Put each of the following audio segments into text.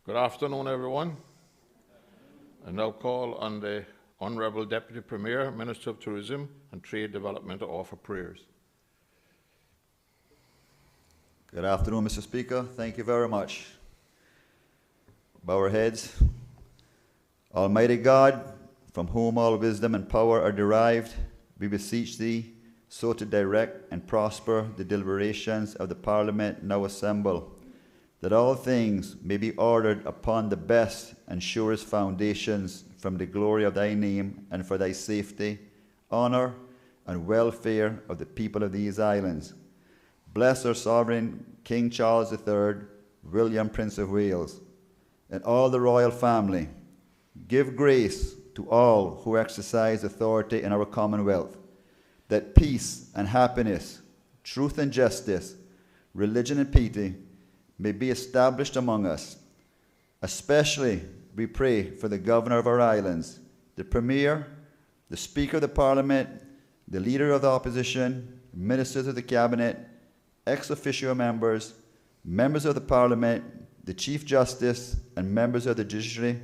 Good afternoon, everyone. I now call on the Honourable Deputy Premier, Minister of Tourism and Trade Development to offer prayers. Good afternoon, Mr. Speaker. Thank you very much. Bow our heads. Almighty God, from whom all wisdom and power are derived, we beseech thee so to direct and prosper the deliberations of the Parliament now assembled, that all things may be ordered upon the best and surest foundations from the glory of thy name and for thy safety, honour, and welfare of the people of these islands. Bless our sovereign King Charles III, William Prince of Wales, and all the royal family. Give grace to all who exercise authority in our Commonwealth, that peace and happiness, truth and justice, religion and piety may be established among us. Especially we pray for the Governor of our islands, the Premier, the Speaker of the Parliament, the Leader of the Opposition, Ministers of the Cabinet, ex officio members, members of the Parliament, the Chief Justice, and members of the Judiciary,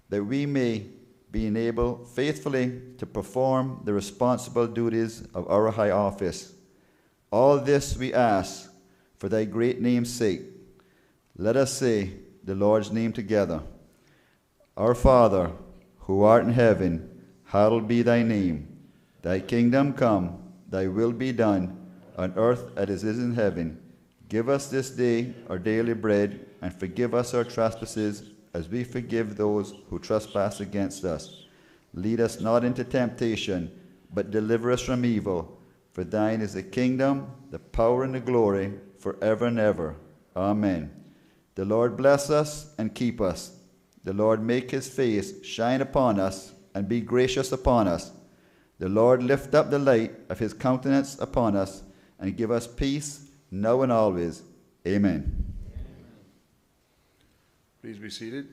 that we may be enabled faithfully to perform the responsible duties of our high office. All this we ask for thy great name's sake. Let us say the Lord's name together. Our Father, who art in heaven, hallowed be thy name. Thy kingdom come, thy will be done, on earth as it is in heaven. Give us this day our daily bread, and forgive us our trespasses, as we forgive those who trespass against us. Lead us not into temptation, but deliver us from evil. For thine is the kingdom, the power, and the glory, forever and ever. Amen. The Lord bless us and keep us. The Lord make his face shine upon us and be gracious upon us. The Lord lift up the light of his countenance upon us and give us peace now and always. Amen. Please be seated.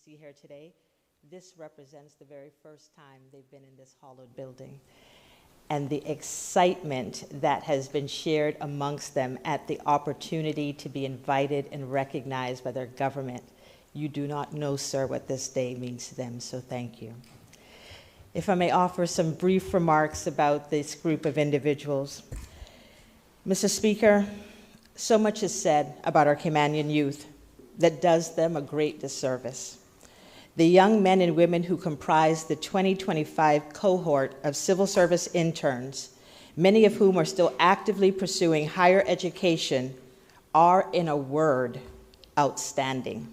See here today, this represents the very first time they've been in this hallowed building, and the excitement that has been shared amongst them at the opportunity to be invited and recognized by their government. You do not know, sir, what this day means to them, so thank you. If I may offer some brief remarks about this group of individuals. Mr. Speaker, so much is said about our Caymanian youth that does them a great disservice. The young men and women who comprise the 2025 cohort of civil service interns, many of whom are still actively pursuing higher education, are, in a word, outstanding.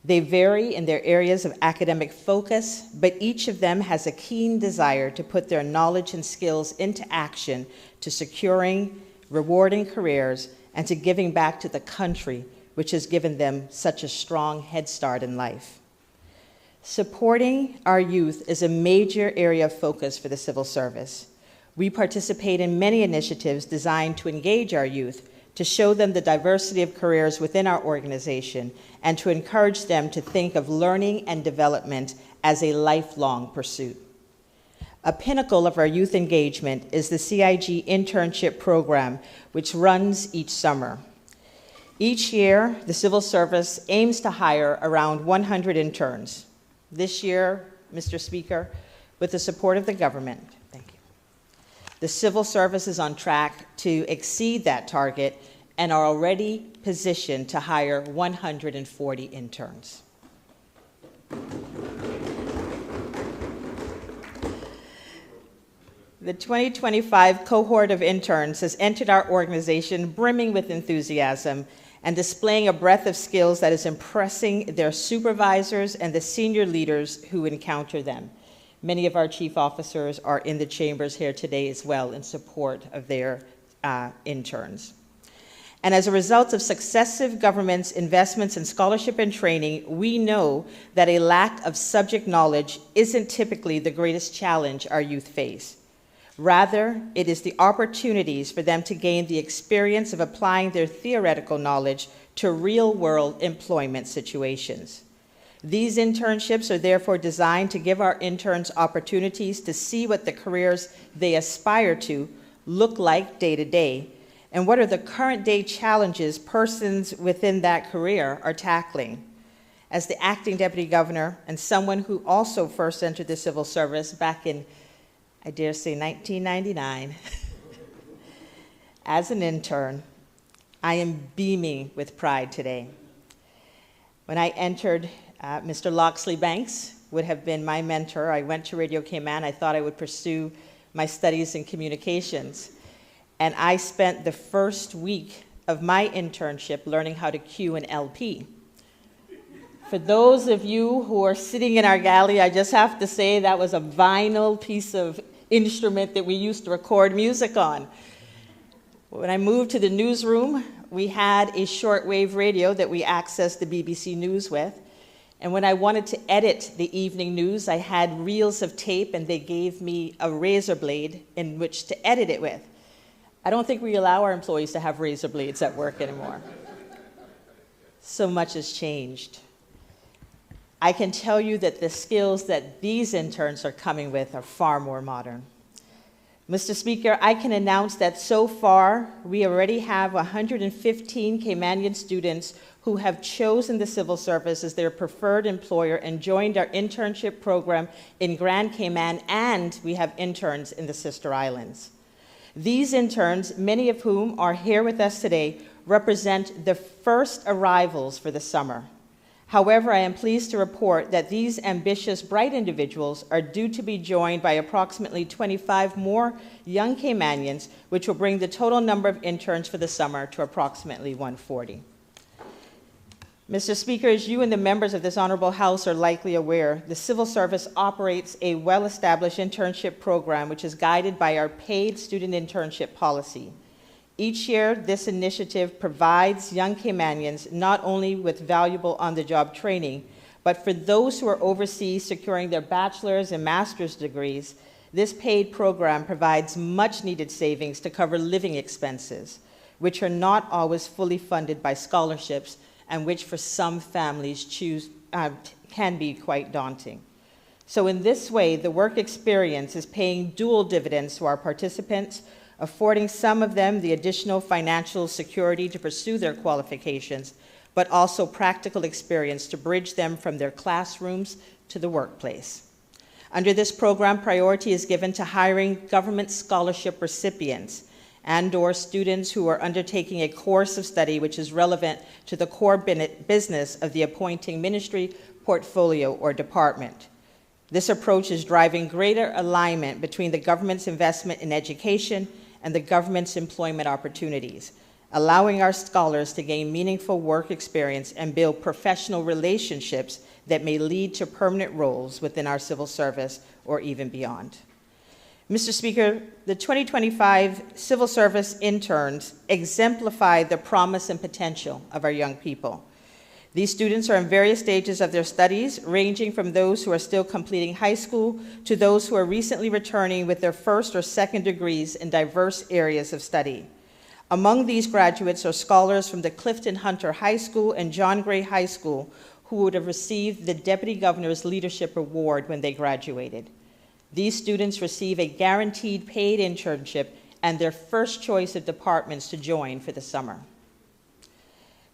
They vary in their areas of academic focus, but each of them has a keen desire to put their knowledge and skills into action to securing rewarding careers and to giving back to the country, which has given them such a strong head start in life. Supporting our youth is a major area of focus for the civil service. We participate in many initiatives designed to engage our youth, to show them the diversity of careers within our organization, and to encourage them to think of learning and development as a lifelong pursuit. A pinnacle of our youth engagement is the CIG Internship program, which runs each summer. Each year, the civil service aims to hire around 100 interns. This year, Mr. Speaker, with the support of the government, thank you, the civil service is on track to exceed that target and are already positioned to hire 140 interns. The 2025 cohort of interns has entered our organization brimming with enthusiasm and displaying a breadth of skills that is impressing their supervisors and the senior leaders who encounter them. Many of our chief officers are in the chambers here today as well in support of their interns. And as a result of successive government's investments in scholarship and training, we know that a lack of subject knowledge isn't typically the greatest challenge our youth face. Rather, it is the opportunities for them to gain the experience of applying their theoretical knowledge to real-world employment situations. These internships are therefore designed to give our interns opportunities to see what the careers they aspire to look like day to day, and what are the current day challenges persons within that career are tackling. As the acting deputy governor and someone who also first entered the civil service back in, I dare say, 1999, as an intern, I am beaming with pride today. When I entered, Mr. Loxley Banks would have been my mentor. I went to Radio Cayman. I thought I would pursue my studies in communications. And I spent the first week of my internship learning how to cue an LP. For those of you who are sitting in our galley, I just have to say that was a vinyl piece of instrument that we used to record music on. When I moved to the newsroom, we had a shortwave radio that we accessed the BBC News with. And when I wanted to edit the evening news, I had reels of tape, and they gave me a razor blade in which to edit it with. I don't think we allow our employees to have razor blades at work anymore. So much has changed. I can tell you that the skills that these interns are coming with are far more modern. Mr. Speaker, I can announce that so far, we already have 115 Caymanian students who have chosen the civil service as their preferred employer and joined our internship program in Grand Cayman, and we have interns in the sister islands. These interns, many of whom are here with us today, represent the first arrivals for the summer. However, I am pleased to report that these ambitious, bright individuals are due to be joined by approximately 25 more young Caymanians, which will bring the total number of interns for the summer to approximately 140. Mr. Speaker, as you and the members of this Honorable House are likely aware, the Civil Service operates a well-established internship program which is guided by our paid student internship policy. Each year, this initiative provides young Caymanians not only with valuable on-the-job training, but for those who are overseas securing their bachelor's and master's degrees, this paid program provides much-needed savings to cover living expenses, which are not always fully funded by scholarships and which for some families can be quite daunting. So in this way, the work experience is paying dual dividends to our participants, affording some of them the additional financial security to pursue their qualifications, but also practical experience to bridge them from their classrooms to the workplace. Under this program, priority is given to hiring government scholarship recipients and/or students who are undertaking a course of study which is relevant to the core business of the appointing ministry, portfolio, or department. This approach is driving greater alignment between the government's investment in education and the government's employment opportunities, allowing our scholars to gain meaningful work experience and build professional relationships that may lead to permanent roles within our civil service or even beyond. Mr. Speaker, the 2025 civil service interns exemplify the promise and potential of our young people. These students are in various stages of their studies, ranging from those who are still completing high school to those who are recently returning with their first or second degrees in diverse areas of study. Among these graduates are scholars from the Clifton Hunter High School and John Gray High School who would have received the Deputy Governor's Leadership Award when they graduated. These students receive a guaranteed paid internship and their first choice of departments to join for the summer.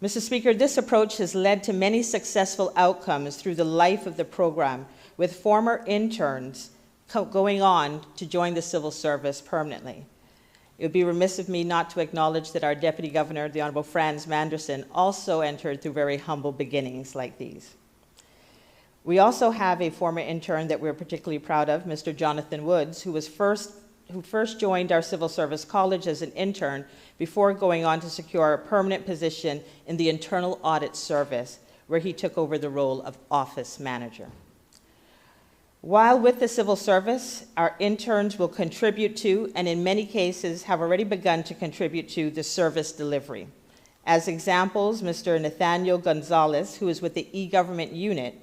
Mr. Speaker, this approach has led to many successful outcomes through the life of the program, with former interns going on to join the civil service permanently. It would be remiss of me not to acknowledge that our Deputy Governor, the Honorable Franz Manderson, also entered through very humble beginnings like these. We also have a former intern that we're particularly proud of, Mr. Jonathan Woods, who first joined our Civil Service College as an intern before going on to secure a permanent position in the Internal Audit Service, where he took over the role of office manager. While with the civil service, our interns will contribute to, and in many cases have already begun to contribute to, the service delivery. As examples, Mr. Nathaniel Gonzalez, who is with the e-government unit,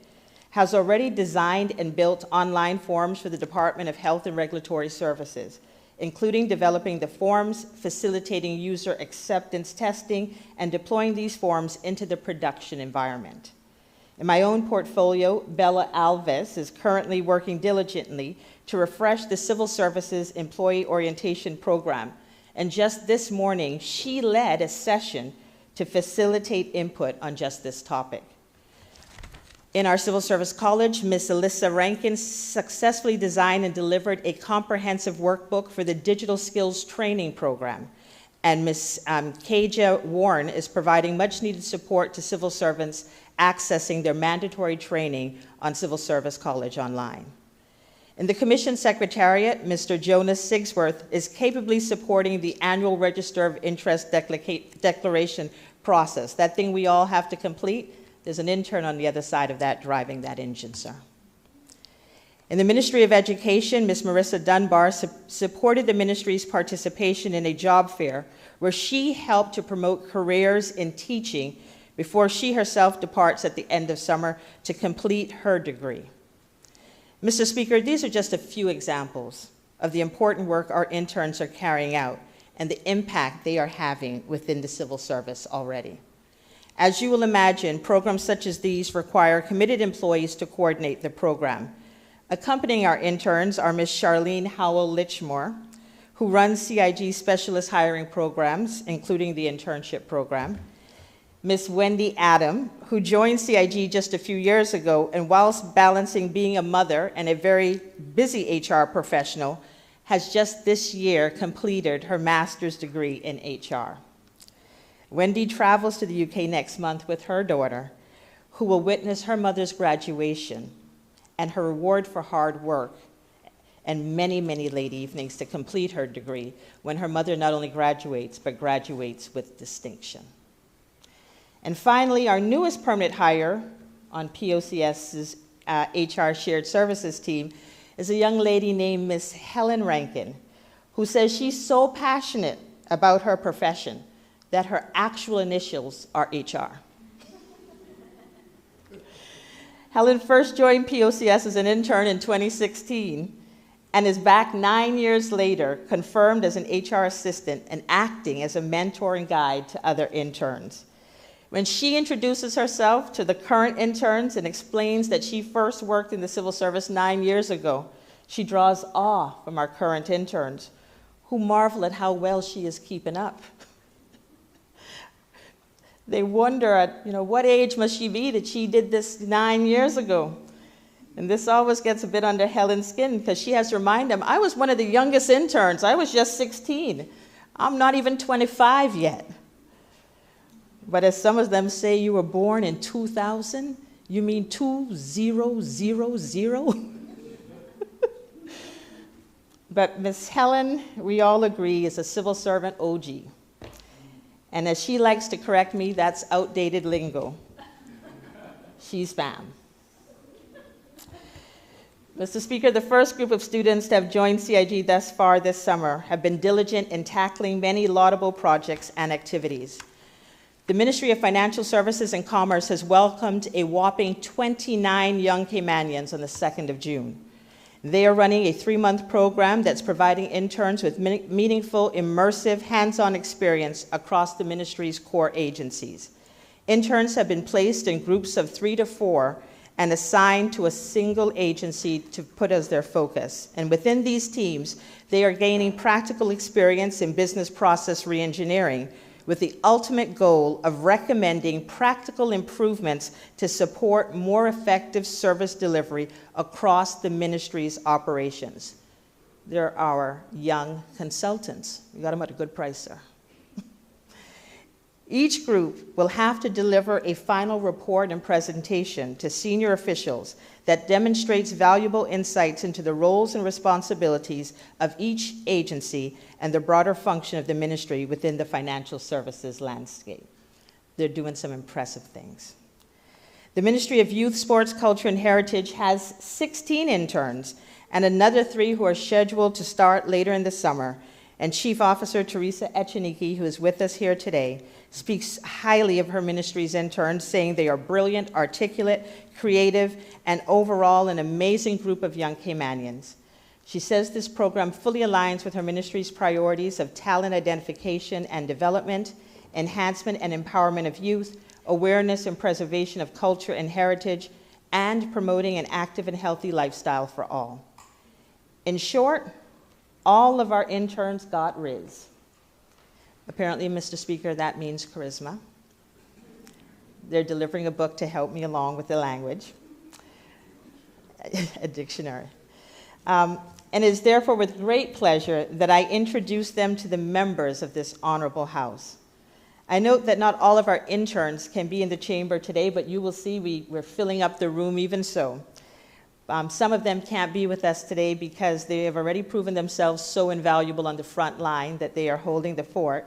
has already designed and built online forms for the Department of Health and Regulatory Services, including developing the forms, facilitating user acceptance testing, and deploying these forms into the production environment. In my own portfolio, Bella Alves is currently working diligently to refresh the Civil Services Employee Orientation Program, and just this morning, she led a session to facilitate input on just this topic. In our Civil Service College, Ms. Alyssa Rankin successfully designed and delivered a comprehensive workbook for the Digital Skills Training Program, and Ms. Kaja Warren is providing much-needed support to civil servants accessing their mandatory training on Civil Service College Online. In the Commission Secretariat, Mr. Jonas Sigsworth is capably supporting the annual Register of Interest declaration process. That thing we all have to complete. There's an intern on the other side of that driving that engine, sir. In the Ministry of Education, Ms. Marissa Dunbar supported the ministry's participation in a job fair where she helped to promote careers in teaching before she herself departs at the end of summer to complete her degree. Mr. Speaker, these are just a few examples of the important work our interns are carrying out and the impact they are having within the civil service already. As you will imagine, programs such as these require committed employees to coordinate the program. Accompanying our interns are Ms. Charlene Howell-Lichmore, who runs CIG specialist hiring programs, including the internship program, Ms. Wendy Adam, who joined CIG just a few years ago, and whilst balancing being a mother and a very busy HR professional, has just this year completed her master's degree in HR. Wendy travels to the UK next month with her daughter, who will witness her mother's graduation and her reward for hard work and many, many late evenings to complete her degree when her mother not only graduates, but graduates with distinction. And finally, our newest permanent hire on POCS's HR Shared Services team is a young lady named Miss Helen Rankin, who says she's so passionate about her profession that her actual initials are HR. Helen first joined POCS as an intern in 2016 and is back 9 years later, confirmed as an HR assistant and acting as a mentor and guide to other interns. When she introduces herself to the current interns and explains that she first worked in the civil service 9 years ago, she draws awe from our current interns, who marvel at how well she is keeping up. They wonder at, what age must she be that she did this 9 years ago? And this always gets a bit under Helen's skin because she has to remind them, I was one of the youngest interns. I was just 16. I'm not even 25 yet. But as some of them say, you were born in 2000? You mean 2000? But Miss Helen, we all agree, is a civil servant OG. And as she likes to correct me, that's outdated lingo. She's fam. Mr. Speaker, the first group of students to have joined CIG thus far this summer have been diligent in tackling many laudable projects and activities. The Ministry of Financial Services and Commerce has welcomed a whopping 29 young Caymanians on the 2nd of June. They are running a 3-month program that's providing interns with meaningful, immersive, hands-on experience across the ministry's core agencies. Interns have been placed in groups of 3 to 4 and assigned to a single agency to put as their focus. And within these teams, they are gaining practical experience in business process reengineering with the ultimate goal of recommending practical improvements to support more effective service delivery across the ministry's operations. They're our young consultants. You got them at a good price, sir. Each group will have to deliver a final report and presentation to senior officials that demonstrates valuable insights into the roles and responsibilities of each agency and the broader function of the ministry within the financial services landscape. They're doing some impressive things. The Ministry of Youth, Sports, Culture, and Heritage has 16 interns and another 3 who are scheduled to start later in the summer. And Chief Officer Teresa Echeniki, who is with us here today, speaks highly of her ministry's interns, saying they are brilliant, articulate, creative, and overall an amazing group of young Caymanians. She says this program fully aligns with her ministry's priorities of talent identification and development, enhancement and empowerment of youth, awareness and preservation of culture and heritage, and promoting an active and healthy lifestyle for all. In short, all of our interns got Riz. Apparently, Mr. Speaker, that means charisma. They're delivering a book to help me along with the language, a dictionary. And it is therefore with great pleasure that I introduce them to the members of this honorable House. I note that not all of our interns can be in the chamber today, but you will see we're filling up the room even so. Some of them can't be with us today because they have already proven themselves so invaluable on the front line that they are holding the fort.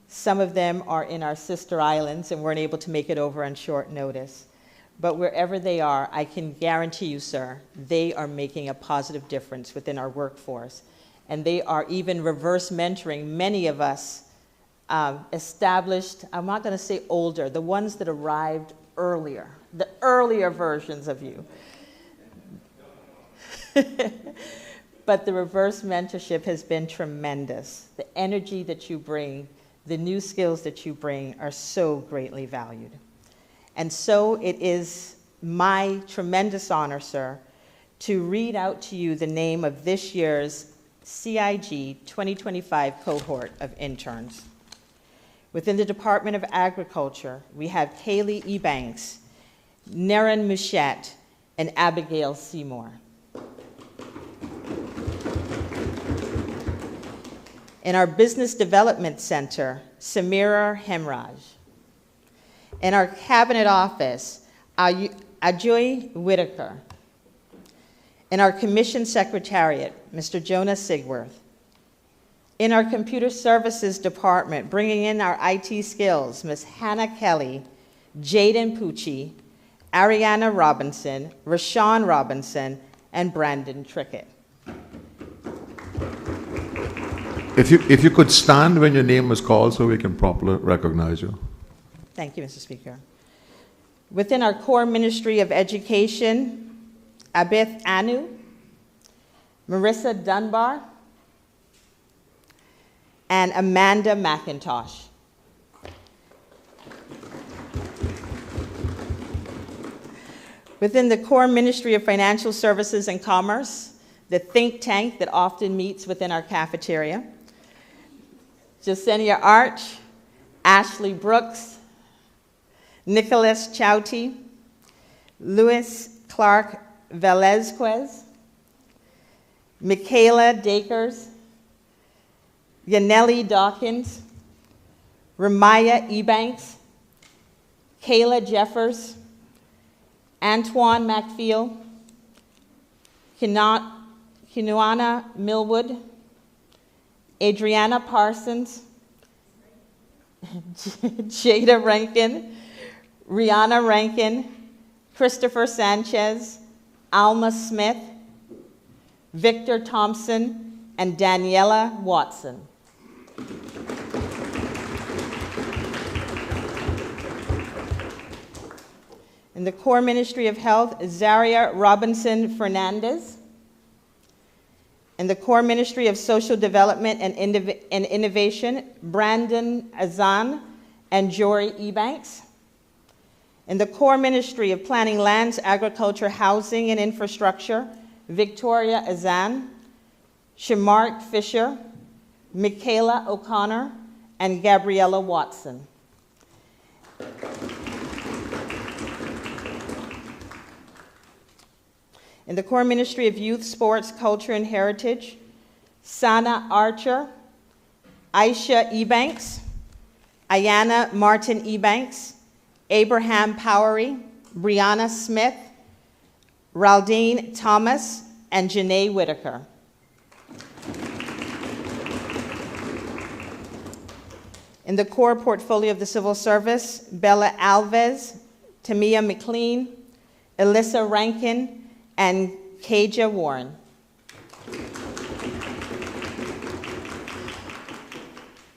Some of them are in our sister islands and weren't able to make it over on short notice. But wherever they are, I can guarantee you, sir, they are making a positive difference within our workforce. And they are even reverse mentoring many of us established, I'm not going to say older, the ones that arrived earlier, the earlier versions of you. But the reverse mentorship has been tremendous. The energy that you bring, the new skills that you bring are so greatly valued. And so it is my tremendous honor, sir, to read out to you the name of this year's CIG 2025 cohort of interns. Within the Department of Agriculture, we have Kaylee Ebanks, Naren Mouchette, and Abigail Seymour. In our Business Development Center, Samira Hemraj. In our Cabinet Office, Ajoy Whitaker. In our Commission Secretariat, Mr. Jonah Sigworth. In our Computer Services Department, bringing in our IT skills, Ms. Hannah Kelly, Jaden Pucci, Ariana Robinson, Rashawn Robinson, and Brandon Trickett. If you could stand when your name was called so we can properly recognize you. Thank you, Mr. Speaker. Within our core Ministry of Education, Abith Anu, Marissa Dunbar, and Amanda McIntosh. Within the core Ministry of Financial Services and Commerce, the think tank that often meets within our cafeteria, Jasenia Arch, Ashley Brooks, Nicholas Chouty, Louis Clark Velezquez, Michaela Dakers, Yaneli Dawkins, Ramaya Ebanks, Kayla Jeffers, Antoine McFeel, Kinuana Millwood, Adriana Parsons, Jada Rankin, Rihanna Rankin, Christopher Sanchez, Alma Smith, Victor Thompson, and Daniela Watson. In the core Ministry of Health, Zaria Robinson Fernandez, In the Core Ministry of Social Development and Innovation, Brandon Azan and Jory Ebanks. In the Core Ministry of Planning, Lands, Agriculture, Housing, and Infrastructure, Victoria Azan, Shamark Fisher, Michaela O'Connor, and Gabriella Watson. In the Core Ministry of Youth, Sports, Culture, and Heritage, Sana Archer, Aisha Ebanks, Ayana Martin Ebanks, Abraham Powery, Brianna Smith, Raldine Thomas, and Janae Whitaker. In the core portfolio of the Civil Service, Bella Alves, Tamia McLean, Alyssa Rankin, and Kaja Warren.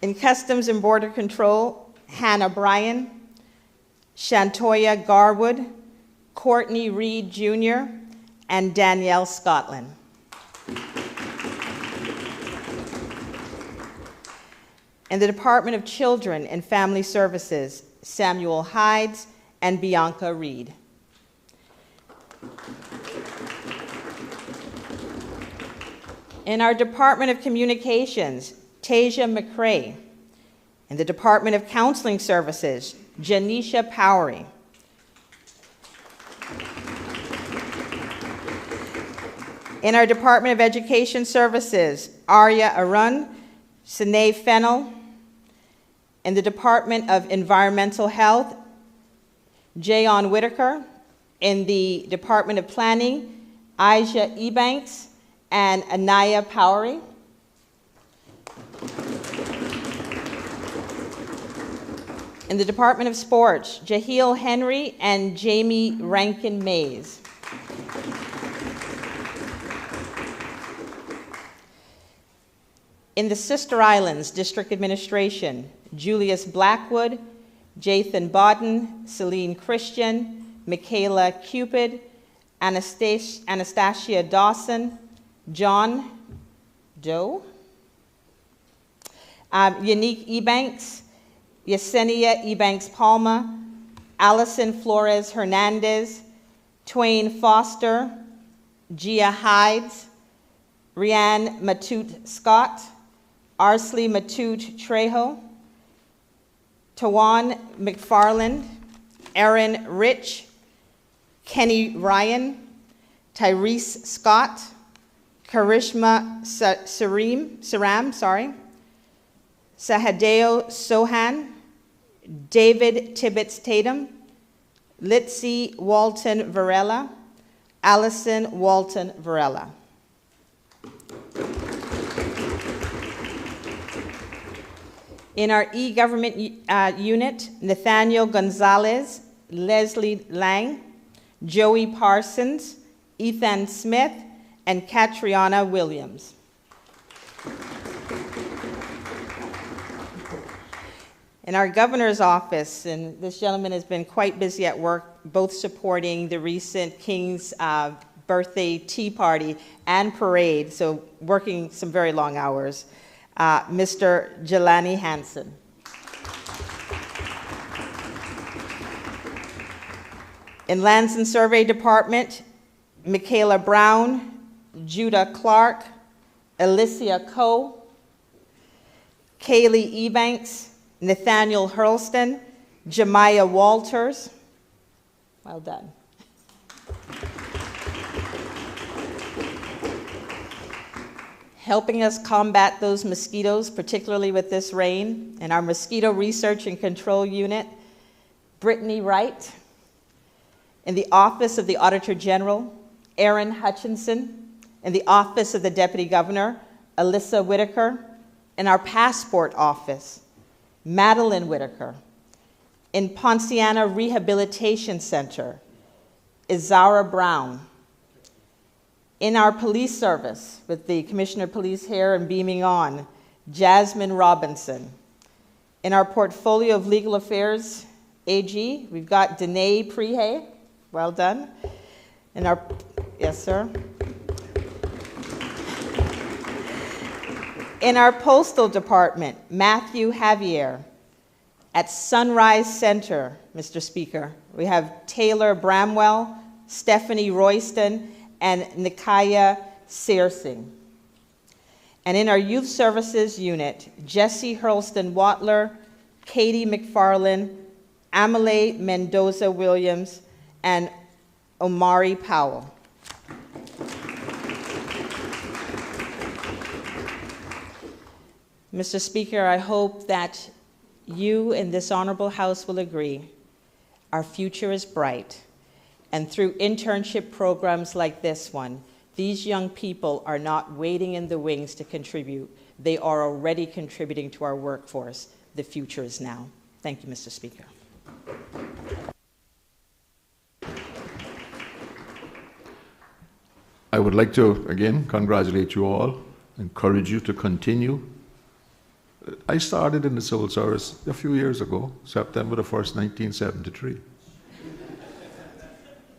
In Customs and Border Control, Hannah Bryan, Shantoya Garwood, Courtney Reed Jr., and Danielle Scotland. In the Department of Children and Family Services, Samuel Hides and Bianca Reed. In our Department of Communications, Tasia McCrae. In the Department of Counseling Services, Janisha Powery. In our Department of Education Services, Arya Arun, Sine Fennel. In the Department of Environmental Health, Jayon Whitaker. In the Department of Planning, Aisha Ebanks and Anaya Powery. In the Department of Sports, Jahil Henry and Jamie Rankin Mays. In the Sister Islands District Administration, Julius Blackwood, Jathan Bodden, Celine Christian, Michaela Cupid, Anastasia Dawson, John Doe, Unique Ebanks, Yesenia Ebanks Palma, Allison Flores Hernandez, Twain Foster, Gia Hides, Rianne Matute Scott, Arsley Matute Trejo, Tawan McFarland, Aaron Rich, Kenny Ryan, Tyrese Scott, Karishma Saram, Sahadeo Sohan, David Tibbetts Tatum, Litzy Walton Varela, Allison Walton Varela. In our e-government unit, Nathaniel Gonzalez, Leslie Lang, Joey Parsons, Ethan Smith, and Catriona Williams. In our governor's office, and this gentleman has been quite busy at work, both supporting the recent King's birthday tea party and parade, so working some very long hours, Mr. Jelani Hansen. In Lands and Survey Department, Michaela Brown, Judah Clark, Alicia Coe, Kaylee Ebanks, Nathaniel Hurlston, Jemiah Walters. Well done. Helping us combat those mosquitoes, particularly with this rain, in our Mosquito Research and Control Unit, Brittany Wright. In the Office of the Auditor General, Aaron Hutchinson. In the Office of the Deputy Governor, Alyssa Whitaker. In our Passport Office, Madeline Whitaker. In Ponciana Rehabilitation Center, Izara Brown. In our police service, with the Commissioner of Police here and beaming on, Jasmine Robinson. In our portfolio of legal affairs, AG, we've got Danae Prehay. Well done. In our, yes, sir. In our postal department, Matthew Javier. At Sunrise Center, Mr. Speaker, we have Taylor Bramwell, Stephanie Royston, and Nikaya Searsing. And in our youth services unit, Jesse Hurlston Watler, Katie McFarland, Amelie Mendoza Williams, and Omari Powell. Mr. Speaker, I hope that you in this honorable House will agree our future is bright, and through internship programs like this one, these young people are not waiting in the wings to contribute. They are already contributing to our workforce. The future is now. Thank you, Mr. Speaker. I would like to, again, congratulate you all, encourage you to continue. I started in the civil service a few years ago, September the 1st, 1973.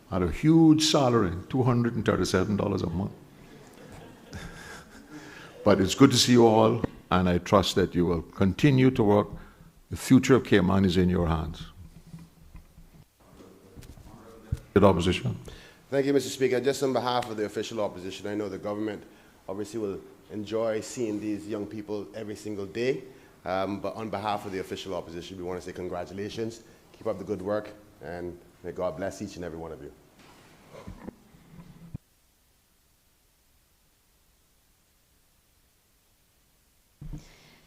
Had a huge salary, $237 a month. But it's good to see you all, and I trust that you will continue to work. The future of Cayman is in your hands. Good opposition. Thank you, Mr. Speaker. Just on behalf of the official opposition, I know the government obviously will enjoy seeing these young people every single day. But on behalf of the official opposition, we want to say congratulations. Keep up the good work, and may God bless each and every one of you.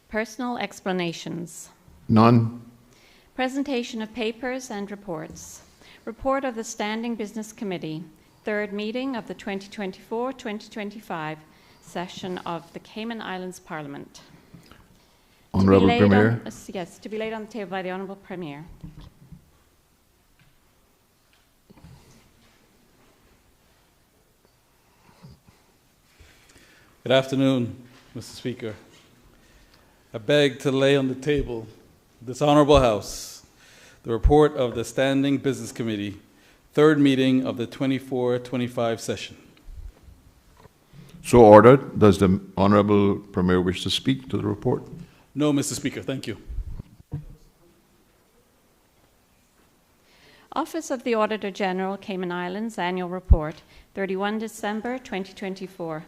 Personal explanations. None. Presentation of papers and reports. Report of the Standing Business Committee, third meeting of the 2024-2025 session of the Cayman Islands Parliament. Honourable Premier. Yes, to be laid on the table by the Honourable Premier. Good afternoon, Mr. Speaker. I beg to lay on the table, this Honourable House, the report of the Standing Business Committee, third meeting of the 24-25 session. So ordered. Does the Honourable Premier wish to speak to the report? No, Mr. Speaker, thank you. Office of the Auditor General, Cayman Islands, Annual Report, 31 December 2024.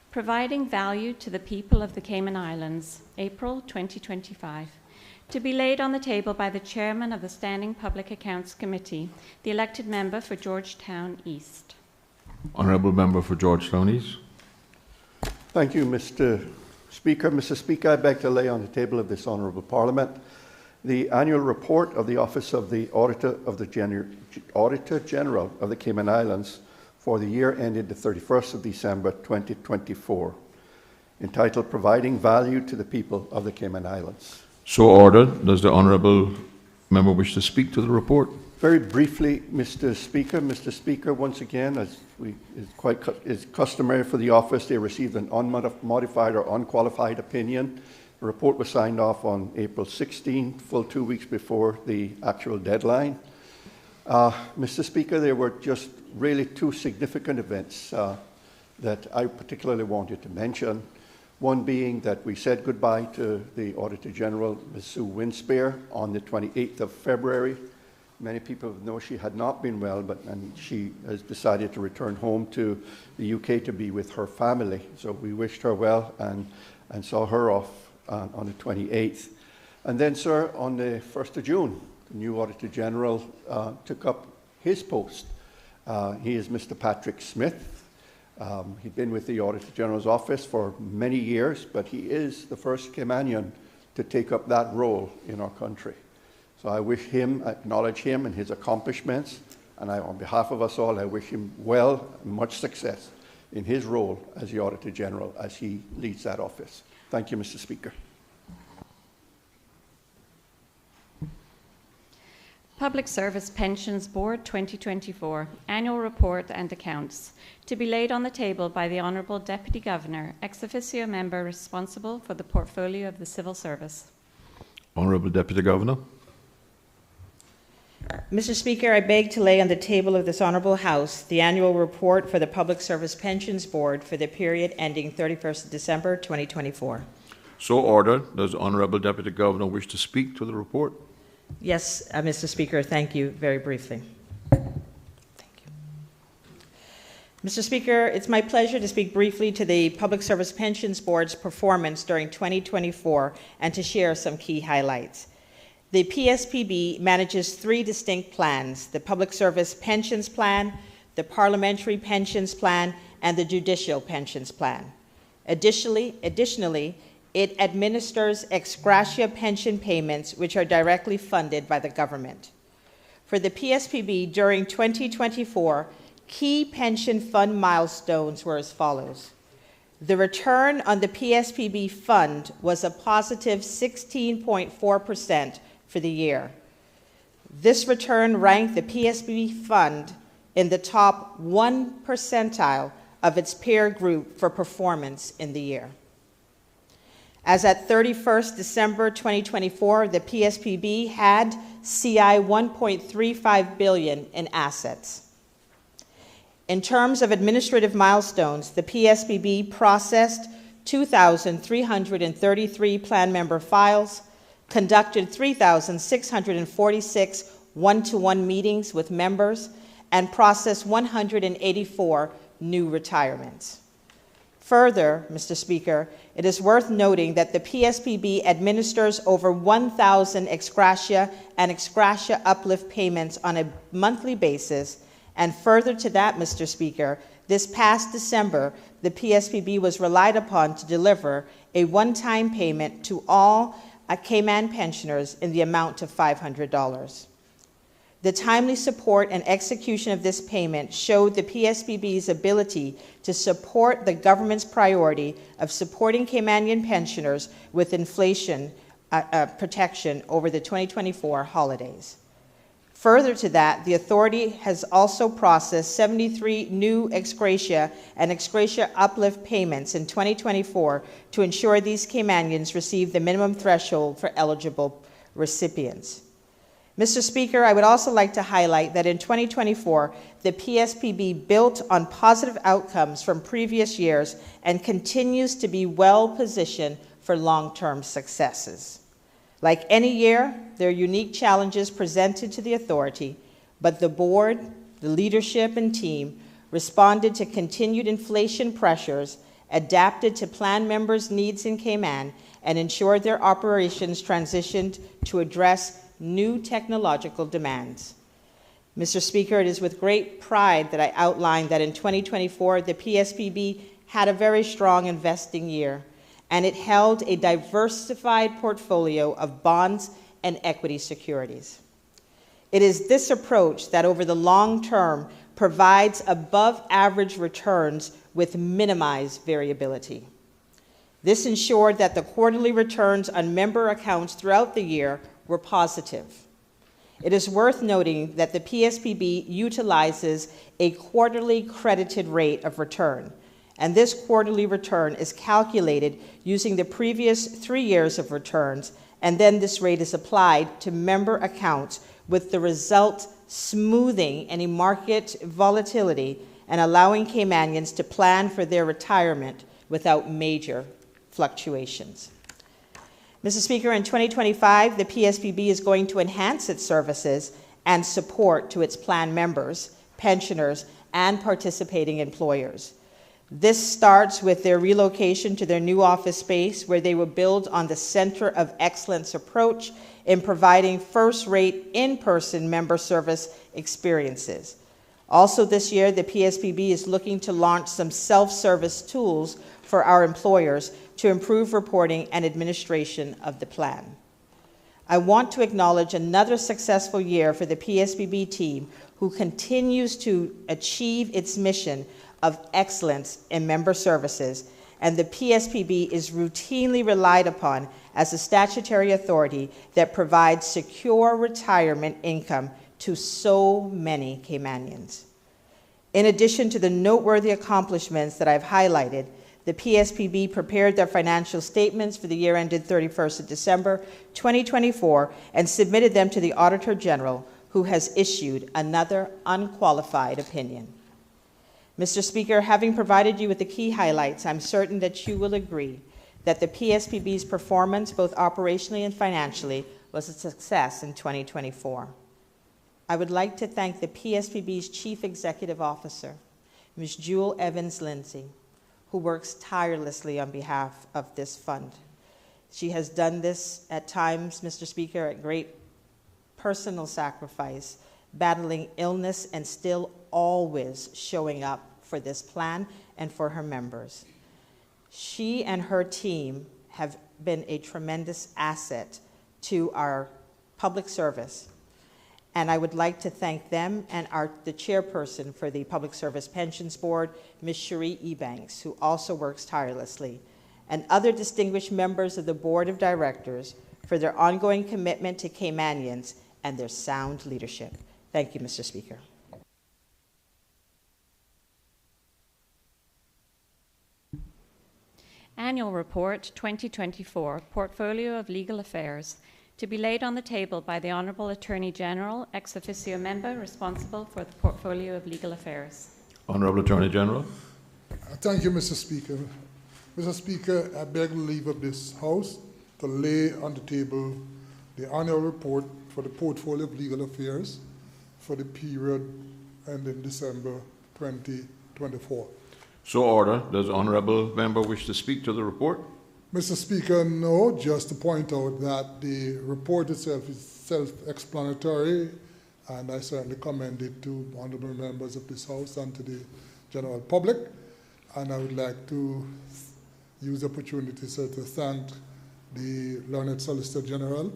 Providing value to the people of the Cayman Islands, April 2025. To be laid on the table by the Chairman of the Standing Public Accounts Committee, the elected member for Georgetown East. Honourable Member for Georgetown East. Thank you, Mr. Speaker. Mr. Speaker, I beg to lay on the table of this Honourable Parliament the annual report of the Office of the Auditor General of the Cayman Islands for the year ended the 31st of December 2024, entitled Providing Value to the People of the Cayman Islands. So ordered. Does the Honourable Member wish to speak to the report? Very briefly, Mr. Speaker. Mr. Speaker, once again, as is customary for the office, they received an unmodified or unqualified opinion. The report was signed off on April 16, full 2 weeks before the actual deadline. Mr. Speaker, there were just really two significant events that I particularly wanted to mention. One being that we said goodbye to the Auditor General, Ms. Sue Winspear, on the 28th of February. Many people know she had not been well, and she has decided to return home to the UK to be with her family. So we wished her well and saw her off on the 28th. And then, sir, on the 1st of June, the new Auditor General took up his post. He is Mr. Patrick Smith. He'd been with the Auditor General's office for many years, but he is the first Caymanian to take up that role in our country. So I acknowledge him and his accomplishments, and on behalf of us all, I wish him well and much success in his role as the Auditor General as he leads that office. Thank you, Mr. Speaker. Public Service Pensions Board 2024, Annual Report and Accounts, to be laid on the table by the Honourable Deputy Governor, ex officio member responsible for the portfolio of the Civil Service. Honourable Deputy Governor. Mr. Speaker, I beg to lay on the table of this Honourable House the annual report for the Public Service Pensions Board for the period ending 31st of December 2024. So ordered. Does the Honorable Deputy Governor wish to speak to the report? Yes, Mr. Speaker, thank you very briefly. Thank you. Mr. Speaker, it's my pleasure to speak briefly to the Public Service Pensions Board's performance during 2024 and to share some key highlights. The PSPB manages 3 distinct plans: the Public Service Pensions Plan, the Parliamentary Pensions Plan, and the Judicial Pensions Plan. Additionally, it administers ex gratia pension payments, which are directly funded by the government. For the PSPB during 2024, key pension fund milestones were as follows. The return on the PSPB fund was a positive 16.4% for the year. This return ranked the PSPB fund in the top 1 percentile of its peer group for performance in the year. As at 31st December 2024, the PSPB had CI 1.35 billion in assets. In terms of administrative milestones, the PSPB processed 2,333 plan member files, conducted 3,646 one-to-one meetings with members, and processed 184 new retirements. Further, Mr. Speaker, it is worth noting that the PSPB administers over 1,000 ex gratia and ex gratia uplift payments on a monthly basis. And further to that, Mr. Speaker, this past December, the PSPB was relied upon to deliver a one-time payment to all Cayman pensioners in the amount of $500. The timely support and execution of this payment showed the PSPB's ability to support the government's priority of supporting Caymanian pensioners with inflation protection over the 2024 holidays. Further to that, the authority has also processed 73 new ex gratia and ex gratia uplift payments in 2024 to ensure these Caymanians receive the minimum threshold for eligible recipients. Mr. Speaker, I would also like to highlight that in 2024, the PSPB built on positive outcomes from previous years and continues to be well positioned for long-term successes. Like any year, there are unique challenges presented to the authority, but the board, the leadership, and team responded to continued inflation pressures, adapted to plan members' needs in Cayman, and ensured their operations transitioned to address new technological demands. Mr. Speaker, it is with great pride that I outline that in 2024, the PSPB had a very strong investing year, and it held a diversified portfolio of bonds and equity securities. It is this approach that over the long term provides above average returns with minimized variability. This ensured that the quarterly returns on member accounts throughout the year were positive. It is worth noting that the PSPB utilizes a quarterly credited rate of return, and this quarterly return is calculated using the previous 3 years of returns, and then this rate is applied to member accounts, with the result smoothing any market volatility and allowing Caymanians to plan for their retirement without major fluctuations. Mr. Speaker, in 2025, the PSPB is going to enhance its services and support to its plan members, pensioners, and participating employers. This starts with their relocation to their new office space, where they will build on the Center of Excellence approach in providing first-rate in-person member service experiences. Also this year, the PSPB is looking to launch some self-service tools for our employers to improve reporting and administration of the plan. I want to acknowledge another successful year for the PSPB team, who continues to achieve its mission of excellence in member services, and the PSPB is routinely relied upon as a statutory authority that provides secure retirement income to so many Caymanians. In addition to the noteworthy accomplishments that I've highlighted, the PSPB prepared their financial statements for the year ended 31st of December 2024 and submitted them to the Auditor General, who has issued another unqualified opinion. Mr. Speaker, having provided you with the key highlights, I'm certain that you will agree that the PSPB's performance, both operationally and financially, was a success in 2024. I would like to thank the PSPB's Chief Executive Officer, Ms. Jewel Evans-Lindsay, who works tirelessly on behalf of this fund. She has done this at times, Mr. Speaker, at great personal sacrifice, battling illness and still always showing up for this plan and for her members. She and her team have been a tremendous asset to our public service. And I would like to thank them and the chairperson for the Public Service Pensions Board, Ms. Cherie Ebanks, who also works tirelessly, and other distinguished members of the Board of Directors for their ongoing commitment to Caymanians and their sound leadership. Thank you, Mr. Speaker. Annual Report 2024, Portfolio of Legal Affairs, to be laid on the table by the Honourable Attorney General, ex officio member responsible for the Portfolio of Legal Affairs. Honourable Attorney General. Thank you, Mr. Speaker. Mr. Speaker, I beg the leave of this House to lay on the table the annual report for the Portfolio of Legal Affairs for the period ending December 2024. So ordered. Does the honourable member wish to speak to the report? Mr. Speaker, no, just to point out that the report itself is self-explanatory, and I certainly commend it to honourable members of this House and to the general public. And I would like to use the opportunity, sir, to thank the learned Solicitor General,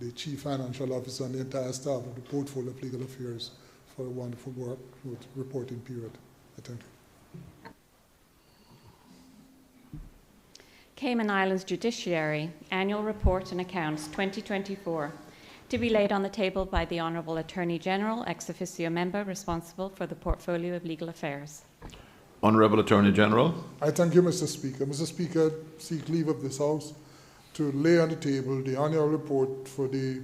the Chief Financial Officer, and the entire staff of the Portfolio of Legal Affairs for a wonderful work with reporting period. I thank you. Cayman Islands Judiciary Annual Report and Accounts 2024, to be laid on the table by the Honourable Attorney General, ex officio member responsible for the Portfolio of Legal Affairs. Honourable Attorney General. I thank you, Mr. Speaker. Mr. Speaker, seek leave of this House to lay on the table the annual report for the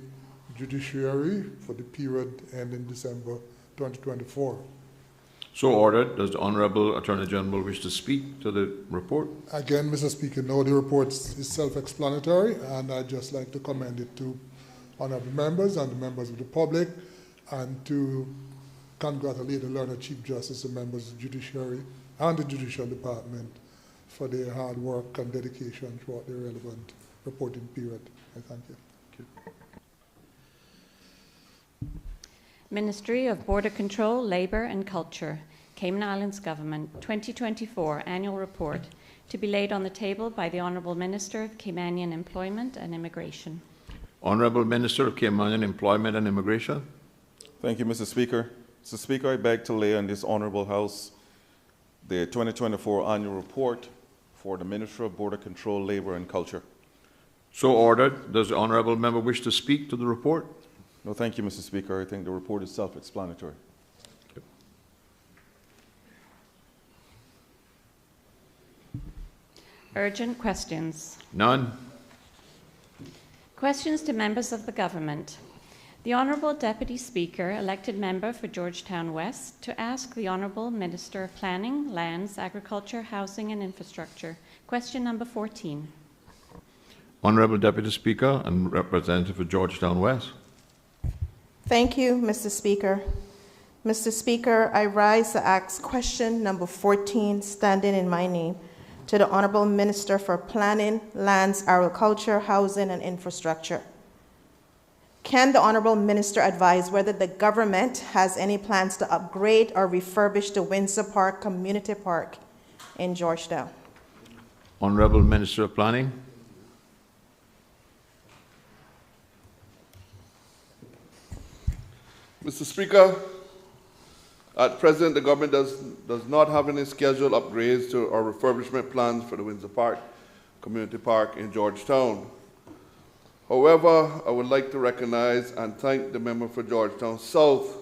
Judiciary for the period ending December 2024. So ordered. Does the Honourable Attorney General wish to speak to the report? Again, Mr. Speaker, no, the report is self-explanatory, and I'd just like to commend it to honourable members and the members of the public, and to congratulate the learned Chief Justice and members of the Judiciary and the Judicial Department for their hard work and dedication throughout the relevant reporting period. I thank you. Ministry of Border Control, Labour and Culture, Cayman Islands Government, 2024 Annual Report, to be laid on the table by the Honourable Minister of Caymanian Employment and Immigration. Honourable Minister of Caymanian Employment and Immigration. Thank you, Mr. Speaker. Mr. Speaker, I beg to lay on this Honourable House the 2024 Annual Report for the Ministry of Border Control, Labour and Culture. So ordered. Does the honourable member wish to speak to the report? No, thank you, Mr. Speaker. I think the report is self-explanatory. Urgent questions. None. Questions to members of the government. The Honourable Deputy Speaker, elected member for Georgetown West, to ask the Honourable Minister of Planning, Lands, Agriculture, Housing and Infrastructure. Question number 14. Honourable Deputy Speaker and Representative for Georgetown West. Thank you, Mr. Speaker. Mr. Speaker, I rise to ask question number 14, standing in my name, to the Honourable Minister for Planning, Lands, Agriculture, Housing and Infrastructure. Can the Honourable Minister advise whether the government has any plans to upgrade or refurbish the Windsor Park Community Park in Georgetown? Honourable Minister of Planning. Mr. Speaker, at present, the government does not have any scheduled upgrades to or refurbishment plans for the Windsor Park Community Park in Georgetown. However, I would like to recognize and thank the member for Georgetown South,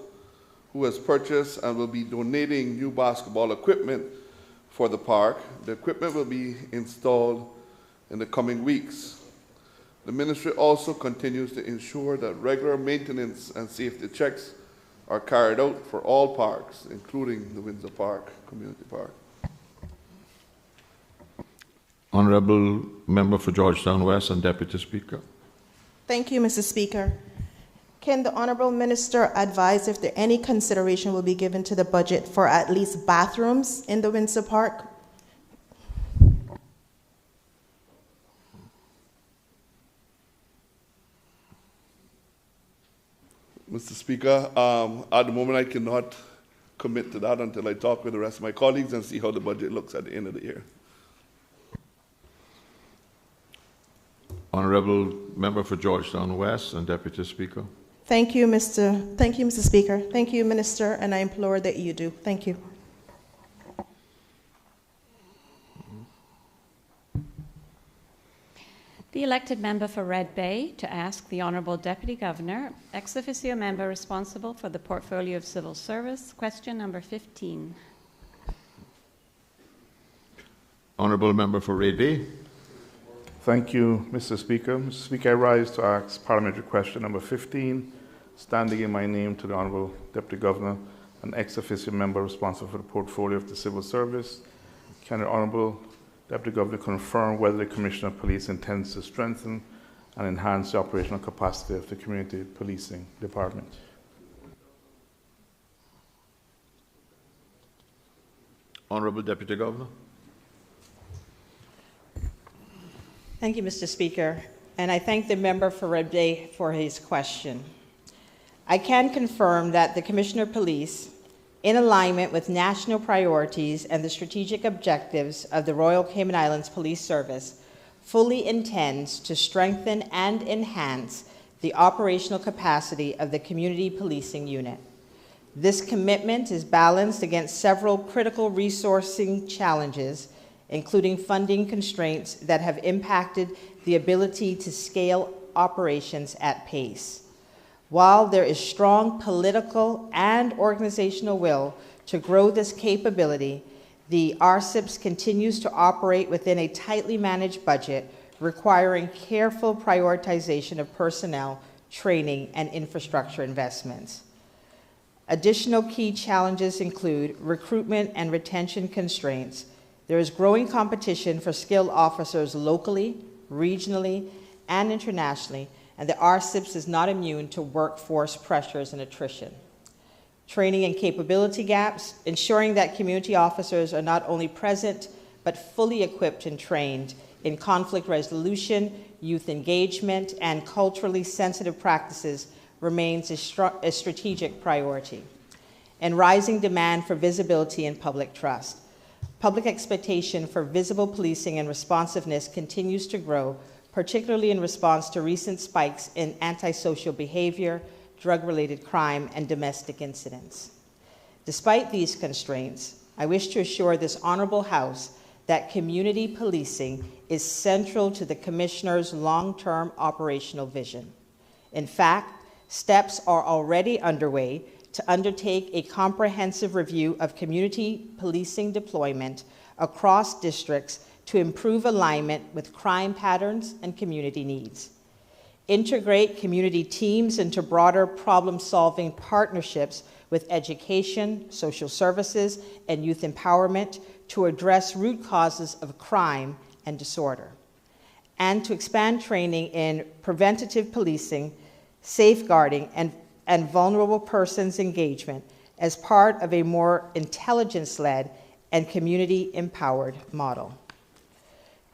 who has purchased and will be donating new basketball equipment for the park. The equipment will be installed in the coming weeks. The ministry also continues to ensure that regular maintenance and safety checks are carried out for all parks, including the Windsor Park Community Park. Honourable Member for Georgetown West and Deputy Speaker. Thank you, Mr. Speaker. Can the Honourable Minister advise if there any consideration will be given to the budget for at least bathrooms in the Windsor Park? Mr. Speaker, at the moment I cannot commit to that until I talk with the rest of my colleagues and see how the budget looks at the end of the year. Honourable Member for Georgetown West and Deputy Speaker. Thank you, Mr. Speaker. Thank you, Minister, and I implore that you do. Thank you. The elected member for Red Bay to ask the Honourable Deputy Governor, ex officio member responsible for the portfolio of civil service, question number 15. Honourable Member for Red Bay. Thank you, Mr. Speaker. Mr. Speaker, I rise to ask parliamentary question number 15, standing in my name to the Honourable Deputy Governor and ex officio member responsible for the portfolio of the civil service. Can the Honourable Deputy Governor confirm whether the Commissioner of Police intends to strengthen and enhance the operational capacity of the Community Policing Department? Honourable Deputy Governor. Thank you, Mr. Speaker, and I thank the member for Red Bay for his question. I can confirm that the Commissioner of Police, in alignment with national priorities and the strategic objectives of the Royal Cayman Islands Police Service, fully intends to strengthen and enhance the operational capacity of the Community Policing Unit. This commitment is balanced against several critical resourcing challenges, including funding constraints that have impacted the ability to scale operations at pace. While there is strong political and organizational will to grow this capability, the RCIPS continues to operate within a tightly managed budget, requiring careful prioritization of personnel, training, and infrastructure investments. Additional key challenges include recruitment and retention constraints. There is growing competition for skilled officers locally, regionally, and internationally, and the RCIPS is not immune to workforce pressures and attrition. Training and capability gaps, ensuring that community officers are not only present, but fully equipped and trained in conflict resolution, youth engagement, and culturally sensitive practices remains a strategic priority. And rising demand for visibility and public trust. Public expectation for visible policing and responsiveness continues to grow, particularly in response to recent spikes in antisocial behavior, drug-related crime, and domestic incidents. Despite these constraints, I wish to assure this Honourable House that community policing is central to the Commissioner's long-term operational vision. In fact, steps are already underway to undertake a comprehensive review of community policing deployment across districts to improve alignment with crime patterns and community needs. Integrate community teams into broader problem-solving partnerships with education, social services, and youth empowerment to address root causes of crime and disorder. And to expand training in preventative policing, safeguarding, and vulnerable persons engagement as part of a more intelligence-led and community-empowered model.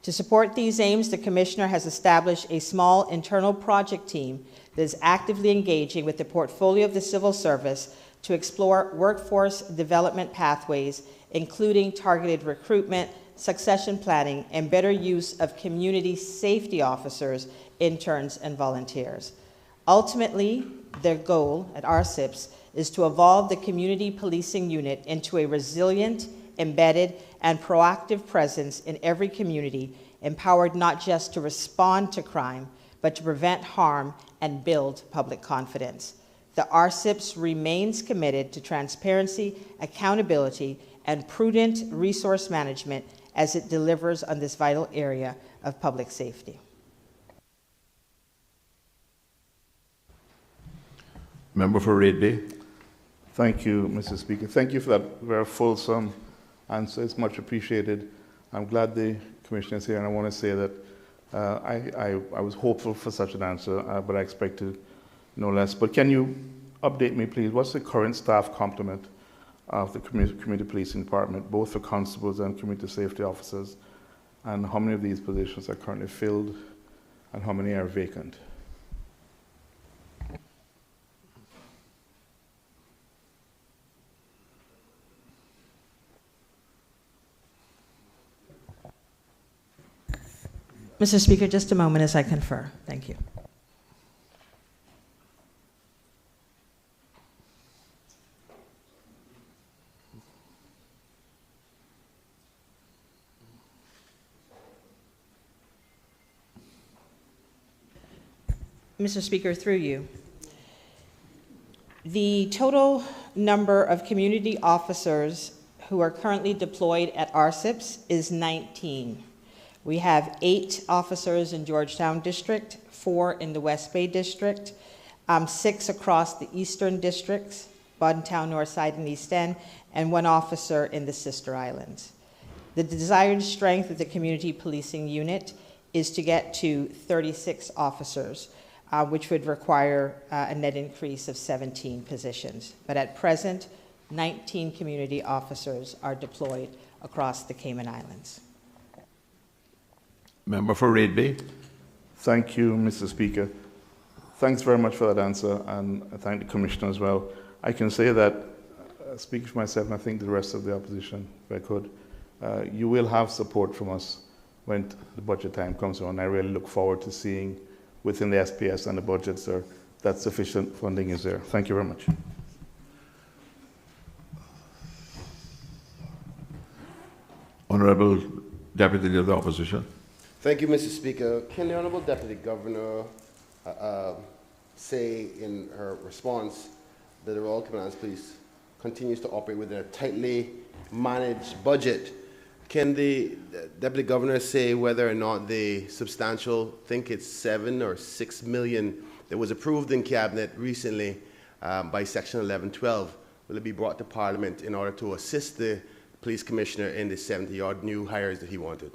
To support these aims, the Commissioner has established a small internal project team that is actively engaging with the portfolio of the civil service to explore workforce development pathways, including targeted recruitment, succession planning, and better use of community safety officers, interns, and volunteers. Ultimately, their goal at RCIPS is to evolve the community policing unit into a resilient, embedded, and proactive presence in every community, empowered not just to respond to crime, but to prevent harm and build public confidence. The RCIPS remains committed to transparency, accountability, and prudent resource management as it delivers on this vital area of public safety. Member for Red Bay. Thank you, Mr. Speaker. Thank you for that very fulsome answer. It's much appreciated. I'm glad the commissioners here, and I want to say that I was hopeful for such an answer, but I expected no less. But can you update me, please? What's the current staff complement of the community policing department, both for constables and community safety officers? And how many of these positions are currently filled, and how many are vacant? Mr. Speaker, just a moment as I confer. Thank you. Mr. Speaker, through you. The total number of community officers who are currently deployed at RCIPs is 19. We have 8 officers in Georgetown District, 4 in the West Bay District, 6 across the Eastern Districts, Boddentown, Northside, and East End, and 1 officer in the Sister Islands. The desired strength of the community policing unit is to get to 36 officers, which would require a net increase of 17 positions. But at present, 19 community officers are deployed across the Cayman Islands. Member for Red Bay. Thank you, Mr. Speaker. Thanks very much for that answer, and I thank the Commissioner as well. I can say that, speaking for myself, and I think the rest of the opposition, if I could, you will have support from us when the budget time comes around. I really look forward to seeing within the SPS and the budgets that sufficient funding is there. Thank you very much. Honourable Deputy Leader of the Opposition. Thank you, Mr. Speaker. Can the Honourable Deputy Governor say in her response that the Royal Commanders Police continues to operate with a tightly managed budget? Can the Deputy Governor say whether or not the substantial, I think it's 7 or 6 million that was approved in Cabinet recently by Section 1112, will it be brought to Parliament in order to assist the Police Commissioner in the 70-odd new hires that he wanted?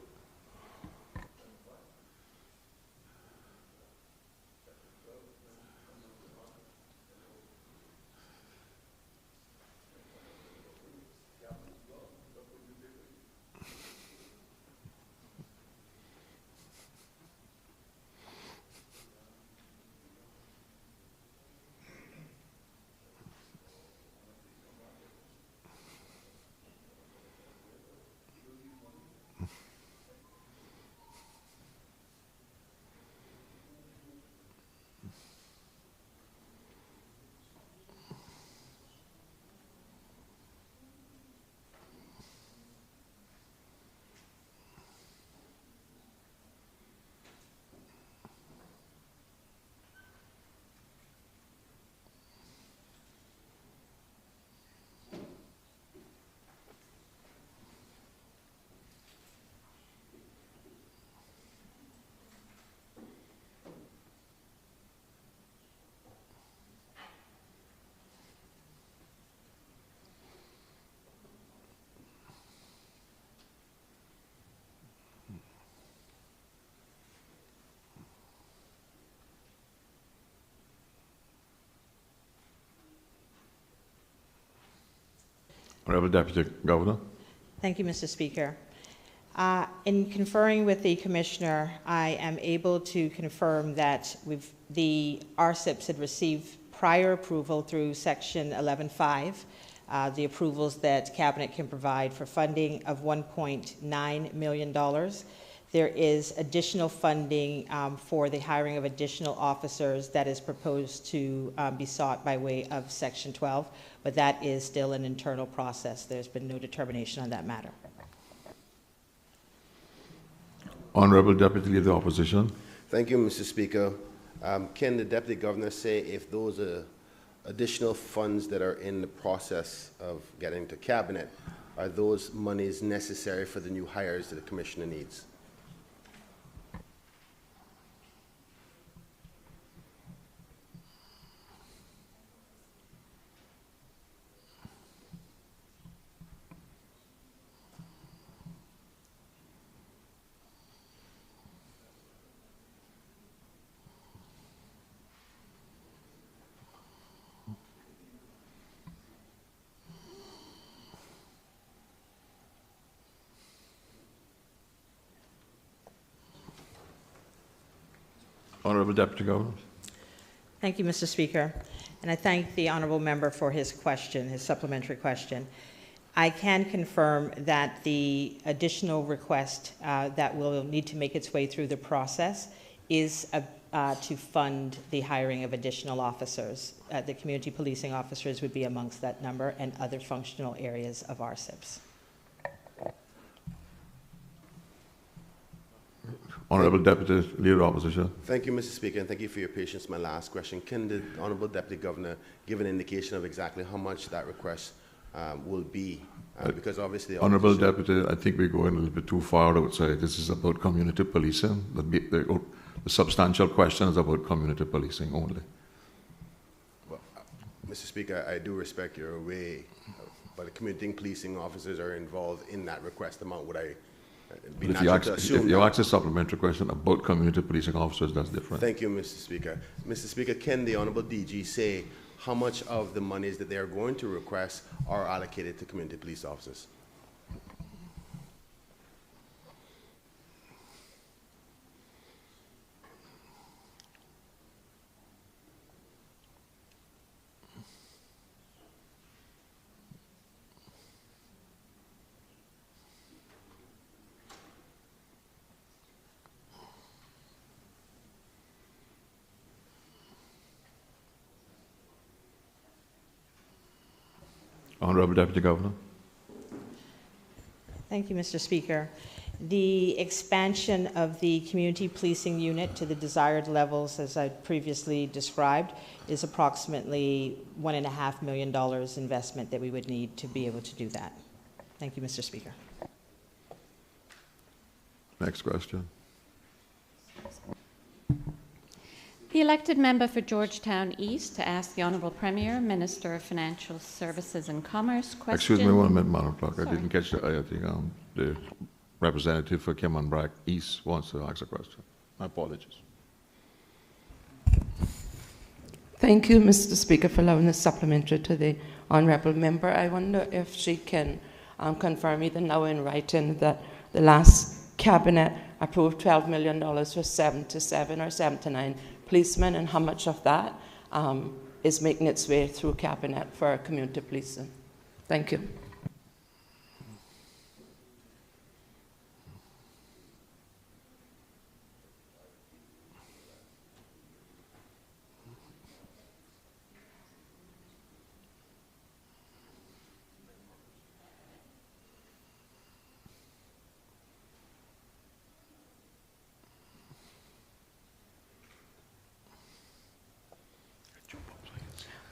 Honourable Deputy Governor. Thank you, Mr. Speaker. In conferring with the Commissioner, I am able to confirm that the RCIPs had received prior approval through Section 11.5, the approvals that Cabinet can provide for funding of $1.9 million. There is additional funding for the hiring of additional officers that is proposed to be sought by way of Section 12, but that is still an internal process. There's been no determination on that matter. Honourable Deputy Leader of the Opposition. Thank you, Mr. Speaker. Can the Deputy Governor say if those additional funds that are in the process of getting to Cabinet, are those monies necessary for the new hires that the Commissioner needs? Honourable Deputy Governor. Thank you, Mr. Speaker. And I thank the honourable member for his question, his supplementary question. I can confirm that the additional request that will need to make its way through the process is to fund the hiring of additional officers. The community policing officers would be amongst that number, and other functional areas of RCIPs. Honourable Deputy Leader Opposition. Thank you, Mr. Speaker, and thank you for your patience. My last question. Can the Honourable Deputy Governor give an indication of exactly how much that request will be? Because obviously... Honourable Deputy, I think we're going a little bit too far outside. This is about community policing. The substantial question is about community policing only. Well, Mr. Speaker, I do respect your way, but the community policing officers are involved in that request amount. Would I be natural to assume if you ask a supplementary question about community policing officers, that's different. Thank you, Mr. Speaker. Mr. Speaker, can the Honourable DG say how much of the monies that they are going to request are allocated to community police officers? Honourable Deputy Governor. Thank you, Mr. Speaker. The expansion of the community policing unit to the desired levels, as I previously described, is approximately $1.5 million investment that we would need to be able to do that. Thank you, Mr. Speaker. Next question. The elected member for Georgetown East to ask the Honourable Premier, Minister of Financial Services and Commerce, question... Excuse me 1 minute, Madam Clerk. I didn't catch I think the representative for Kimon East wants to ask a question. My apologies. Thank you, Mr. Speaker, for allowing this supplementary to the honourable member. I wonder if she can confirm either now in writing that the last cabinet approved $12 million for 77 or 79 policemen, and how much of that is making its way through cabinet for community policing. Thank you.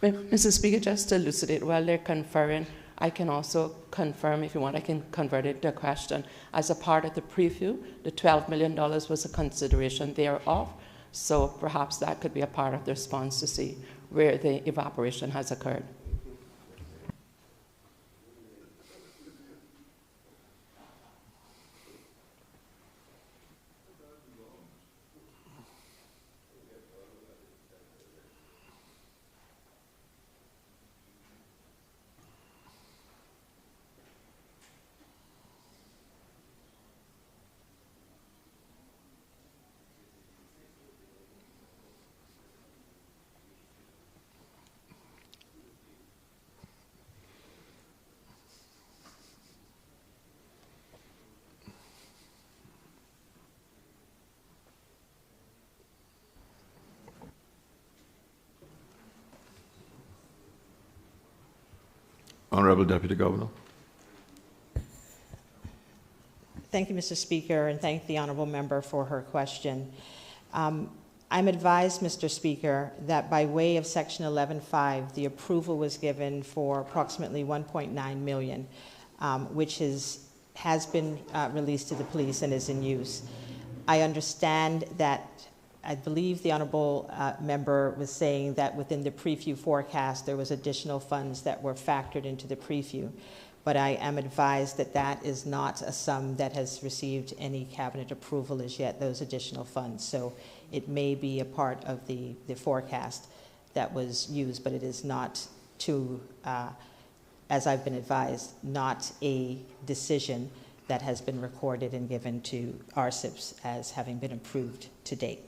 Mrs. Speaker, just to elucidate while they're conferring, I can also confirm, if you want, I can convert it to a question. As a part of the preview, the $12 million was a consideration thereof, so perhaps that could be a part of the response to see where the evaporation has occurred. Honourable Deputy Governor. Thank you, Mr. Speaker, and thank the honourable member for her question. I'm advised, Mr. Speaker, that by way of Section 11.5, the approval was given for approximately $1.9 million, which has been released to the police and is in use. I understand that I believe the honourable member was saying that within the preview forecast there was additional funds that were factored into the preview, but I am advised that that is not a sum that has received any cabinet approval as yet, those additional funds. So it may be a part of the forecast that was used, but it is not as I've been advised, not a decision that has been recorded and given to RCIPs as having been approved to date.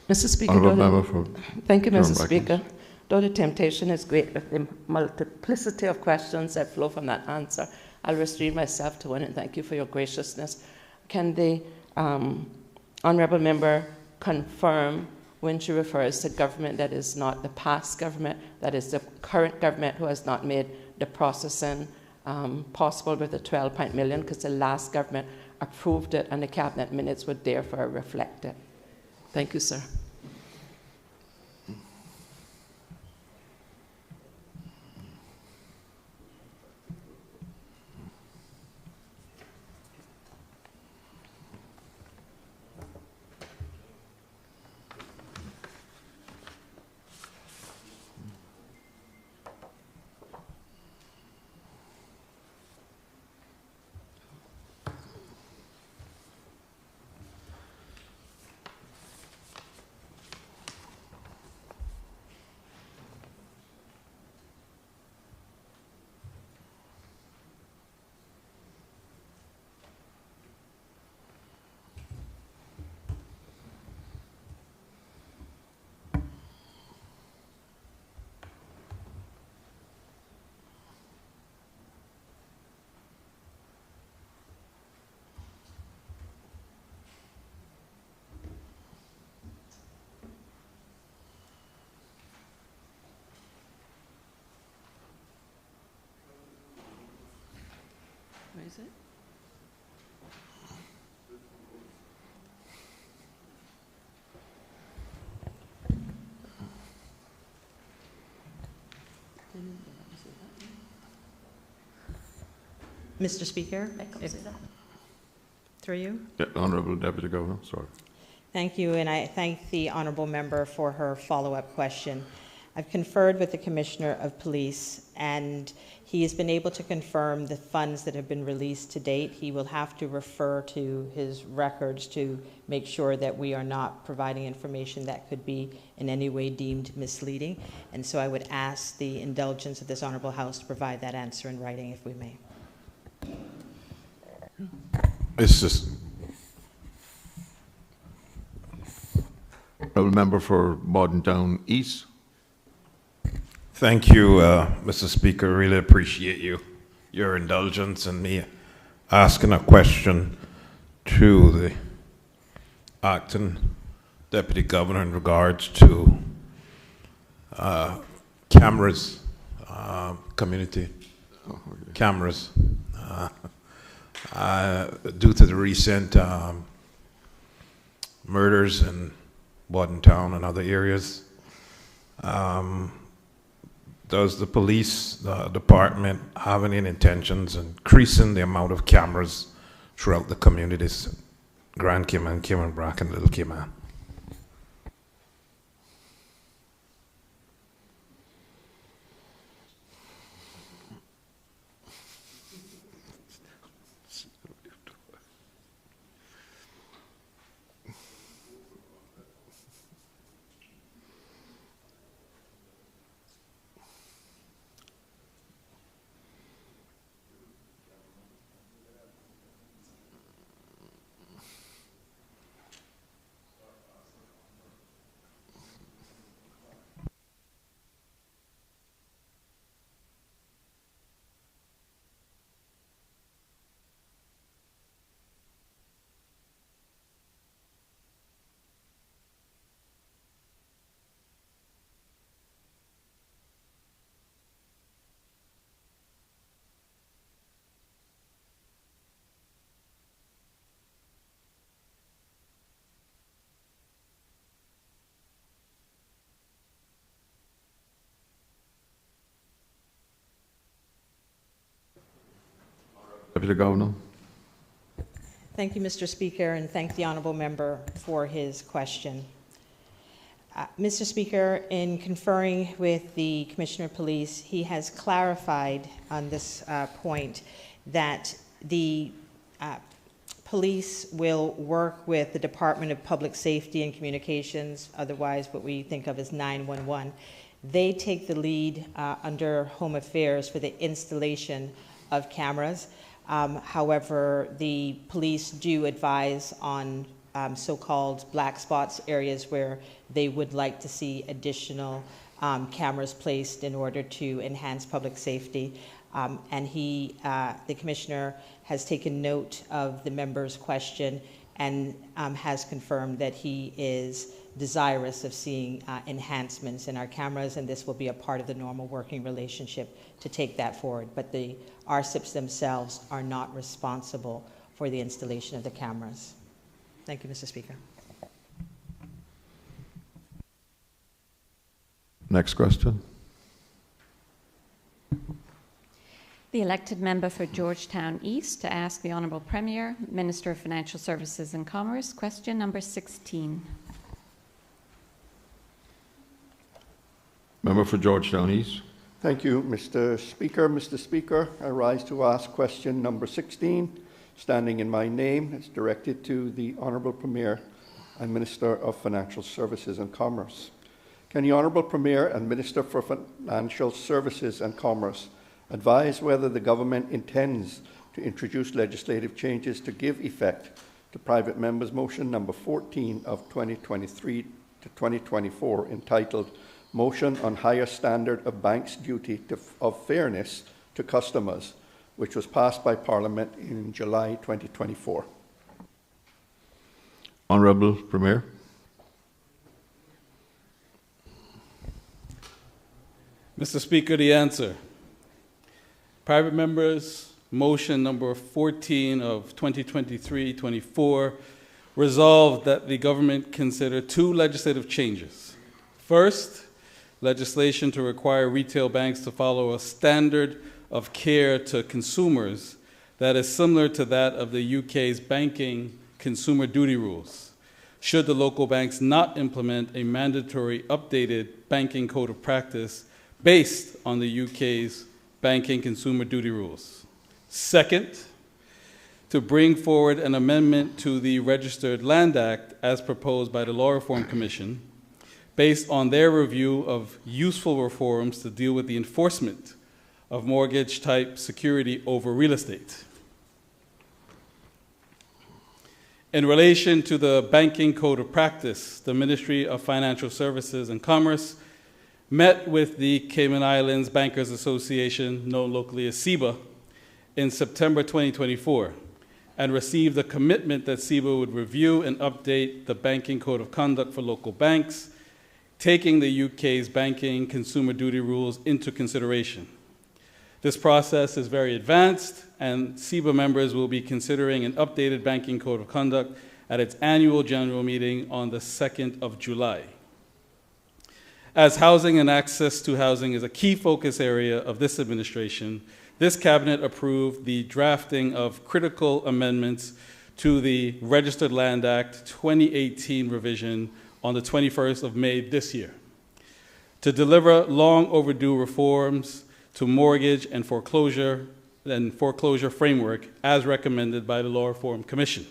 Mr. Speaker, Honourable Member for thank you, Mr. Durham Speaker. Though the temptation is great with the multiplicity of questions that flow from that answer, I'll restrain myself to one and thank you for your graciousness. Can the honourable member confirm when she refers to government that is not the past government, that is the current government who has not made the processing possible with the 12 million, because the last government approved it and the cabinet minutes would therefore reflect it? Thank you, sir. Where is it? Mr. Speaker, through you. Yeah, Honourable Deputy Governor, sorry. Thank you, and I thank the honourable member for her follow-up question. I've conferred with the Commissioner of Police, and he has been able to confirm the funds that have been released to date. He will have to refer to his records to make sure that we are not providing information that could be in any way deemed misleading. And so I would ask the indulgence of this honourable House to provide that answer in writing, if we may. It's just Honourable Member for Bordentown East. Thank you, Mr. Speaker. Really appreciate your indulgence in me asking a question to the acting Deputy Governor in regards to cameras, community cameras. Due to the recent murders in Bordentown and other areas, does the police department have any intentions in increasing the amount of cameras throughout the communities, Grand Cayman, Cayman Brac, and Little Cayman? Deputy Governor. Thank you, Mr. Speaker, and thank the honourable member for his question. Mr. Speaker, in conferring with the Commissioner of Police, he has clarified on this point that the police will work with the Department of Public Safety and Communications, otherwise what we think of as 911. They take the lead under Home Affairs for the installation of cameras. However, the police do advise on so-called black spots, areas where they would like to see additional cameras placed in order to enhance public safety. And the commissioner has taken note of the member's question and has confirmed that he is desirous of seeing enhancements in our cameras, and this will be a part of the normal working relationship to take that forward. But the RSIPs themselves are not responsible for the installation of the cameras. Thank you, Mr. Speaker. Next question. The elected member for Georgetown East to ask the Honourable Premier, Minister of Financial Services and Commerce, question number 16. Member for Georgetown East. Thank you, Mr. Speaker. Mr. Speaker, I rise to ask question number 16, standing in my name. It's directed to the Honourable Premier and Minister of Financial Services and Commerce. Can the Honourable Premier and Minister for Financial Services and Commerce advise whether the government intends to introduce legislative changes to give effect to private members' motion number 14 of 2023 to 2024, entitled Motion on Higher Standard of Banks' Duty of Fairness to Customers, which was passed by Parliament in July 2024. Honourable Premier. Mr. Speaker, the answer. Private members' motion number 14 of 2023-24 resolved that the government consider two legislative changes. First, legislation to require retail banks to follow a standard of care to consumers that is similar to that of the UK's banking consumer duty rules, should the local banks not implement a mandatory updated banking code of practice based on the UK's banking consumer duty rules. Second, to bring forward an amendment to the Registered Land Act as proposed by the Law Reform Commission, based on their review of useful reforms to deal with the enforcement of mortgage-type security over real estate. In relation to the Banking Code of Practice, the Ministry of Financial Services and Commerce met with the Cayman Islands Bankers Association, known locally as CIBA, in September 2024, and received a commitment that CIBA would review and update the Banking Code of Conduct for local banks, taking the UK's banking consumer duty rules into consideration. This process is very advanced, and CIBA members will be considering an updated banking code of conduct at its annual general meeting on the 2nd of July. As housing and access to housing is a key focus area of this administration, this Cabinet approved the drafting of critical amendments to the Registered Land Act 2018 revision on the 21st of May this year, to deliver long overdue reforms to mortgage and foreclosure framework as recommended by the Law Reform Commission.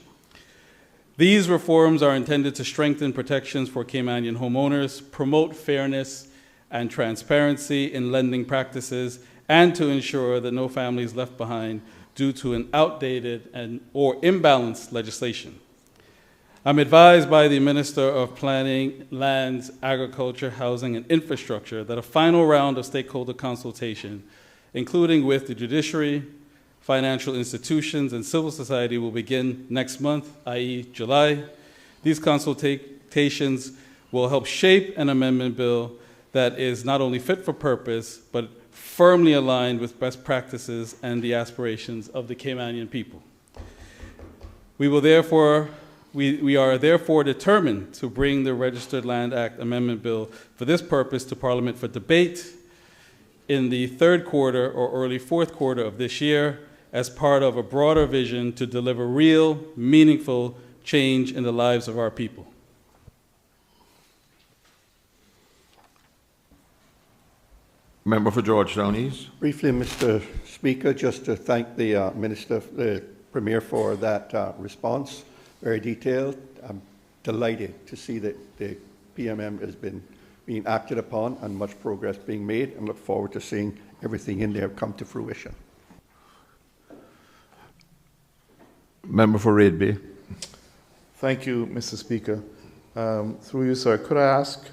These reforms are intended to strengthen protections for Caymanian homeowners, promote fairness and transparency in lending practices, and to ensure that no family is left behind due to an outdated or imbalanced legislation. I'm advised by the Minister of Planning, Lands, Agriculture, Housing, and Infrastructure that a final round of stakeholder consultation, including with the judiciary, financial institutions, and civil society, will begin next month, i.e. July. These consultations will help shape an amendment bill that is not only fit for purpose, but firmly aligned with best practices and the aspirations of the Caymanian people. We are therefore determined to bring the Registered Land Act Amendment Bill for this purpose to Parliament for debate in the third quarter or early fourth quarter of this year as part of a broader vision to deliver real, meaningful change in the lives of our people. Member for Georgetown East. Briefly, Mr. Speaker, just to thank the the Premier for that response. Very detailed. I'm delighted to see that the PMM has been being acted upon and much progress being made, and look forward to seeing everything in there come to fruition. Member for Red Bay. Thank you, Mr. Speaker. Through you, sir, could I ask,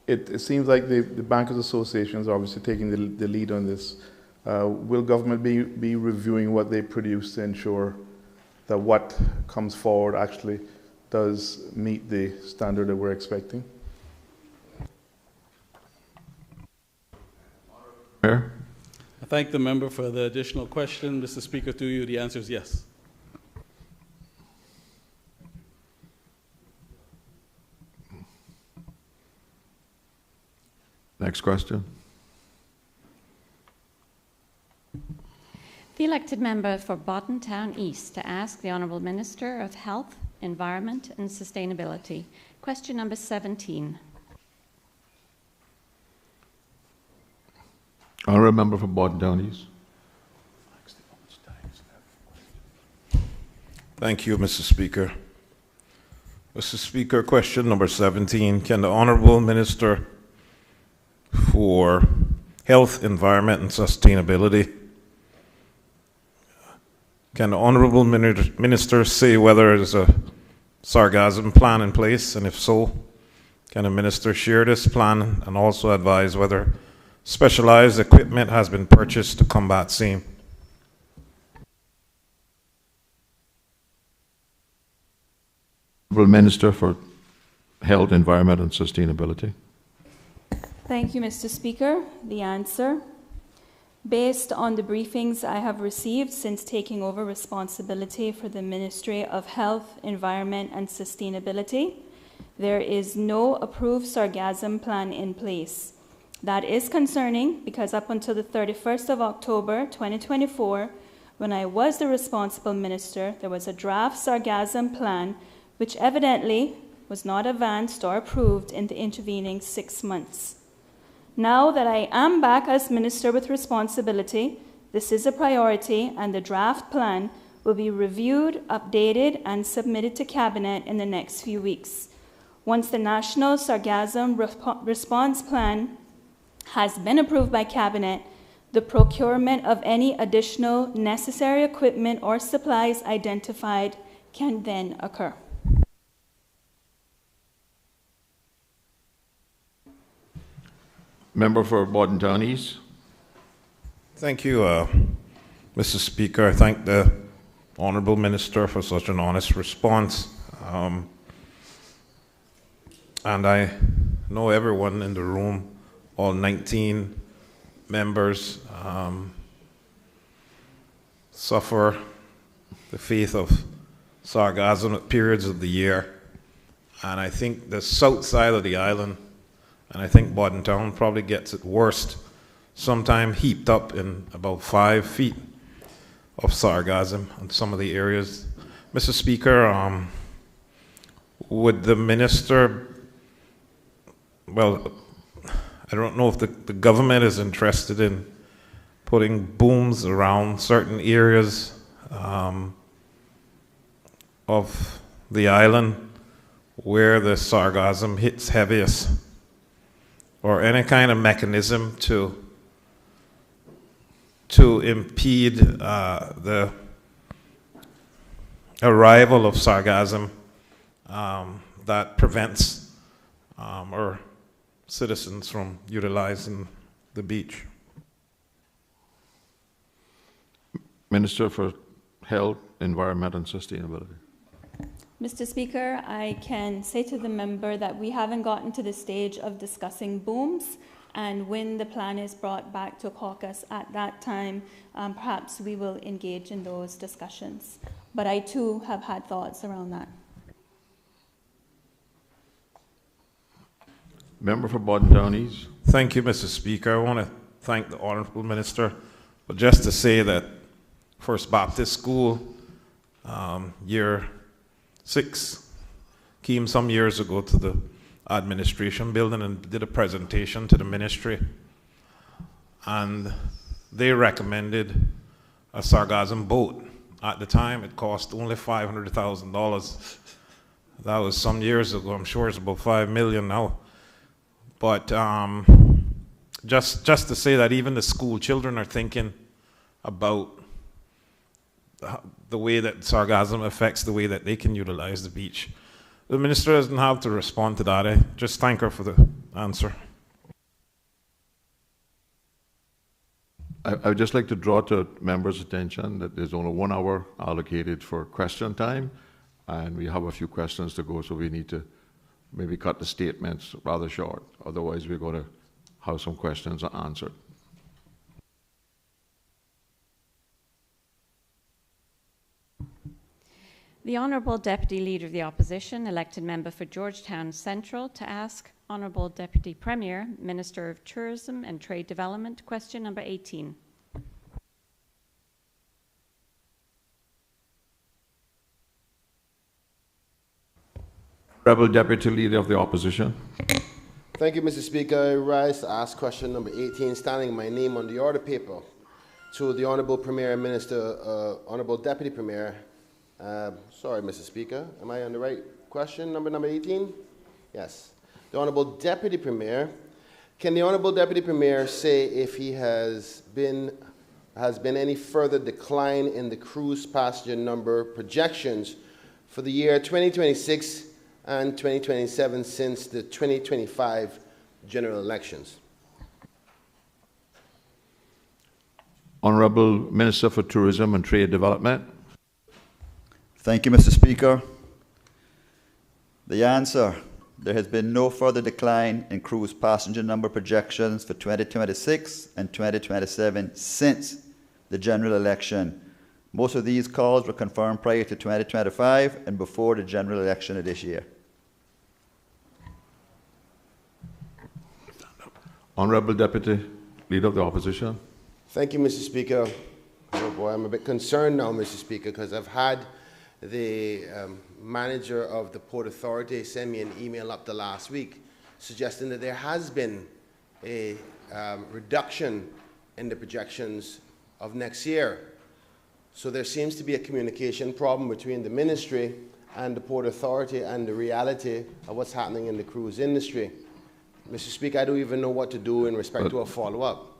it seems like the Bankers Association is obviously taking the lead on this. Will government be reviewing what they produce to ensure that what comes forward actually does meet the standard that we're expecting? Mayor? I thank the member for the additional question. Mr. Speaker, through you, the answer is yes. Next question. The elected member for Bodden Town East to ask the Honourable Minister of Health, Environment and Sustainability. Question number 17. Honourable member for Bodden Town East. Thank you, Mr. Speaker. Mr. Speaker, question number 17. Can the Honourable Minister for Health, Environment and Sustainability, can the Honourable Minister say whether there's a Sargassum plan in place, and if so, can the Minister share this plan and also advise whether specialized equipment has been purchased to combat same? Honourable Minister for Health, Environment and Sustainability. Thank you, Mr. Speaker. The answer. Based on the briefings I have received since taking over responsibility for the Ministry of Health, Environment and Sustainability, there is no approved Sargassum plan in place. That is concerning because up until the 31st of October 2024, when I was the responsible minister, there was a draft Sargassum plan which evidently was not advanced or approved in the intervening 6 months. Now that I am back as minister with responsibility, this is a priority and the draft plan will be reviewed, updated and submitted to Cabinet in the next few weeks. Once the National Sargassum Response Plan has been approved by Cabinet, the procurement of any additional necessary equipment or supplies identified can then occur. Member for Bodden Town East. Thank you, Mr. Speaker. I thank the Honourable Minister for such an honest response. And I know everyone in the room, all 19 members, suffer the fate of sargassum at periods of the year. And I think the south side of the island, and I think Bodden Town probably gets it worst, sometimes heaped up in about 5 feet of sargassum in some of the areas. Mr. Speaker, would the minister, well, I don't know if the government is interested in putting booms around certain areas of the island where the sargassum hits heaviest, or any kind of mechanism to impede the arrival of sargassum that prevents our citizens from utilizing the beach. Minister for Health, Environment and Sustainability. Mr. Speaker, I can say to the member that we haven't gotten to the stage of discussing booms, and when the plan is brought back to caucus at that time, perhaps we will engage in those discussions. But I too have had thoughts around that. Member for Bodden Town East. Thank you, Mr. Speaker. I want to thank the Honourable Minister, but just to say that First Baptist School, year 6, came some years ago to the administration building and did a presentation to the ministry, and they recommended a sargassum boat. At the time, it cost only $500,000. That was some years ago. I'm sure it's about $5 million now. But just to say that even the school children are thinking about the way that sargassum affects the way that they can utilize the beach. The minister doesn't have to respond to that. I just thank her for the answer. I would just like to draw to members' attention that there's only 1 hour allocated for question time, and we have a few questions to go, so we need to maybe cut the statements rather short. Otherwise, we're going to have some questions unanswered. The Honourable Deputy Leader of the Opposition, elected member for Georgetown Central, to ask Honourable Deputy Premier, Minister of Tourism and Trade Development, question number 18. Honourable Deputy Leader of the Opposition. Thank you, Mr. Speaker. I rise to ask question number 18, standing my name on the order paper, to the Honourable Premier and Minister, Honourable Deputy Premier. Sorry, Mr. Speaker. Am I on the right question, number 18? Yes. The Honourable Deputy Premier. Can the Honourable Deputy Premier say if he has been any further decline in the cruise passenger number projections for the year 2026 and 2027 since the 2025 general elections? Honourable Minister for Tourism and Trade Development. Thank you, Mr. Speaker. The answer: there has been no further decline in cruise passenger number projections for 2026 and 2027 since the general election. Most of these calls were confirmed prior to 2025 and before the general election of this year. Honourable Deputy Leader of the Opposition. Thank you, Mr. Speaker. Oh boy, I'm a bit concerned now, Mr. Speaker, because I've had the manager of the Port Authority send me an email up the last week suggesting that there has been a reduction in the projections of next year. So there seems to be a communication problem between the ministry and the Port Authority and the reality of what's happening in the cruise industry. Mr. Speaker, I don't even know what to do in respect to a follow-up.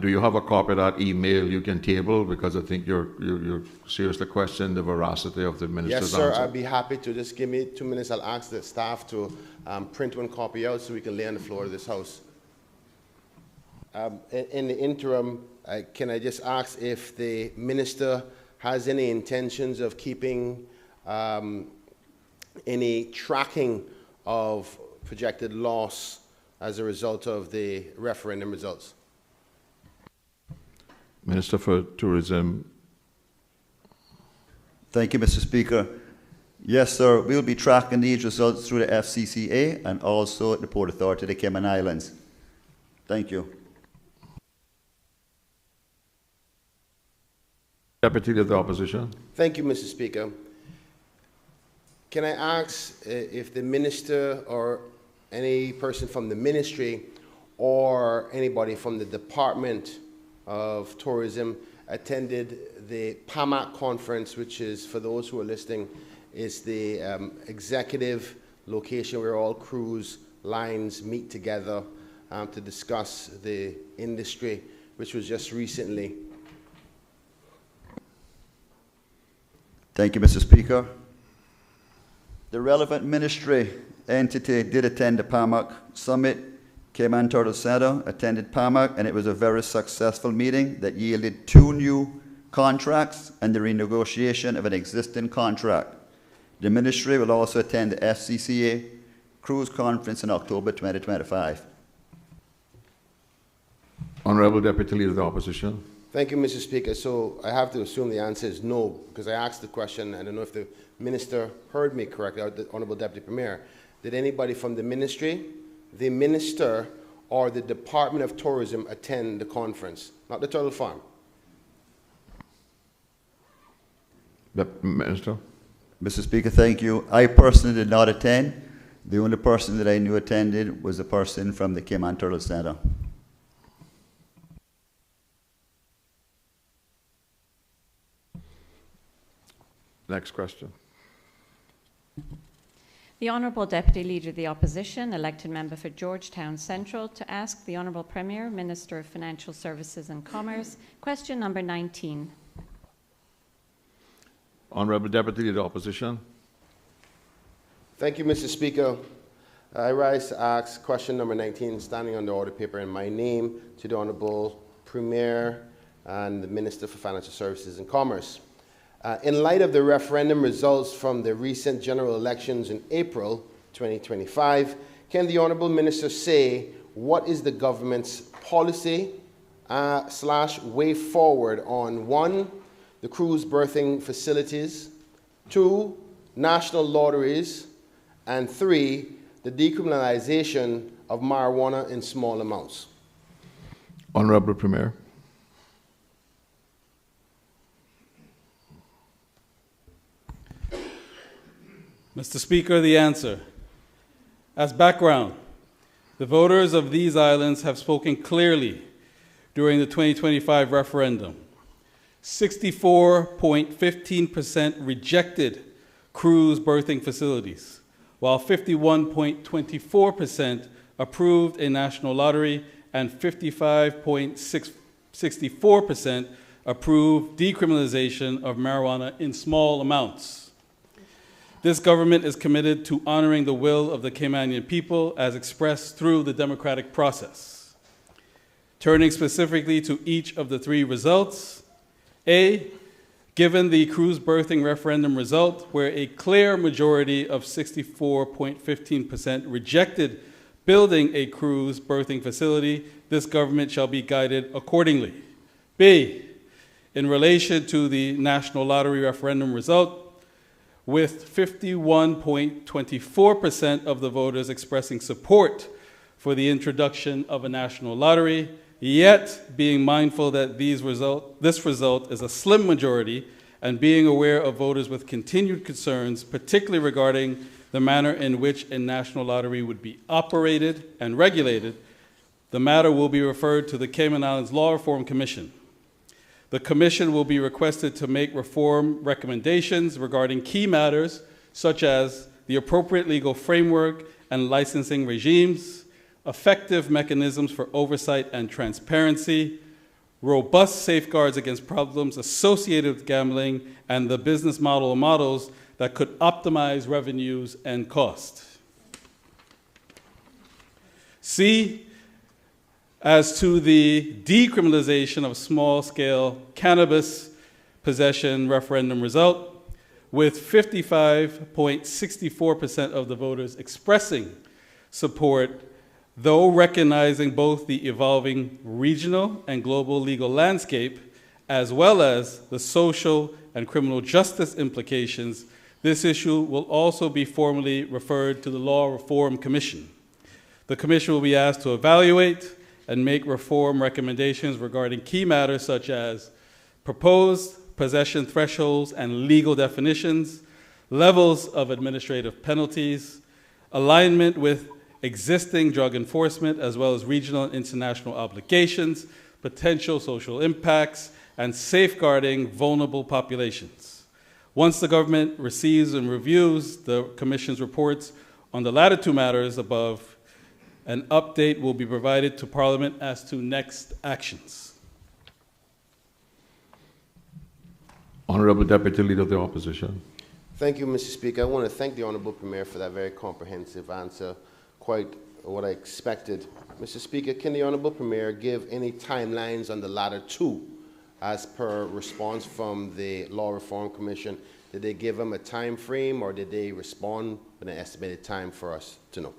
Do you have a copy of that email you can table? Because I think you're seriously questioning the veracity of the minister's answer. Yes, sir, I'd be happy to. Just give me 2 minutes. I'll ask the staff to print one copy out so we can lay on the floor of this House. In the interim, can I just ask if the minister has any intentions of keeping any tracking of projected loss as a result of the referendum results? Minister for Tourism. Thank you, Mr. Speaker. Yes, sir, we'll be tracking these results through the FCCA and also the Port Authority of the Cayman Islands. Thank you. Deputy Leader of the Opposition. Thank you, Mr. Speaker. Can I ask if the minister or any person from the ministry or anybody from the Department of Tourism attended the PAMAC conference, which is, for those who are listening, is the executive location where all cruise lines meet together to discuss the industry, which was just recently. Thank you, Mr. Speaker. The relevant ministry entity did attend the PAMAC summit. Cayman Turtle Center attended PAMAC, and it was a very successful meeting that yielded 2 new contracts and the renegotiation of an existing contract. The ministry will also attend the FCCA Cruise Conference in October 2025. Honourable Deputy Leader of the Opposition. Thank you, Mr. Speaker. So I have to assume the answer is no, because I asked the question. I don't know if the minister heard me correctly, or the Honourable Deputy Premier. Did anybody from the ministry, the minister, or the Department of Tourism attend the conference? Not the Turtle Farm. The Minister. Mr. Speaker, thank you. I personally did not attend. The only person that I knew attended was a person from the Cayman Turtle Center. Next question. The Honourable Deputy Leader of the Opposition, elected member for Georgetown Central, to ask the Honourable Premier, Minister of Financial Services and Commerce, question number 19. Honourable Deputy Leader Opposition. Thank you, Mr. Speaker. I rise to ask question number 19, standing on the order paper in my name, to the Honourable Premier and the Minister for Financial Services and Commerce. In light of the referendum results from the recent general elections in April 2025, can the Honourable Minister say what is the government's policy / way forward on 1, the cruise berthing facilities, 2, national lotteries, and 3, the decriminalization of marijuana in small amounts? Honourable Premier. Mr. Speaker, the answer. As background, the voters of these islands have spoken clearly during the 2025 referendum. 64.15% rejected cruise berthing facilities, while 51.24% approved a national lottery and 55.64% approved decriminalization of marijuana in small amounts. This government is committed to honoring the will of the Caymanian people as expressed through the democratic process. Turning specifically to each of the 3 results, A, given the cruise berthing referendum result, where a clear majority of 64.15% rejected building a cruise berthing facility, this government shall be guided accordingly. B, in relation to the national lottery referendum result, with 51.24% of the voters expressing support for the introduction of a national lottery, yet being mindful that this result is a slim majority, and being aware of voters with continued concerns, particularly regarding the manner in which a national lottery would be operated and regulated, the matter will be referred to the Cayman Islands Law Reform Commission. The Commission will be requested to make reform recommendations regarding key matters such as the appropriate legal framework and licensing regimes, effective mechanisms for oversight and transparency, robust safeguards against problems associated with gambling, and the business models that could optimize revenues and cost. C, as to the decriminalization of small-scale cannabis possession referendum result, with 55.64% of the voters expressing support, though recognizing both the evolving regional and global legal landscape, as well as the social and criminal justice implications, this issue will also be formally referred to the Law Reform Commission. The Commission will be asked to evaluate and make reform recommendations regarding key matters such as proposed possession thresholds and legal definitions, levels of administrative penalties, alignment with existing drug enforcement, as well as regional and international obligations, potential social impacts, and safeguarding vulnerable populations. Once the government receives and reviews the Commission's reports on the latter 2 matters above, an update will be provided to Parliament as to next actions. Honourable Deputy Leader of the Opposition. Thank you, Mr. Speaker. I want to thank the Honourable Premier for that very comprehensive answer, quite what I expected. Mr. Speaker, can the Honourable Premier give any timelines on the latter 2 as per response from the Law Reform Commission? Did they give them a time frame, or did they respond with an estimated time for us to know?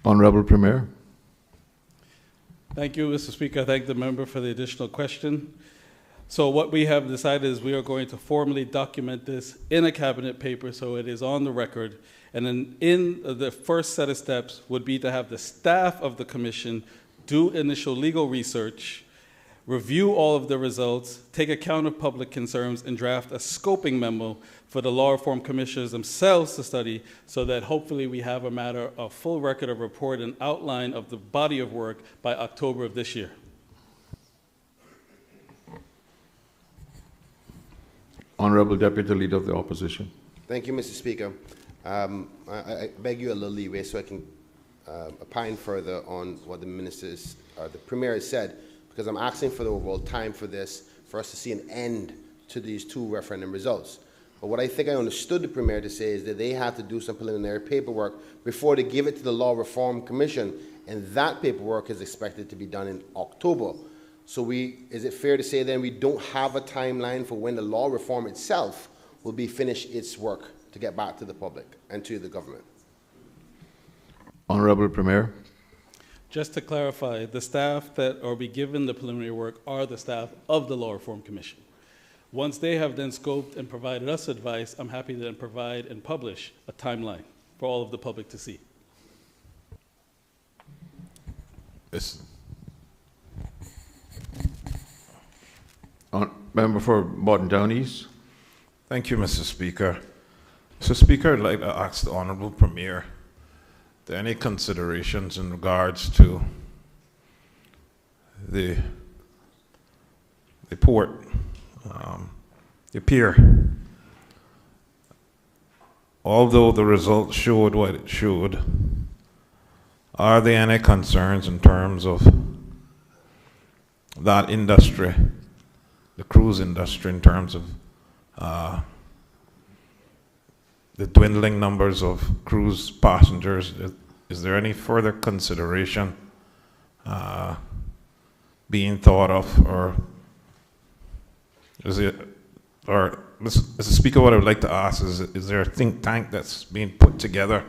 Honourable Premier. Thank you, Mr. Speaker. I thank the member for the additional question. So what we have decided is we are going to formally document this in a cabinet paper so it is on the record. And then in the first set of steps would be to have the staff of the Commission do initial legal research, review all of the results, take account of public concerns, and draft a scoping memo for the Law Reform Commissioners themselves to study, so that hopefully we have a full record of report and outline of the body of work by October of this year. Honourable Deputy Leader of the Opposition. Thank you, Mr. Speaker. I beg you a little leeway so I can opine further on what the Premier has said, because I'm asking for the overall time for this, for us to see an end to these two referendum results. But what I think I understood the Premier to say is that they have to do some preliminary paperwork before they give it to the Law Reform Commission, and that paperwork is expected to be done in October. So is it fair to say then we don't have a timeline for when the law reform itself will be finished its work to get back to the public and to the government? Honourable Premier. Just to clarify, the staff that are be given the preliminary work are the staff of the Law Reform Commission. Once they have then scoped and provided us advice, I'm happy to then provide and publish a timeline for all of the public to see. Yes. Member for Borden Down East. Thank you, Mr. Speaker. Mr. Speaker, I'd like to ask the Honourable Premier, are there any considerations in regards to the port, the pier? Although the results showed what it showed, are there any concerns in terms of that industry, the cruise industry, in terms of the dwindling numbers of cruise passengers? Is there any further consideration being thought of, or is it, or Mr. Speaker, what I would like to ask is there a think tank that's being put together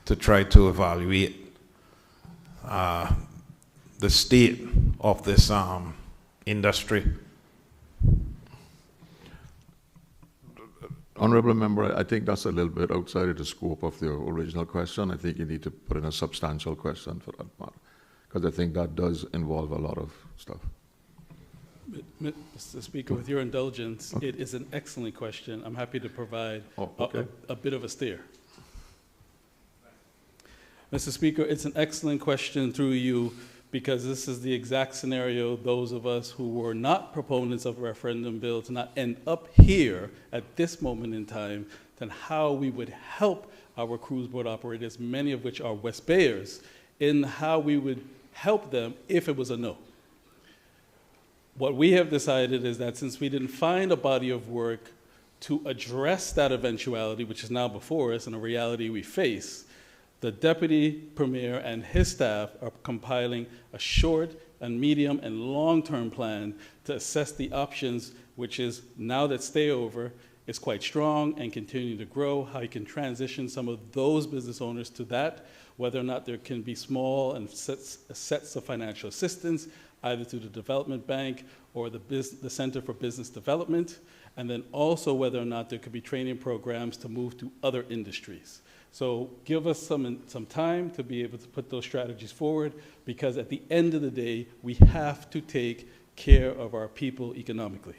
to try to evaluate the state of this industry? Honourable Member, I think that's a little bit outside of the scope of the original question. I think you need to put in a substantial question for that matter, because I think that does involve a lot of stuff. Mr. Speaker, with your indulgence, it is an excellent question. I'm happy to provide a bit of a steer. Mr. Speaker, it's an excellent question through you, because this is the exact scenario those of us who were not proponents of a referendum bill to not end up here at this moment in time, then how we would help our cruise boat operators, many of which are West Bayers, in how we would help them if it was a no. What we have decided is that since we didn't find a body of work to address that eventuality, which is now before us and a reality we face, the Deputy Premier and his staff are compiling a short and medium and long-term plan to assess the options, which is, now that stayover is quite strong and continuing to grow, how you can transition some of those business owners to that, whether or not there can be small and sets of financial assistance, either through the Development Bank or the Center for Business Development, and then also whether or not there could be training programs to move to other industries. So give us some time to be able to put those strategies forward, because at the end of the day, we have to take care of our people economically.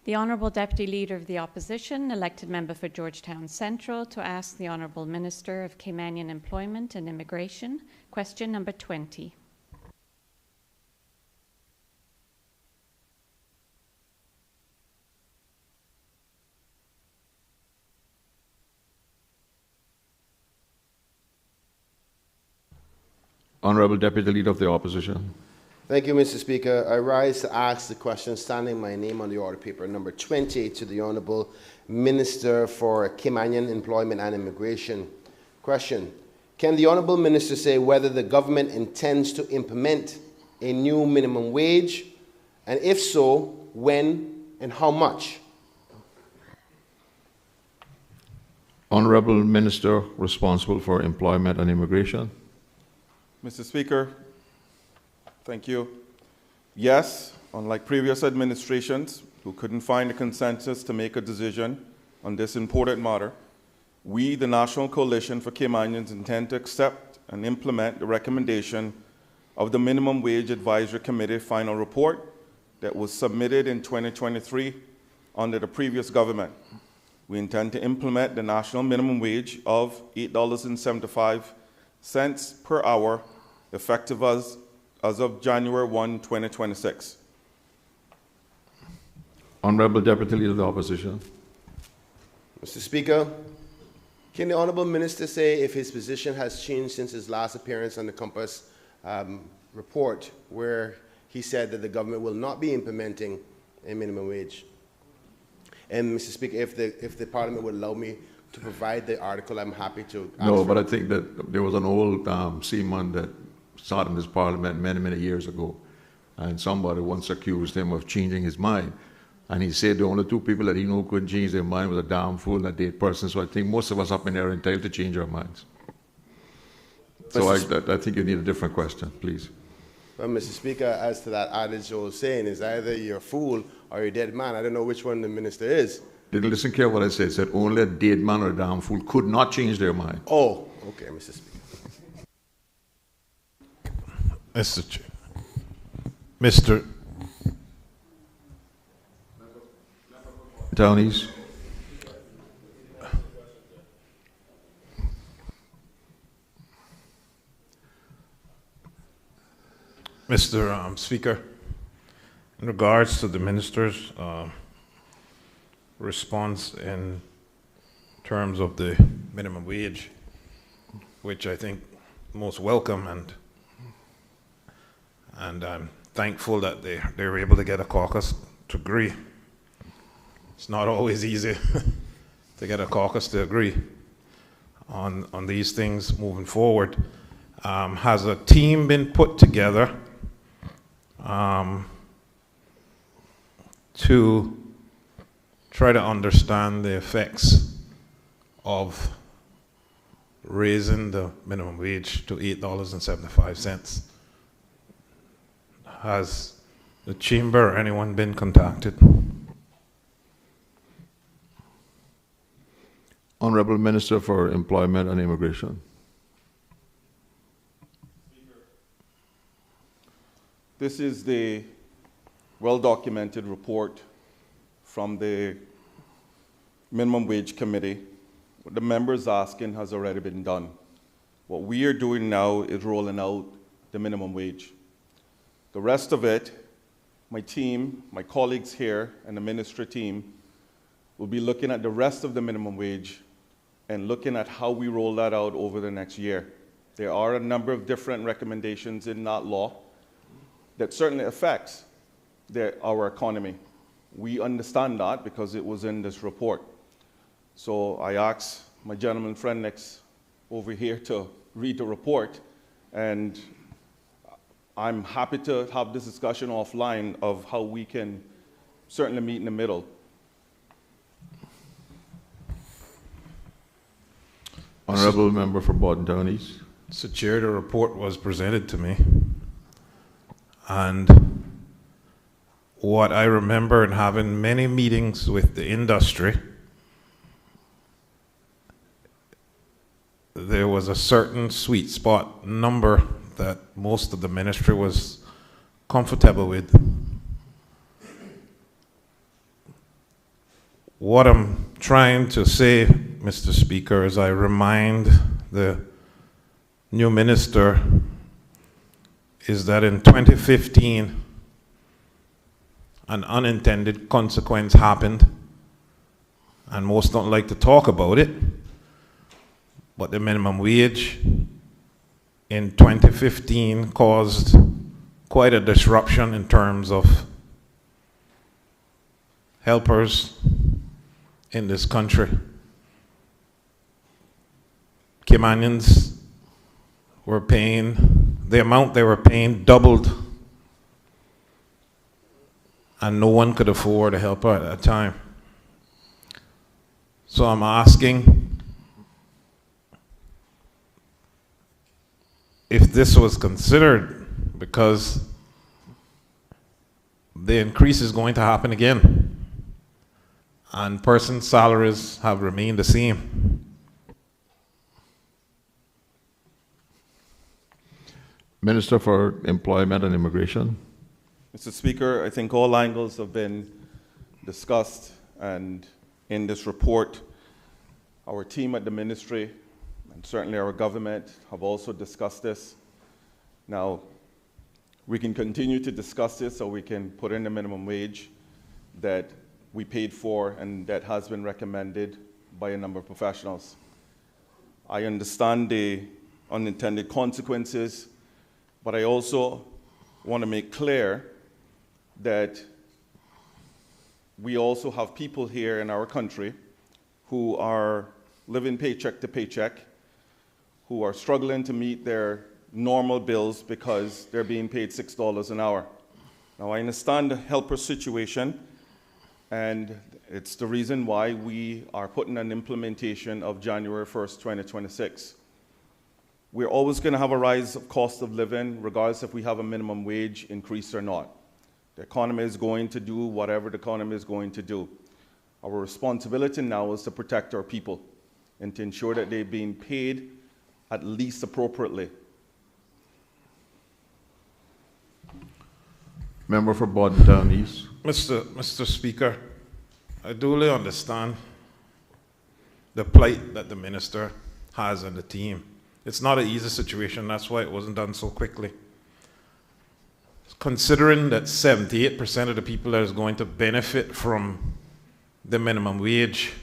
The Honourable Deputy Leader of the Opposition, elected member for Georgetown Central, to ask the Honourable Minister of Caymanian Employment and Immigration, question number 20. Honourable Deputy Leader of the Opposition. Thank you, Mr. Speaker. I rise to ask the question standing my name on the order paper, number 20, to the Honourable Minister for Caymanian Employment and Immigration. Question: can the Honourable Minister say whether the government intends to implement a new minimum wage, and if so, when and how much? Honourable Minister responsible for Employment and Immigration. Mr. Speaker, thank you. Yes, unlike previous administrations who couldn't find a consensus to make a decision on this important matter, we, the National Coalition for Caymanians, intend to accept and implement the recommendation of the Minimum Wage Advisory Committee final report that was submitted in 2023 under the previous government. We intend to implement the national minimum wage of $8.75 per hour, effective as of January 1, 2026. Honourable Deputy Leader of the Opposition. Mr. Speaker, Can the Honourable Minister say if his position has changed since his last appearance on the Compass report, where he said that the government will not be implementing a minimum wage? And Mr. Speaker, if the Parliament would allow me to provide the article, I'm happy to ask No, for but it. I think that there was an old seaman that sat in this Parliament many, many years ago, and somebody once accused him of changing his mind. And he said the only two people that he knew couldn't change their mind was a damn fool and a dead person. So I think most of us up in there are entitled to change our minds. So I think you need a different question, please. Well, Mr. Speaker, as to that adage old saying, is either you're a fool or you're a dead man. I don't know which one the minister is. Didn't listen care what I said. Said only a dead man or a damn fool could not change their mind. Oh, okay, Mr. Speaker. Mr. Chair. Mr. Townies. Mr. Speaker, in regards to the minister's response in terms of the minimum wage, which I think most welcome, and I'm thankful that they were able to get a caucus to agree. It's not always easy to get a caucus to agree on these things moving forward. Has a team been put together to try to understand the effects of raising the minimum wage to $8.75? Has the chamber or anyone been contacted? Honourable Minister for Employment and Immigration. This is the well-documented report from the Minimum Wage Committee. What the members asking has already been done. What we are doing now is rolling out the minimum wage. The rest of it, my team, my colleagues here, and the ministry team will be looking at the rest of the minimum wage and looking at how we roll that out over the next year. There are a number of different recommendations in that law that certainly affects our economy. We understand that because it was in this report. So I asked my gentleman friend next over here to read the report, and I'm happy to have this discussion offline of how we can certainly meet in the middle. Honourable Member for Borden Town East. Mr. Chair, the report was presented to me, and what I remember in having many meetings with the industry, there was a certain sweet spot number that most of the ministry was comfortable with. What I'm trying to say, Mr. Speaker, is I remind the new minister is that in 2015, an unintended consequence happened, and most don't like to talk about it, but the minimum wage in 2015 caused quite a disruption in terms of helpers in this country. Caymanians were paying, the amount they were paying doubled, and no one could afford a helper at that time. So I'm asking if this was considered, because the increase is going to happen again, and persons' salaries have remained the same. Minister for Employment and Immigration. Mr. Speaker, I think all angles have been discussed, and in this report, our team at the ministry and certainly our government have also discussed this. Now, we can continue to discuss this, or we can put in the minimum wage that we paid for and that has been recommended by a number of professionals. I understand the unintended consequences, but I also want to make clear that we also have people here in our country who are living paycheck to paycheck, who are struggling to meet their normal bills because they're being paid $6 an hour. Now, I understand the helper situation, and it's the reason why we are putting an implementation of January 1st, 2026. We're always going to have a rise of cost of living, regardless if we have a minimum wage increase or not. The economy is going to do whatever the economy is going to do. Our responsibility now is to protect our people and to ensure that they're being paid at least appropriately. Member for Bordentown East. Mr. Speaker, I duly understand the plight that the minister has and the team. It's not an easy situation, that's why it wasn't done so quickly. Considering that 78% of the people that is going to benefit from the minimum wage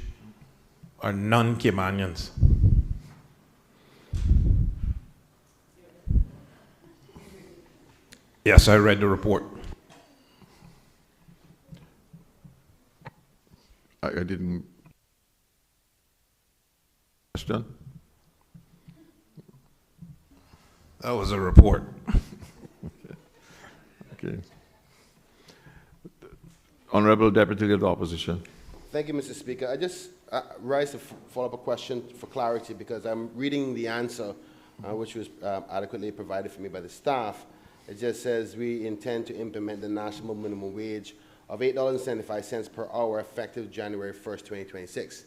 are non-Caymanians. Yes, I read the report. I didn't. Question? That was a report. Okay. Honorable Deputy Leader of the Opposition. Thank you, Mr. Speaker. I just raised a follow-up question for clarity because I'm reading the answer, which was adequately provided for me by the staff. It just says we intend to implement the national minimum wage of $8.75 per hour effective January 1st, 2026.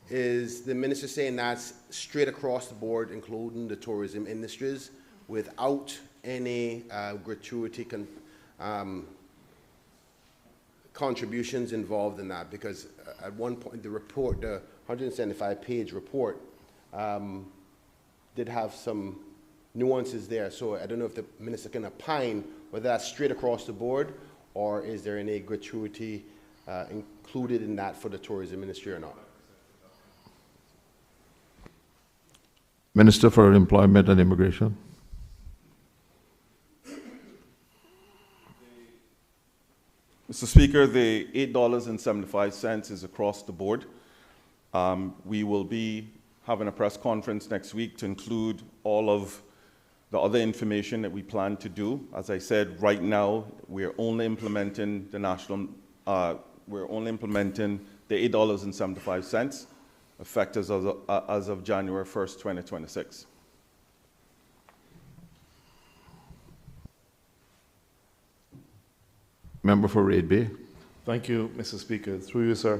Is the minister saying that's straight across the board, including the tourism industries, without any gratuity contributions involved in that? Because at one point, the report, the 175-page report, did have some nuances there. So I don't know if the minister can opine whether that's straight across the board, or is there any gratuity included in that for the tourism industry or not? Minister for Employment and Immigration. Mr. Speaker, the $8.75 is across the board. We will be having a press conference next week to include all of the other information that we plan to do. As I said, right now, we're only implementing the $8.75, effective as of January 1st, 2026. Member for Raid Bay. Thank you, Mr. Speaker. Through you, sir.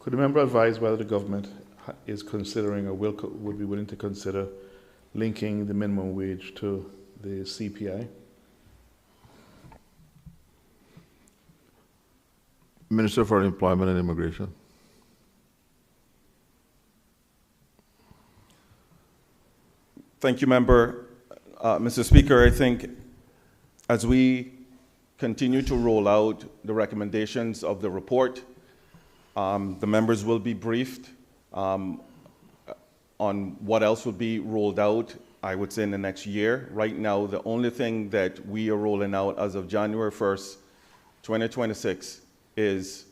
Could the member advise whether the government is considering or would be willing to consider linking the minimum wage to the CPI? Minister for Employment and Immigration. Thank you, Member. Mr. Speaker, I think as we continue to roll out the recommendations of the report, the members will be briefed on what else will be rolled out, I would say, in the next year. Right now, the only thing that we are rolling out as of January 1st, 2026 is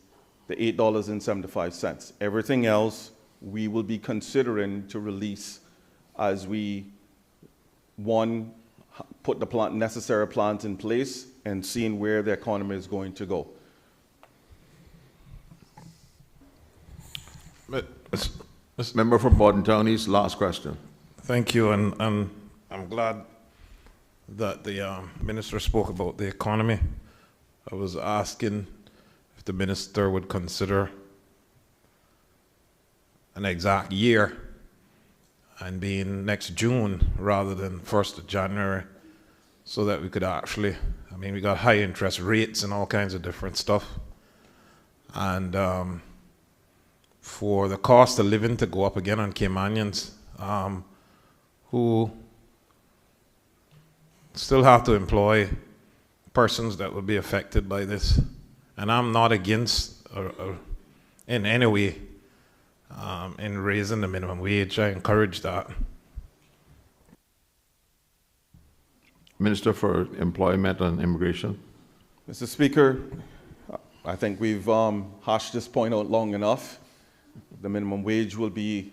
the $8.75. Everything else we will be considering to release as we, one, put the necessary plans in place and seeing where the economy is going to go. Member for Bordentown East, last question. Thank you, and I'm glad that the minister spoke about the economy. I was asking if the minister would consider an exact year and being next June rather than 1st of January, so that we could actually, I mean, we got high interest rates and all kinds of different stuff. And for the cost of living to go up again on Caymanians who still have to employ persons that will be affected by this. And I'm not against in any way in raising the minimum wage. I encourage that. Minister for Employment and Immigration. Mr. Speaker, I think we've hashed this point out long enough. The minimum wage will be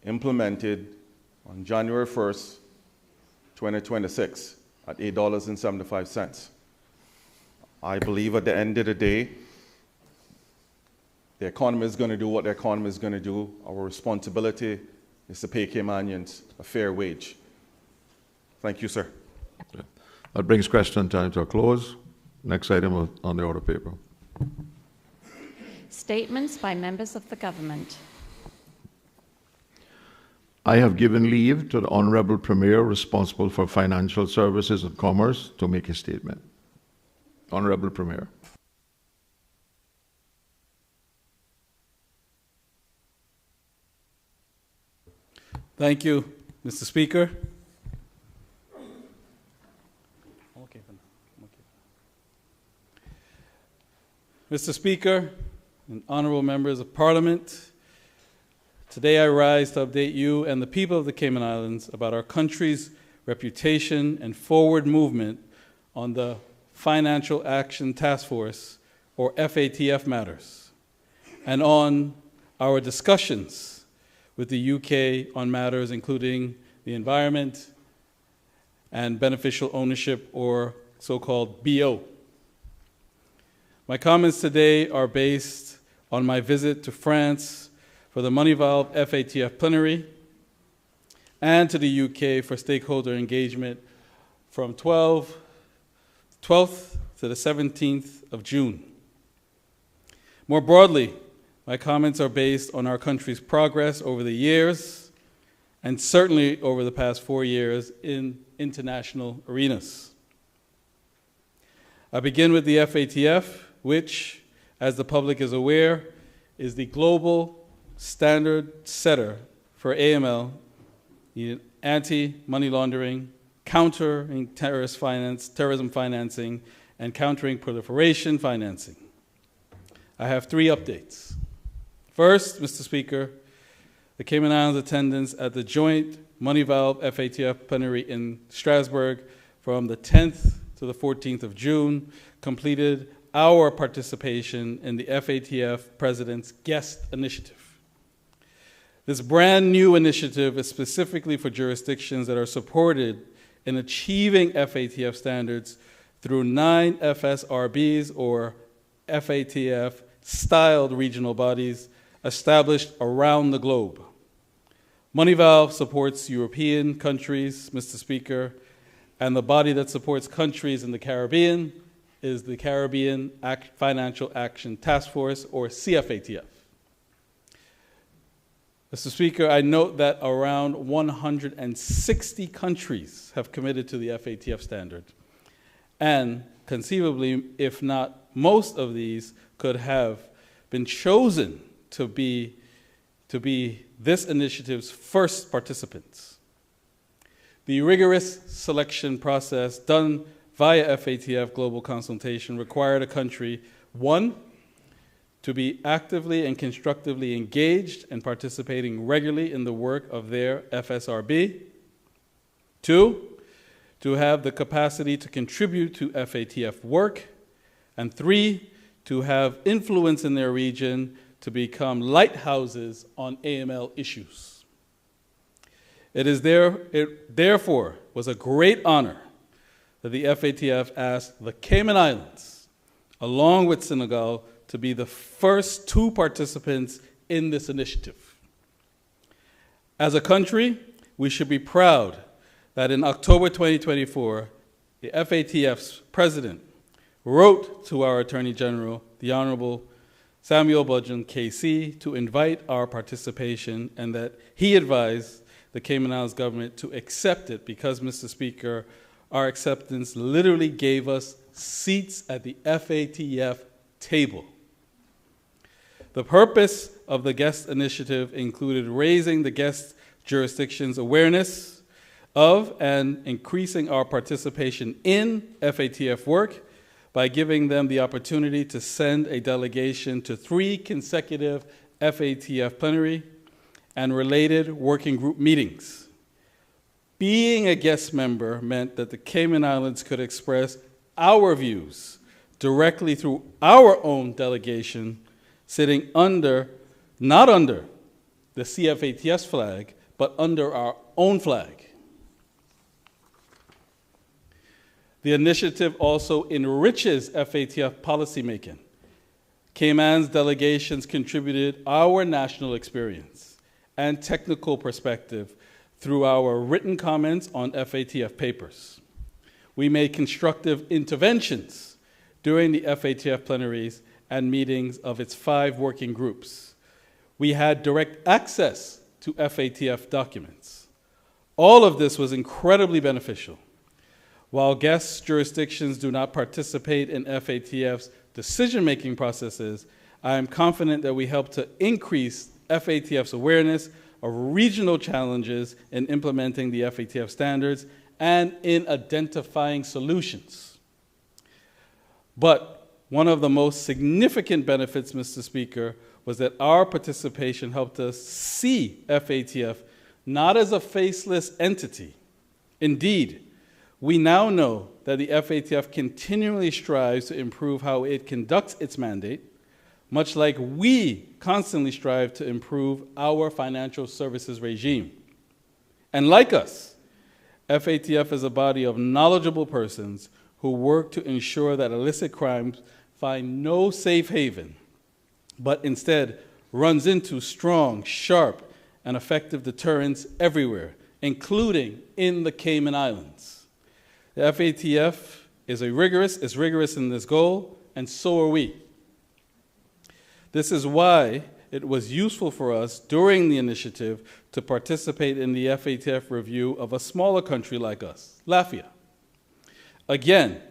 implemented on January 1st, 2026 at $8.75. I believe at the end of the day, the economy is going to do what the economy is going to do. Our responsibility is to pay Caymanians a fair wage. Thank you, sir. That brings question time to a close. Next item on the order paper. Statements by members of the government. I have given leave to the Honourable Premier responsible for financial services and commerce to make a statement. Honourable Premier. Thank you, Mr. Speaker. Mr. Speaker and honorable members of Parliament, today I rise to update you and the people of the Cayman Islands about our country's reputation and forward movement on the Financial Action Task Force, or FATF matters, and on our discussions with the UK on matters including the environment and beneficial ownership, or so-called BO. My comments today are based on my visit to France for the Moneyval FATF plenary and to the UK for stakeholder engagement from 12th to the 17th of June. More broadly, my comments are based on our country's progress over the years and certainly over the past 4 years in international arenas. I begin with the FATF, which, as the public is aware, is the global standard setter for AML, anti-money laundering, countering terrorism financing, and countering proliferation financing. I have 3 updates. First, Mr. Speaker, the Cayman Islands attendance at the joint Moneyval FATF plenary in Strasbourg from the 10th to the 14th of June completed our participation in the FATF President's Guest Initiative. This brand new initiative is specifically for jurisdictions that are supported in achieving FATF standards through 9 FSRBs, or FATF-styled regional bodies established around the globe. Moneyval supports European countries, Mr. Speaker, and the body that supports countries in the Caribbean is the Caribbean Financial Action Task Force, or CFATF. Mr. Speaker, I note that around 160 countries have committed to the FATF standard, and conceivably, if not most of these, could have been chosen to be this initiative's first participants. The rigorous selection process done via FATF global consultation required a country, 1, to be actively and constructively engaged and participating regularly in the work of their FSRB, 2, to have the capacity to contribute to FATF work, and 3, to have influence in their region to become lighthouses on AML issues. It therefore was a great honor that the FATF asked the Cayman Islands, along with Senegal, to be the first 2 participants in this initiative. As a country, we should be proud that in October 2024, the FATF's president wrote to our Attorney General, the Honorable Samuel Budgeon, KC, to invite our participation, and that he advised the Cayman Islands government to accept it because, Mr. Speaker, our acceptance literally gave us seats at the FATF table. The purpose of the guest initiative included raising the guest jurisdiction's awareness of and increasing our participation in FATF work by giving them the opportunity to send a delegation to 3 consecutive FATF plenary and related working group meetings. Being a guest member meant that the Cayman Islands could express our views directly through our own delegation, sitting not under the CFATS flag, but under our own flag. The initiative also enriches FATF policymaking. Cayman's delegations contributed our national experience and technical perspective through our written comments on FATF papers. We made constructive interventions during the FATF plenaries and meetings of its 5 working groups. We had direct access to FATF documents. All of this was incredibly beneficial. While guest jurisdictions do not participate in FATF's decision-making processes, I am confident that we help to increase FATF's awareness of regional challenges in implementing the FATF standards and in identifying solutions. But one of the most significant benefits, Mr. Speaker, was that our participation helped us see FATF not as a faceless entity. Indeed, we now know that the FATF continually strives to improve how it conducts its mandate, much like we constantly strive to improve our financial services regime. And like us, FATF is a body of knowledgeable persons who work to ensure that illicit crimes find no safe haven, but instead runs into strong, sharp, and effective deterrence everywhere, including in the Cayman Islands. The FATF is rigorous in this goal, and so are we. This is why it was useful for us during the initiative to participate in the FATF review of a smaller country like us, Latvia. Again,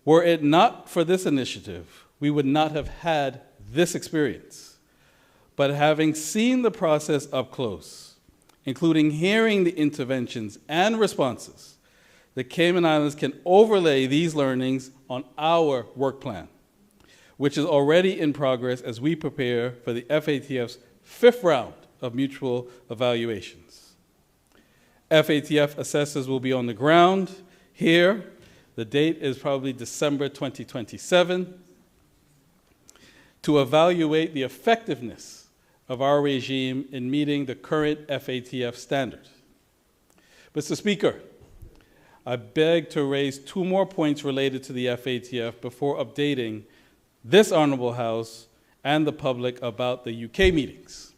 were it not for this initiative, we would not have had this experience. But having seen the process up close, including hearing the interventions and responses, the Cayman Islands can overlay these learnings on our work plan, which is already in progress as we prepare for the FATF's 5th round of mutual evaluations. FATF assessors will be on the ground here. The date is probably December 2027, to evaluate the effectiveness of our regime in meeting the current FATF standard. Mr. Speaker, I beg to raise 2 more points related to the FATF before updating this Honorable House and the public about the UK meetings.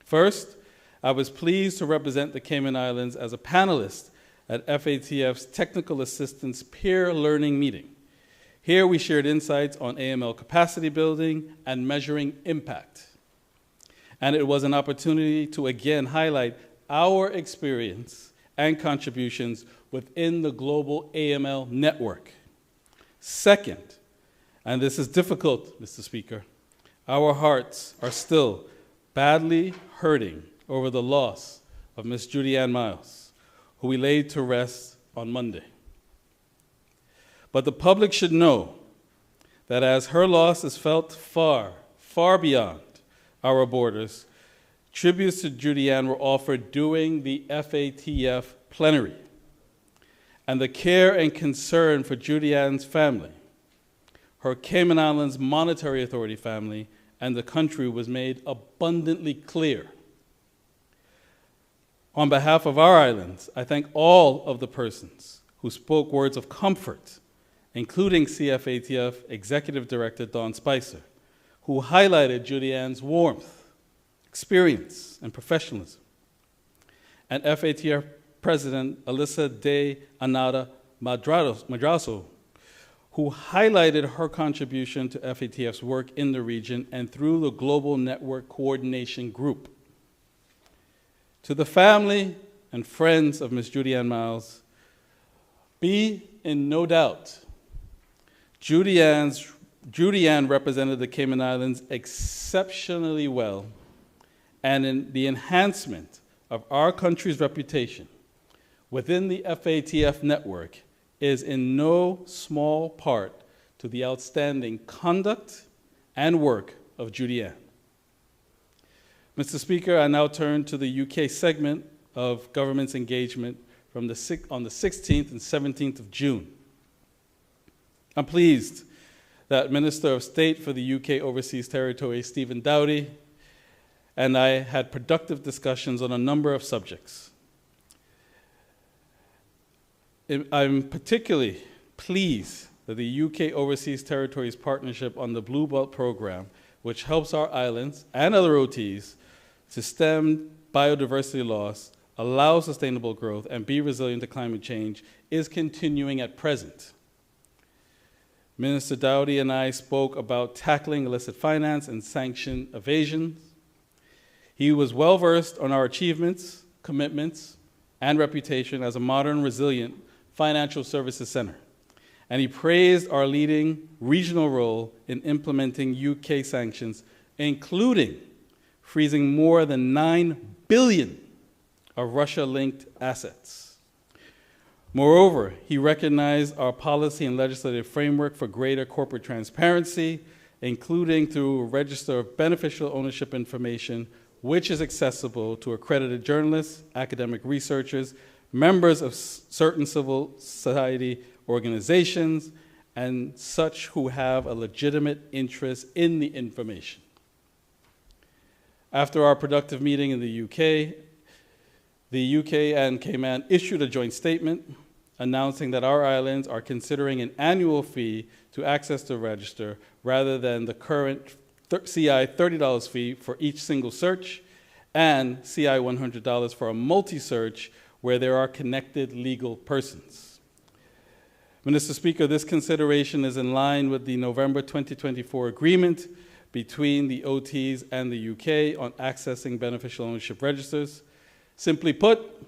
First, I was pleased to represent the Cayman Islands as a panelist at FATF's Technical Assistance Peer Learning Meeting. Here we shared insights on AML capacity building and measuring impact. And it was an opportunity to again highlight our experience and contributions within the global AML network. Second, and this is difficult, Mr. Speaker, our hearts are still badly hurting over the loss of Ms. Judy Ann Miles, who we laid to rest on Monday. But the public should know that as her loss is felt far, far beyond our borders, tributes to Judy Ann were offered during the FATF plenary. And the care and concern for Judy Ann's family, her Cayman Islands Monetary Authority family, and the country was made abundantly clear. On behalf of our islands, I thank all of the persons who spoke words of comfort, including CFATF Executive Director Don Spicer, who highlighted Judy Ann's warmth, experience, and professionalism, and FATF President Alyssa de Anada Madraso, who highlighted her contribution to FATF's work in the region and through the Global Network Coordination Group. To the family and friends of Ms. Judy Ann Miles, be in no doubt, Judy Ann represented the Cayman Islands exceptionally well, and in the enhancement of our country's reputation within the FATF network is in no small part to the outstanding conduct and work of Judy Ann. Mr. Speaker, I now turn to the UK segment of government's engagement from on the 16th and 17th of June. I'm pleased that Minister of State for the UK Overseas Territories, Stephen Dowdy, and I had productive discussions on a number of subjects. I'm particularly pleased that the UK Overseas Territories Partnership on the Blue Belt Program, which helps our islands and other OTs to stem biodiversity loss, allow sustainable growth, and be resilient to climate change, is continuing at present. Minister Dowdy and I spoke about tackling illicit finance and sanction evasion. He was well-versed on our achievements, commitments, and reputation as a modern, resilient financial services center. And he praised our leading regional role in implementing UK sanctions, including freezing more than $9 billion of Russia-linked assets. Moreover, he recognized our policy and legislative framework for greater corporate transparency, including through a register of beneficial ownership information, which is accessible to accredited journalists, academic researchers, members of certain civil society organizations, and such who have a legitimate interest in the information. After our productive meeting in the UK and Cayman issued a joint statement announcing that our islands are considering an annual fee to access the register rather than the current CI $30 fee for each single search and CI $100 for a multi-search where there are connected legal persons. Mr. Speaker, this consideration is in line with the November 2024 agreement between the OTs and the UK on accessing beneficial ownership registers. Simply put,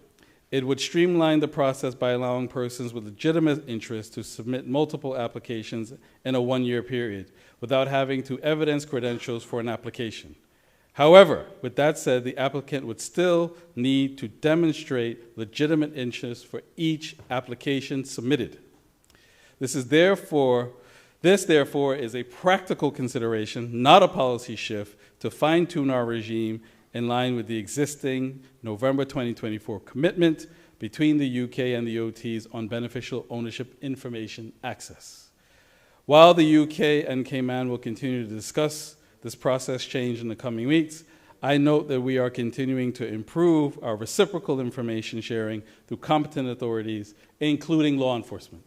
it would streamline the process by allowing persons with legitimate interest to submit multiple applications in a one-year period without having to evidence credentials for an application. However, with that said, the applicant would still need to demonstrate legitimate interest for each application submitted. This therefore is a practical consideration, not a policy shift, to fine-tune our regime in line with the existing November 2024 commitment between the UK and the OTs on beneficial ownership information access. While the UK and Cayman will continue to discuss this process change in the coming weeks, I note that we are continuing to improve our reciprocal information sharing through competent authorities, including law enforcement.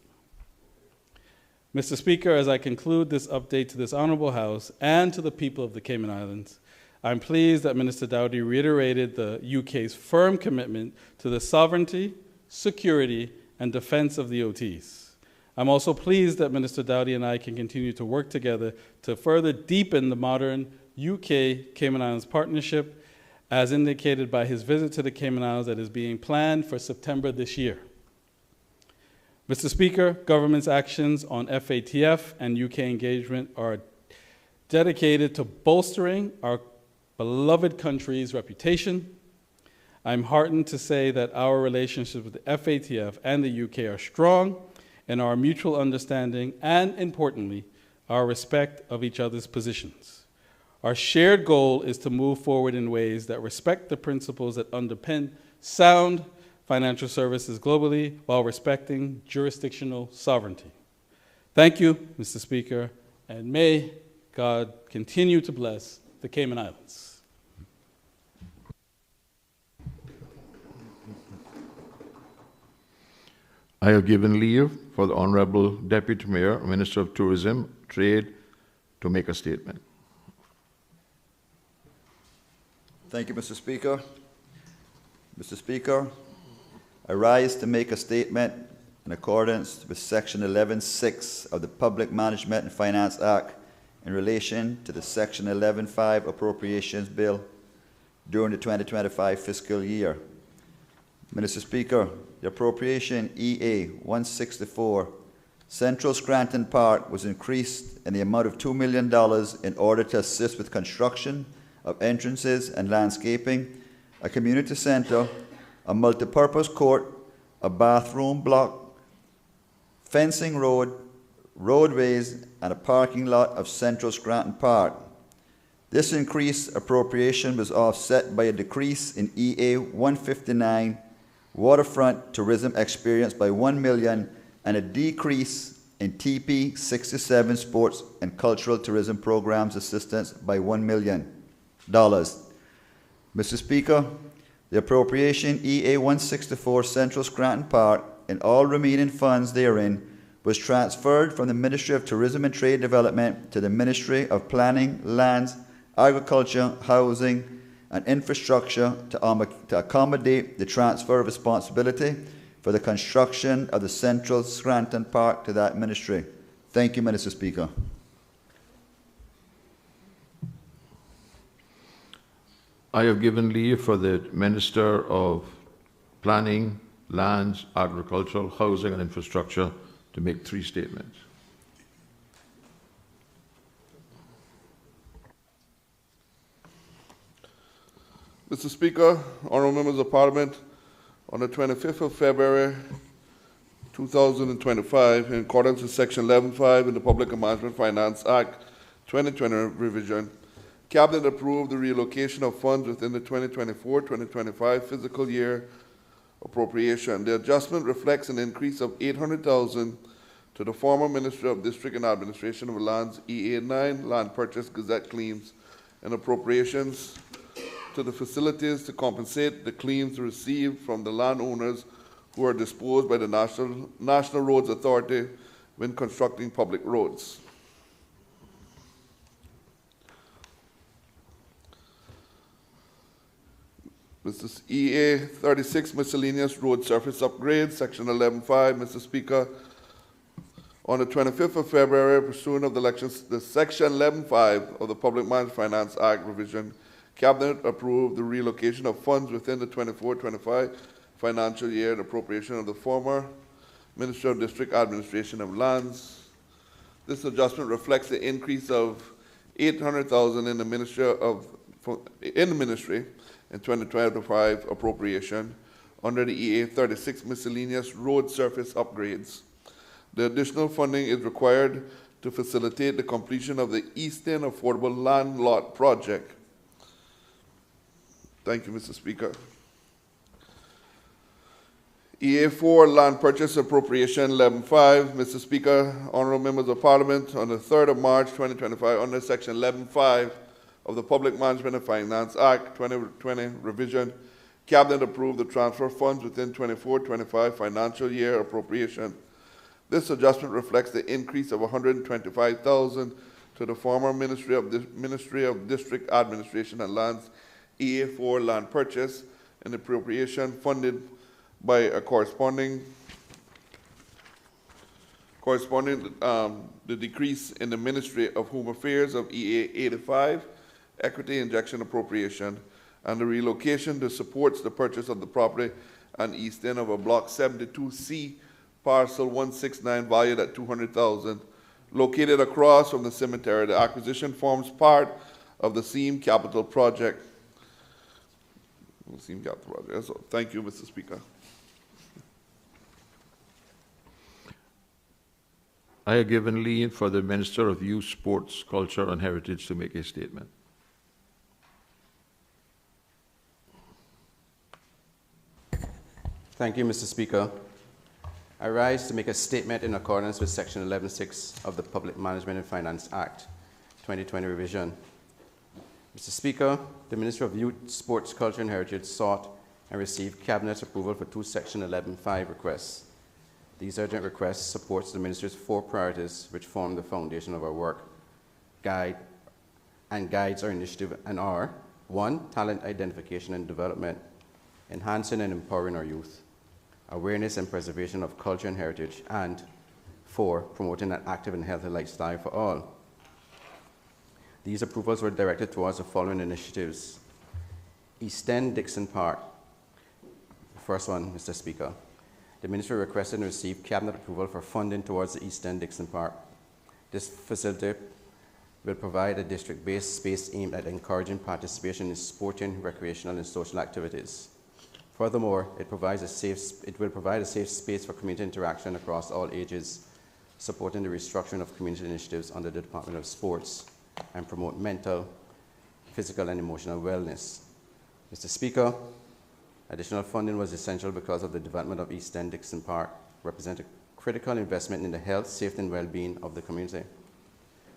Mr. Speaker, as I conclude this update to this Honorable House and to the people of the Cayman Islands, I'm pleased that Minister Dowdy reiterated the UK's firm commitment to the sovereignty, security, and defense of the OTs. I'm also pleased that Minister Dowdy and I can continue to work together to further deepen the modern UK-Cayman Islands partnership, as indicated by his visit to the Cayman Islands that is being planned for September this year. Mr. Speaker, government's actions on FATF and UK engagement are dedicated to bolstering our beloved country's reputation. I'm heartened to say that our relationships with the FATF and the UK are strong, and our mutual understanding and, importantly, our respect of each other's positions. Our shared goal is to move forward in ways that respect the principles that underpin sound financial services globally while respecting jurisdictional sovereignty. Thank you, Mr. Speaker, and may God continue to bless the Cayman Islands. I have given leave for the Honorable Deputy Mayor, Minister of Tourism, Trade, to make a statement. Thank you, Mr. Speaker. Mr. Speaker, I rise to make a statement in accordance with Section 11.6 of the Public Management and Finance Act in relation to the Section 11.5 Appropriations Bill during the 2025 fiscal year. Mr. Speaker, the appropriation EA 164, Central Scranton Park, was increased in the amount of $2 million in order to assist with construction of entrances and landscaping, a community center, a multipurpose court, a bathroom block, fencing road, roadways, and a parking lot of Central Scranton Park. This increased appropriation was offset by a decrease in EA 159 waterfront tourism experience by $1 million and a decrease in TP 67 sports and cultural tourism programs assistance by $1 million. Mr. Speaker, the appropriation EA 164 Central Scranton Park and all remaining funds therein was transferred from the Ministry of Tourism and Trade Development to the Ministry of Planning, Lands, Agriculture, Housing, and Infrastructure to accommodate the transfer of responsibility for the construction of the Central Scranton Park to that ministry. Thank you, Mr. Speaker. I have given leave for the Minister of Planning, Lands, Agricultural, Housing and Infrastructure to make 3 statements. Mr. Speaker, honourable members of Parliament, on the 25th of February 2025, in accordance with Section 11.5 in the Public Management Finance Act 2020 revision, Cabinet approved the relocation of funds within the 2024-2025 fiscal year appropriation. The adjustment reflects an increase of $800,000 to the former Ministry of District and Administration of Lands EA9 Land Purchase Gazette claims and appropriations to the facilities to compensate the claims received from the landowners who are disposed by the National Roads Authority when constructing public roads. This is EA 36 Miscellaneous Road Surface Upgrades, Section 11.5, Mr. Speaker. On the 25th of February, pursuant of the Section 11.5 of the Public Management Finance Act revision, Cabinet approved the relocation of funds within the 24-25 financial year and appropriation of the former Minister of District Administration of Lands. This adjustment reflects the increase of $800,000 in the ministry in 2025 appropriation under the EA 36 Miscellaneous Road Surface Upgrades. The additional funding is required to facilitate the completion of the Eastern Affordable Land Lot Project. Thank you, Mr. Speaker. EA4 Land Purchase Appropriation 11.5. Mr. Speaker, honourable members of Parliament, on the 3rd of March 2025, under Section 11.5 of the Public Management and Finance Act 2020 revision, Cabinet approved the transfer of funds within 24-25 financial year appropriation. This adjustment reflects the increase of $125,000 to the former Ministry of District Administration and Lands EA4 Land Purchase and appropriation funded by a corresponding the decrease in the Ministry of Home Affairs of EA 85 Equity Injection Appropriation and the relocation that supports the purchase of the property on east end of a Block 72C parcel 169 valued at $200,000 located across from the cemetery. The acquisition forms part of the SEAM Capital Project. So, thank you, Mr. Speaker. I have given leave for the Minister of Youth, Sports, Culture and Heritage to make a statement. Thank you, Mr. Speaker. I rise to make a statement in accordance with Section 11.6 of the Public Management and Finance Act 2020 revision. Mr. Speaker, the Minister of Youth, Sports, Culture and Heritage sought and received Cabinet approval for 2 Section 11.5 requests. These urgent requests support the Minister's 4 priorities which form the foundation of our work, guides our initiative and are 1. Talent identification and development, enhancing and empowering our youth, awareness and preservation of culture and heritage, and 4. Promoting an active and healthy lifestyle for all. These approvals were directed towards the following initiatives. East End Dixon Park. First one, Mr. Speaker. The Ministry requested and received Cabinet approval for funding towards the East End Dixon Park. This facility will provide a district-based space aimed at encouraging participation in sporting, recreational, and social activities. Furthermore, it will provide a safe space for community interaction across all ages, supporting the restructuring of community initiatives under the Department of Sports, and promote mental, physical and emotional wellness. Mr. Speaker, additional funding was essential because of the development of East End Dixon Park represents a critical investment in the health, safety, and well-being of the community.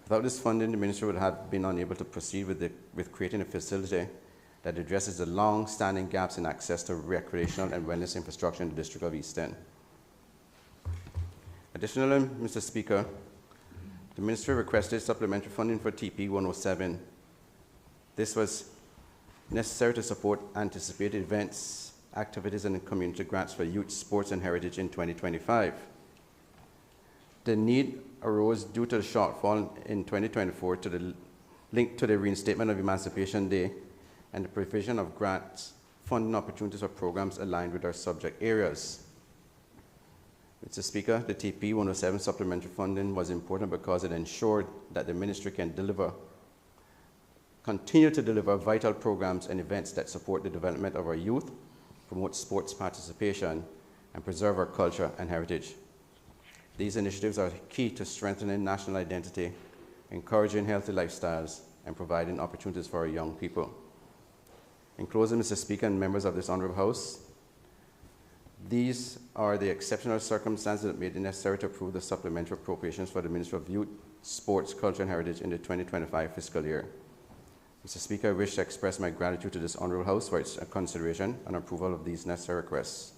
Without this funding, the Ministry would have been unable to proceed with creating a facility that addresses the long-standing gaps in access to recreational and wellness infrastructure in the District of East End. Additionally, Mr. Speaker, the Ministry requested supplementary funding for TP 107. This was necessary to support anticipated events, activities, and community grants for youth, sports, and heritage in 2025. The need arose due to the shortfall in 2024 linked to the reinstatement of Emancipation Day and the provision of grants, funding opportunities for programs aligned with our subject areas. Mr. Speaker, the TP 107 supplementary funding was important because it ensured that the Ministry can continue to deliver vital programs and events that support the development of our youth, promote sports participation, and preserve our culture and heritage. These initiatives are key to strengthening national identity, encouraging healthy lifestyles, and providing opportunities for our young people. In closing, Mr. Speaker and members of this Honourable House, these are the exceptional circumstances that made it necessary to approve the supplementary appropriations for the Ministry of Youth, Sports, Culture and Heritage in the 2025 fiscal year. Mr. Speaker, I wish to express my gratitude to this Honourable House for its consideration and approval of these necessary requests.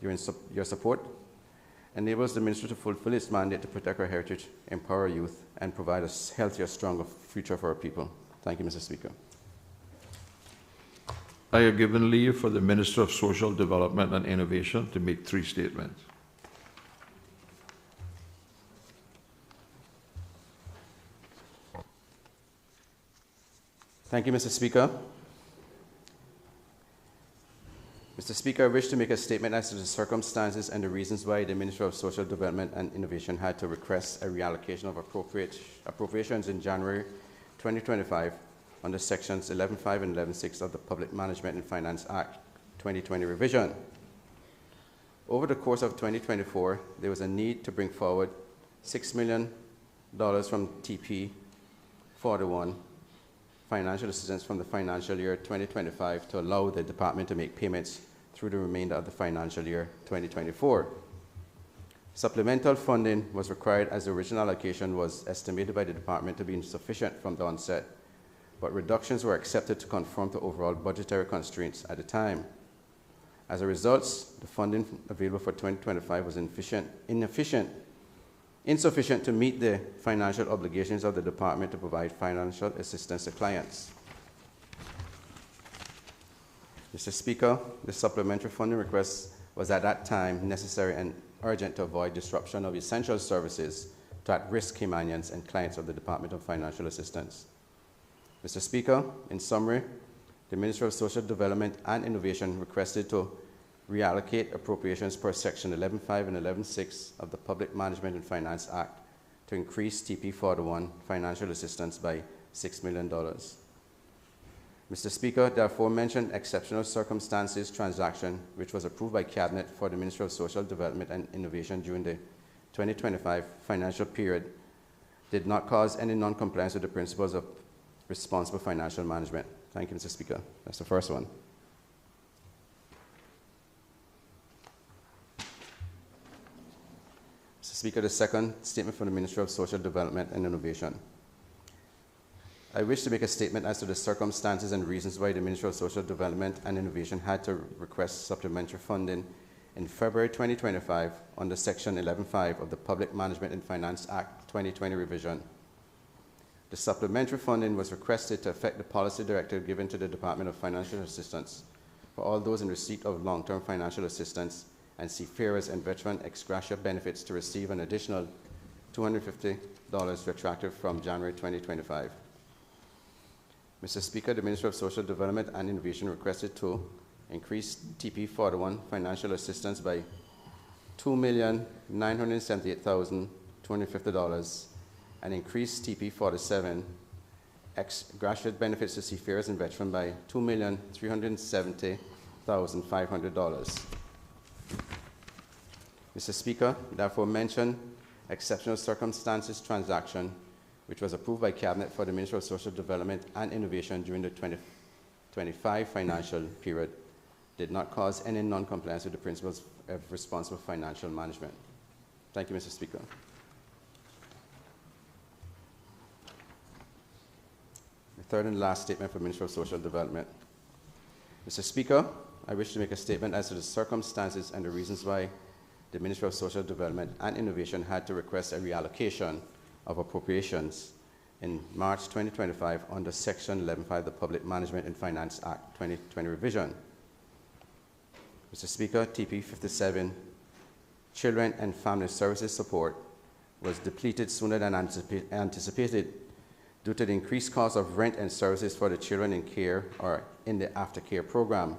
Your support enables the Ministry to fulfill its mandate to protect our heritage, empower our youth, and provide a healthier, stronger future for our people. Thank you, Mr. Speaker. I have given leave for the Minister of Social Development and Innovation to make 3 statements. Thank you, Mr. Speaker. Mr. Speaker, I wish to make a statement as to the circumstances and the reasons why the Ministry of Social Development and Innovation had to request a reallocation of appropriations in January 2025 under Sections 11.5 and 11.6 of the Public Management and Finance Act 2020 revision. Over the course of 2024, there was a need to bring forward $6 million from TP 41 financial assistance from the financial year 2025 to allow the department to make payments through the remainder of the financial year 2024. Supplemental funding was required as the original allocation was estimated by the department to be insufficient from the onset, but reductions were accepted to conform to overall budgetary constraints at the time. As a result, the funding available for 2025 was insufficient to meet the financial obligations of the department to provide financial assistance to clients. Mr. Speaker, the supplementary funding request was at that time necessary and urgent to avoid disruption of essential services to at-risk Caymanians and clients of the Department of Financial Assistance. Mr. Speaker, in summary, the Ministry of Social Development and Innovation requested to reallocate appropriations per Section 11.5 and 11.6 of the Public Management and Finance Act to increase TP 41 financial assistance by $6 million. Mr. Speaker, the aforementioned exceptional circumstances transaction, which was approved by Cabinet for the Ministry of Social Development and Innovation during the 2025 financial period, did not cause any non-compliance with the principles of responsible financial management. Thank you, Mr. Speaker. That's the first one. Mr. Speaker, the second statement from the Ministry of Social Development and Innovation. I wish to make a statement as to the circumstances and reasons why the Ministry of Social Development and Innovation had to request supplementary funding in February 2025 under Section 11.5 of the Public Management and Finance Act 2020 revision. The supplementary funding was requested to effect the policy directive given to the Department of Financial Assistance for all those in receipt of long-term financial assistance and seafarers and veteran ex gratia benefits to receive an additional $250 retroactive from January 2025. Mr. Speaker, the Ministry of Social Development and Innovation requested to increase TP 41 financial assistance by $2,978,250 and increase TP 47 ex gratia benefits to seafarers and veterans by $2,370,500. Mr. Speaker, the aforementioned exceptional circumstances transaction, which was approved by Cabinet for the Ministry of Social Development and Innovation during the 2025 financial period, did not cause any non-compliance with the principles of responsible financial management. Thank you, Mr. Speaker. The third and last statement for the Ministry of Social Development. Mr. Speaker, I wish to make a statement as to the circumstances and the reasons why the Ministry of Social Development and Innovation had to request a reallocation of appropriations in March 2025 under Section 11.5 of the Public Management and Finance Act 2020 revision. Mr. Speaker, TP 57, Children and Family Services Support, was depleted sooner than anticipated due to the increased cost of rent and services for the children in care or in the aftercare program.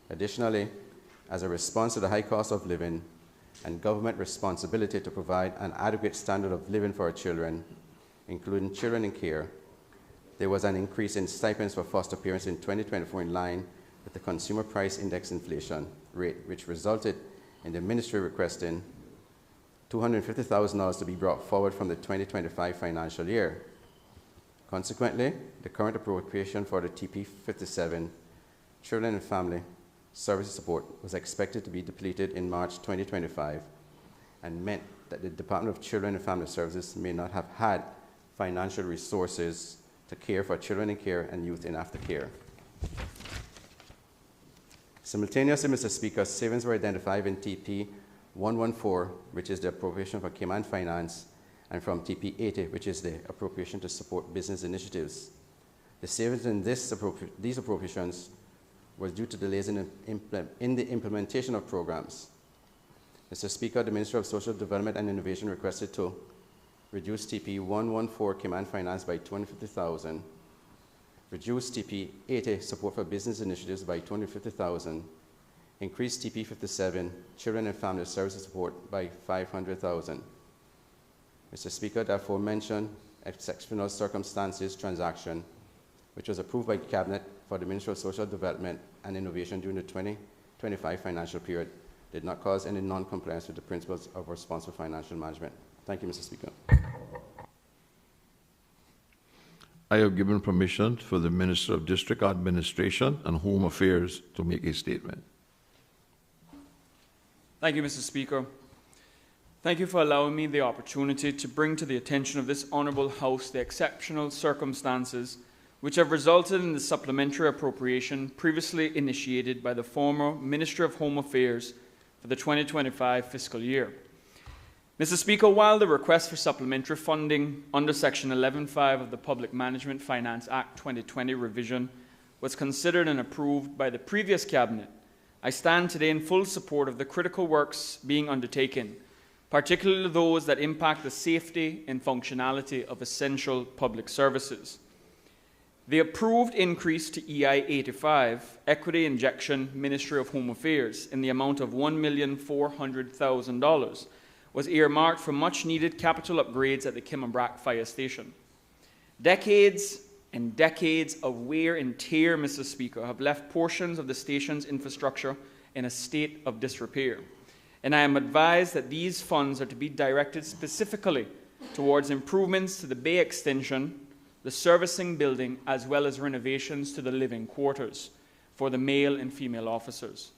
Additionally, as a response to the high cost of living and government responsibility to provide an adequate standard of living for our children, including children in care, there was an increase in stipends for foster parents in 2024 in line with the Consumer Price Index inflation rate, which resulted in the ministry requesting $250,000 to be brought forward from the 2025 financial year. Consequently, the current appropriation for the TP 57 Children and Family Services Support was expected to be depleted in March 2025 and meant that the Department of Children and Family Services may not have had financial resources to care for children in care and youth in aftercare. Simultaneously, Mr. Speaker, savings were identified in TP 114, which is the appropriation for Cayman Finance, and from TP 80, which is the appropriation to support business initiatives. The savings in these appropriations was due to delays in the implementation of programs. Mr. Speaker, the Ministry of Social Development and Innovation requested to reduce TP 114 Cayman Finance by $250,000, reduce TP 80 support for business initiatives by $250,000, increase TP 57 Children and Family Services support by $500,000. Mr. Speaker, the aforementioned exceptional circumstances transaction, which was approved by Cabinet for the Ministry of Social Development and Innovation during the 2025 financial period, did not cause any non-compliance with the principles of responsible financial management. Thank you, Mr. Speaker. I have given permission for the Minister of District Administration and Home Affairs to make a statement. Thank you, Mr. Speaker. Thank you for allowing me the opportunity to bring to the attention of this Honourable House the exceptional circumstances which have resulted in the supplementary appropriation previously initiated by the former Minister of Home Affairs for the 2025 fiscal year. Mr. Speaker, while the request for supplementary funding under Section 11.5 of the Public Management Finance Act 2020 revision was considered and approved by the previous Cabinet, I stand today in full support of the critical works being undertaken, particularly those that impact the safety and functionality of essential public services. The approved increase to EI 85, Equity Injection Ministry of Home Affairs, in the amount of $1,400,000 was earmarked for much-needed capital upgrades at the Kimmebrack Fire Station. Decades and decades of wear and tear, Mr. Speaker, have left portions of the station's infrastructure in a state of disrepair, and I am advised that these funds are to be directed specifically towards improvements to the bay extension, the servicing building, as well as renovations to the living quarters for the male and female officers.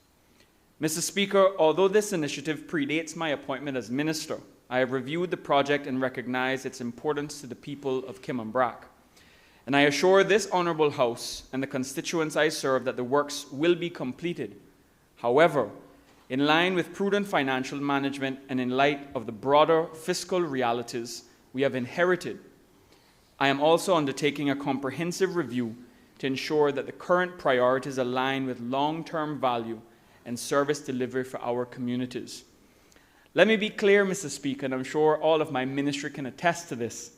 Mr. Speaker, although this initiative predates my appointment as Minister, I have reviewed the project and recognized its importance to the people of Kimmebrack. And I assure this Honourable House and the constituents I serve that the works will be completed. However, in line with prudent financial management and in light of the broader fiscal realities we have inherited, I am also undertaking a comprehensive review to ensure that the current priorities align with long-term value and service delivery for our communities. Let me be clear, Mr. Speaker, and I'm sure all of my ministry can attest to this.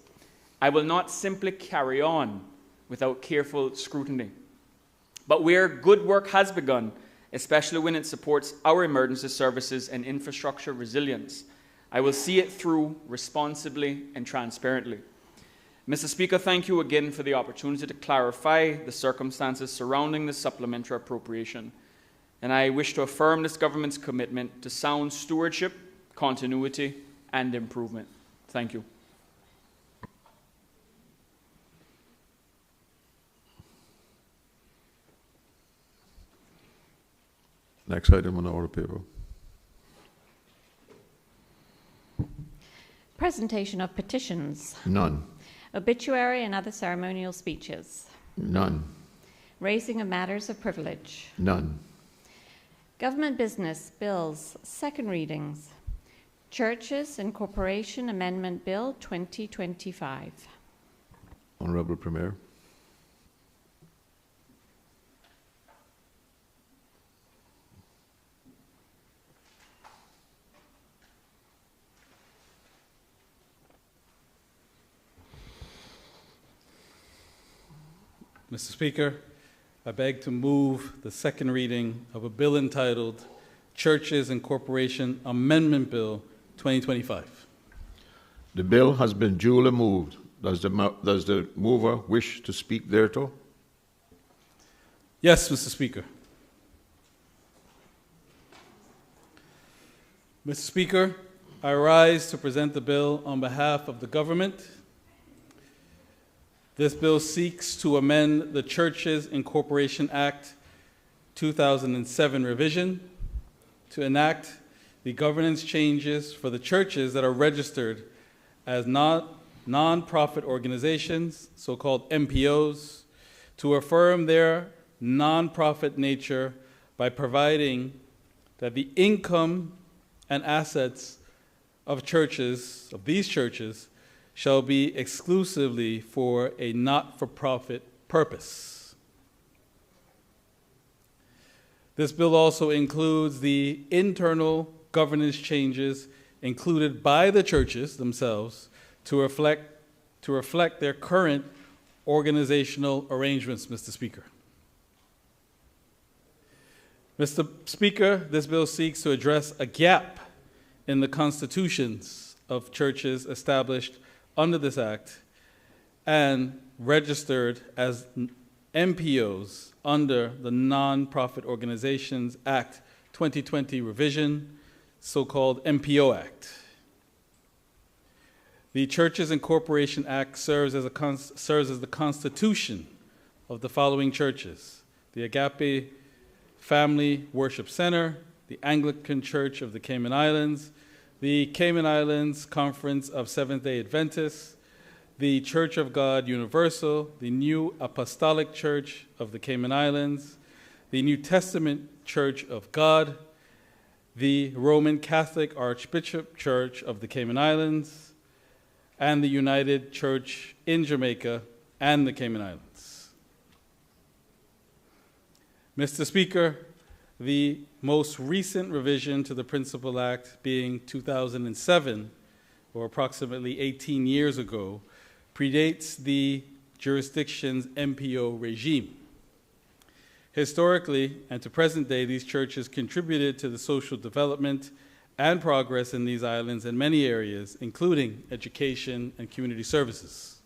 I will not simply carry on without careful scrutiny. But where good work has begun, especially when it supports our emergency services and infrastructure resilience, I will see it through responsibly and transparently. Mr. Speaker, thank you again for the opportunity to clarify the circumstances surrounding the supplementary appropriation. And I wish to affirm this government's commitment to sound stewardship, continuity, and improvement. Thank you. Next item on the order paper. Presentation of petitions. None. Obituary and other ceremonial speeches. None. Raising of matters of privilege. None. Government business bills, second readings. Churches Incorporation Amendment Bill 2025. Honourable Premier. Mr. Speaker, I beg to move the second reading of a bill entitled Churches Incorporation Amendment Bill 2025. The bill has been duly moved. Does the mover wish to speak thereto? Yes, Mr. Speaker. Mr. Speaker, I rise to present the bill on behalf of the government. This bill seeks to amend the Churches Incorporation Act 2007 revision to enact the governance changes for the churches that are registered as non-profit organizations, so-called MPOs, to affirm their non-profit nature by providing that the income and assets of these churches, shall be exclusively for a not-for-profit purpose. This bill also includes the internal governance changes included by the churches themselves to reflect their current organizational arrangements, Mr. Speaker. Mr. Speaker, this bill seeks to address a gap in the constitutions of churches established under this Act and registered as MPOs under the Non-Profit Organizations Act 2020 revision, so-called MPO Act. The Churches Incorporation Act serves as the constitution of the following churches: the Agape Family Worship Center, the Anglican Church of the Cayman Islands, the Cayman Islands Conference of Seventh-day Adventists, the Church of God Universal, the New Apostolic Church of the Cayman Islands, the New Testament Church of God, the Roman Catholic Archbishop Church of the Cayman Islands, and the United Church in Jamaica and the Cayman Islands. Mr. Speaker, the most recent revision to the Principal Act being 2007, or approximately 18 years ago, predates the jurisdiction's MPO regime. Historically, and to present day, these churches contributed to the social development and progress in these islands in many areas, including education and community services.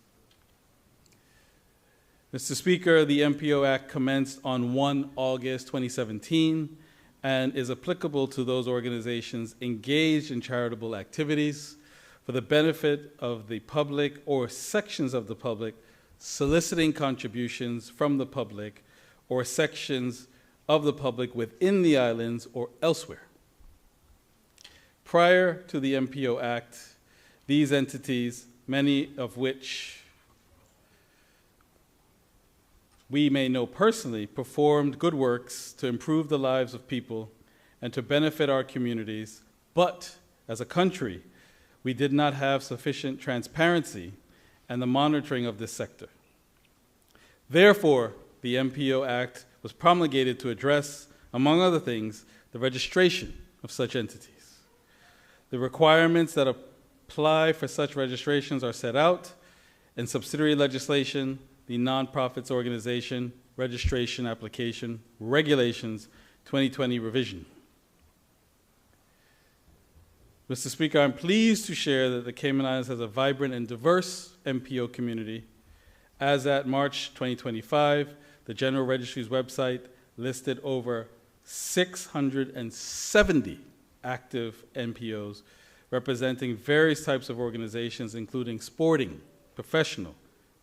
Mr. Speaker, the MPO Act commenced on 1 August 2017 and is applicable to those organizations engaged in charitable activities for the benefit of the public or sections of the public, soliciting contributions from the public or sections of the public within the islands or elsewhere. Prior to the MPO Act, these entities, many of which we may know personally, performed good works to improve the lives of people and to benefit our communities, but as a country, we did not have sufficient transparency and the monitoring of this sector. Therefore, the MPO Act was promulgated to address, among other things, the registration of such entities. The requirements that apply for such registrations are set out in subsidiary legislation, the Nonprofits Organization Registration Application Regulations 2020 revision. Mr. Speaker, I'm pleased to share that the Cayman Islands has a vibrant and diverse MPO community. As at March 2025, the General Registry's website listed over 670 active MPOs representing various types of organizations, including sporting, professional,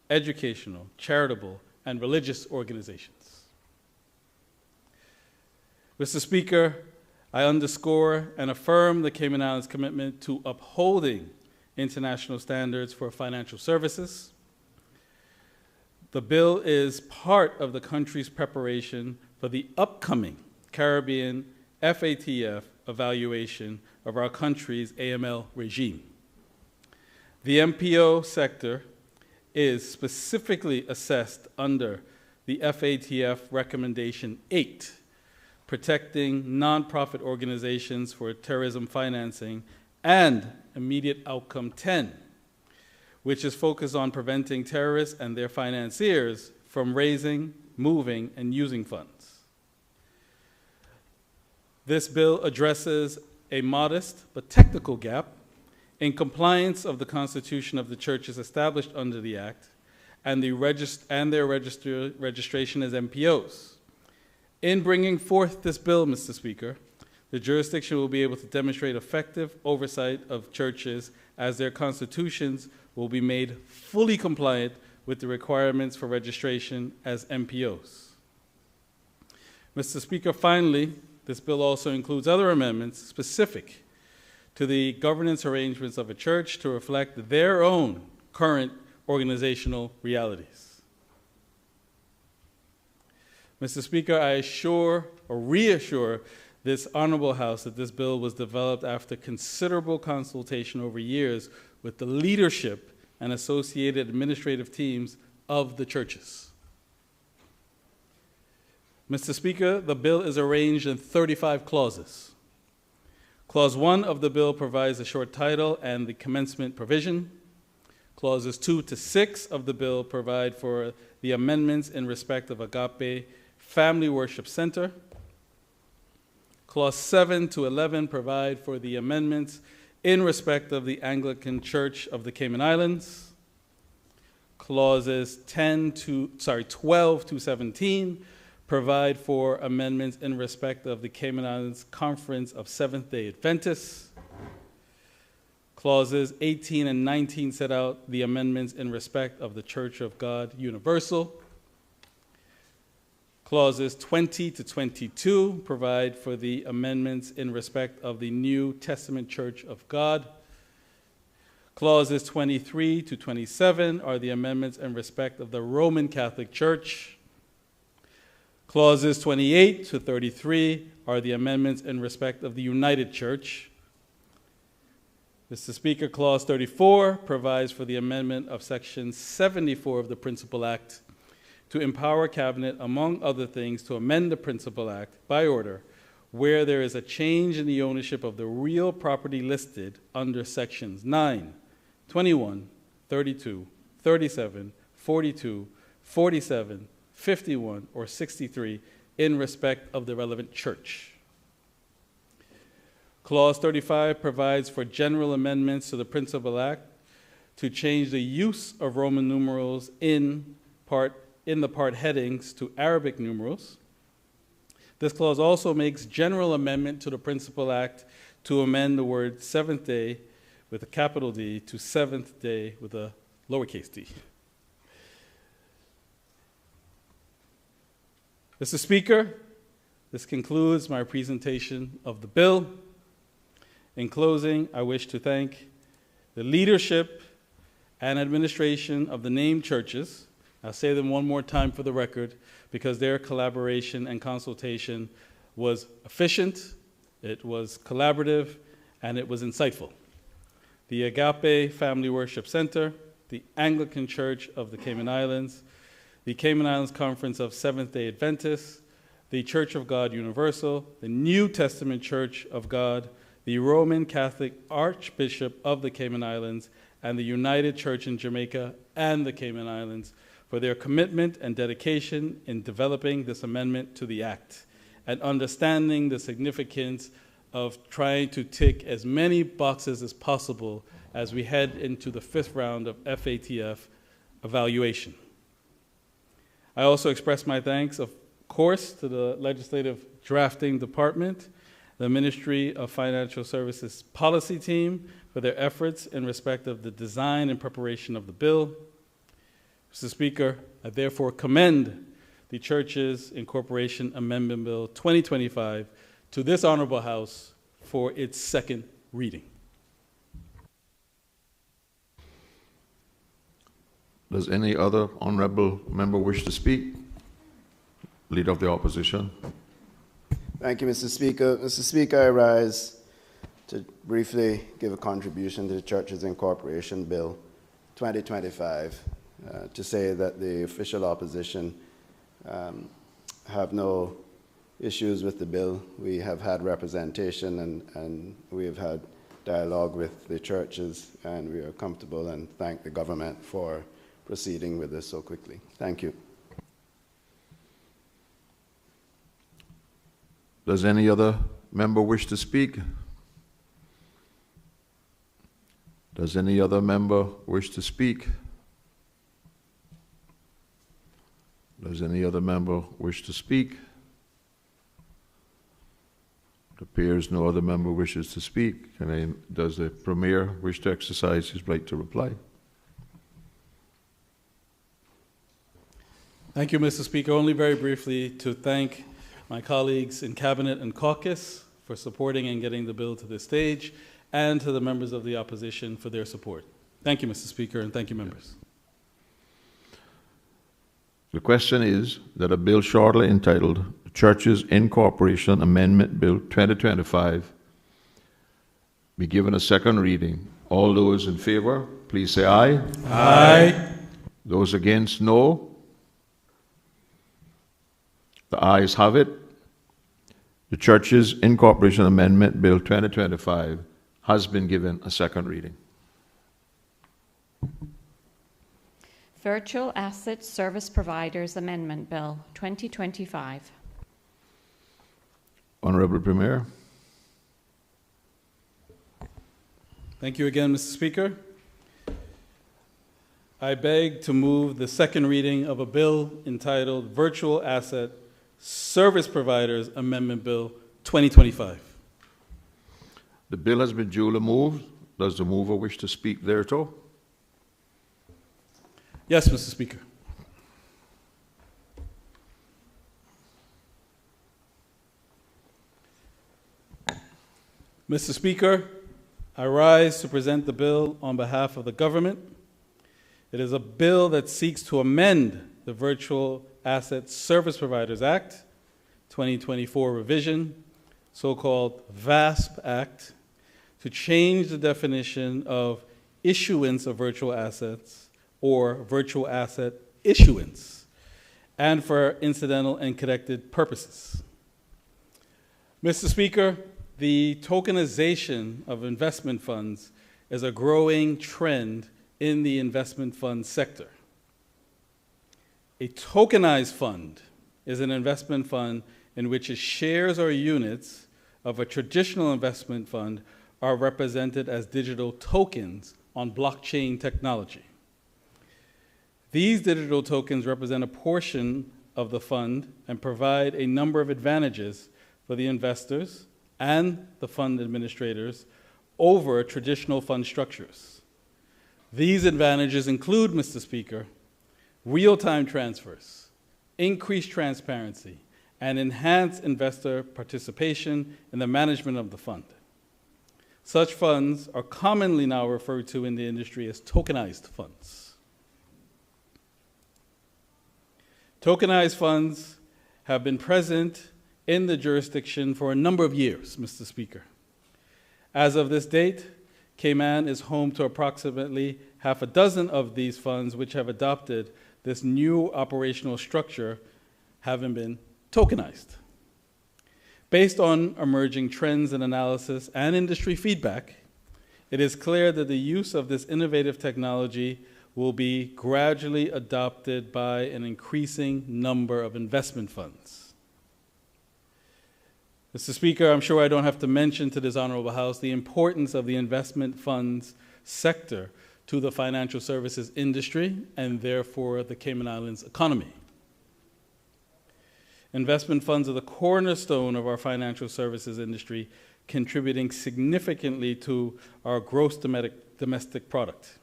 educational, charitable, and religious organizations. Mr. Speaker, I underscore and affirm the Cayman Islands' commitment to upholding international standards for financial services. The bill is part of the country's preparation for the upcoming Caribbean FATF evaluation of our country's AML regime. The MPO sector is specifically assessed under the FATF Recommendation 8, Protecting Nonprofit Organizations for Terrorism Financing, and Immediate Outcome 10, which is focused on preventing terrorists and their financiers from raising, moving, and using funds. This bill addresses a modest but technical gap in compliance of the constitution of the churches established under the Act and their registration as MPOs. In bringing forth this bill, Mr. Speaker, the jurisdiction will be able to demonstrate effective oversight of churches as their constitutions will be made fully compliant with the requirements for registration as MPOs. Mr. Speaker, finally, this bill also includes other amendments specific to the governance arrangements of a church to reflect their own current organizational realities. Mr. Speaker, I reassure this Honorable House that this bill was developed after considerable consultation over years with the leadership and associated administrative teams of the churches. Mr. Speaker, the bill is arranged in 35 clauses. Clause 1 of the bill provides a short title and the commencement provision. Clauses 2 to 6 of the bill provide for the amendments in respect of Agape Family Worship Center. Clause 7 to 11 provide for the amendments in respect of the Anglican Church of the Cayman Islands. Clauses 12 to 17 provide for amendments in respect of the Cayman Islands Conference of Seventh-day Adventists. Clauses 18 and 19 set out the amendments in respect of the Church of God Universal. Clauses 20 to 22 provide for the amendments in respect of the New Testament Church of God. Clauses 23 to 27 are the amendments in respect of the Roman Catholic Church. Clauses 28 to 33 are the amendments in respect of the United Church. Mr. Speaker, Clause 34 provides for the amendment of Section 74 of the Principal Act to empower Cabinet, among other things, to amend the Principal Act by order where there is a change in the ownership of the real property listed under Sections 9, 21, 32, 37, 42, 47, 51, or 63 in respect of the relevant church. Clause 35 provides for general amendments to the Principal Act to change the use of Roman numerals in the part headings to Arabic numerals. This clause also makes general amendment to the Principal Act to amend the word seventh day with a capital D to seventh day with a lowercase d. Mr. Speaker, this concludes my presentation of the bill. In closing, I wish to thank the leadership and administration of the named churches. I'll say them one more time for the record because their collaboration and consultation was efficient, it was collaborative, and it was insightful. The Agape Family Worship Center, the Anglican Church of the Cayman Islands, the Cayman Islands Conference of Seventh-day Adventists, the Church of God Universal, the New Testament Church of God, the Roman Catholic Archbishop of the Cayman Islands, and the United Church in Jamaica and the Cayman Islands for their commitment and dedication in developing this amendment to the Act and understanding the significance of trying to tick as many boxes as possible as we head into the 5th round of FATF evaluation. I also express my thanks, of course, to the Legislative Drafting Department, the Ministry of Financial Services Policy Team for their efforts in respect of the design and preparation of the bill. Mr. Speaker, I therefore commend the Churches Incorporation Amendment Bill 2025 to this Honorable House for its second reading. Does any other honorable member wish to speak? Leader of the Opposition. Thank you, Mr. Speaker. Mr. Speaker, I rise to briefly give a contribution to the Churches Incorporation Bill 2025 to say that the official opposition have no issues with the bill. We have had representation and we have had dialogue with the churches, and we are comfortable and thank the government for proceeding with this so quickly. Thank you. Does any other member wish to speak? Does any other member wish to speak? Does any other member wish to speak? It appears no other member wishes to speak. Does the Premier wish to exercise his right to reply? Thank you, Mr. Speaker. Only very briefly to thank my colleagues in Cabinet and Caucus for supporting and getting the bill to this stage, and to the members of the opposition for their support. Thank you, Mr. Speaker, and thank you, members. The question is that a bill shortly entitled Churches Incorporation Amendment Bill 2025 be given a second reading. All those in favor, please say aye. Aye. Those against, no. The ayes have it. The Churches Incorporation Amendment Bill 2025 has been given a second reading. Virtual Asset Service Providers Amendment Bill 2025. Honourable Premier. Thank you again, Mr. Speaker. I beg to move the second reading of a bill entitled Virtual Asset Service Providers Amendment Bill 2025. The bill has been duly moved. Does the mover wish to speak thereto? Yes, Mr. Speaker. Mr. Speaker, I rise to present the bill on behalf of the government. It is a bill that seeks to amend the Virtual Asset Service Providers Act, 2024 revision, so-called VASP Act, to change the definition of issuance of virtual assets or virtual asset issuance, and for incidental and connected purposes. Mr. Speaker, the tokenization of investment funds is a growing trend in the investment fund sector. A tokenized fund is an investment fund in which shares or units of a traditional investment fund are represented as digital tokens on blockchain technology. These digital tokens represent a portion of the fund and provide a number of advantages for the investors and the fund administrators over traditional fund structures. These advantages include, Mr. Speaker, real-time transfers, increased transparency, and enhanced investor participation in the management of the fund. Such funds are commonly now referred to in the industry as tokenized funds. Tokenized funds have been present in the jurisdiction for a number of years, Mr. Speaker. As of this date, Cayman is home to approximately half a dozen of these funds which have adopted this new operational structure, having been tokenized. Based on emerging trends and analysis and industry feedback, it is clear that the use of this innovative technology will be gradually adopted by an increasing number of investment funds. Mr. Speaker, I'm sure I don't have to mention to this Honorable House the importance of the investment funds sector to the financial services industry and therefore the Cayman Islands economy. Investment funds are the cornerstone of our financial services industry, contributing significantly to our gross domestic product.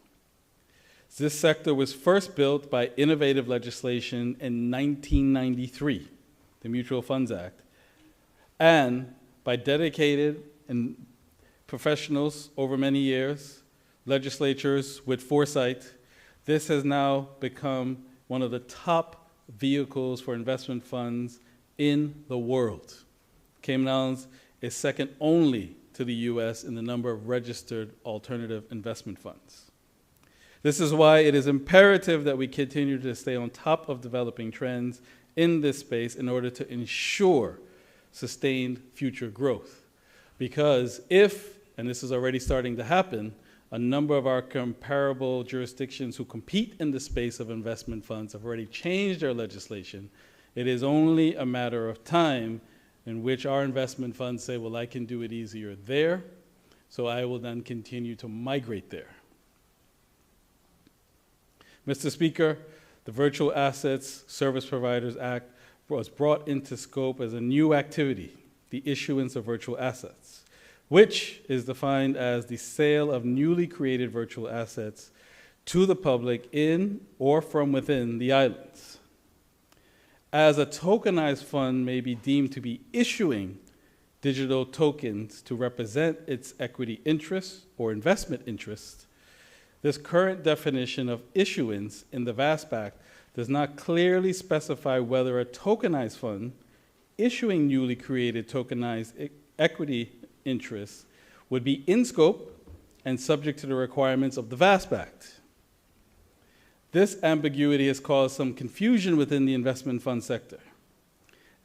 This sector was first built by innovative legislation in 1993, the Mutual Funds Act, and by dedicated and professionals over many years, legislatures with foresight. This has now become one of the top vehicles for investment funds in the world. Cayman Islands is second only to the US in the number of registered alternative investment funds. This is why it is imperative that we continue to stay on top of developing trends in this space in order to ensure sustained future growth. Because if, and this is already starting to happen, a number of our comparable jurisdictions who compete in the space of investment funds have already changed their legislation, it is only a matter of time in which our investment funds say, well, I can do it easier there, so I will then continue to migrate there. Mr. Speaker, the Virtual Assets Service Providers Act was brought into scope as a new activity, the issuance of virtual assets, which is defined as the sale of newly created virtual assets to the public in or from within the islands. As a tokenized fund may be deemed to be issuing digital tokens to represent its equity interests or investment interests, this current definition of issuance in the VASP Act does not clearly specify whether a tokenized fund issuing newly created tokenized equity interests would be in scope and subject to the requirements of the VASP Act. This ambiguity has caused some confusion within the investment fund sector,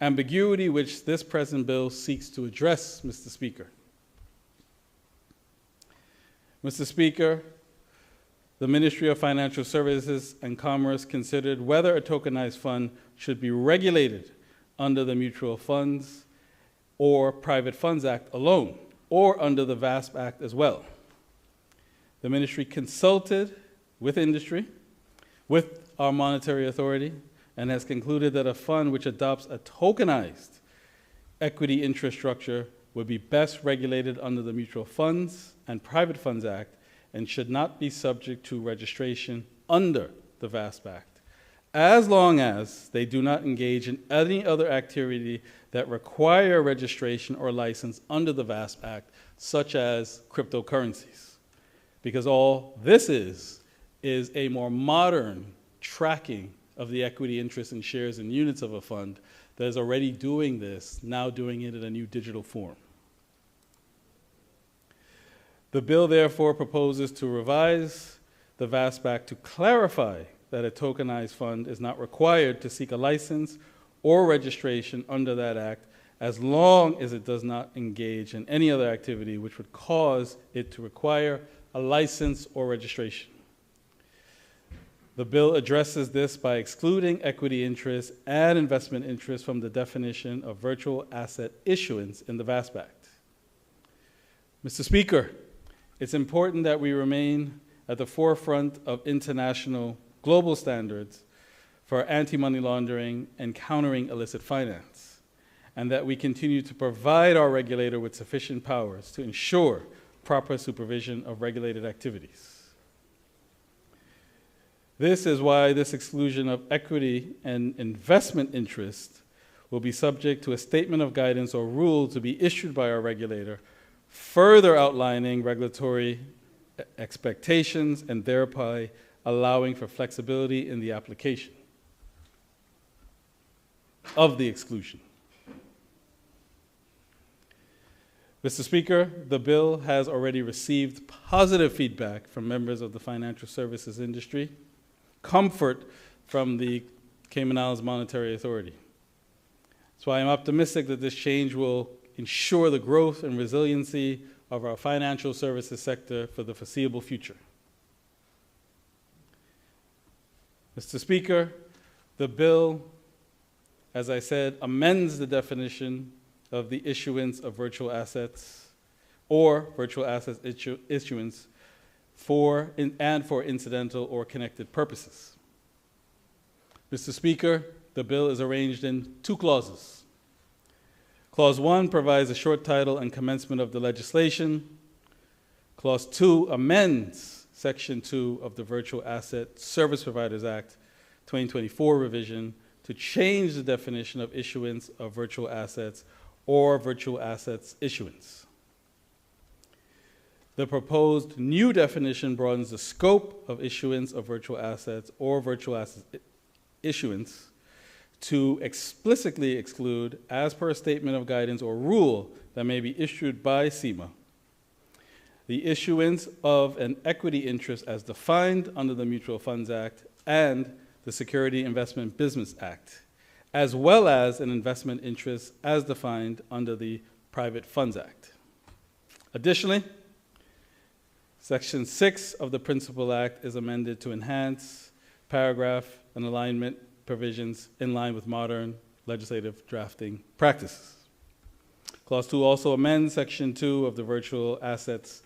ambiguity which this present bill seeks to address, Mr. Speaker. Mr. Speaker, the Ministry of Financial Services and Commerce considered whether a tokenized fund should be regulated under the Mutual Funds or Private Funds Act alone, or under the VASP Act as well. The ministry consulted with industry, with our monetary authority, and has concluded that a fund which adopts a tokenized equity interest structure would be best regulated under the Mutual Funds and Private Funds Act and should not be subject to registration under the VASP Act, as long as they do not engage in any other activity that require registration or license under the VASP Act, such as cryptocurrencies. Because all this is a more modern tracking of the equity interest in shares and units of a fund that is already doing this, now doing it in a new digital form. The bill therefore proposes to revise the VASP Act to clarify that a tokenized fund is not required to seek a license or registration under that act as long as it does not engage in any other activity which would cause it to require a license or registration. The bill addresses this by excluding equity interest and investment interest from the definition of virtual asset issuance in the VASP Act. Mr. Speaker, it's important that we remain at the forefront of international global standards for anti-money laundering and countering illicit finance, and that we continue to provide our regulator with sufficient powers to ensure proper supervision of regulated activities. This is why this exclusion of equity and investment interest will be subject to a statement of guidance or rule to be issued by our regulator, further outlining regulatory expectations and thereby allowing for flexibility in the application of the exclusion. Mr. Speaker, the bill has already received positive feedback from members of the financial services industry, comfort from the Cayman Islands Monetary Authority. So I am optimistic that this change will ensure the growth and resiliency of our financial services sector for the foreseeable future. Mr. Speaker, the bill, as I said, amends the definition of the issuance of virtual assets or virtual assets issuance for incidental or connected purposes. Mr. Speaker, the bill is arranged in two clauses. Clause 1 provides a short title and commencement of the legislation. Clause 2 amends Section 2 of the Virtual Asset Service Providers Act 2024 revision to change the definition of issuance of virtual assets or virtual assets issuance. The proposed new definition broadens the scope of issuance of virtual assets or virtual assets issuance to explicitly exclude, as per a statement of guidance or rule that may be issued by SEMA, the issuance of an equity interest as defined under the Mutual Funds Act and the Security Investment Business Act, as well as an investment interest as defined under the Private Funds Act. Additionally, Section 6 of the Principal Act is amended to enhance paragraph and alignment provisions in line with modern legislative drafting practices. Clause 2 also amends Section 2 of the Virtual Assets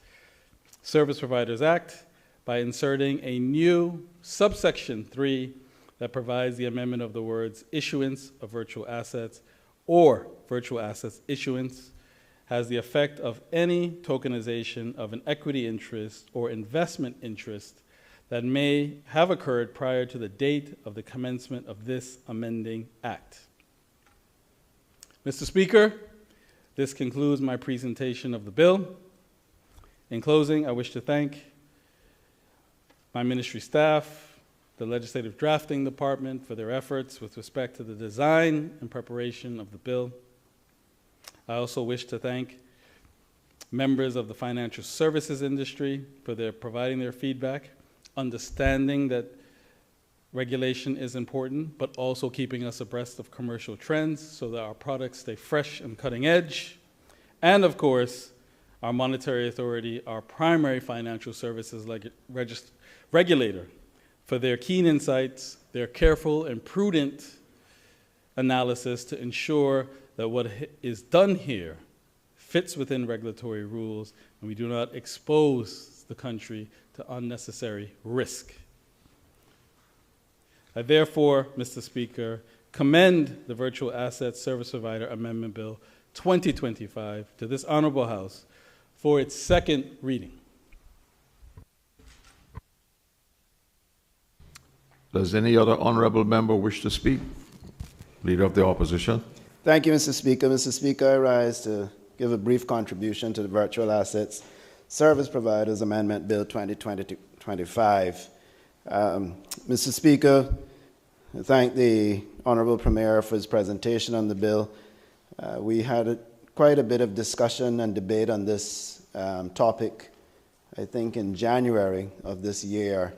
Service Providers Act by inserting a new subsection 3 that provides the amendment of the words issuance of virtual assets or virtual assets issuance has the effect of any tokenization of an equity interest or investment interest that may have occurred prior to the date of the commencement of this amending act. Mr. Speaker, this concludes my presentation of the bill. In closing, I wish to thank my ministry staff, the Legislative Drafting Department for their efforts with respect to the design and preparation of the bill. I also wish to thank members of the financial services industry for providing their feedback, understanding that regulation is important, but also keeping us abreast of commercial trends so that our products stay fresh and cutting edge. And of course, our monetary authority, our primary financial services regulator, for their keen insights, their careful and prudent analysis to ensure that what is done here fits within regulatory rules and we do not expose the country to unnecessary risk. I therefore, Mr. Speaker, commend the Virtual Asset Service Provider Amendment Bill 2025 to this Honorable House for its second reading. Does any other honorable member wish to speak? Leader of the Opposition. Thank you, Mr. Speaker. Mr. Speaker, I rise to give a brief contribution to the Virtual Assets Service Providers Amendment Bill 2025. Mr. Speaker, I thank the Honourable Premier for his presentation on the bill. We had quite a bit of discussion and debate on this topic, I think in January of this year,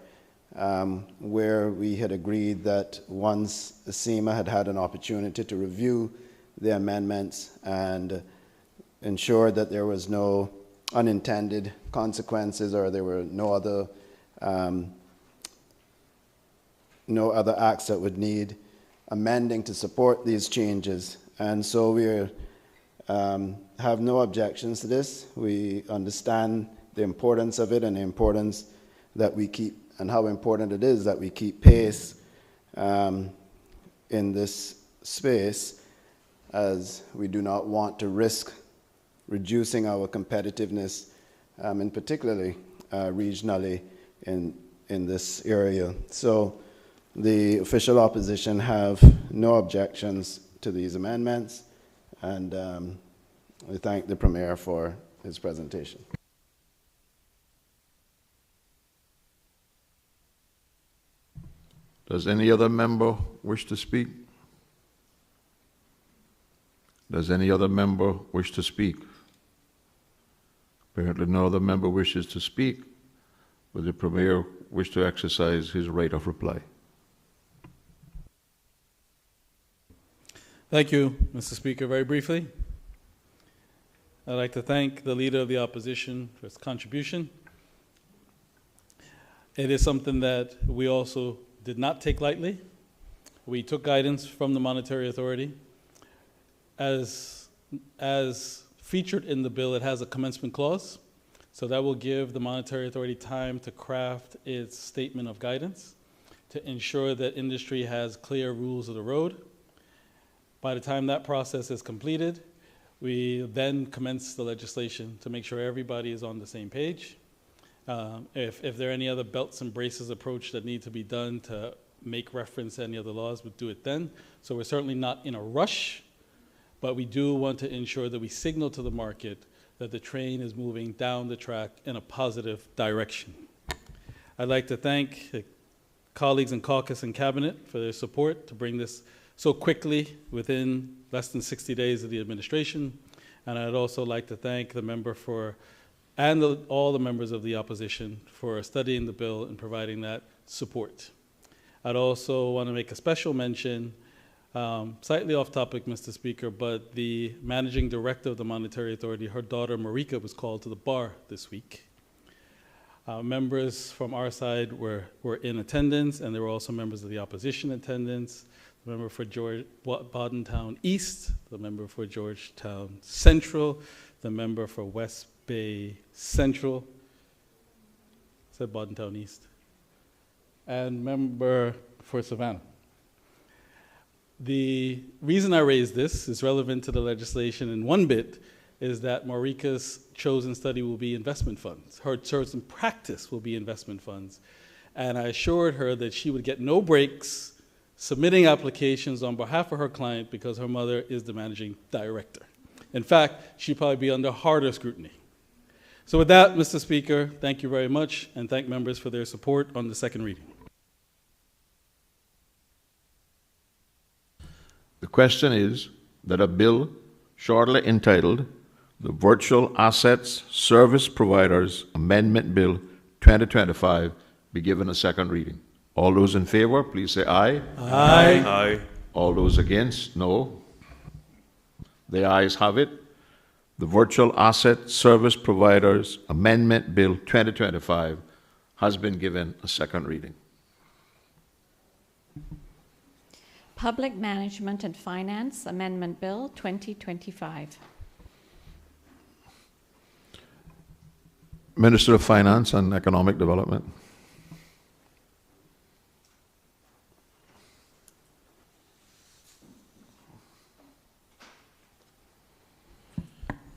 where we had agreed that once SEMA had had an opportunity to review the amendments and ensure that there was no unintended consequences or there were no other acts that would need amending to support these changes. And so we have no objections to this. We understand the importance of it and the importance that we keep and how important it is that we keep pace in this space, as we do not want to risk reducing our competitiveness, and particularly regionally in this area. So the official opposition have no objections to these amendments, and we thank the Premier for his presentation. Does any other member wish to speak? Does any other member wish to speak? Apparently no other member wishes to speak. Would the Premier wish to exercise his right of reply? Thank you, Mr. Speaker. Very briefly, I'd like to thank the Leader of the Opposition for his contribution. It is something that we also did not take lightly. We took guidance from the Monetary Authority. As featured in the bill, it has a commencement clause, so that will give the Monetary Authority time to craft its statement of guidance to ensure that industry has clear rules of the road. By the time that process is completed, we then commence the legislation to make sure everybody is on the same page. If there are any other belts and braces approach that need to be done to make reference to any other laws, we'll do it then. So we're certainly not in a rush, but we do want to ensure that we signal to the market that the train is moving down the track in a positive direction. I'd like to thank the colleagues in caucus and cabinet for their support to bring this so quickly within less than 60 days of the administration. And I'd also like to thank the member all the members of the opposition for studying the bill and providing that support. I'd also want to make a special mention, slightly off topic, Mr. Speaker, but the managing director of the Monetary Authority, her daughter Marika, was called to the bar this week. Members from our side were in attendance, and there were also members of the opposition in attendance. The member for Bodentown East, the member for Georgetown Central, the member for West Bay Central, said Bodentown East, and member for Savannah. The reason I raise this is relevant to the legislation in one bit, is that Marika's chosen study will be investment funds. Her chosen practice will be investment funds. And I assured her that she would get no breaks submitting applications on behalf of her client because her mother is the managing director. In fact, she'd probably be under harder scrutiny. So with that, Mr. Speaker, thank you very much, and thank members for their support on the second reading. The question is that a bill shortly entitled the Virtual Assets Service Providers Amendment Bill 2025 be given a second reading. All those in favor, please say aye. Aye. Aye. All those against, no. The ayes have it. The Virtual Asset Service Providers Amendment Bill 2025 has been given a second reading. Public Management and Finance Amendment Bill 2025. Minister of Finance and Economic Development.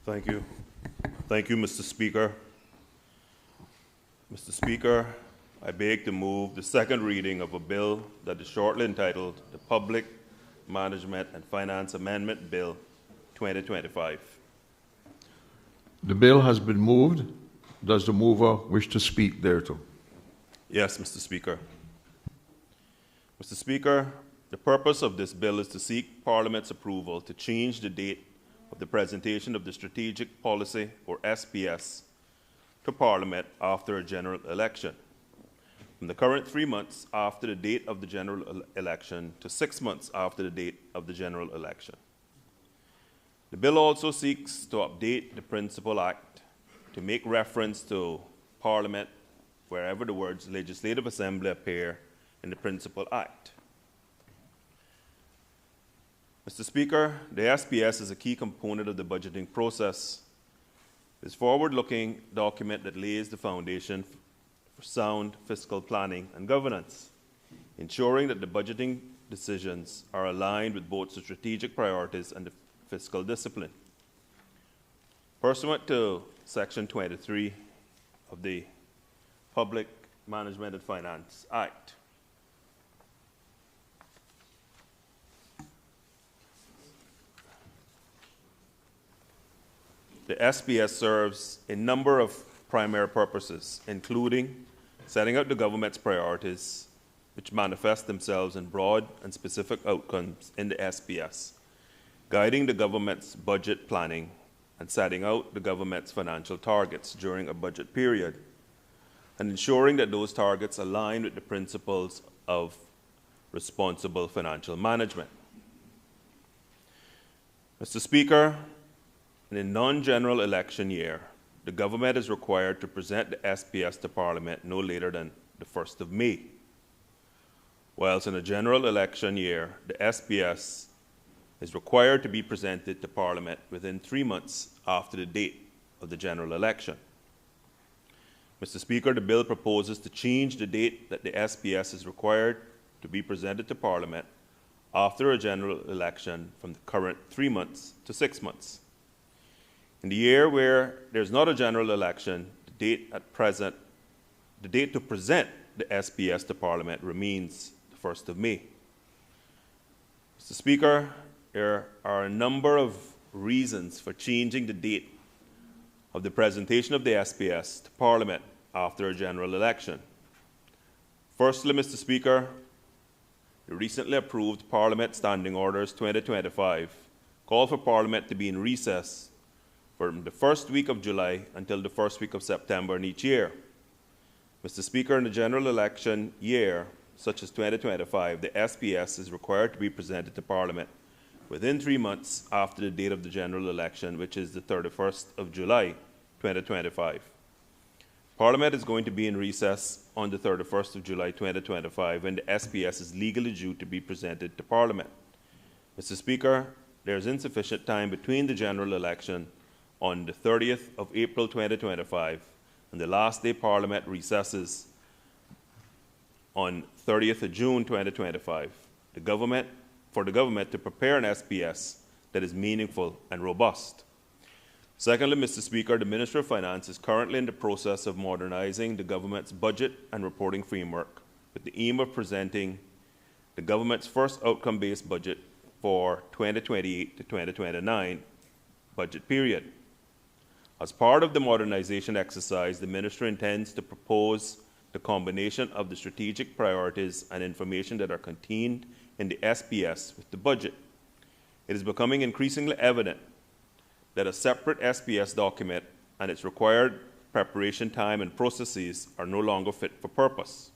Thank you. Thank you, Mr. Speaker. Mr. Speaker, I beg to move the second reading of a bill that is shortly entitled the Public Management and Finance Amendment Bill 2025. The bill has been moved. Does the mover wish to speak thereto? Yes, Mr. Speaker. Mr. Speaker, the purpose of this bill is to seek Parliament's approval to change the date of the presentation of the Strategic Policy, or SPS, to Parliament after a general election, from the current 3 months after the date of the general election to 6 months after the date of the general election. The bill also seeks to update the Principal Act to make reference to Parliament wherever the words Legislative Assembly appear in the Principal Act. Mr. Speaker, the SPS is a key component of the budgeting process. It's a forward-looking document that lays the foundation for sound fiscal planning and governance, ensuring that the budgeting decisions are aligned with both the strategic priorities and the fiscal discipline. Pursuant to Section 23 of the Public Management and Finance Act, the SPS serves a number of primary purposes, including setting out the government's priorities, which manifest themselves in broad and specific outcomes in the SPS, guiding the government's budget planning, and setting out the government's financial targets during a budget period, and ensuring that those targets align with the principles of responsible financial management. Mr. Speaker, in a non-general election year, the government is required to present the SPS to Parliament no later than the 1st of May. Whilst in a general election year, the SPS is required to be presented to Parliament within 3 months after the date of the general election. Mr. Speaker, the bill proposes to change the date that the SPS is required to be presented to Parliament after a general election from the current 3 months to 6 months. In the year where there's not a general election, the date at present the date to present the SPS to Parliament remains the 1st of May. Mr. Speaker, there are a number of reasons for changing the date of the presentation of the SPS to Parliament after a general election. Firstly, Mr. Speaker, the recently approved Parliament Standing Orders 2025 call for Parliament to be in recess from the first week of July until the first week of September in each year. Mr. Speaker, in the general election year, such as 2025, the SPS is required to be presented to Parliament within 3 months after the date of the general election, which is the 31st of July, 2025. Parliament is going to be in recess on the 31st of July, 2025, when the SPS is legally due to be presented to Parliament. Mr. Speaker, there is insufficient time between the general election on the 30th of April, 2025, and the last day Parliament recesses on 30th of June 2025, for the government to prepare an SPS that is meaningful and robust. Secondly, Mr. Speaker, the Ministry of Finance is currently in the process of modernizing the government's budget and reporting framework with the aim of presenting the government's first outcome-based budget for 2028 to 2029 budget period. As part of the modernization exercise, the Ministry intends to propose the combination of the strategic priorities and information that are contained in the SPS with the budget. It is becoming increasingly evident that a separate SPS document and its required preparation time and processes are no longer fit for purpose.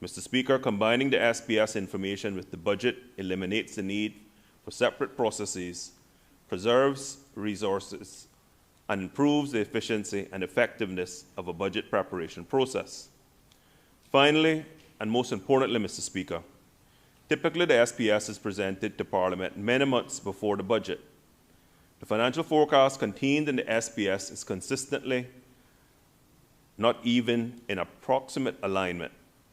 Mr. Speaker, combining the SPS information with the budget eliminates the need for separate processes, preserves resources, and improves the efficiency and effectiveness of a budget preparation process. Finally, and most importantly, Mr. Speaker, typically the SPS is presented to Parliament many months before the budget. The financial forecast contained in the SPS is consistently not even in approximate alignment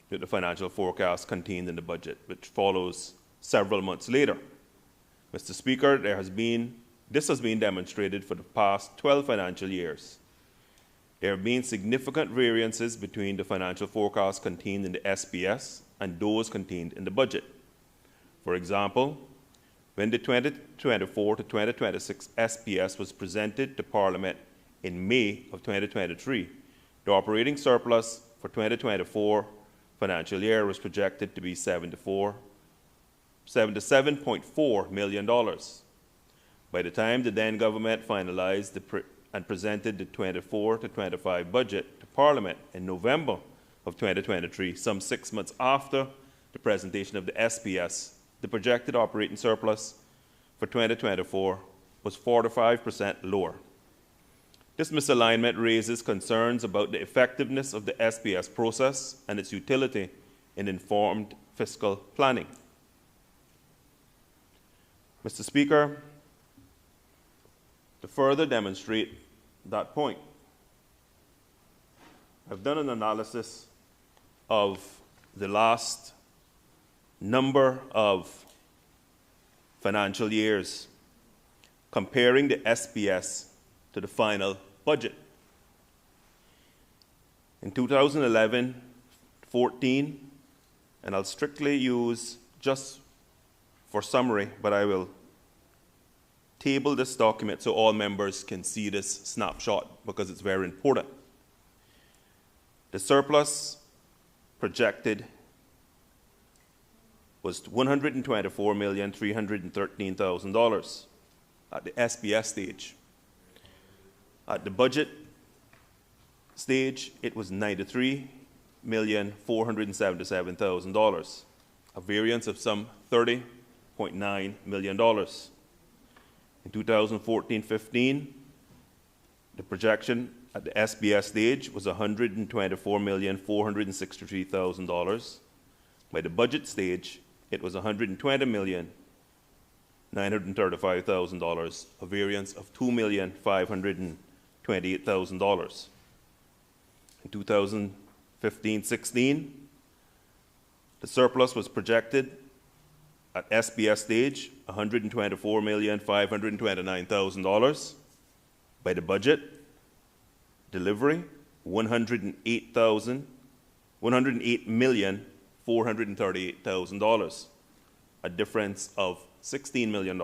with the financial forecast contained in the budget, which follows several months later. Mr. Speaker, this has been demonstrated for the past 12 financial years. There have been significant variances between the financial forecasts contained in the SPS and those contained in the budget. For example, when the 2024 to 2026 SPS was presented to Parliament in May of 2023, the operating surplus for 2024 financial year was projected to be $77.4 million. By the time the then government finalized and presented the 24 to 25 budget to Parliament in November of 2023, some 6 months after the presentation of the SPS, the projected operating surplus for 2024 was 45% lower. This misalignment raises concerns about the effectiveness of the SPS process and its utility in informed fiscal planning. Mr. Speaker, to further demonstrate that point, I've done an analysis of the last number of financial years, comparing the SPS to the final budget. In 2011-14, and I'll strictly use just for summary, but I will table this document so all members can see this snapshot because it's very important. The surplus projected was $124,313,000 at the SPS stage. At the budget stage, it was $93,477,000, a variance of some $30.9 million. In 2014-15, the projection at the SPS stage was $124,463,000. By the budget stage, it was $120,935,000, a variance of $2,528,000. In 2015-16, the surplus was projected at SPS stage, $124,529,000. By the budget delivery, $108,000, $108,438,000, a difference of $16 million.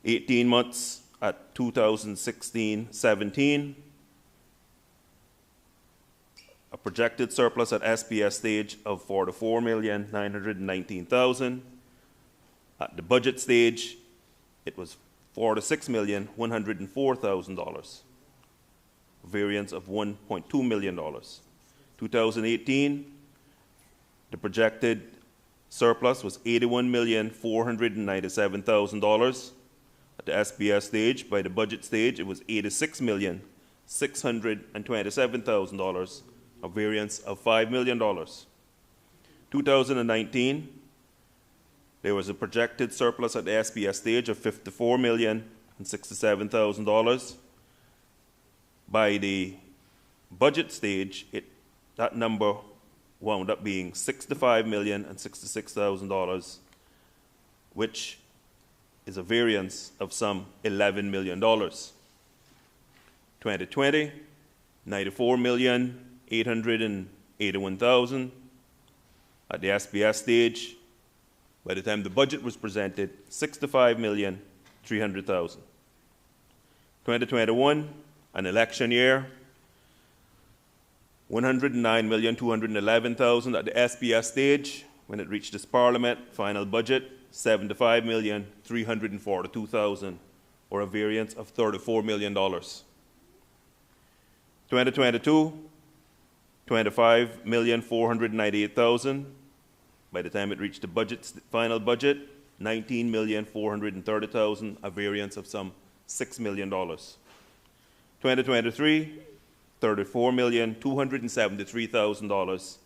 18 months at 2016-17, a projected surplus at SPS stage of $44,919,000. At the budget stage, it was $46,104,000, a variance of $1.2 million. 2018, the projected surplus was $81,497,000. At the SPS stage, by the budget stage, it was $86,627,000, a variance of $5 million. 2019, there was a projected surplus at the SPS stage of $54,067,000. By the budget stage, that number wound up being $65,066,000, which is a variance of some $11 million. 2020, $94,881,000. At the SPS stage, by the time the budget was presented, $65,300,000. 2021, an election year, $109,211,000 at the SPS stage. When it reached this Parliament, final budget, $75,342,000, or a variance of $34 million. 2022, $25,498,000. By the time it reached the final budget, $19,430,000, a variance of some $6 million. 2023, $34,273,000.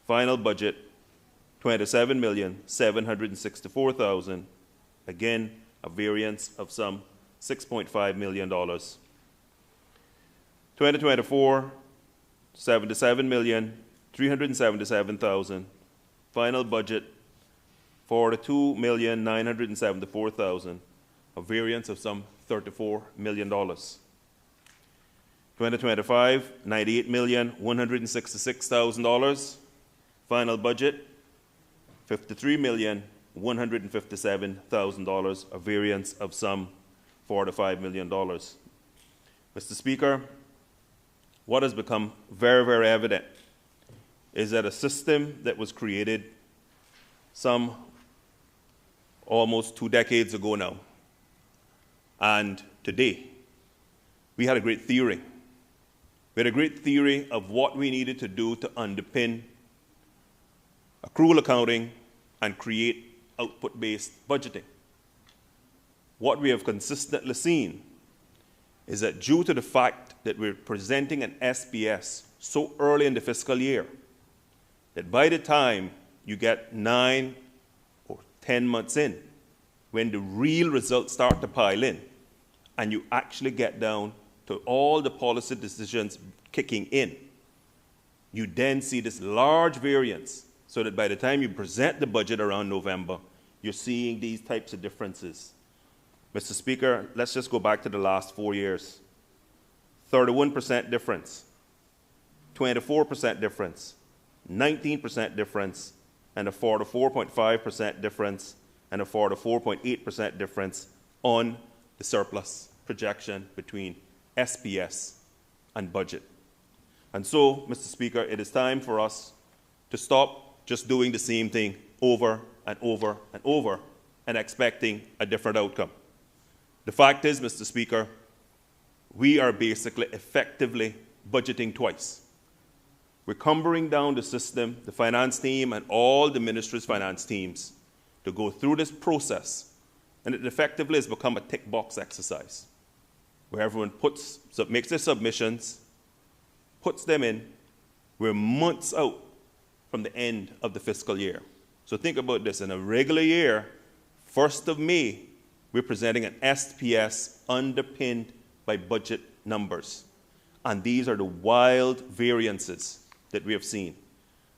Final budget, $27,764,000. Again, a variance of some $6.5 million. 2024, $77,377,000. Final budget, $42,974,000. A variance of some $34 million. 2025, $98,166,000. Final budget, $53,157,000, a variance of some $45 million. Mr. Speaker, what has become very, very evident is that a system that was created some almost 2 decades ago now, and today, we had a great theory. We had a great theory of what we needed to do to underpin accrual accounting and create output-based budgeting. What we have consistently seen is that due to the fact that we're presenting an SPS so early in the fiscal year, that by the time you get 9 or 10 months in, when the real results start to pile in, and you actually get down to all the policy decisions kicking in, you then see this large variance, so that by the time you present the budget around November, you're seeing these types of differences. Mr. Speaker, let's just go back to the last 4 years. 31% difference, 24% difference, 19% difference, and a 44.5% difference, and a 44.8% difference on the surplus projection between SPS and budget. And so, Mr. Speaker, it is time for us to stop just doing the same thing over and over and over and expecting a different outcome. The fact is, Mr. Speaker, we are basically effectively budgeting twice. We're cumbering down the system, the finance team, and all the ministry's finance teams to go through this process, and it effectively has become a tick box exercise, where everyone makes their submissions, puts them in. We're months out from the end of the fiscal year. So think about this. In a regular year, 1st of May, we're presenting an SPS underpinned by budget numbers. And these are the wild variances that we have seen.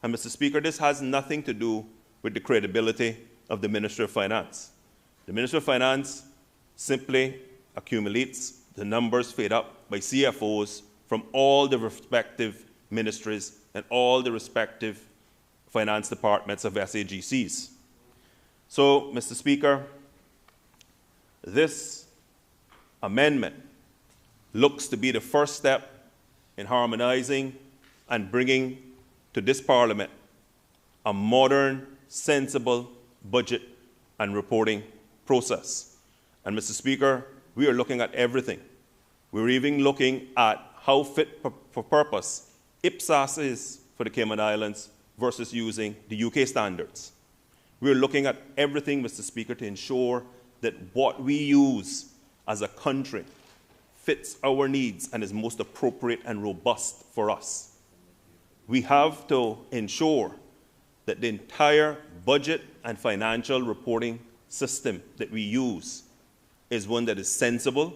And Mr. Speaker, this has nothing to do with the credibility of the Minister of Finance. The Minister of Finance simply accumulates the numbers fed up by CFOs from all the respective ministries and all the respective finance departments of SAGCs. So, Mr. Speaker, this amendment looks to be the first step in harmonizing and bringing to this Parliament a modern, sensible budget and reporting process. And Mr. Speaker, we are looking at everything. We're even looking at how fit for purpose IPSAS is for the Cayman Islands versus using the UK standards. We're looking at everything, Mr. Speaker, to ensure that what we use as a country fits our needs and is most appropriate and robust for us. We have to ensure that the entire budget and financial reporting system that we use is one that is sensible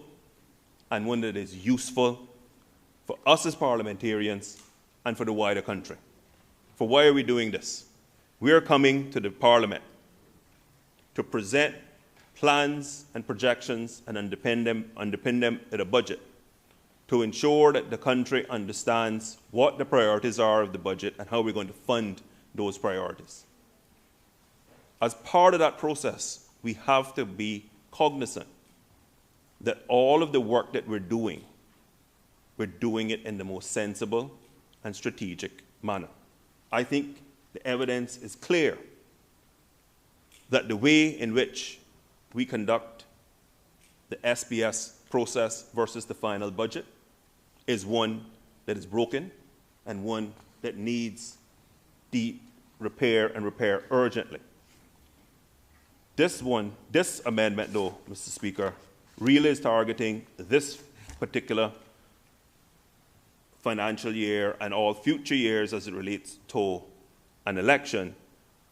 and one that is useful for us as parliamentarians and for the wider country. For why are we doing this? We are coming to the Parliament to present plans and projections and underpin them in a budget to ensure that the country understands what the priorities are of the budget and how we're going to fund those priorities. As part of that process, we have to be cognizant that all of the work that we're doing it in the most sensible and strategic manner. I think the evidence is clear that the way in which we conduct the SBS process versus the final budget is one that is broken and one that needs deep repair and repair urgently. This amendment, though, Mr. Speaker, really is targeting this particular financial year and all future years as it relates to an election.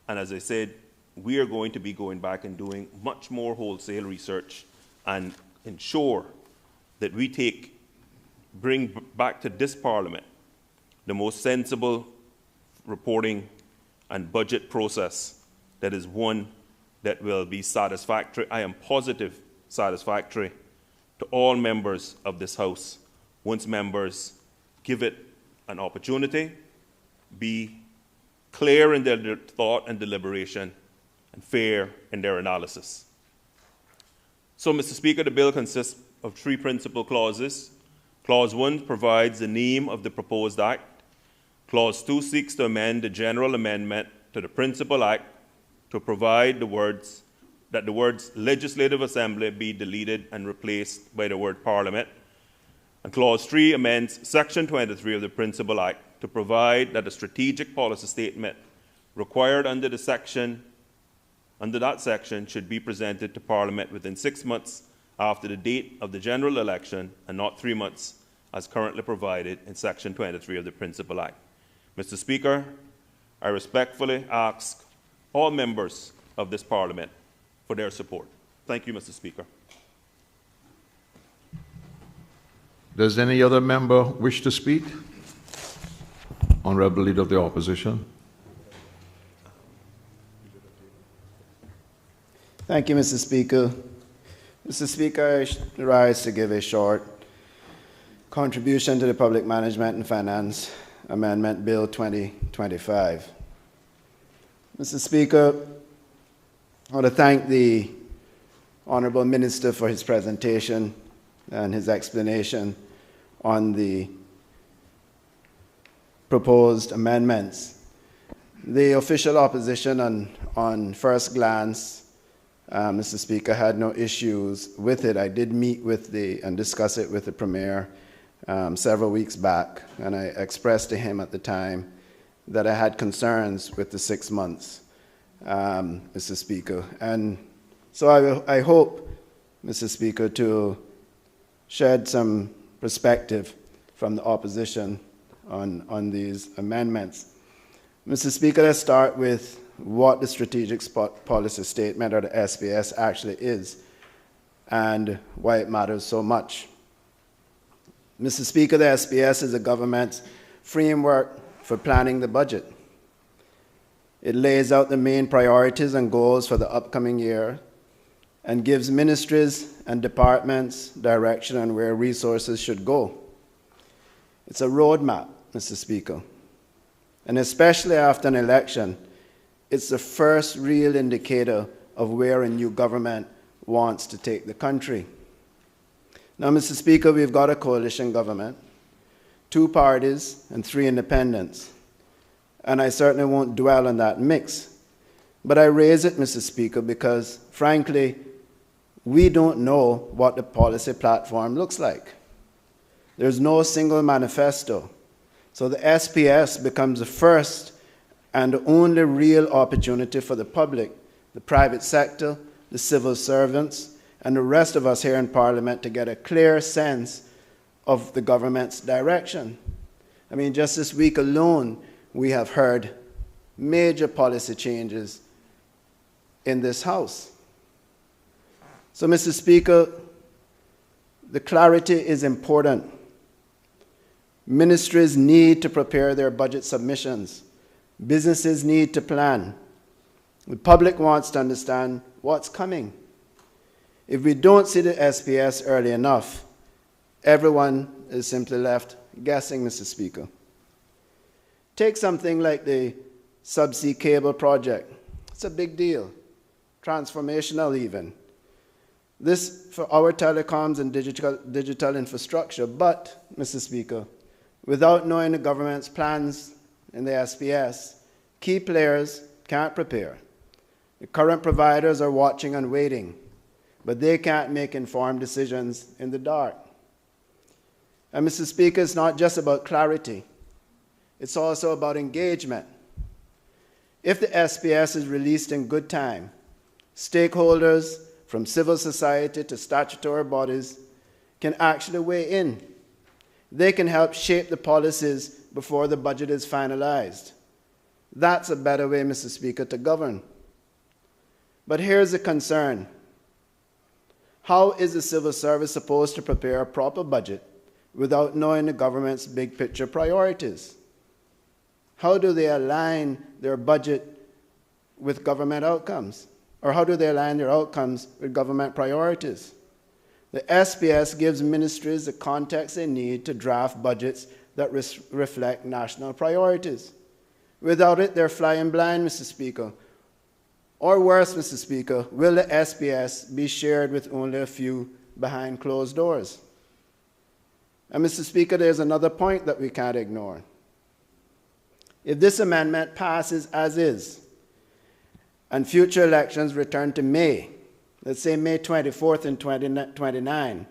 And as I said, we are going to be going back and doing much more wholesale research and ensure that we bring back to this Parliament the most sensible reporting and budget process that is one that will be satisfactory, I am positive satisfactory, to all members of this House once members give it an opportunity, be clear in their thought and deliberation, and fair in their analysis. So, Mr. Speaker, the bill consists of 3 principal clauses. Clause 1 provides the name of the proposed act. Clause 2 seeks to amend the general amendment to the principal act to provide that the words Legislative Assembly be deleted and replaced by the word Parliament. And Clause 3 amends Section 23 of the Principal Act to provide that a strategic policy statement required under that section should be presented to Parliament within 6 months after the date of the general election and not 3 months as currently provided in Section 23 of the Principal Act. Mr. Speaker, I respectfully ask all members of this Parliament for their support. Thank you, Mr. Speaker. Does any other member wish to speak? Honourable Leader of the Opposition. Thank you, Mr. Speaker. Mr. Speaker, I rise to give a short contribution to the Public Management and Finance Amendment Bill 2025. Mr. Speaker, I want to thank the Honourable Minister for his presentation and his explanation on the proposed amendments. The official opposition on first glance, Mr. Speaker, had no issues with it. I did meet with and discuss it with the Premier several weeks back, and I expressed to him at the time that I had concerns with the 6 months, Mr. Speaker. And so I hope, Mr. Speaker, to shed some perspective from the opposition on these amendments. Mr. Speaker, let's start with what the Strategic Policy Statement, or the SBS, actually is and why it matters so much. Mr. Speaker, the SBS is the government's framework for planning the budget. It lays out the main priorities and goals for the upcoming year and gives ministries and departments direction on where resources should go. It's a roadmap, Mr. Speaker. And especially after an election, it's the first real indicator of where a new government wants to take the country. Now, Mr. Speaker, we've got a coalition government, 2 parties and 3 independents. And I certainly won't dwell on that mix. But I raise it, Mr. Speaker, because, frankly, we don't know what the policy platform looks like. There's no single manifesto. So the SPS becomes the first and the only real opportunity for the public, the private sector, the civil servants, and the rest of us here in Parliament to get a clear sense of the government's direction. I mean, just this week alone, we have heard major policy changes in this House. So, Mr. Speaker, the clarity is important. Ministries need to prepare their budget submissions. Businesses need to plan. The public wants to understand what's coming. If we don't see the SPS early enough, everyone is simply left guessing, Mr. Speaker. Take something like the subsea cable project. It's a big deal, transformational even. This for our telecoms and digital infrastructure, but, Mr. Speaker, without knowing the government's plans in the SPS, key players can't prepare. The current providers are watching and waiting, but they can't make informed decisions in the dark. And, Mr. Speaker, it's not just about clarity. It's also about engagement. If the SPS is released in good time, stakeholders from civil society to statutory bodies can actually weigh in. They can help shape the policies before the budget is finalized. That's a better way, Mr. Speaker, to govern. But here's the concern. How is the civil service supposed to prepare a proper budget without knowing the government's big picture priorities? How do they align their budget with government outcomes? Or how do they align their outcomes with government priorities? The SPS gives ministries the context they need to draft budgets that reflect national priorities. Without it, they're flying blind, Mr. Speaker. Or worse, Mr. Speaker, will the SPS be shared with only a few behind closed doors? And, Mr. Speaker, there's another point that we can't ignore. If this amendment passes as is, and future elections return to May, let's say May 24th and 29,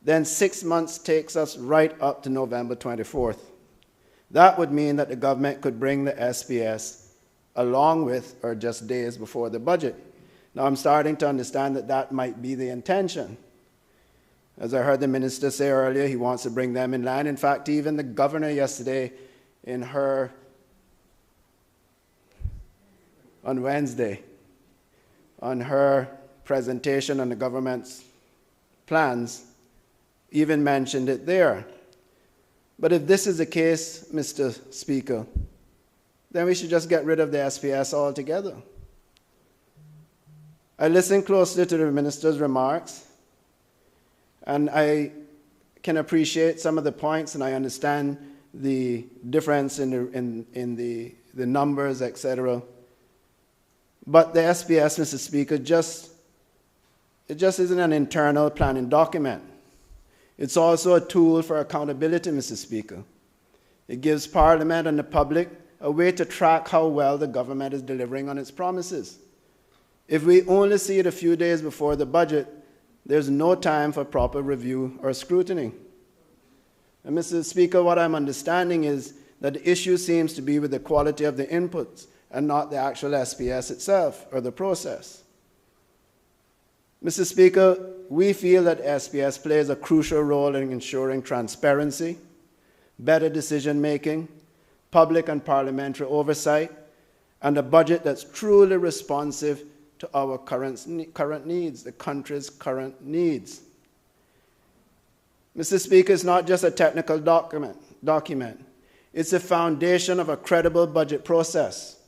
then 6 months takes us right up to November 24th. That would mean that the government could bring the SPS along with or just days before the budget. Now, I'm starting to understand that that might be the intention. As I heard the minister say earlier, he wants to bring them in line. In fact, even the governor yesterday on Wednesday, on her presentation on the government's plans, even mentioned it there. But if this is the case, Mr. Speaker, then we should just get rid of the SPS altogether. I listened closely to the minister's remarks, and I can appreciate some of the points, and I understand the difference in the numbers, etc. But the SPS, Mr. Speaker, it just isn't an internal planning document. It's also a tool for accountability, Mr. Speaker. It gives Parliament and the public a way to track how well the government is delivering on its promises. If we only see it a few days before the budget, there's no time for proper review or scrutiny. And, Mr. Speaker, what I'm understanding is that the issue seems to be with the quality of the inputs and not the actual SPS itself or the process. Mr. Speaker, we feel that SPS plays a crucial role in ensuring transparency, better decision-making, public and parliamentary oversight, and a budget that's truly responsive to our current needs, the country's current needs. Mr. Speaker, it's not just a technical document. It's a foundation of a credible budget process.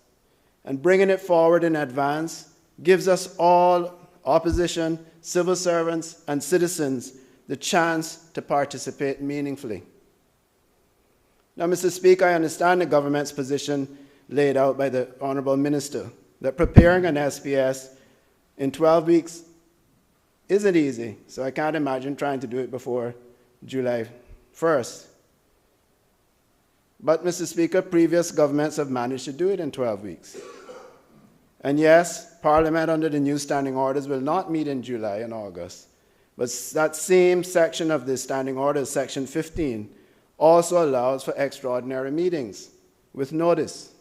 And bringing it forward in advance gives us all, opposition, civil servants, and citizens, the chance to participate meaningfully. Now, Mr. Speaker, I understand the government's position laid out by the Honourable Minister that preparing an SPS in 12 weeks isn't easy, so I can't imagine trying to do it before July 1st. But, Mr. Speaker, previous governments have managed to do it in 12 weeks. And yes, Parliament under the new standing orders will not meet in July and August, but that same section of the standing orders, section 15, also allows for extraordinary meetings with notice.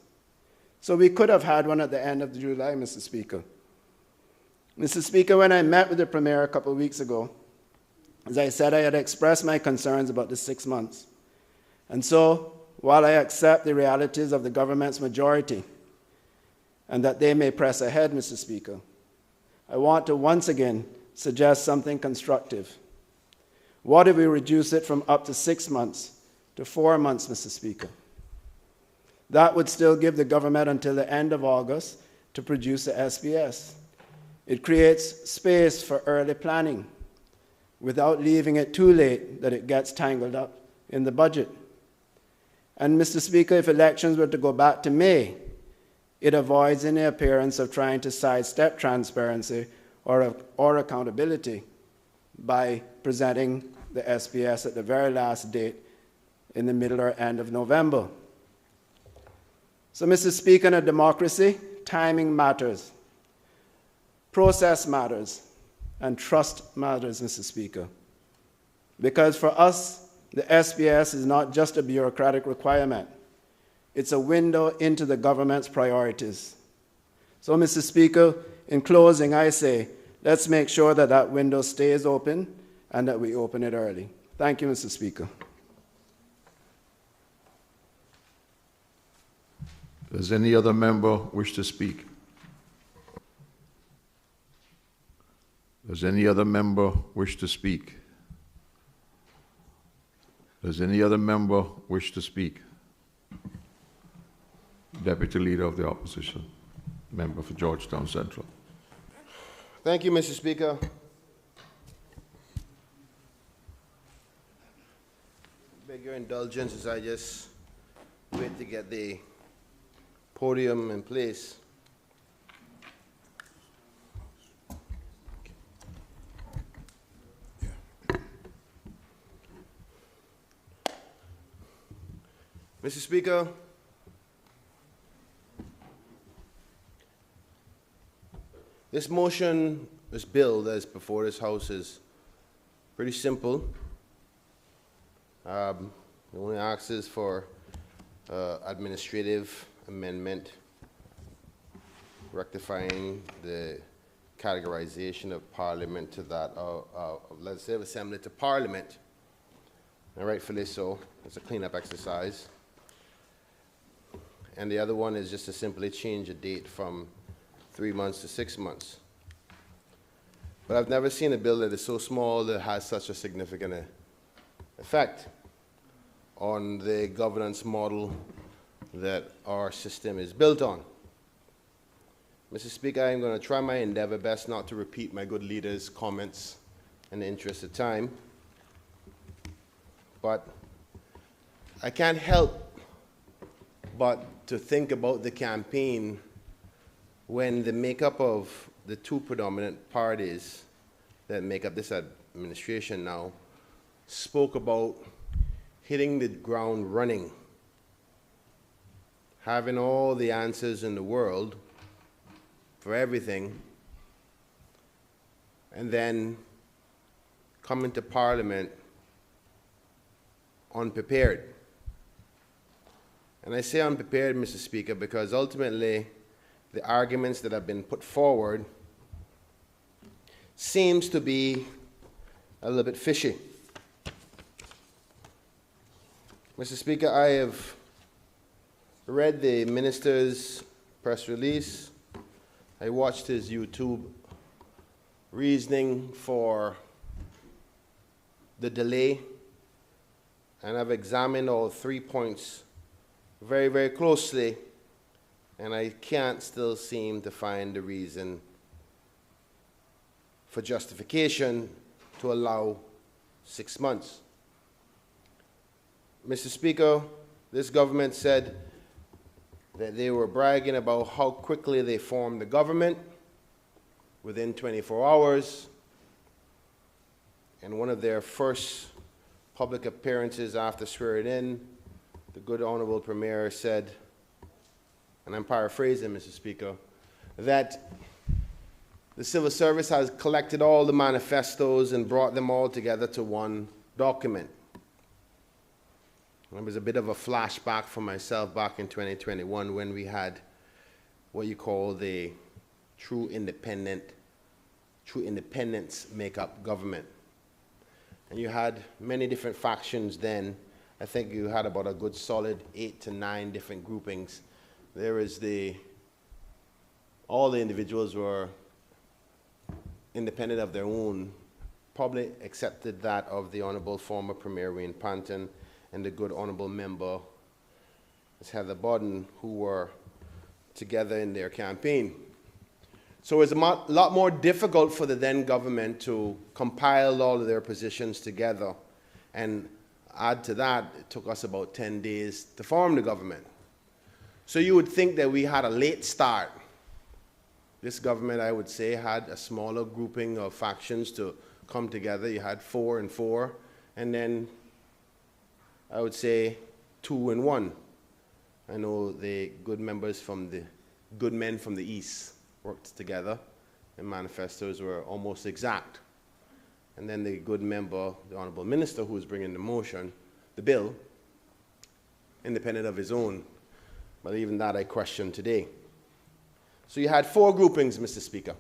So we could have had one at the end of July, Mr. Speaker. Mr. Speaker, when I met with the Premier a couple of weeks ago, as I said, I had expressed my concerns about the 6 months. And so, while I accept the realities of the government's majority and that they may press ahead, Mr. Speaker, I want to once again suggest something constructive. What if we reduce it from up to 6 months to 4 months, Mr. Speaker? That would still give the government until the end of August to produce the SPS. It creates space for early planning without leaving it too late that it gets tangled up in the budget. And, Mr. Speaker, if elections were to go back to May, it avoids any appearance of trying to sidestep transparency or accountability by presenting the SPS at the very last date in the middle or end of November. So, Mr. Speaker, in a democracy, timing matters, process matters, and trust matters, Mr. Speaker. Because for us, the SPS is not just a bureaucratic requirement. It's a window into the government's priorities. So, Mr. Speaker, in closing, I say, let's make sure that that window stays open and that we open it early. Thank you, Mr. Speaker. Does any other member wish to speak? Does any other member wish to speak? Does any other member wish to speak? Deputy Leader of the Opposition, member for Georgetown Central. Thank you, Mr. Speaker. Beg your indulgence as I just wait to get the podium in place. Mr. Speaker, this motion, this bill that is before this House is pretty simple. It only asks for administrative amendment rectifying the categorization of Parliament to that of Legislative Assembly to Parliament, and rightfully so. It's a cleanup exercise. And the other one is just to simply change the date from 3 months to 6 months. But I've never seen a bill that is so small that has such a significant effect on the governance model that our system is built on. Mr. Speaker, I'm going to try my endeavor best not to repeat my good leader's comments in the interest of time. But I can't help but to think about the campaign when the makeup of the two predominant parties that make up this administration now spoke about hitting the ground running, having all the answers in the world for everything, and then coming to Parliament unprepared. And I say unprepared, Mr. Speaker, because ultimately the arguments that have been put forward seems to be a little bit fishy. Mr. Speaker, I have read the minister's press release. I watched his YouTube reasoning for the delay, and I've examined all 3 points very, very closely, and I can't still seem to find the reason for justification to allow 6 months. Mr. Speaker, this government said that they were bragging about how quickly they formed the government within 24 hours. And one of their first public appearances after swearing in, the good honorable Premier said, and I'm paraphrasing, Mr. Speaker, that the civil service has collected all the manifestos and brought them all together to one document. It was a bit of a flashback for myself back in 2021 when we had what you call the true independence make-up government. And you had many different factions then. I think you had about a good solid 8 to 9 different groupings. There is all the individuals were independent of their own, probably accepted that of the Honourable former Premier Wayne Panton and the good Honourable member, Ms. Heather Bodden, who were together in their campaign. So it was a lot more difficult for the then government to compile all of their positions together. And add to that, it took us about 10 days to form the government. So you would think that we had a late start. This government, I would say, had a smaller grouping of factions to come together. You had 4 and 4, and then I would say 2 and 1. I know the good members from the good men from the East worked together, and manifestos were almost exact. And then the good member, the Honourable Minister, who was bringing the motion, the bill, independent of his own. But even that I question today. So you had 4 groupings, Mr. Speaker.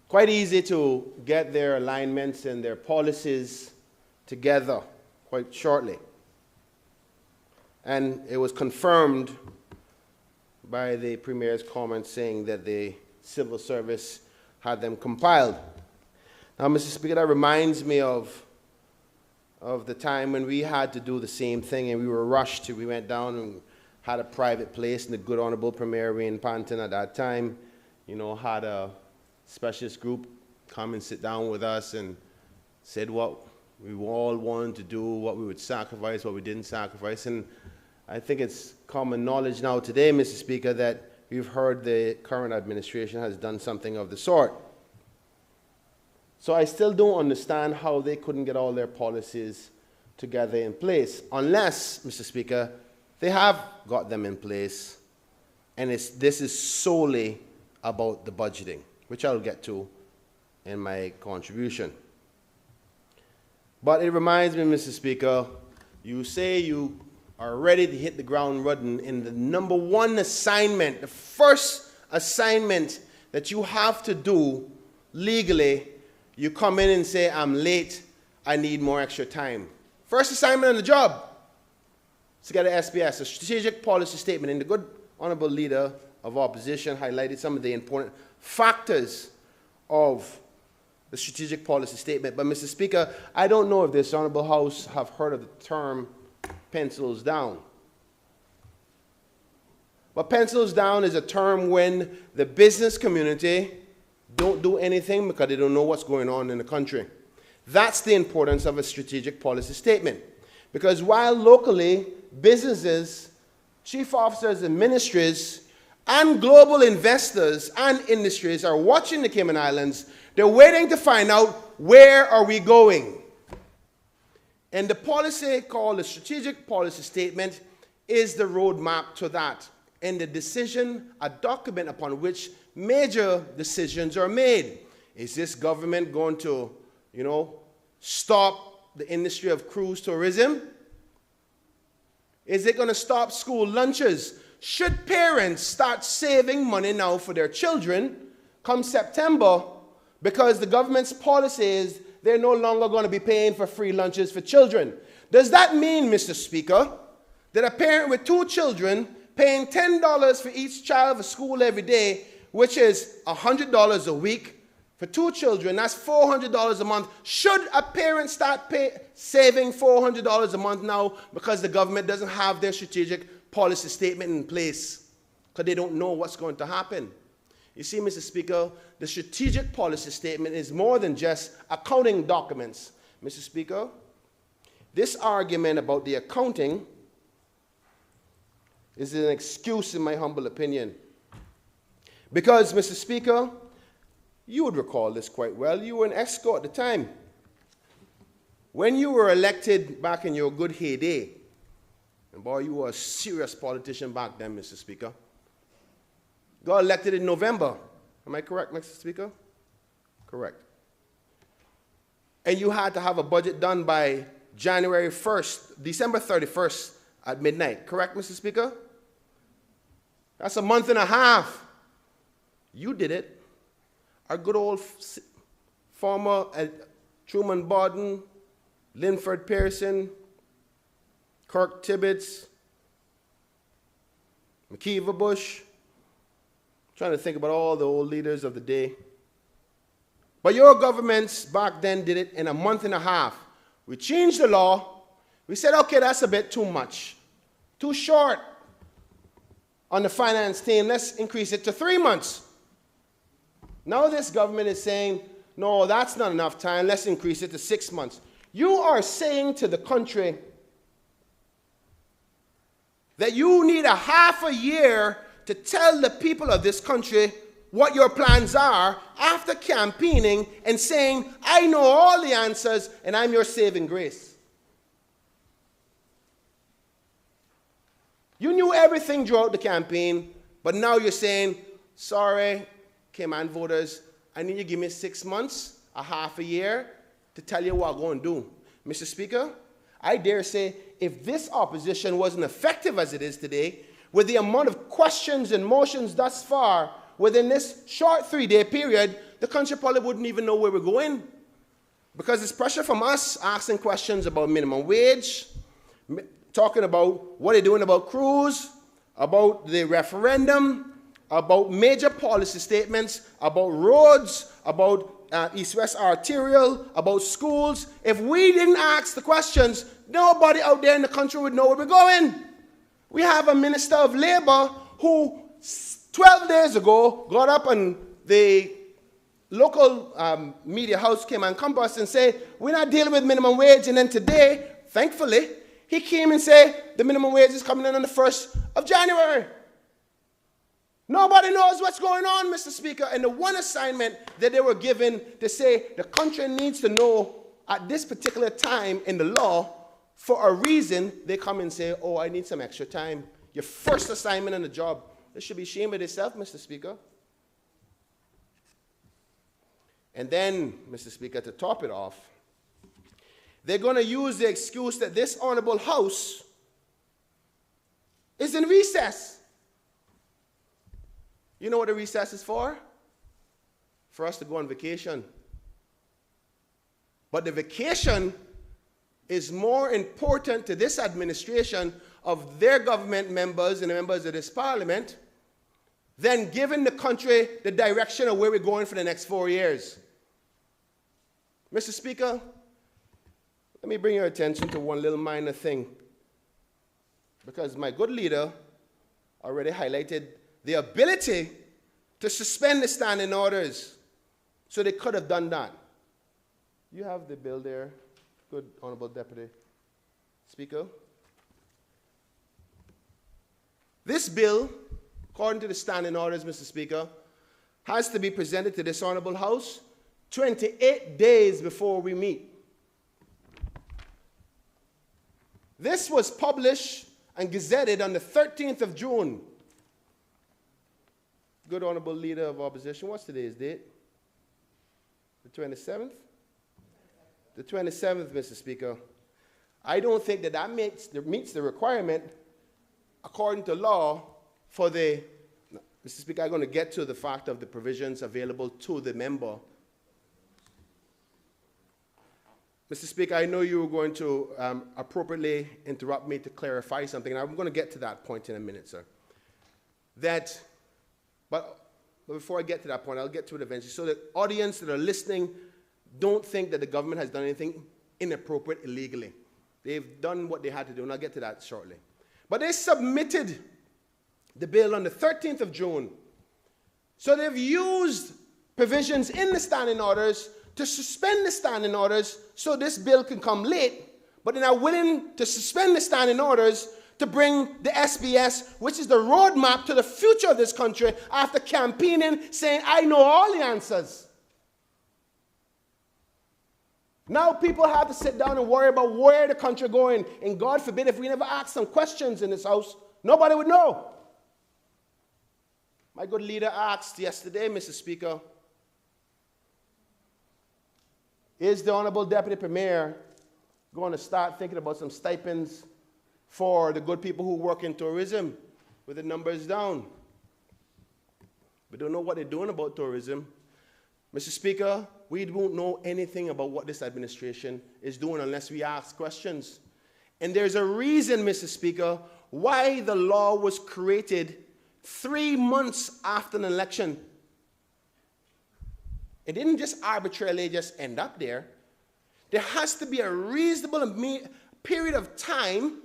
Quite easy to get their alignments and their policies together quite shortly. And it was confirmed by the Premier's comments saying that the civil service had them compiled. Now, Mr. Speaker, that reminds me of the time when we had to do the same thing and we were rushed. We went down and had a private place, and the good Honourable Premier Wayne Panton at that time, you know, had a specialist group come and sit down with us and said what we all wanted to do, what we would sacrifice, what we didn't sacrifice. And I think it's common knowledge now today, Mr. Speaker, that we've heard the current administration has done something of the sort. So I still don't understand how they couldn't get all their policies together in place, unless, Mr. Speaker, they have got them in place, and this is solely about the budgeting, which I'll get to in my contribution. But it reminds me, Mr. Speaker, you say you are ready to hit the ground running in the number 1 assignment, the first assignment that you have to do legally. You come in and say, I'm late, I need more extra time. First assignment on the job is to get an SPS, a strategic policy statement. And the good honourable leader of opposition highlighted some of the important factors of the strategic policy statement. But, Mr. Speaker, I don't know if this honourable House have heard of the term pencils down. But pencils down is a term when the business community don't do anything because they don't know what's going on in the country. That's the importance of a strategic policy statement. Because while locally, businesses, chief officers and ministries, and global investors and industries are watching the Cayman Islands, they're waiting to find out, where are we going? And the policy called the strategic policy statement is the roadmap to that. And the decision, a document upon which major decisions are made. Is this government going to, stop the industry of cruise tourism? Is it going to stop school lunches? Should parents start saving money now for their children come September, because the government's policy is they're no longer going to be paying for free lunches for children? Does that mean, Mr. Speaker, that a parent with 2 children paying $10 for each child for school every day, which is $100 a week for 2 children, that's $400 a month. Should a parent start saving $400 a month now because the government doesn't have their strategic policy statement in place, because they don't know what's going to happen? You see, Mr. Speaker, the strategic policy statement is more than just accounting documents. Mr. Speaker, this argument about the accounting is an excuse in my humble opinion. Because, Mr. Speaker, you would recall this quite well. You were an EXCO at the time. When you were elected back in your good heyday, and boy, you were a serious politician back then, Mr. Speaker. Got elected in November. Am I correct, Mr. Speaker? Correct. And you had to have a budget done by January 1st, December 31st at midnight. Correct, Mr. Speaker? That's a month and a half. You did it. Our good old former Truman Borden, Linford Pearson, Kirk Tibbetts, McKeever Bush. Trying to think about all the old leaders of the day. But your governments back then did it in a month and a half. We changed the law. We said, okay, that's a bit too much. Too short on the finance team. Let's increase it to 3 months. Now this government is saying, no, that's not enough time. Let's increase it to 6 months. You are saying to the country that you need a half a year to tell the people of this country what your plans are after campaigning and saying, I know all the answers and I'm your saving grace. You knew everything throughout the campaign, but now you're saying, sorry, Cayman voters, I need you to give me 6 months, a half a year, to tell you what I'm going to do. Mr. Speaker, I dare say, if this opposition wasn't effective as it is today, with the amount of questions and motions thus far, within this short 3-day period, the country probably wouldn't even know where we're going. Because it's pressure from us asking questions about minimum wage, talking about what they're doing about crews, about the referendum, about major policy statements, about roads, about east-west arterial, about schools. If we didn't ask the questions, nobody out there in the country would know where we're going. We have a Minister of Labour who 12 days ago got up and the local media house came and compassed and said, we're not dealing with minimum wage. And then today, thankfully, he came and said the minimum wage is coming in on the 1st of January. Nobody knows what's going on, Mr. Speaker. And the one assignment that they were given to say the country needs to know at this particular time in the law, for a reason, they come and say, oh, I need some extra time. Your first assignment on the job. They should be ashamed of themselves, Mr. Speaker. And then, Mr. Speaker, to top it off, they're going to use the excuse that this honorable House is in recess. You know what the recess is for? For us to go on vacation. But the vacation is more important to this administration of their government members and the members of this parliament than giving the country the direction of where we're going for the next 4 years. Mr. Speaker, let me bring your attention to one little minor thing. Because my good leader already highlighted the ability to suspend the standing orders. So they could have done that. You have the bill there, good Honorable Deputy Speaker. This bill, according to the standing orders, Mr. Speaker, has to be presented to this Honorable House 28 days before we meet. This was published and gazetted on the 13th of June. Good Honorable Leader of Opposition, what's today's date? The 27th? The 27th, Mr. Speaker. I don't think that meets the requirement, according to law, for the... Mr. Speaker, I'm going to get to the fact of the provisions available to the member. Mr. Speaker, I know you were going to appropriately interrupt me to clarify something, and I'm going to get to that point in a minute, sir. But before I get to that point, I'll get to it eventually, so the audience that are listening don't think that the government has done anything inappropriate illegally. They've done what they had to do, and I'll get to that shortly. But they submitted the bill on the 13th of June. So they've used provisions in the standing orders to suspend the standing orders so this bill can come late, but they're not willing to suspend the standing orders to bring the SBS, which is the roadmap to the future of this country, after campaigning, saying, I know all the answers. Now people have to sit down and worry about where the country going. And God forbid, if we never ask some questions in this house, nobody would know. My good leader asked yesterday, Mr. Speaker, is the Honorable Deputy Premier going to start thinking about some stipends for the good people who work in tourism with the numbers down? We don't know what they're doing about tourism. Mr. Speaker, we won't know anything about what this administration is doing unless we ask questions. And there's a reason, Mr. Speaker, why the law was created 3 months after an election. It didn't just arbitrarily just end up there. There has to be a reasonable period of time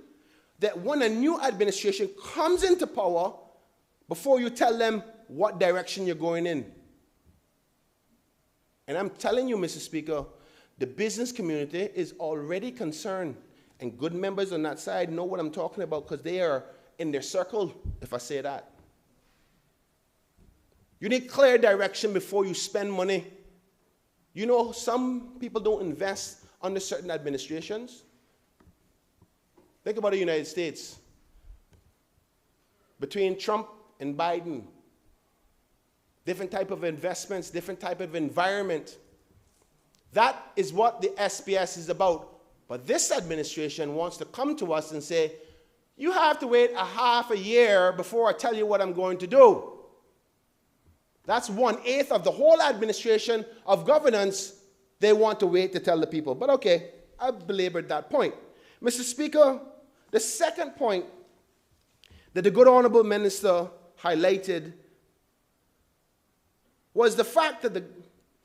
that when a new administration comes into power before you tell them what direction you're going in. And I'm telling you, Mr. Speaker, the business community is already concerned. And good members on that side know what I'm talking about because they are in their circle, if I say that. You need clear direction before you spend money. You know, some people don't invest under certain administrations. Think about the United States. Between Trump and Biden, different type of investments, different type of environment. That is what the SPS is about. But this administration wants to come to us and say, you have to wait a half a year before I tell you what I'm going to do. That's 1/8 of the whole administration of governance. They want to wait to tell the people. But okay, I've belabored that point. Mr. Speaker, the second point that the good honorable minister highlighted was the fact that the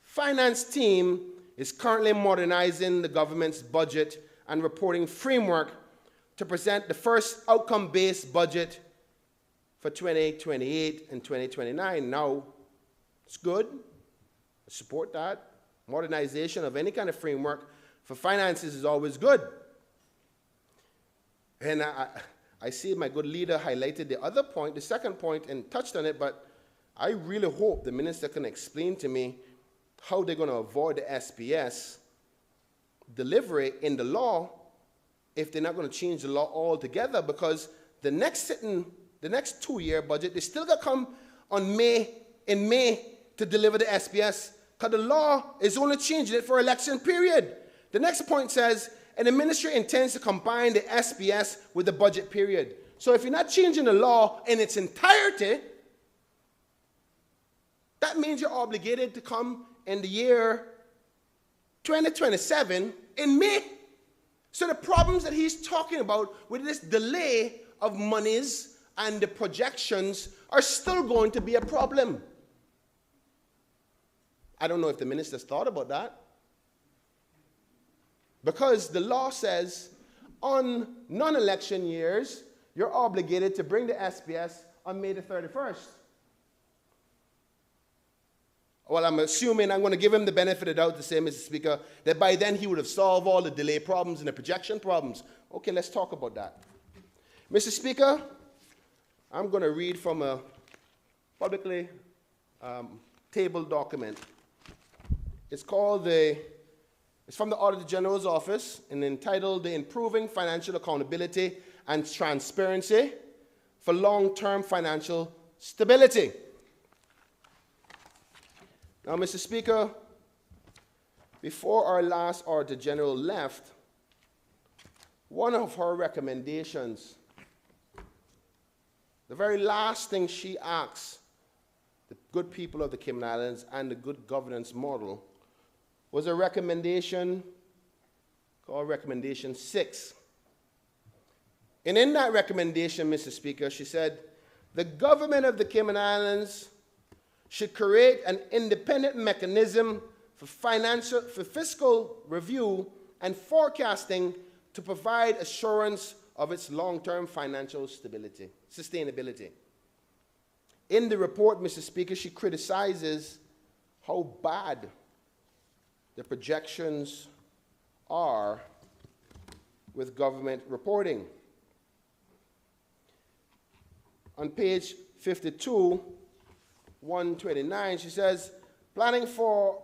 finance team is currently modernizing the government's budget and reporting framework to present the first outcome-based budget for 2028 and 2029. Now, it's good. I support that. Modernization of any kind of framework for finances is always good. And I see my good leader highlighted the other point, the second point, and touched on it, but I really hope the minister can explain to me how they're going to avoid the SPS delivery in the law if they're not going to change the law altogether, because the next 2-year budget, they still got to come in May to deliver the SPS, because the law is only changing it for election period. The next point says, and the ministry intends to combine the SPS with the budget period. So if you're not changing the law in its entirety, that means you're obligated to come in the year 2027 in May. So the problems that he's talking about with this delay of monies and the projections are still going to be a problem. I don't know if the minister's thought about that. Because the law says on non-election years, you're obligated to bring the SPS on May the 31st. Well, I'm assuming, I'm going to give him the benefit of the doubt to say, Mr. Speaker, that by then he would have solved all the delay problems and the projection problems. Okay, let's talk about that. Mr. Speaker, I'm going to read from a publicly tabled document. It's from the Auditor General's Office and entitled the Improving Financial Accountability and Transparency for Long-Term Financial Stability. Now, Mr. Speaker, before our last Auditor General left, one of her recommendations, the very last thing she asked the good people of the Cayman Islands and the good governance model was a recommendation called Recommendation 6. And in that recommendation, Mr. Speaker, she said, the government of the Cayman Islands should create an independent mechanism for fiscal review and forecasting to provide assurance of its long-term financial sustainability. In the report, Mr. Speaker, she criticizes how bad the projections are with government reporting. on page 52, 129, she says, planning for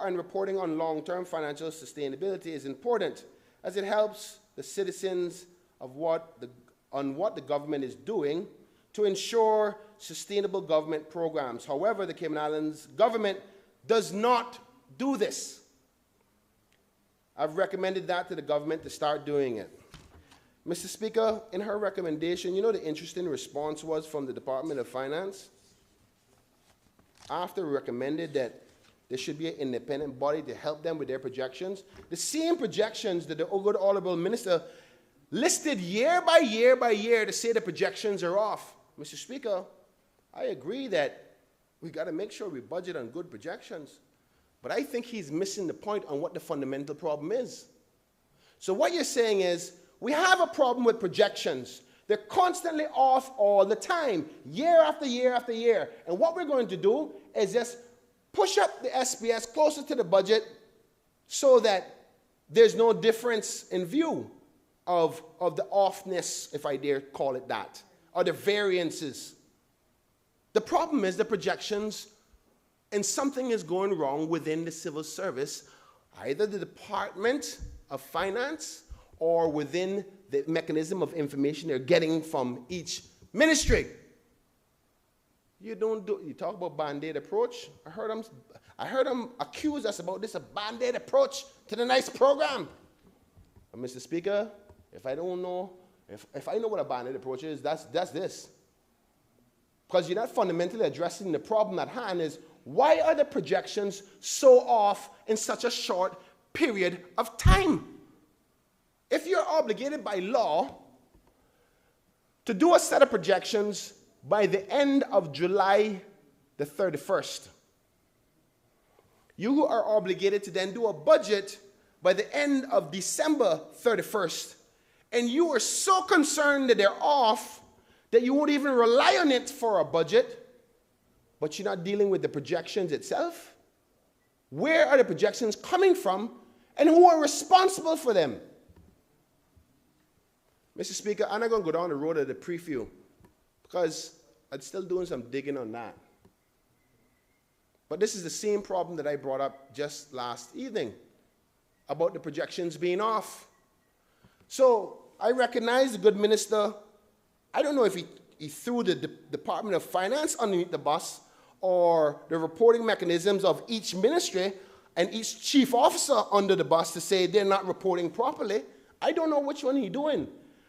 and reporting on long-term financial sustainability is important as it helps the citizens on what the government is doing to ensure sustainable government programs. However, the Cayman Islands government does not do this. I've recommended that to the government to start doing it. Mr. Speaker, in her recommendation, you know the interesting response was from the Department of Finance? After we recommended that there should be an independent body to help them with their projections, the same projections that the good honorable minister listed year by year by year to say the projections are off. Mr. Speaker, I agree that we got to make sure we budget on good projections, but I think he's missing the point on what the fundamental problem is. So what you're saying is, we have a problem with projections. They're constantly off all the time, year after year after year. And what we're going to do is just push up the SPS closer to the budget so that there's no difference in view of the offness, if I dare call it that, or the variances. The problem is the projections, and something is going wrong within the civil service, either the Department of Finance or within the mechanism of information they're getting from each ministry. You talk about Band-Aid approach. I heard them accuse us about this, a Band-Aid approach to the NICE program. And Mr. Speaker, if I don't know, if I know what a Band-Aid approach is, that's this. Because you're not fundamentally addressing the problem at hand is, why are the projections so off in such a short period of time? If you're obligated by law to do a set of projections by the end of July the 31st, you are obligated to then do a budget by the end of December 31st, and you are so concerned that they're off that you won't even rely on it for a budget, but you're not dealing with the projections itself. Where are the projections coming from, and who are responsible for them? Mr. Speaker, I'm not going to go down the road of the preview because I'm still doing some digging on that. But this is the same problem that I brought up just last evening about the projections being off. So I recognize the good minister. I don't know if he threw the Department of Finance underneath the bus or the reporting mechanisms of each ministry and each chief officer under the bus to say they're not reporting properly. I don't know which one he's doing.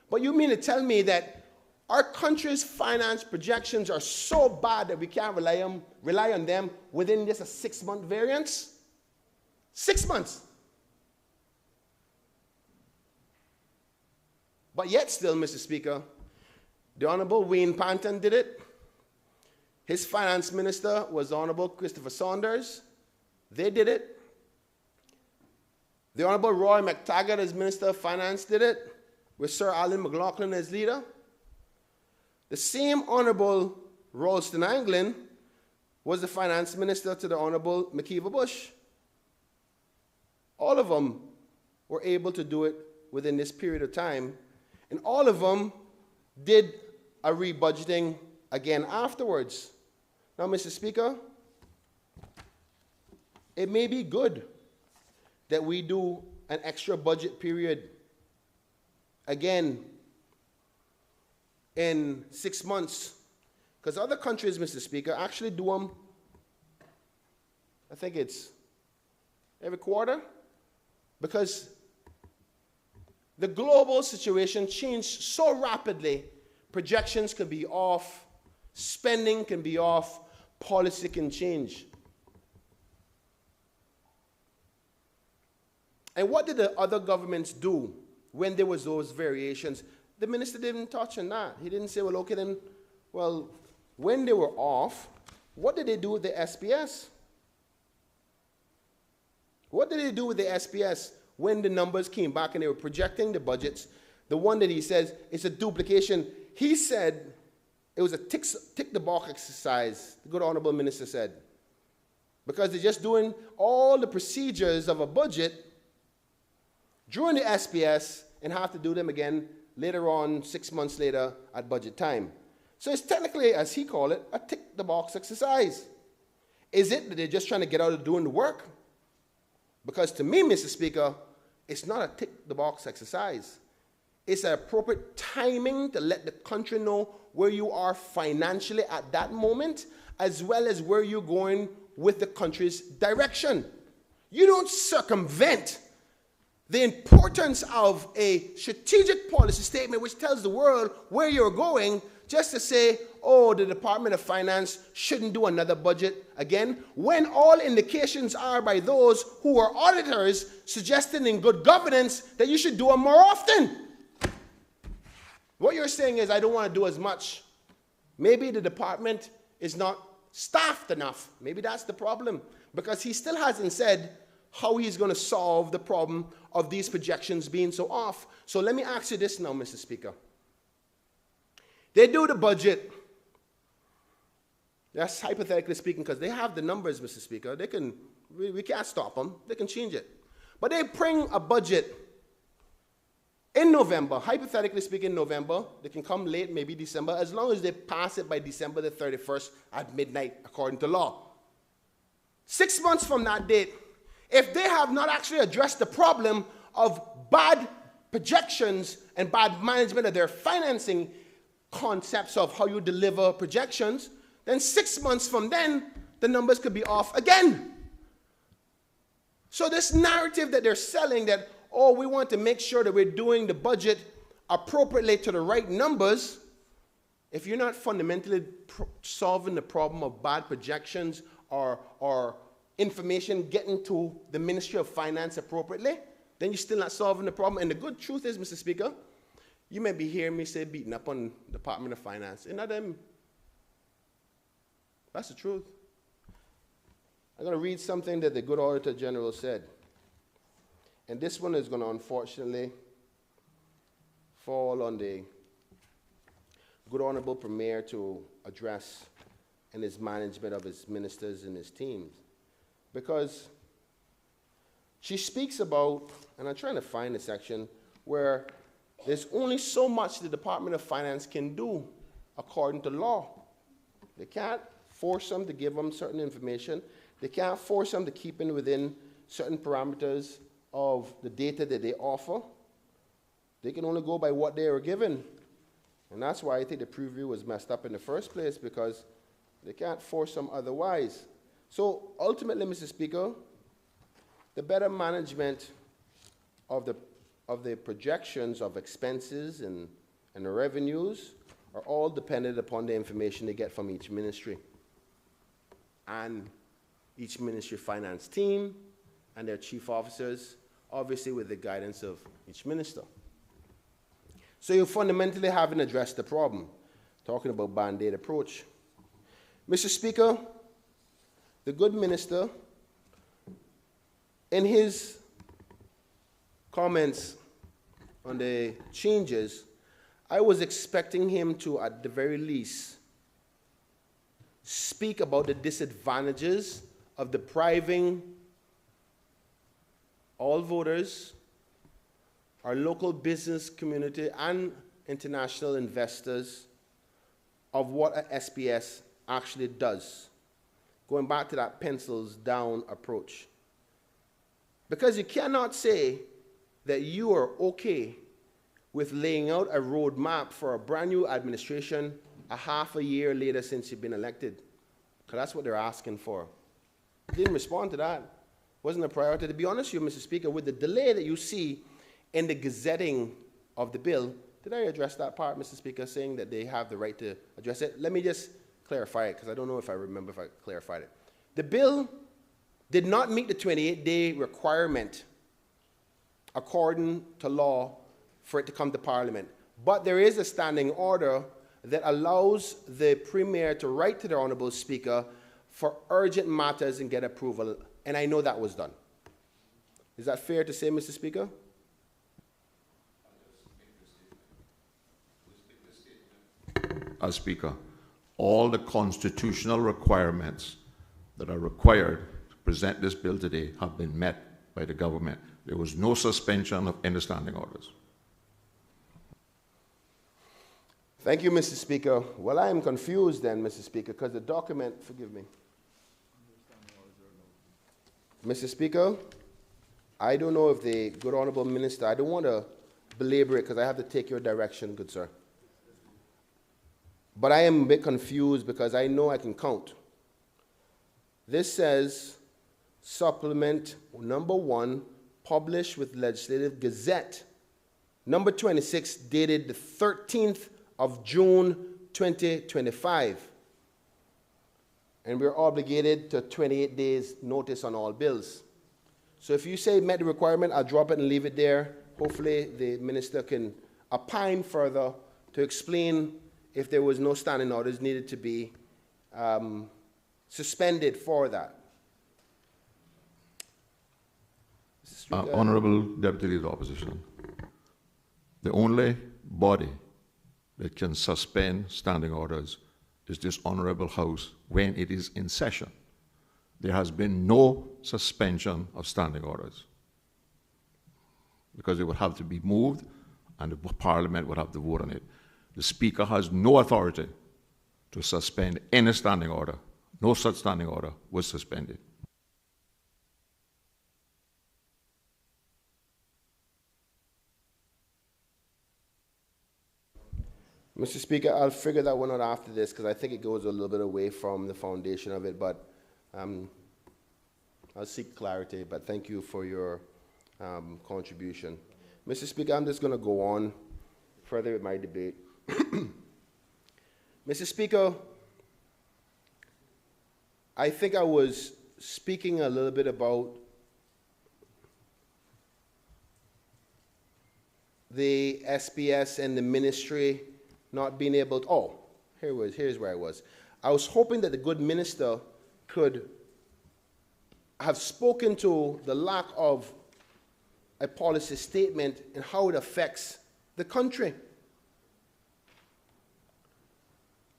But you mean to tell me that our country's finance projections are so bad that we can't rely on them within just a 6-month variance? 6 months. But yet still, Mr. Speaker, the Honorable Wayne Panton did it. His finance minister was Honorable Christopher Saunders. They did it. The Honorable Roy McTaggart as Minister of Finance did it, with Sir Alan McLaughlin as leader. The same Honorable Ralston Anglin was the finance minister to the Honorable McKeever Bush. All of them were able to do it within this period of time, and all of them did a rebudgeting again afterwards. Now, Mr. Speaker, it may be good that we do an extra budget period again in 6 months, because other countries, Mr. Speaker, actually do them, I think it's every quarter, because the global situation changed so rapidly. Projections can be off, spending can be off, policy can change. And what did the other governments do when there was those variations? The minister didn't touch on that. He didn't say, well, okay, then, well, when they were off, what did they do with the SPS? What did they do with the SPS when the numbers came back and they were projecting the budgets? The one that he says is a duplication. He said it was a tick-the-box exercise, the good honorable minister said, because they're just doing all the procedures of a budget during the SPS and have to do them again later on, 6 months later, at budget time. So it's technically, as he called it, a tick-the-box exercise. Is it that they're just trying to get out of doing the work? Because to me, Mr. Speaker, it's not a tick-the-box exercise. It's an appropriate timing to let the country know where you are financially at that moment, as well as where you're going with the country's direction. You don't circumvent the importance of a strategic policy statement which tells the world where you're going just to say, oh, the Department of Finance shouldn't do another budget again, when all indications are by those who are auditors suggesting in good governance that you should do it more often. What you're saying is, I don't want to do as much. Maybe the department is not staffed enough. Maybe that's the problem, because he still hasn't said how he's going to solve the problem of these projections being so off. So let me ask you this now, Mr. Speaker. They do the budget. That's hypothetically speaking, because they have the numbers, Mr. Speaker. They can, we can't stop them. They can change it. But they bring a budget in November, hypothetically speaking, November. They can come late, maybe December, as long as they pass it by December the 31st at midnight, according to law. 6 months from that date, if they have not actually addressed the problem of bad projections and bad management of their financing concepts of how you deliver projections, then 6 months from then, the numbers could be off again. So this narrative that they're selling that, oh, we want to make sure that we're doing the budget appropriately to the right numbers, if you're not fundamentally solving the problem of bad projections or information getting to the Ministry of Finance appropriately, then you're still not solving the problem. And the good truth is, Mr. Speaker, you may be hearing me say beating up on the Department of Finance. And not them. That's the truth. I'm going to read something that the good Auditor General said. And this one is going to unfortunately fall on the good Honorable Premier to address in his management of his ministers and his teams. Because she speaks about, and I'm trying to find a section where there's only so much the Department of Finance can do according to law. They can't force them to give them certain information. They can't force them to keep in within certain parameters of the data that they offer. They can only go by what they are given. And that's why I think the preview was messed up in the first place, because they can't force them otherwise. So ultimately, Mr. Speaker, the better management of the projections of expenses and the revenues are all dependent upon the information they get from each ministry and each ministry finance team and their chief officers, obviously with the guidance of each minister. So you fundamentally haven't addressed the problem, talking about Band-Aid approach. Mr. Speaker, the good minister, in his comments on the changes, I was expecting him to, at the very least, speak about the disadvantages of depriving all voters, our local business community, and international investors of what an SPS actually does, going back to that pencils down approach. Because you cannot say that you are okay with laying out a roadmap for a brand new administration a half a year later since you've been elected, because that's what they're asking for. Didn't respond to that. Wasn't a priority. To be honest with you, Mr. Speaker, with the delay that you see in the gazetting of the bill, did I address that part, Mr. Speaker, saying that they have the right to address it? Let me just clarify it, because I don't know if I remember if I clarified it. The bill did not meet the 28-day requirement according to law for it to come to Parliament. But there is a standing order that allows the Premier to write to the Honourable Speaker for urgent matters and get approval, and I know that was done. Is that fair to say, Mr. Speaker? As Speaker, all the constitutional requirements that are required to present this bill today have been met by the government. There was no suspension of any standing orders. Thank you, Mr. Speaker. Well, I am confused then, Mr. Speaker, because the document, forgive me. Mr. Speaker, I don't know if the good honorable minister, I don't want to belabor it because I have to take your direction, good sir. But I am a bit confused because I know I can count. This says supplement number 1, published with Legislative Gazette, number 26, dated the 13th of June 2025. And we're obligated to 28 days notice on all bills. So if you say met the requirement, I'll drop it and leave it there. Hopefully the minister can opine further to explain if there was no standing orders needed to be suspended for that. Honourable Deputy Leader of Opposition, the only body that can suspend standing orders is this Honourable House when it is in session. There has been no suspension of standing orders because it would have to be moved and the Parliament would have to vote on it. The Speaker has no authority to suspend any standing order. No such standing order was suspended. Mr. Speaker, I'll figure that one out after this because I think it goes a little bit away from the foundation of it, but I'll seek clarity, but thank you for your contribution. Mr. Speaker, I'm just going to go on further with my debate. Mr. Speaker, I think I was speaking a little bit about the SPS and the ministry not being able to, here's where I was. I was hoping that the good minister could have spoken to the lack of a policy statement and how it affects the country.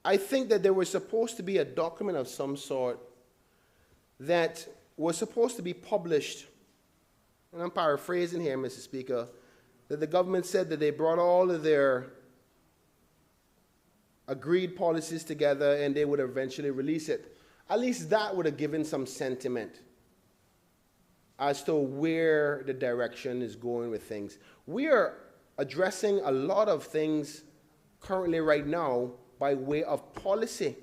I think that there was supposed to be a document of some sort that was supposed to be published, and I'm paraphrasing here, Mr. Speaker, that the government said that they brought all of their agreed policies together and they would eventually release it. At least that would have given some sentiment as to where the direction is going with things. We are addressing a lot of things currently right now by way of policy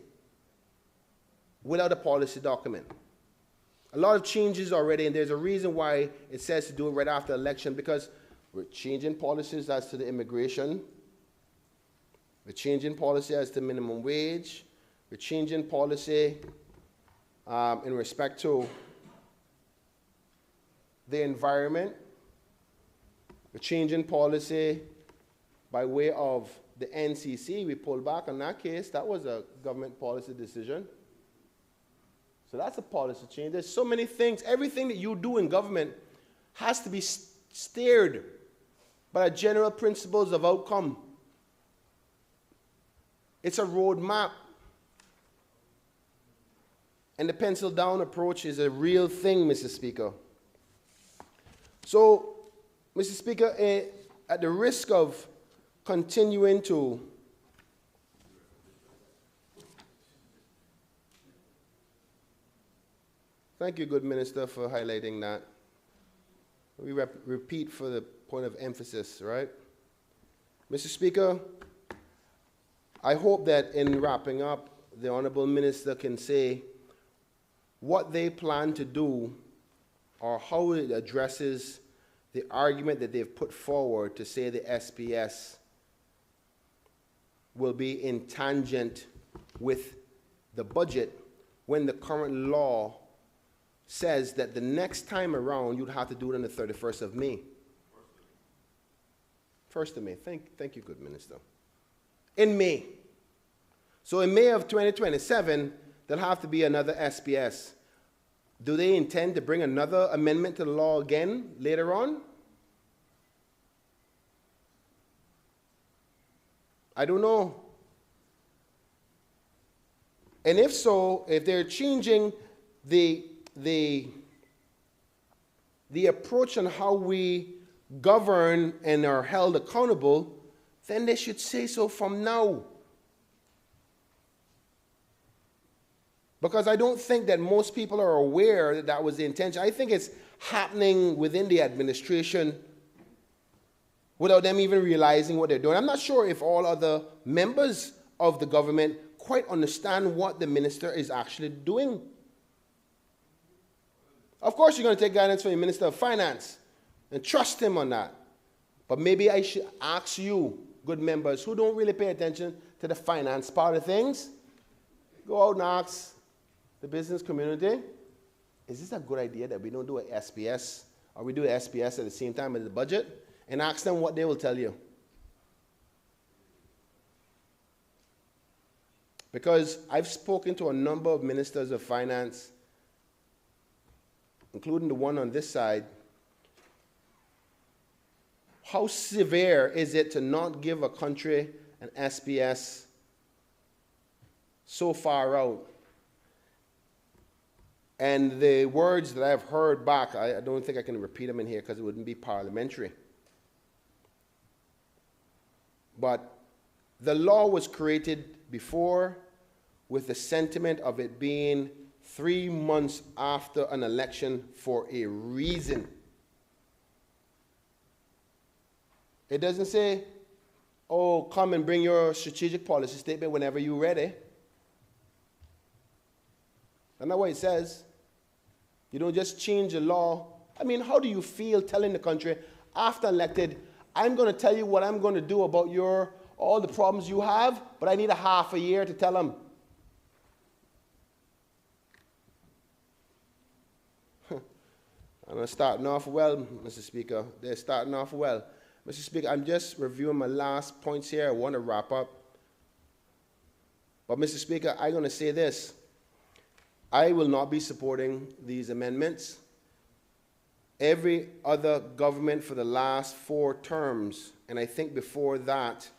without a policy document. A lot of changes already, and there's a reason why it says to do it right after election, because we're changing policies as to the immigration. We're changing policy as to minimum wage. We're changing policy in respect to the environment. We're changing policy by way of the NCC. We pulled back on that case. That was a government policy decision. So that's a policy change. There's so many things. Everything that you do in government has to be steered by general principles of outcome. It's a roadmap. And the pencil down approach is a real thing, Mr. Speaker. So, Mr. Speaker, at the risk of continuing to thank you, good minister, for highlighting that. We repeat for the point of emphasis, right? Mr. Speaker, I hope that in wrapping up, the honorable minister can say what they plan to do or how it addresses the argument that they've put forward to say the SPS will be in tangent with the budget when the current law says that the next time around you'd have to do it on the 31st of May. 1st of May. Thank you, good minister. In May. So in May of 2027, there'll have to be another SPS. Do they intend to bring another amendment to the law again later on? I don't know. And if so, if they're changing the approach on how we govern and are held accountable, then they should say so from now. Because I don't think that most people are aware that that was the intention. I think it's happening within the administration without them even realizing what they're doing. I'm not sure if all other members of the government quite understand what the minister is actually doing. Of course, you're going to take guidance from your Minister of Finance and trust him on that. But maybe I should ask you, good members, who don't really pay attention to the finance part of things, go out and ask the business community, is this a good idea that we don't do an SPS, or we do an SPS at the same time as the budget? And ask them what they will tell you. Because I've spoken to a number of ministers of finance, including the one on this side. How severe is it to not give a country an SPS so far out? And the words that I've heard back, I don't think I can repeat them in here because it wouldn't be parliamentary. But the law was created before with the sentiment of it being 3 months after an election for a reason. It doesn't say, oh, come and bring your strategic policy statement whenever you're ready. That's not what it says. You don't just change the law. I mean, how do you feel telling the country, after elected, I'm going to tell you what I'm going to do about all the problems you have, but I need a half a year to tell them. And they're starting off well, Mr. Speaker. They're starting off well. Mr. Speaker, I'm just reviewing my last points here. I want to wrap up. But, Mr. Speaker, I'm going to say this. I will not be supporting these amendments. Every other government for the last 4 terms, and I think before that,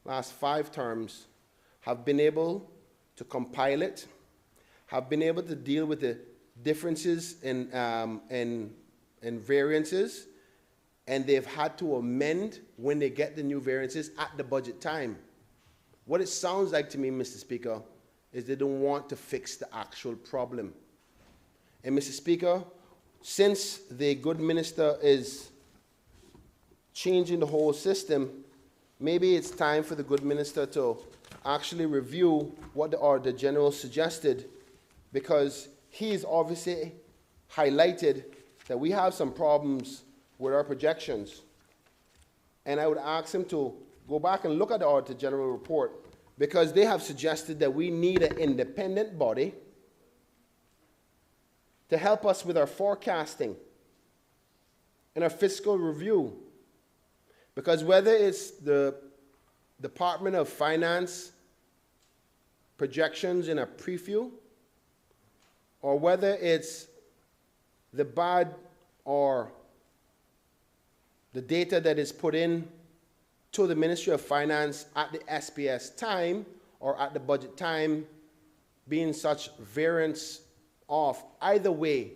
last 5 terms, have been able to compile it, have been able to deal with the differences in variances, and they've had to amend when they get the new variances at the budget time. What it sounds like to me, Mr. Speaker, is they don't want to fix the actual problem. And, Mr. Speaker, since the good minister is changing the whole system, maybe it's time for the good minister to actually review what the Auditor General suggested, because he's obviously highlighted that we have some problems with our projections. And I would ask him to go back and look at the Auditor General report, because they have suggested that we need an independent body to help us with our forecasting and our fiscal review. Because whether it's the Department of Finance projections in a preview, or whether it's the BAD or the data that is put in to the Ministry of Finance at the SPS time or at the budget time being such variance off, either way,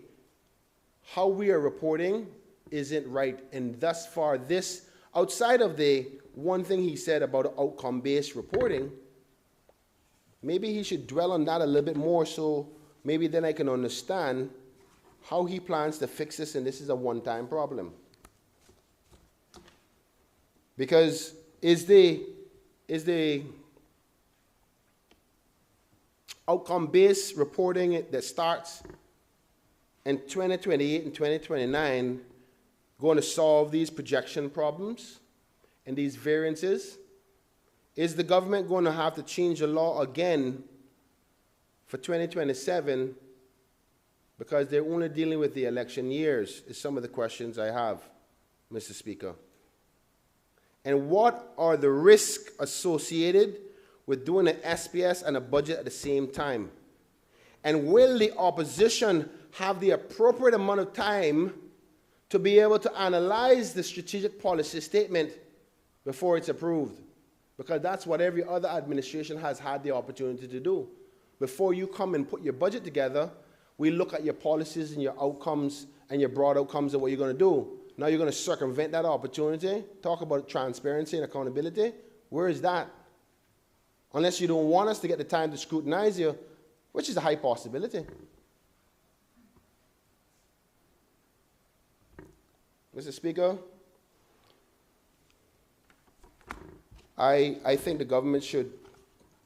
how we are reporting isn't right. And thus far, this, outside of the one thing he said about outcome-based reporting, maybe he should dwell on that a little bit more, so maybe then I can understand how he plans to fix this, and this is a one-time problem. Because is the outcome-based reporting that starts in 2028 and 2029 going to solve these projection problems and these variances? Is the government going to have to change the law again for 2027 because they're only dealing with the election years, is some of the questions I have, Mr. Speaker. And what are the risks associated with doing an SPS and a budget at the same time? And will the opposition have the appropriate amount of time to be able to analyze the strategic policy statement before it's approved? Because that's what every other administration has had the opportunity to do. Before you come and put your budget together, we look at your policies and your outcomes and your broad outcomes of what you're going to do. Now you're going to circumvent that opportunity, talk about transparency and accountability. Where is that? Unless you don't want us to get the time to scrutinize you, which is a high possibility. Mr. Speaker, I think the government should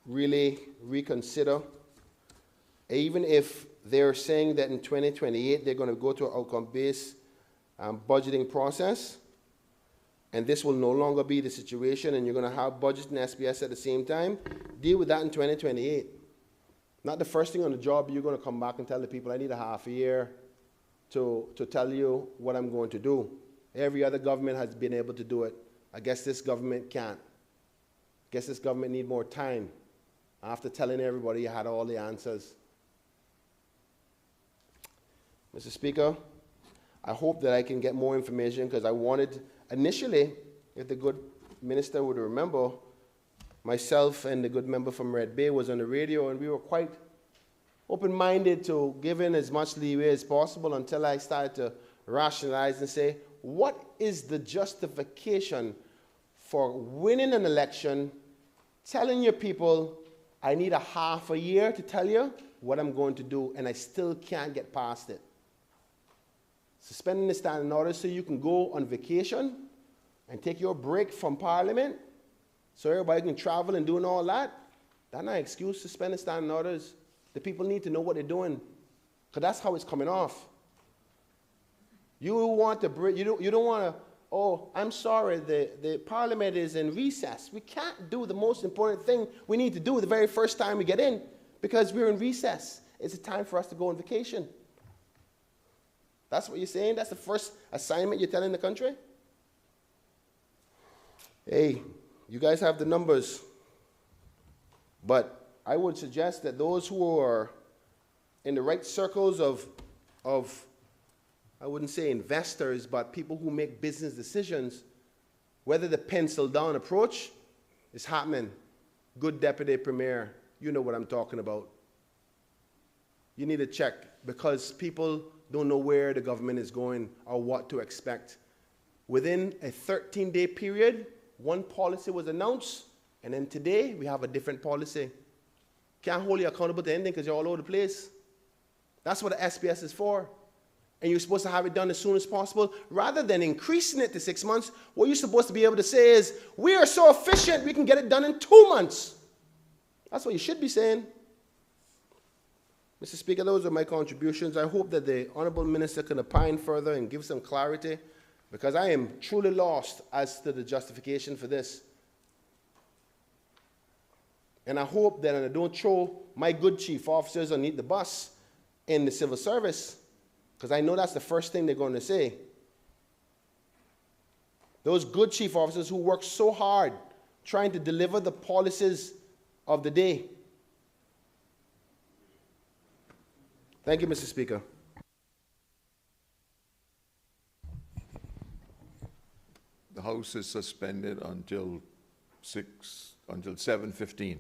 really reconsider, even if they're saying that in 2028 they're going to go to an outcome-based budgeting process, and this will no longer be the situation, and you're going to have budget and SPS at the same time. Deal with that in 2028. Not the first thing on the job, you're going to come back and tell the people, I need a half a year to tell you what I'm going to do. Every other government has been able to do it. I guess this government can't. I guess this government needs more time after telling everybody you had all the answers. Mr. Speaker, I hope that I can get more information, because I wanted, initially, if the good minister would remember, myself and the good member from Red Bay was on the radio, and we were quite open-minded to giving as much leeway as possible until I started to rationalize and say, what is the justification for winning an election, telling your people, I need a half a year to tell you what I'm going to do, and I still can't get past it? Suspending the standing order so you can go on vacation and take your break from Parliament so everybody can travel and doing all that, that's not an excuse to suspend the standing orders. The people need to know what they're doing, because that's how it's coming off. You want to break, you don't want to, oh, I'm sorry, the Parliament is in recess. We can't do the most important thing we need to do the very first time we get in, because we're in recess. It's a time for us to go on vacation. That's what you're saying? That's the first assignment you're telling the country? Hey, you guys have the numbers. But I would suggest that those who are in the right circles of I wouldn't say investors, but people who make business decisions, whether the pencil down approach is happening. Good Deputy Premier, you know what I'm talking about. You need to check, because people don't know where the government is going or what to expect. Within a 13-day period, one policy was announced, and then today we have a different policy. Can't hold you accountable to anything because you're all over the place. That's what the SPS is for. And you're supposed to have it done as soon as possible. Rather than increasing it to 6 months, what you're supposed to be able to say is, we are so efficient, we can get it done in 2 months. That's what you should be saying. Mr. Speaker, those are my contributions. I hope that the Honourable Minister can opine further and give some clarity, because I am truly lost as to the justification for this. And I hope that I don't throw my good chief officers underneath the bus in the civil service, because I know that's the first thing they're going to say. Those good chief officers who work so hard trying to deliver the policies of the day. Thank you, Mr. Speaker. The House is suspended until 7:15.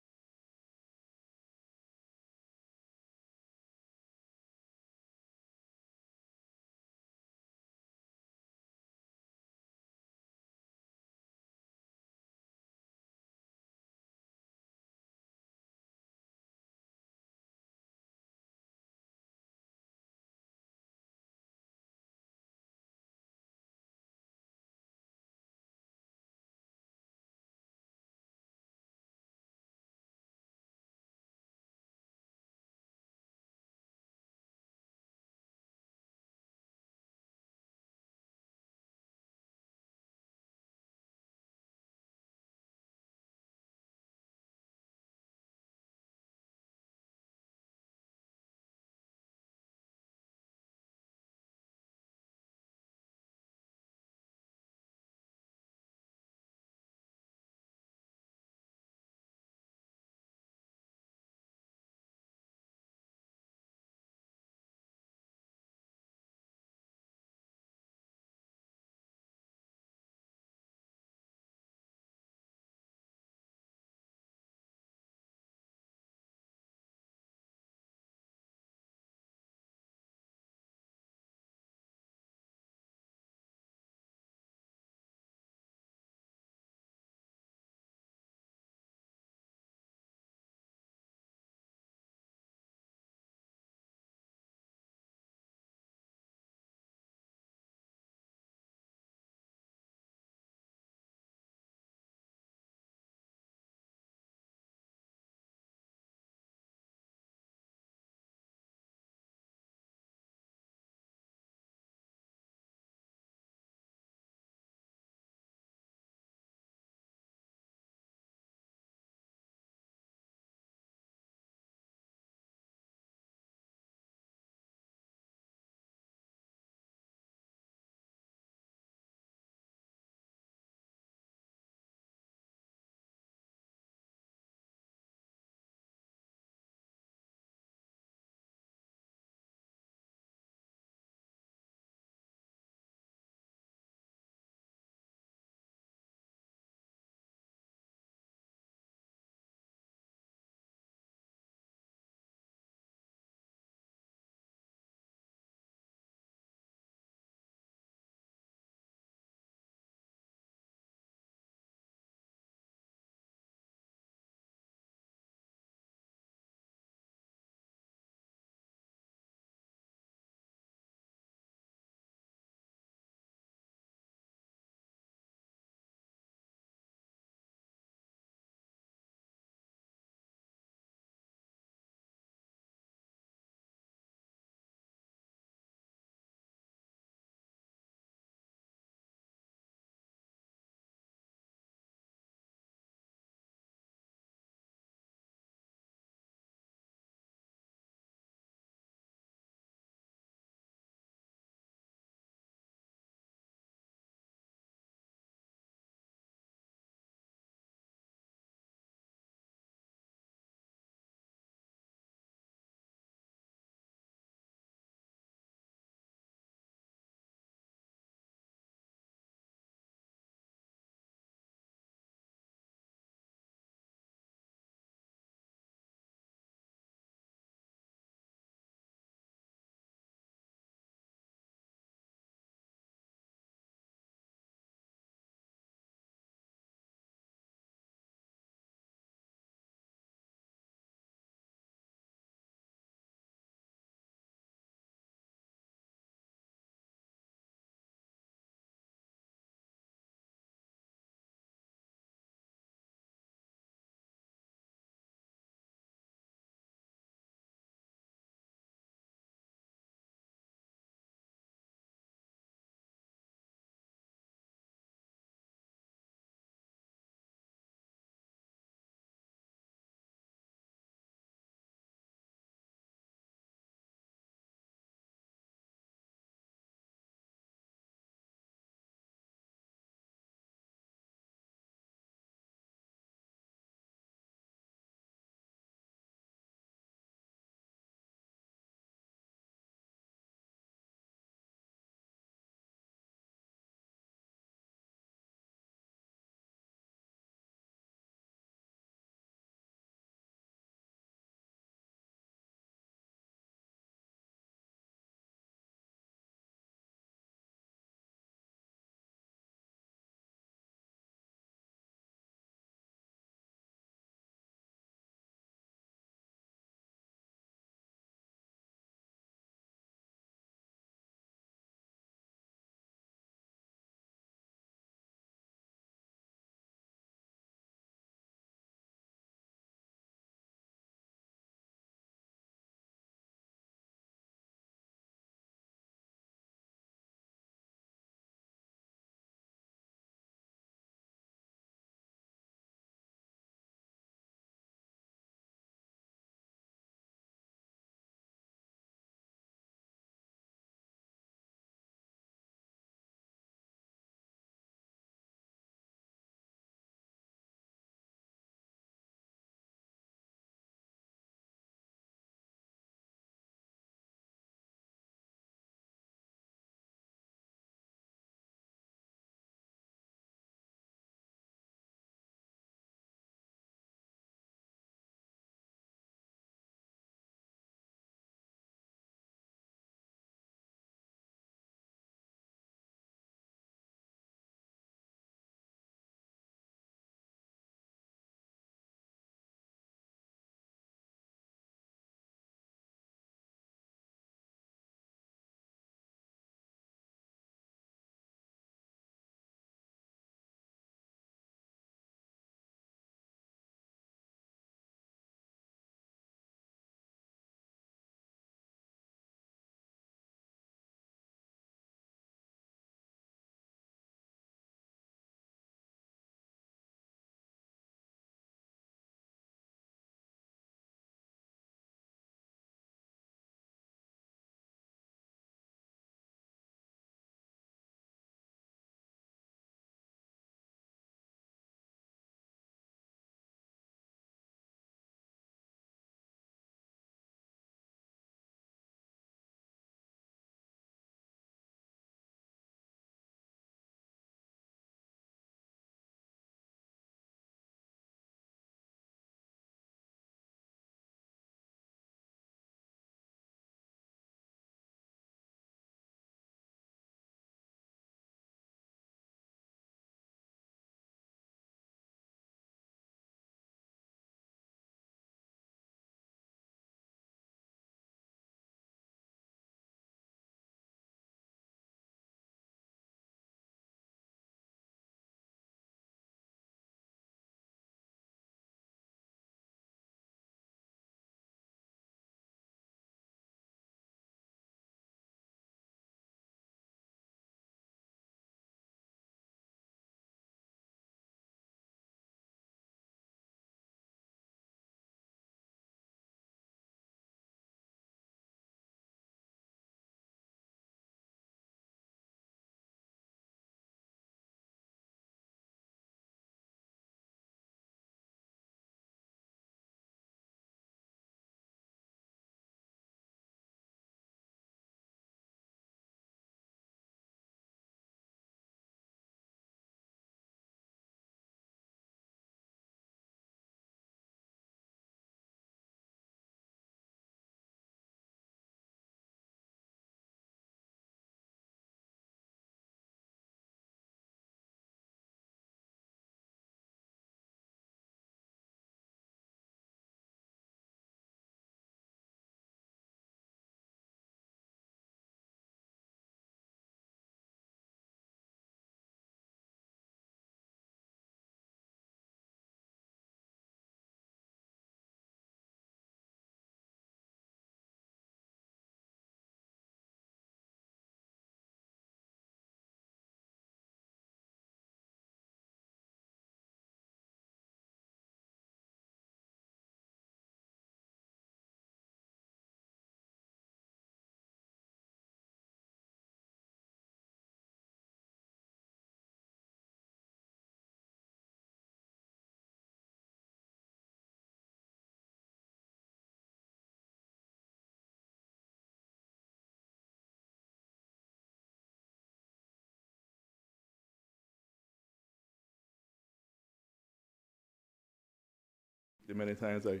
the many times I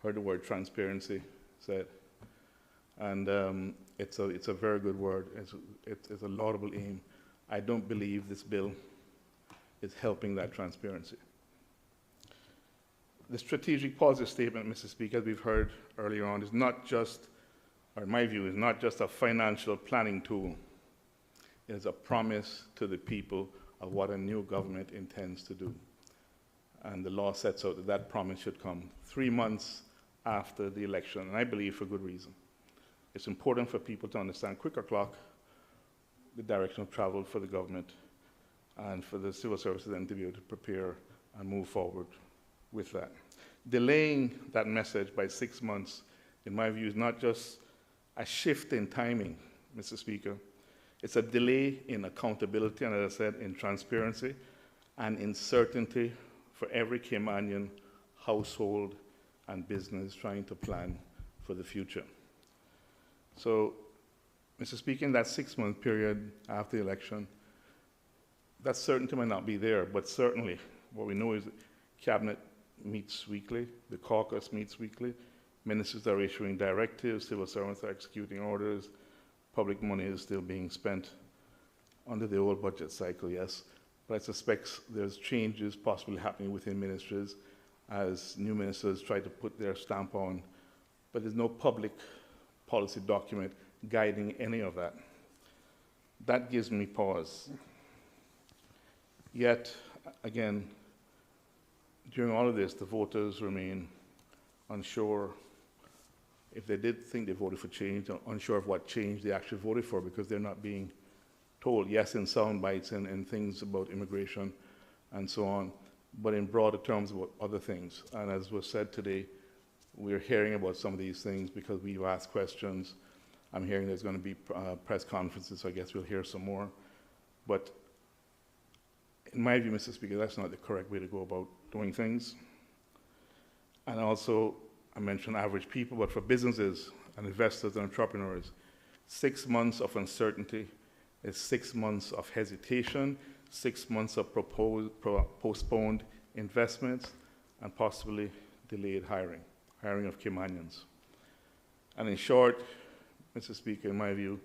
heard the word transparency said. And it's a very good word. It's a laudable aim. I don't believe this bill is helping that transparency. The strategic policy statement, Mr. Speaker, as we've heard earlier on, is not just, or in my view, is not just a financial planning tool. It is a promise to the people of what a new government intends to do. And the law sets out that that promise should come 3 months after the election, and I believe for good reason. It's important for people to understand quicker clock, the direction of travel for the government, and for the civil services then to be able to prepare and move forward with that. Delaying that message by 6 months, in my view, is not just a shift in timing, Mr. Speaker. It's a delay in accountability, and as I said, in transparency and in certainty for every Caymanian household and business trying to plan for the future. So, Mr. Speaker, in that 6-month period after the election, that certainty might not be there, but certainly what we know is that Cabinet meets weekly, the caucus meets weekly, ministers are issuing directives, civil servants are executing orders, public money is still being spent under the old budget cycle, yes, but I suspect there's changes possibly happening within ministries as new ministers try to put their stamp on, but there's no public policy document guiding any of that. That gives me pause. Yet, again, during all of this, the voters remain unsure if they did think they voted for change, unsure of what change they actually voted for because they're not being told, yes, in sound bites and things about immigration and so on, but in broader terms about other things. And as was said today, we're hearing about some of these things because we've asked questions. I'm hearing there's going to be press conferences, so I guess we'll hear some more. But in my view, Mr. Speaker, that's not the correct way to go about doing things. And also, I mentioned average people, but for businesses and investors and entrepreneurs, 6 months of uncertainty is 6 months of hesitation, 6 months of postponed investments, and possibly delayed hiring of Caymanians. And in short, Mr. Speaker, in my view,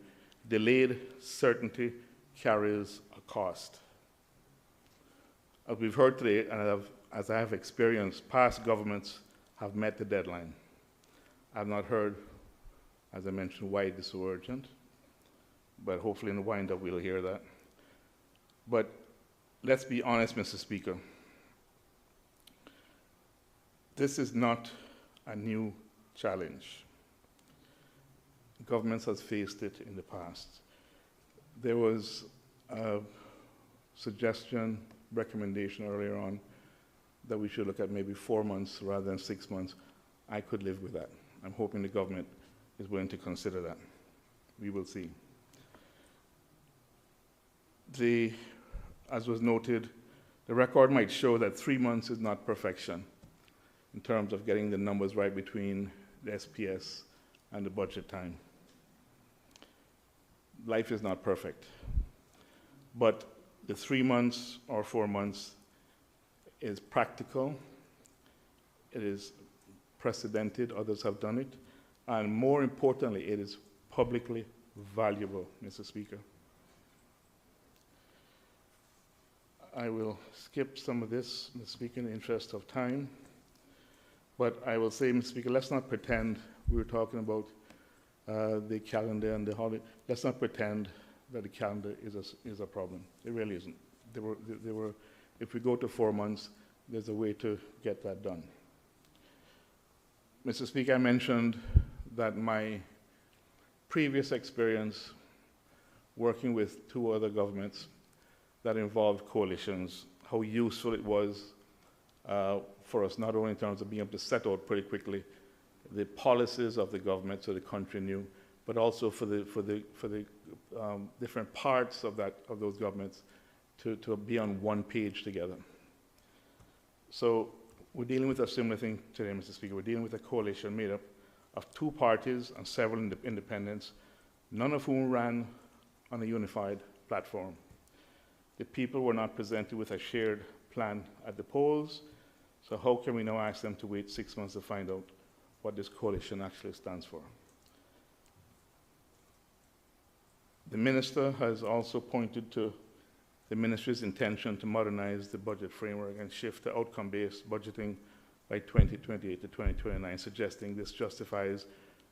delayed certainty carries a cost. As we've heard today, and as I have experienced, past governments have met the deadline. I've not heard, as I mentioned, why it is so urgent, but hopefully in the wind-up we'll hear that. But let's be honest, Mr. Speaker. This is not a new challenge. Governments have faced it in the past. There was a suggestion, recommendation earlier on that we should look at maybe 4 months rather than 6 months. I could live with that. I'm hoping the government is willing to consider that. We will see. As was noted, the record might show that 3 months is not perfection in terms of getting the numbers right between the SPS and the budget time. Life is not perfect. But the 3 months or 4 months is practical, it is precedented, others have done it, and more importantly, it is publicly valuable, Mr. Speaker. I will skip some of this, Mr. Speaker, in the interest of time, but I will say, Mr. Speaker, let's not pretend we were talking about the calendar and the holiday. Let's not pretend that the calendar is a problem. It really isn't. There were, if we go to 4 months, there's a way to get that done. Mr. Speaker, I mentioned that my previous experience working with 2 other governments that involved coalitions, how useful it was for us, not only in terms of being able to set out pretty quickly the policies of the government so the country knew, but also for the different parts of those governments to be on one page together. So we're dealing with a similar thing today, Mr. Speaker. We're dealing with a coalition made up of 2 parties and several independents, none of whom ran on a unified platform. The people were not presented with a shared plan at the polls. So how can we now ask them to wait 6 months to find out what this coalition actually stands for? The minister has also pointed to the ministry's intention to modernize the budget framework and shift to outcome-based budgeting by 2028 to 2029, suggesting this justifies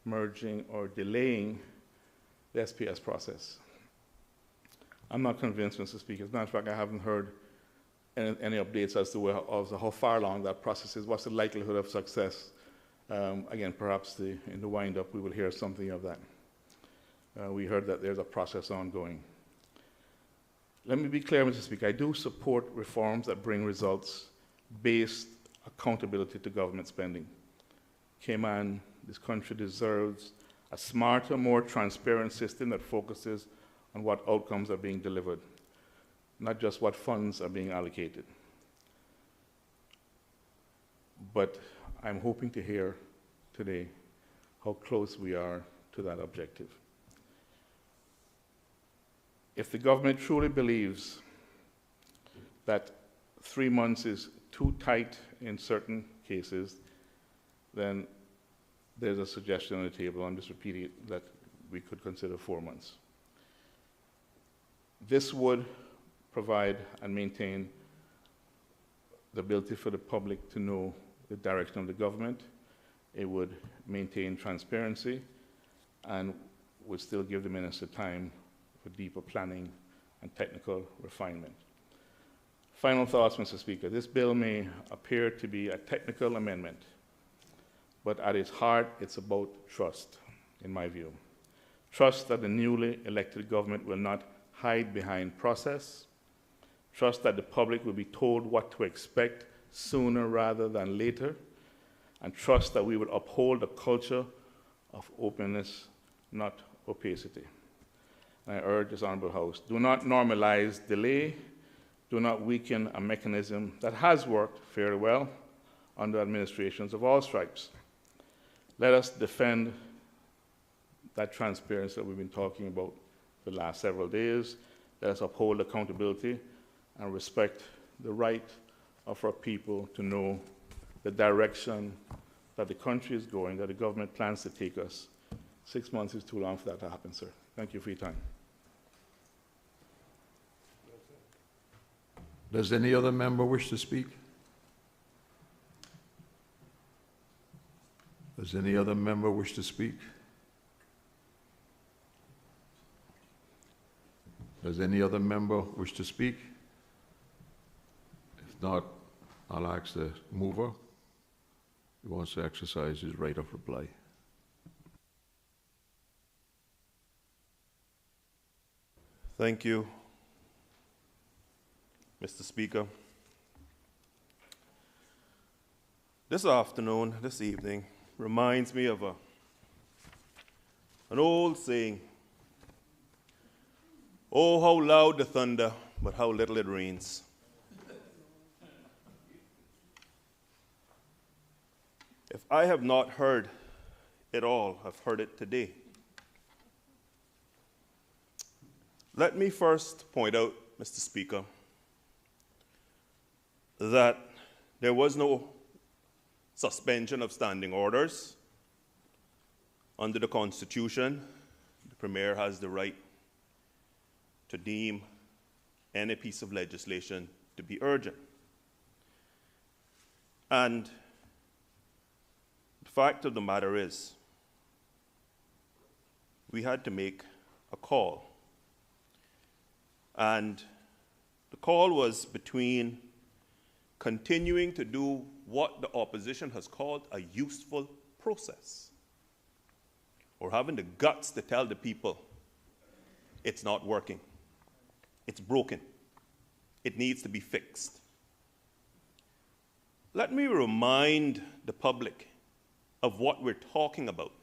merging or delaying the SPS process. I'm not convinced, Mr. Speaker. As a matter of fact, I haven't heard any updates as to how far along that process is. What's the likelihood of success? Again, perhaps in the wind-up, we will hear something of that. We heard that there's a process ongoing. Let me be clear, Mr. Speaker. I do support reforms that bring results-based accountability to government spending. Cayman, this country deserves a smarter, more transparent system that focuses on what outcomes are being delivered, not just what funds are being allocated. But I'm hoping to hear today how close we are to that objective. If the government truly believes that 3 months is too tight in certain cases, then there's a suggestion on the table, I'm just repeating it, that we could consider 4 months. This would provide and maintain the ability for the public to know the direction of the government. It would maintain transparency and would still give the minister time for deeper planning and technical refinement. Final thoughts, Mr. Speaker. This bill may appear to be a technical amendment, but at its heart, it's about trust, in my view. Trust that the newly elected government will not hide behind process. Trust that the public will be told what to expect sooner rather than later. And trust that we will uphold a culture of openness, not opacity. And I urge this Honourable House, do not normalize delay, do not weaken a mechanism that has worked fairly well under administrations of all stripes. Let us defend that transparency that we've been talking about for the last several days. Let us uphold accountability and respect the right of our people to know the direction that the country is going, that the government plans to take us. 6 months is too long for that to happen, sir. Thank you for your time. Does any other member wish to speak? Does any other member wish to speak? Does any other member wish to speak? If not, I'll ask the mover who wants to exercise his right of reply. Thank you, Mr. Speaker. This afternoon, this evening, reminds me of an old saying, "Oh, how loud the thunder, but how little it rains." If I have not heard it all, I've heard it today. Let me first point out, Mr. Speaker, that there was no suspension of standing orders. Under the Constitution, the Premier has the right to deem any piece of legislation to be urgent. And the fact of the matter is, we had to make a call. And the call was between continuing to do what the opposition has called a useful process, or having the guts to tell the people it's not working, it's broken, it needs to be fixed. Let me remind the public of what we're talking about.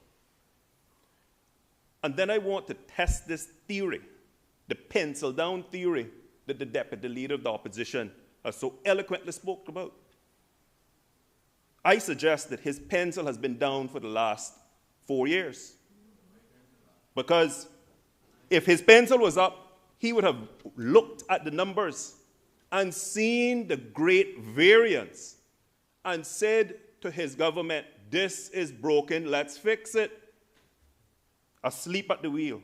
And then I want to test this theory, the pencil down theory that the Deputy Leader of the Opposition has so eloquently spoke about. I suggest that his pencil has been down for the last 4 years. Because if his pencil was up, he would have looked at the numbers and seen the great variance and said to his government, this is broken, let's fix it. Asleep at the wheel.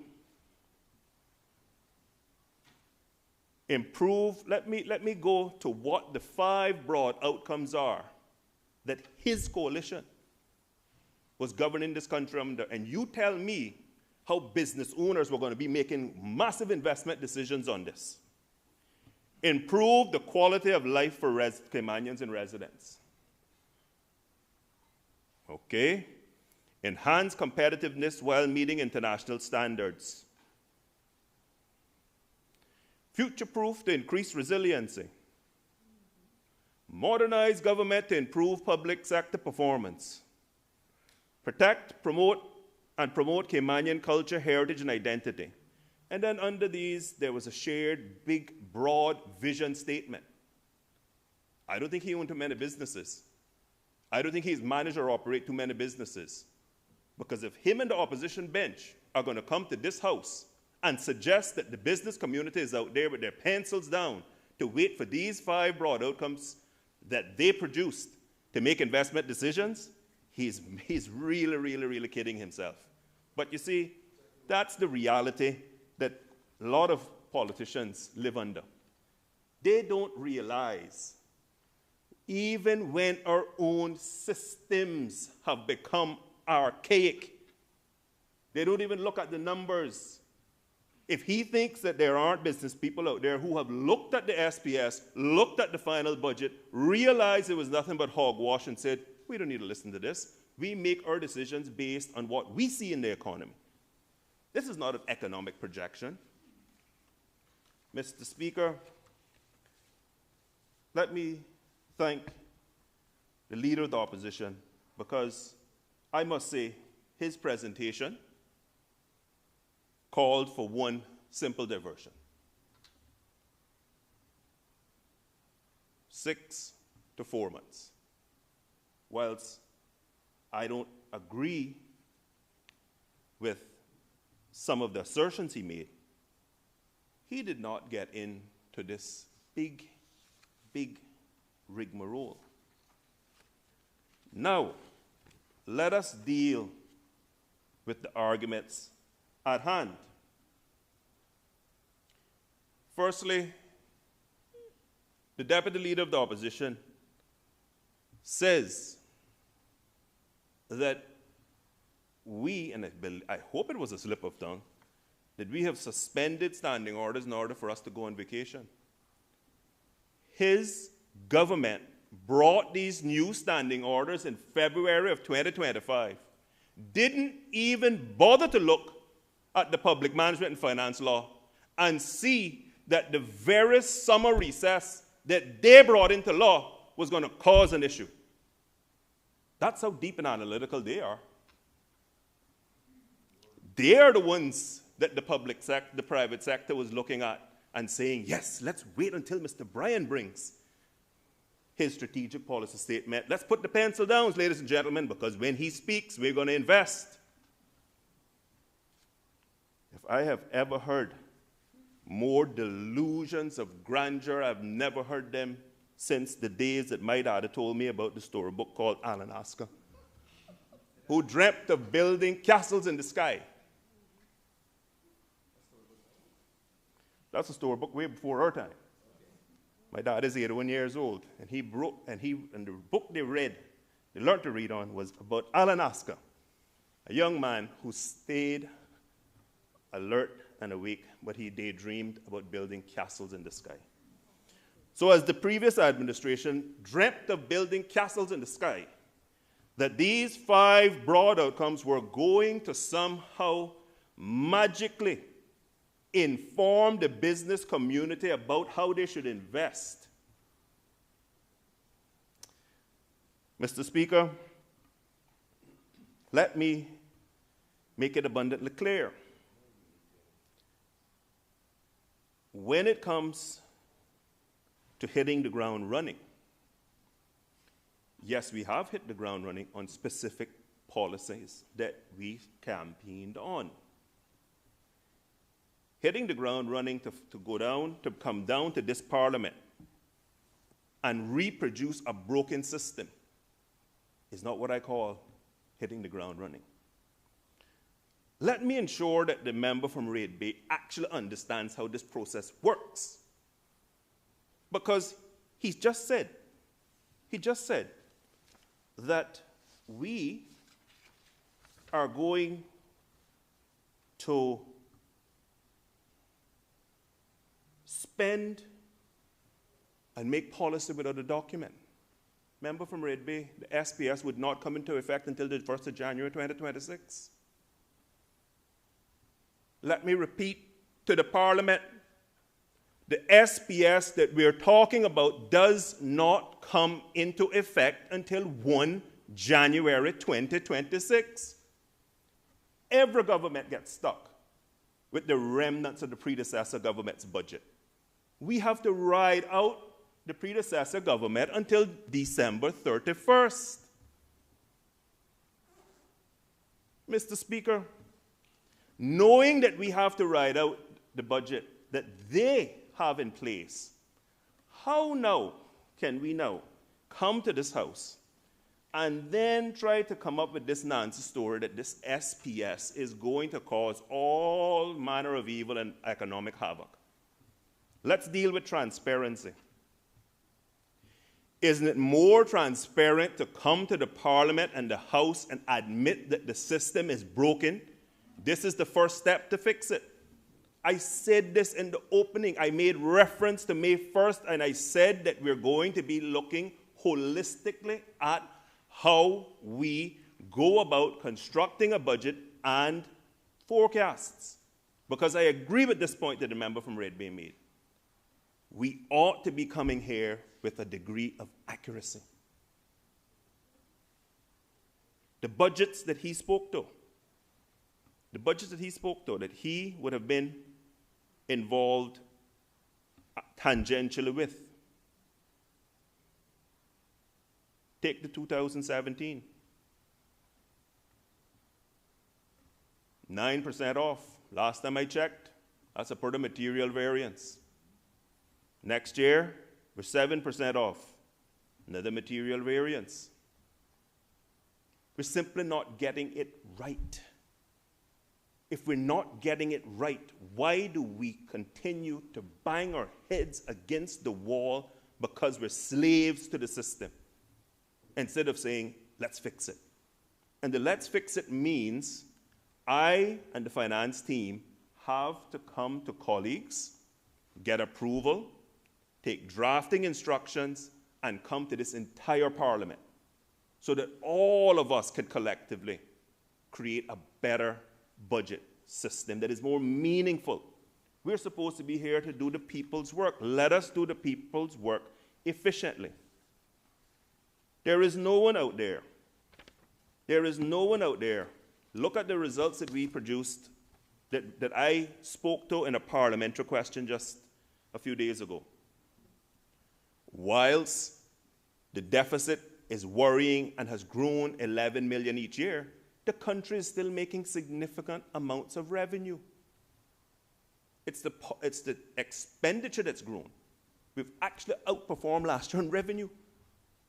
Improve, let me go to what the 5 broad outcomes are that his coalition was governing this country under. And you tell me how business owners were going to be making massive investment decisions on this. Improve the quality of life for Caymanians and residents. Okay. Enhance competitiveness while meeting international standards. Future-proof to increase resiliency. Modernize government to improve public sector performance. Protect, promote Caymanian culture, heritage, and identity. And then under these, there was a shared, big, broad vision statement. I don't think he owned too many businesses. I don't think he's managed or operated too many businesses. Because if him and the opposition bench are going to come to this house and suggest that the business community is out there with their pencils down to wait for these 5 broad outcomes that they produced to make investment decisions, he's really, really, really kidding himself. But you see, that's the reality that a lot of politicians live under. They don't realize, even when our own systems have become archaic, they don't even look at the numbers. If he thinks that there aren't business people out there who have looked at the SPS, looked at the final budget, realized it was nothing but hogwash and said, we don't need to listen to this. We make our decisions based on what we see in the economy. This is not an economic projection. Mr. Speaker, let me thank the Leader of the Opposition, because I must say his presentation called for one simple diversion. 6 to 4 months. Whilst I don't agree with some of the assertions he made, he did not get into this big, big rigmarole. Now, let us deal with the arguments at hand. Firstly, the Deputy Leader of the Opposition says that we, and I hope it was a slip of tongue, that we have suspended standing orders in order for us to go on vacation. His government brought these new standing orders in February of 2025, didn't even bother to look at the public management and finance law and see that the very summer recess that they brought into law was going to cause an issue. That's how deep and analytical they are. They are the ones that the private sector was looking at and saying, yes, let's wait until Mr. Bryan brings his strategic policy statement. Let's put the pencil down, ladies and gentlemen, because when he speaks, we're going to invest. If I have ever heard more delusions of grandeur, I've never heard them since the days that my dad told me about the storybook called Alan Asker, who dreamt of building castles in the sky. That's a storybook way before our time. My dad is 81 years old, and the book they learned to read on, was about Alan Asker, a young man who stayed alert and awake, but he daydreamed about building castles in the sky. So as the previous administration dreamt of building castles in the sky, that these 5 broad outcomes were going to somehow magically inform the business community about how they should invest. Mr. Speaker, let me make it abundantly clear. When it comes to hitting the ground running, yes, we have hit the ground running on specific policies that we campaigned on. Hitting the ground running to come down to this Parliament and reproduce a broken system is not what I call hitting the ground running. Let me ensure that the member from Red Bay actually understands how this process works. Because he just said that we are going to spend and make policy without a document. Member from Red Bay, the SPS would not come into effect until the 1st of January 2026. Let me repeat to the Parliament, the SPS that we're talking about does not come into effect until 1 January 2026. Every government gets stuck with the remnants of the predecessor government's budget. We have to ride out the predecessor government until December 31st. Mr. Speaker, knowing that we have to ride out the budget that they have in place, how now can we now come to this House and then try to come up with this nonsense story that this SPS is going to cause all manner of evil and economic havoc? Let's deal with transparency. Isn't it more transparent to come to the Parliament and the House and admit that the system is broken? This is the first step to fix it. I said this in the opening. I made reference to May 1st, and I said that we're going to be looking holistically at how we go about constructing a budget and forecasts. Because I agree with this point that the member from Red Bay made. We ought to be coming here with a degree of accuracy. The budgets that he spoke to, that he would have been involved tangentially with. Take the 2017. 9% off. Last time I checked, that's a pretty material variance. Next year, we're 7% off. Another material variance. We're simply not getting it right. If we're not getting it right, why do we continue to bang our heads against the wall because we're slaves to the system? Instead of saying, let's fix it. And the let's fix it means I and the finance team have to come to colleagues, get approval, take drafting instructions, and come to this entire Parliament so that all of us can collectively create a better budget system that is more meaningful. We're supposed to be here to do the people's work. Let us do the people's work efficiently. There is no one out there. There is no one out there. Look at the results that we produced that I spoke to in a parliamentary question just a few days ago. Whilst the deficit is worrying and has grown 11 million each year, the country is still making significant amounts of revenue. It's the expenditure that's grown. We've actually outperformed last year in revenue.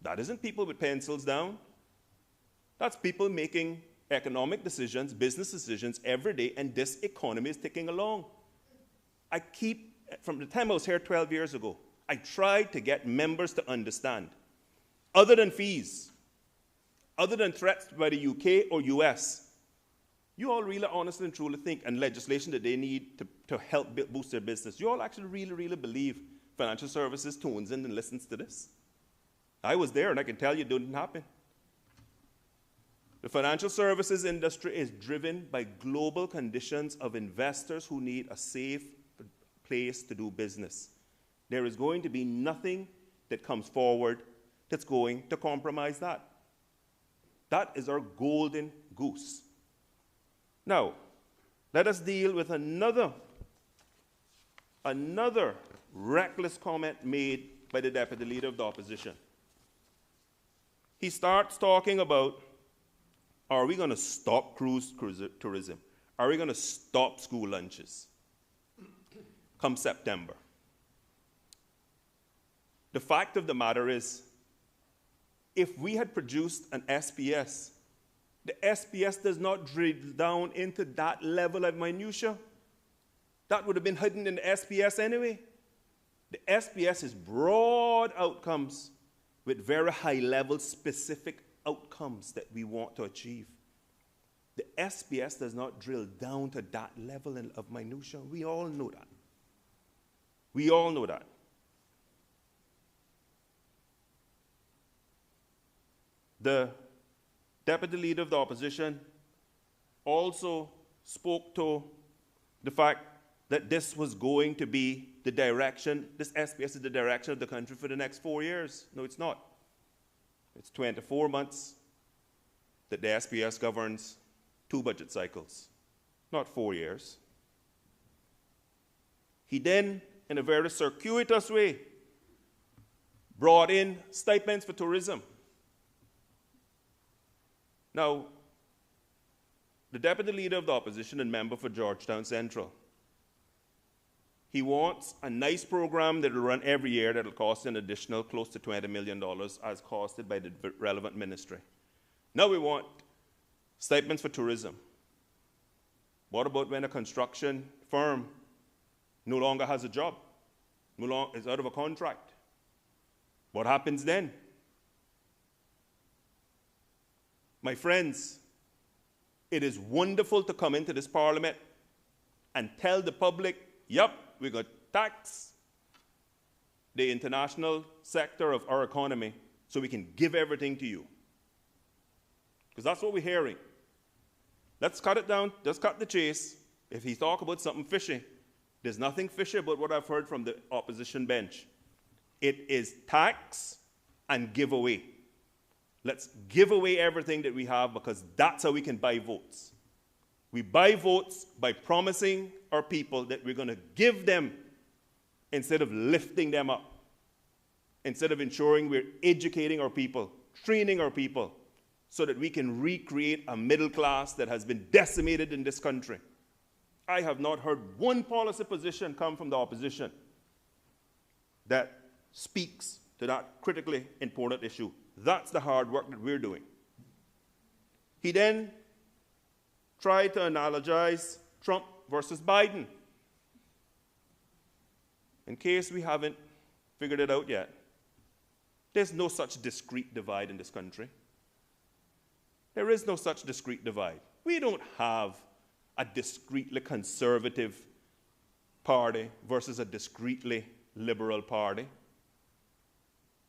That isn't people with pencils down. That's people making economic decisions, business decisions every day, and this economy is ticking along. From the time I was here 12 years ago, I tried to get members to understand, other than fees, other than threats by the UK or US, you all really honestly and truly think, and legislation that they need to help boost their business, you all actually really believe financial services tunes in and listens to this? I was there and I can tell you it didn't happen. The financial services industry is driven by global conditions of investors who need a safe place to do business. There is going to be nothing that comes forward that's going to compromise that. That is our golden goose. Now, let us deal with another reckless comment made by the Deputy Leader of the Opposition. He starts talking about, are we going to stop cruise tourism? Are we going to stop school lunches come September? The fact of the matter is, if we had produced an SPS, the SPS does not drill down into that level of minutia. That would have been hidden in the SPS anyway. The SPS is broad outcomes with very high-level specific outcomes that we want to achieve. The SPS does not drill down to that level of minutia. We all know that. We all know that. The Deputy Leader of the Opposition also spoke to the fact that this was going to be the direction, this SPS is the direction of the country for the next 4 years. No, it's not. It's 24 months that the SPS governs 2 budget cycles, not 4 years. He then, in a very circuitous way, brought in stipends for tourism. Now, the Deputy Leader of the Opposition and member for Georgetown Central, he wants a nice program that will run every year that will cost an additional close to $20 million as costed by the relevant ministry. Now we want stipends for tourism. What about when a construction firm no longer has a job, is out of a contract? What happens then? My friends, it is wonderful to come into this parliament and tell the public, yep, we're going to tax the international sector of our economy so we can give everything to you. Because that's what we're hearing. Let's cut it down, just cut the chase. If he talk about something fishy, there's nothing fishy about what I've heard from the opposition bench. It is tax and give away. Let's give away everything that we have because that's how we can buy votes. We buy votes by promising our people that we're going to give them instead of lifting them up, instead of ensuring we're educating our people, training our people, so that we can recreate a middle class that has been decimated in this country. I have not heard one policy position come from the opposition that speaks to that critically important issue. That's the hard work that we're doing. He then tried to analogize Trump versus Biden. In case we haven't figured it out yet, there's no such discrete divide in this country. There is no such discrete divide. We don't have a discretely conservative party versus a discretely liberal party.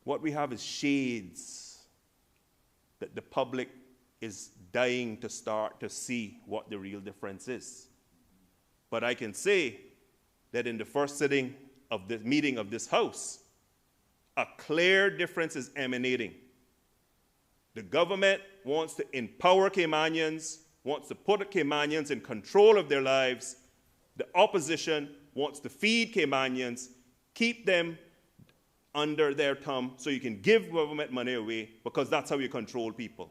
What we have is shades that the public is dying to start to see what the real difference is. But I can say that in the first sitting of the meeting of this House, a clear difference is emanating. The government wants to empower Caymanians, wants to put Caymanians in control of their lives. The opposition wants to feed Caymanians, keep them under their thumb so you can give government money away because that's how you control people.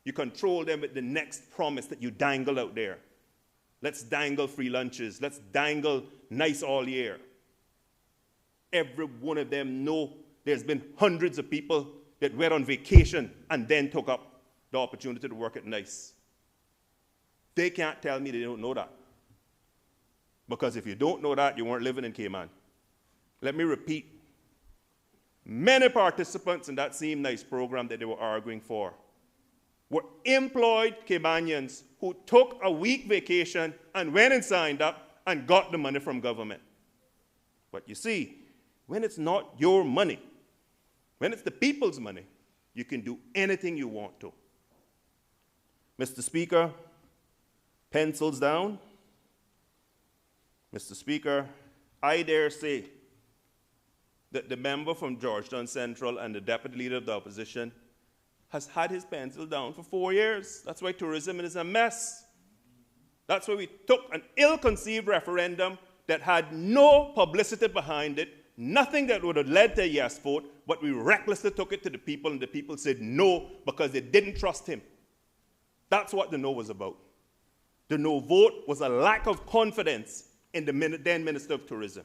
You control them with the next promise that you dangle out there. Let's dangle free lunches. Let's dangle nice all year. Every one of them know there's been hundreds of people that went on vacation and then took up the opportunity to work at nice. They can't tell me they don't know that. Because if you don't know that, you weren't living in Cayman. Let me repeat. Many participants in that same nice program that they were arguing for were employed Caymanians who took a week vacation and went and signed up and got the money from government. But you see, when it's not your money, when it's the people's money, you can do anything you want to. Mr. Speaker, pencils down. Mr. Speaker, I dare say that the member from Georgetown Central and the Deputy Leader of the Opposition has had his pencil down for 4 years. That's why tourism is a mess. That's why we took an ill-conceived referendum that had no publicity behind it, nothing that would have led to a yes vote, but we recklessly took it to the people, and the people said no because they didn't trust him. That's what the no was about. The no vote was a lack of confidence in the then Minister of Tourism.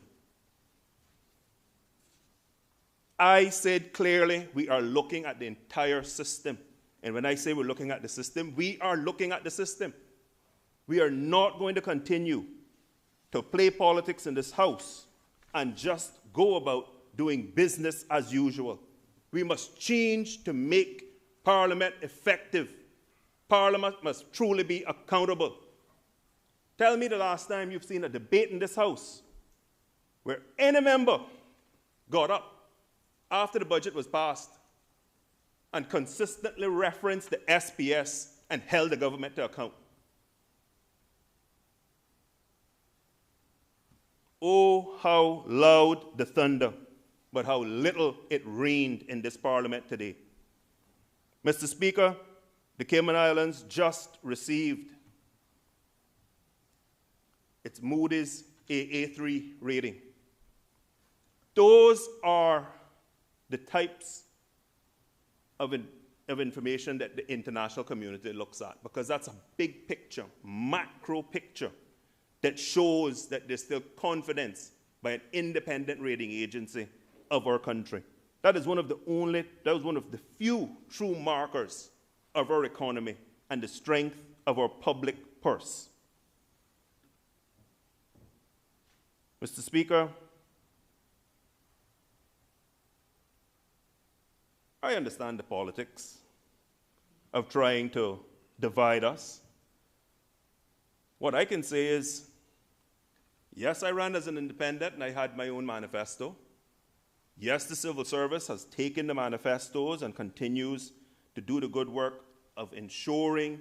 I said clearly we are looking at the entire system. And when I say we're looking at the system, we are looking at the system. We are not going to continue to play politics in this House and just go about doing business as usual. We must change to make Parliament effective. Parliament must truly be accountable. Tell me the last time you've seen a debate in this House where any member got up after the budget was passed and consistently referenced the SPS and held the government to account. Oh, how loud the thunder, but how little it rained in this Parliament today. Mr. Speaker, the Cayman Islands just received its Moody's AA3 rating. Those are the types of information that the international community looks at, because that's a big picture, macro picture, that shows that there's still confidence by an independent rating agency of our country. That was one of the few true markers of our economy and the strength of our public purse. Mr. Speaker, I understand the politics of trying to divide us. What I can say is, yes, I ran as an independent and I had my own manifesto. Yes, the civil service has taken the manifestos and continues to do the good work of ensuring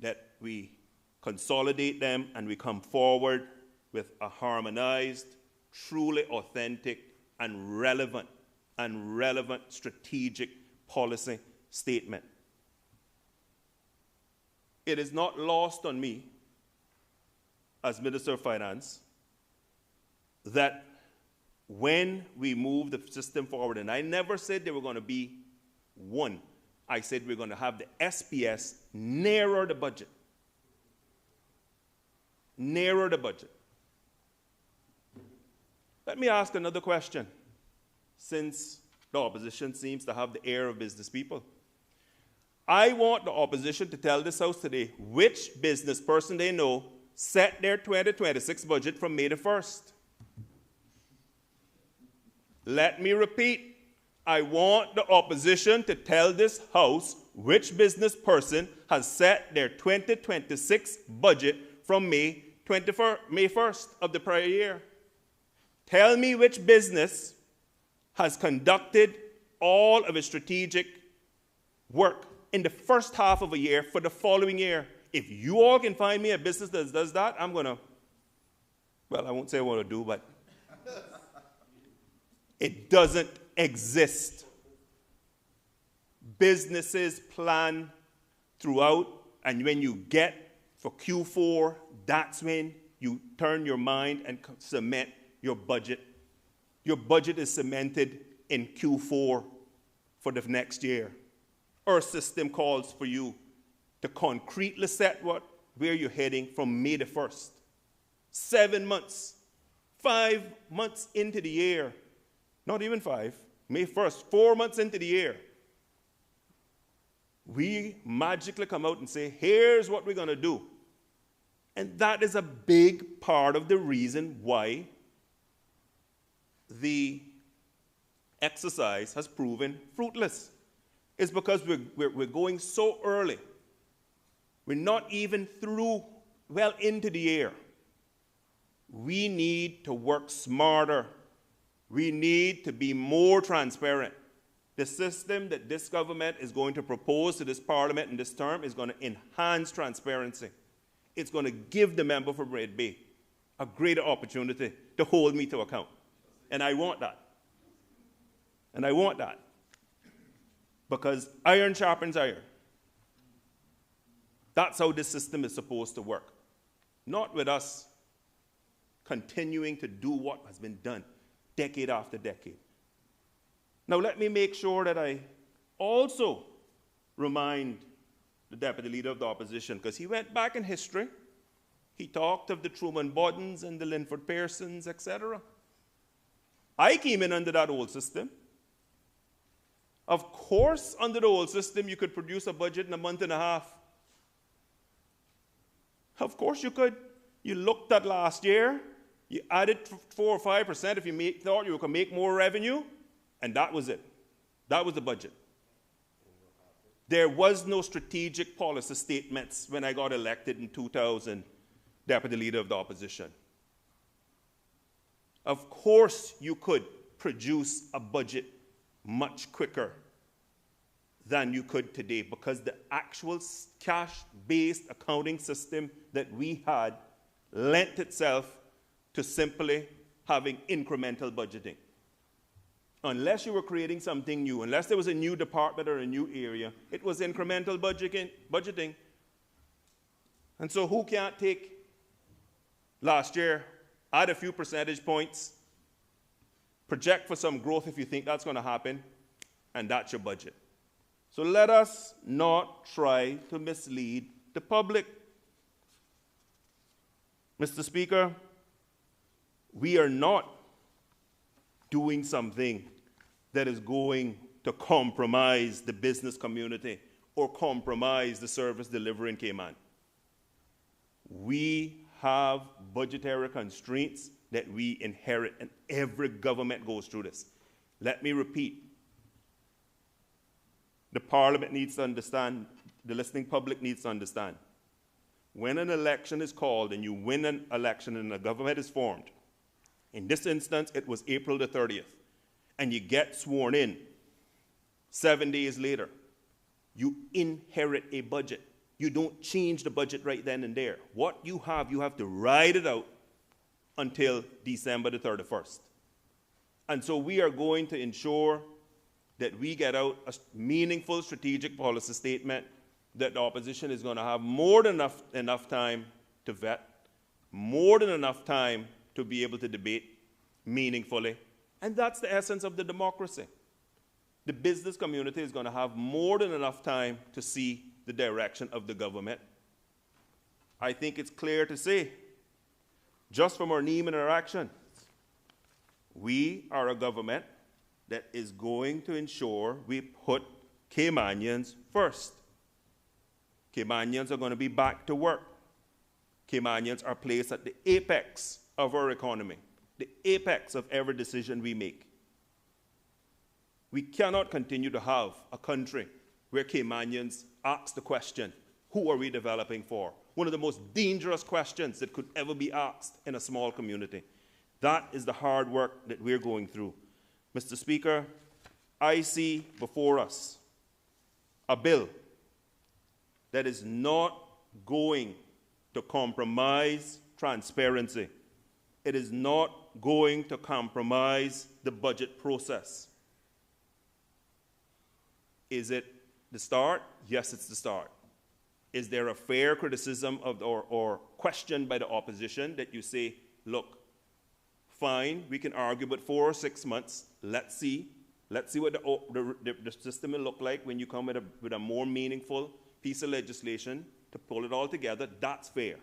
that we consolidate them and we come forward with a harmonized, truly authentic, and relevant strategic policy statement. It is not lost on me, as Minister of Finance, that when we move the system forward, and I never said they were going to be one, I said we're going to have the SPS nearer the budget. Nearer the budget. Let me ask another question, since the opposition seems to have the air of business people. I want the opposition to tell this House today which business person they know set their 2026 budget from May the 1st. Let me repeat. I want the opposition to tell this House which business person has set their 2026 budget from May 1st of the prior year. Tell me which business has conducted all of its strategic work in the first half of a year for the following year. If you all can find me a business that does that, I'm going to, well, I won't say what to do, but it doesn't exist. Businesses plan throughout, and when you get for Q4, that's when you turn your mind and cement your budget. Your budget is cemented in Q4 for the next year. Our system calls for you to concretely set where you're heading from May the 1st. 7 months, 5 months into the year, not even 5, May 1st, 4 months into the year, we magically come out and say, here's what we're going to do. And that is a big part of the reason why the exercise has proven fruitless. It's because we're going so early. We're not even through well into the year. We need to work smarter. We need to be more transparent. The system that this government is going to propose to this Parliament in this term is going to enhance transparency. It's going to give the member for Red Bay a greater opportunity to hold me to account. And I want that. And I want that. Because iron sharpens iron. That's how this system is supposed to work. Not with us continuing to do what has been done decade after decade. Now let me make sure that I also remind the Deputy Leader of the Opposition, because he went back in history. He talked of the Truman Boddens and the Linford Pearsons, etc. I came in under that old system. Of course, under the old system, you could produce a budget in a month and a half. Of course you could. You looked at last year, you added 4 or 5% if you thought you could make more revenue, and that was it. That was the budget. There was no strategic policy statements when I got elected in 2000, Deputy Leader of the Opposition. Of course you could produce a budget much quicker than you could today, because the actual cash-based accounting system that we had lent itself to simply having incremental budgeting. Unless you were creating something new, unless there was a new department or a new area, it was incremental budgeting. And so who can't take last year, add a few percentage points, project for some growth if you think that's going to happen, and that's your budget. So let us not try to mislead the public. Mr. Speaker, we are not doing something that is going to compromise the business community or compromise the service delivery in Cayman. We have budgetary constraints that we inherit, and every government goes through this. Let me repeat. The Parliament needs to understand, the listening public needs to understand. When an election is called and you win an election and a government is formed, in this instance, it was April the 30th, and you get sworn in 7 days later, you inherit a budget. You don't change the budget right then and there. What you have to ride it out until December the 31st. And so we are going to ensure that we get out a meaningful strategic policy statement that the opposition is going to have more than enough time to vet, more than enough time to be able to debate meaningfully. And that's the essence of the democracy. The business community is going to have more than enough time to see the direction of the government. I think it's clear to say, just from our name and our action, we are a government that is going to ensure we put Caymanians first. Caymanians are going to be back to work. Caymanians are placed at the apex of our economy, the apex of every decision we make. We cannot continue to have a country where Caymanians ask the question, who are we developing for? One of the most dangerous questions that could ever be asked in a small community. That is the hard work that we're going through. Mr. Speaker, I see before us a bill that is not going to compromise transparency. It is not going to compromise the budget process. Is it the start? Yes, it's the start. Is there a fair criticism of or question by the opposition that you say, look, fine, we can argue about 4 or 6 months. Let's see what the system will look like when you come with a more meaningful piece of legislation to pull it all together. That's fair.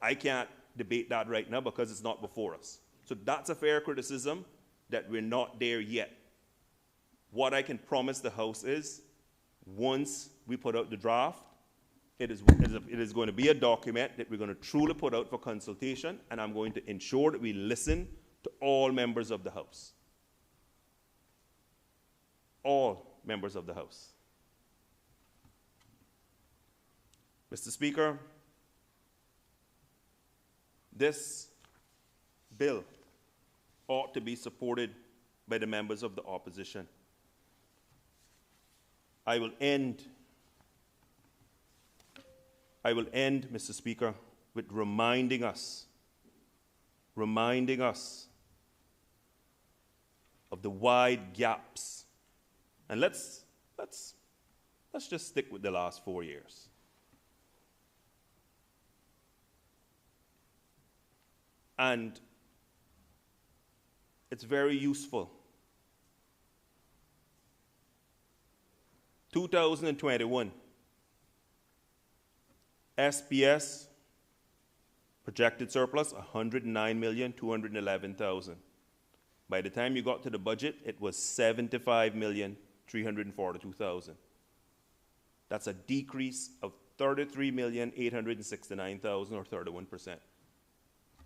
I can't debate that right now because it's not before us. So that's a fair criticism that we're not there yet. What I can promise the House is, once we put out the draft, it is going to be a document that we're going to truly put out for consultation, and I'm going to ensure that we listen to all members of the House. All members of the House. Mr. Speaker, this bill ought to be supported by the members of the opposition. I will end, Mr. Speaker, with reminding us of the wide gaps. And let's just stick with the last 4 years. And it's very useful. 2021, SPS projected surplus 109,211,000. By the time you got to the budget, it was 75,000,000 342,000. That's a decrease of 33,869,000 or 31%.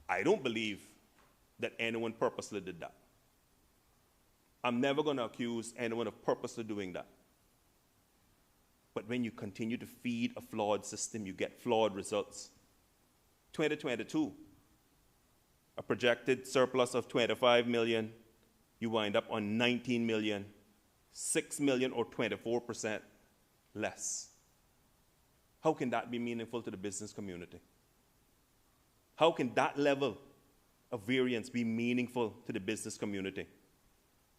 I don't believe that anyone purposely did that. I'm never going to accuse anyone of purposely doing that. But when you continue to feed a flawed system, you get flawed results. 2022, a projected surplus of 25 million, you wind up on 19 million, 6 million or 24% less. How can that be meaningful to the business community? How can that level of variance be meaningful to the business community?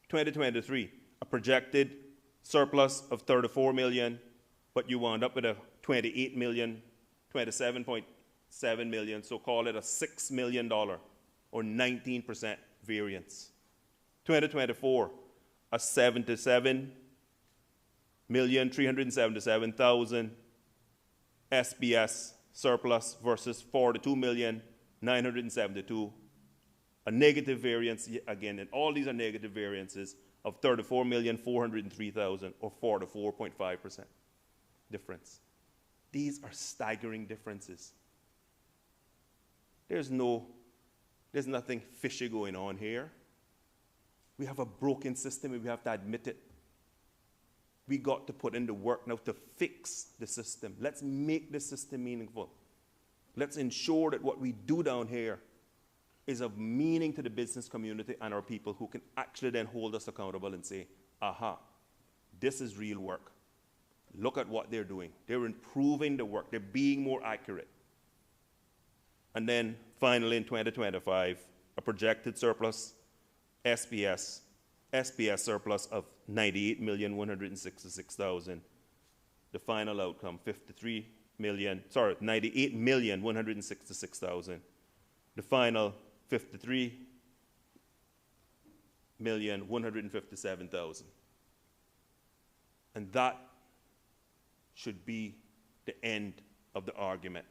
2023, a projected surplus of 34 million, but you wound up with a 28 million, 27.7 million, so call it a $6 million or 19% variance. 2024, a 77,377,000 SBS surplus versus 42,972,000. A negative variance, again, and all these are negative variances of 34,403,000 or 44.5% difference. These are staggering differences. There's nothing fishy going on here. We have a broken system and we have to admit it. We got to put in the work now to fix the system. Let's make the system meaningful. Let's ensure that what we do down here is of meaning to the business community and our people who can actually then hold us accountable and say, aha, this is real work. Look at what they're doing. They're improving the work. They're being more accurate. And then finally in 2025, a projected surplus, SPS surplus of 98,166,000. The final outcome, 98,166,000. The final, 53,157,000. And that should be the end of the argument.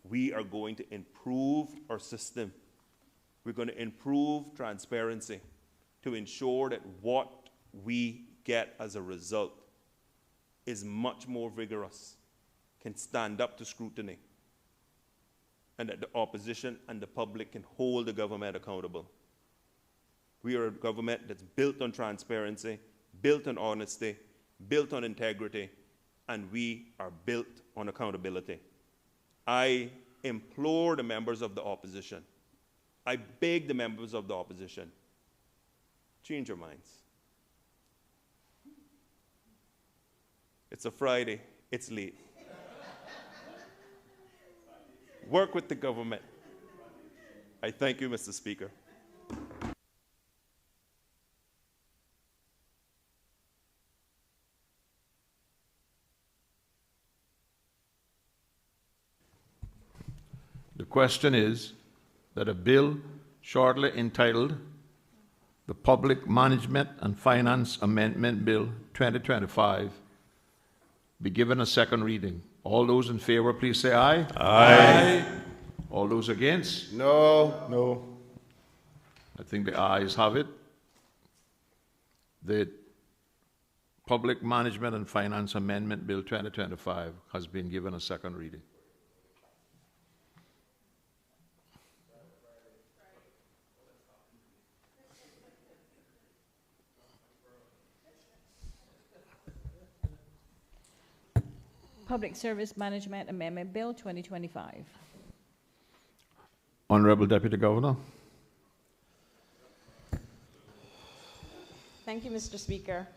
We are going to improve our system. We're going to improve transparency to ensure that what we get as a result is much more vigorous, can stand up to scrutiny, and that the opposition and the public can hold the government accountable. We are a government that's built on transparency, built on honesty, built on integrity, and we are built on accountability. I implore the members of the opposition, I beg the members of the opposition, change your minds. It's a Friday, it's late. Work with the government. I thank you, Mr. Speaker. The question is that a bill shortly entitled the Public Management and Finance Amendment Bill 2025 be given a second reading. All those in favor, please say aye. Aye. All those against? No. No. I think the ayes have it. The Public Management and Finance Amendment Bill 2025 has been given a second reading. Public Service Management Amendment Bill 2025. Honorable Deputy Governor. Thank you, Mr. Speaker.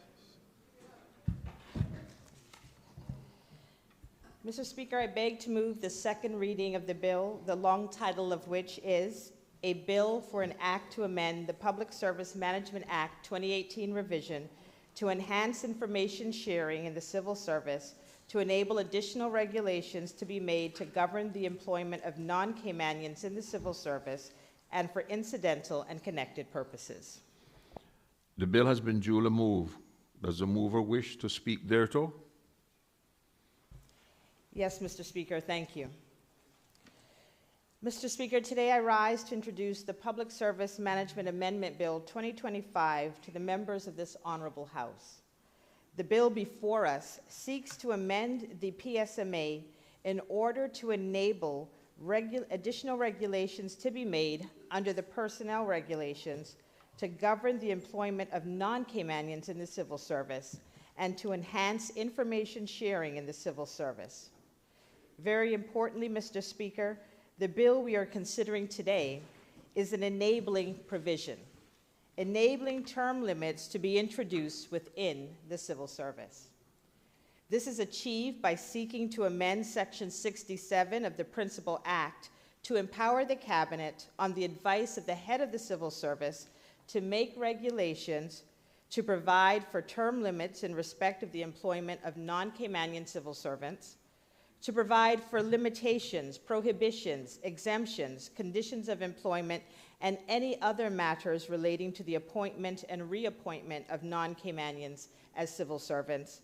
Mr. Speaker, I beg to move the second reading of the bill, the long title of which is A Bill for an Act to Amend the Public Service Management Act 2018 revision to enhance information sharing in the civil service, to enable additional regulations to be made to govern the employment of non-Caymanians in the civil service and for incidental and connected purposes. The bill has been duly moved. Does the mover wish to speak thereto? Yes, Mr. Speaker, thank you. Mr. Speaker, today I rise to introduce the Public Service Management Amendment Bill 2025 to the members of this honorable House. The bill before us seeks to amend the PSMA in order to enable additional regulations to be made under the personnel regulations to govern the employment of non-Caymanians in the civil service and to enhance information sharing in the civil service. Very importantly, Mr. Speaker, the bill we are considering today is an enabling provision, enabling term limits to be introduced within the civil service. This is achieved by seeking to amend Section 67 of the Principal Act to empower the Cabinet, on the advice of the head of the civil service, to make regulations to provide for term limits in respect of the employment of non-Caymanian civil servants, to provide for limitations, prohibitions, exemptions, conditions of employment, and any other matters relating to the appointment and reappointment of non-Caymanians as civil servants,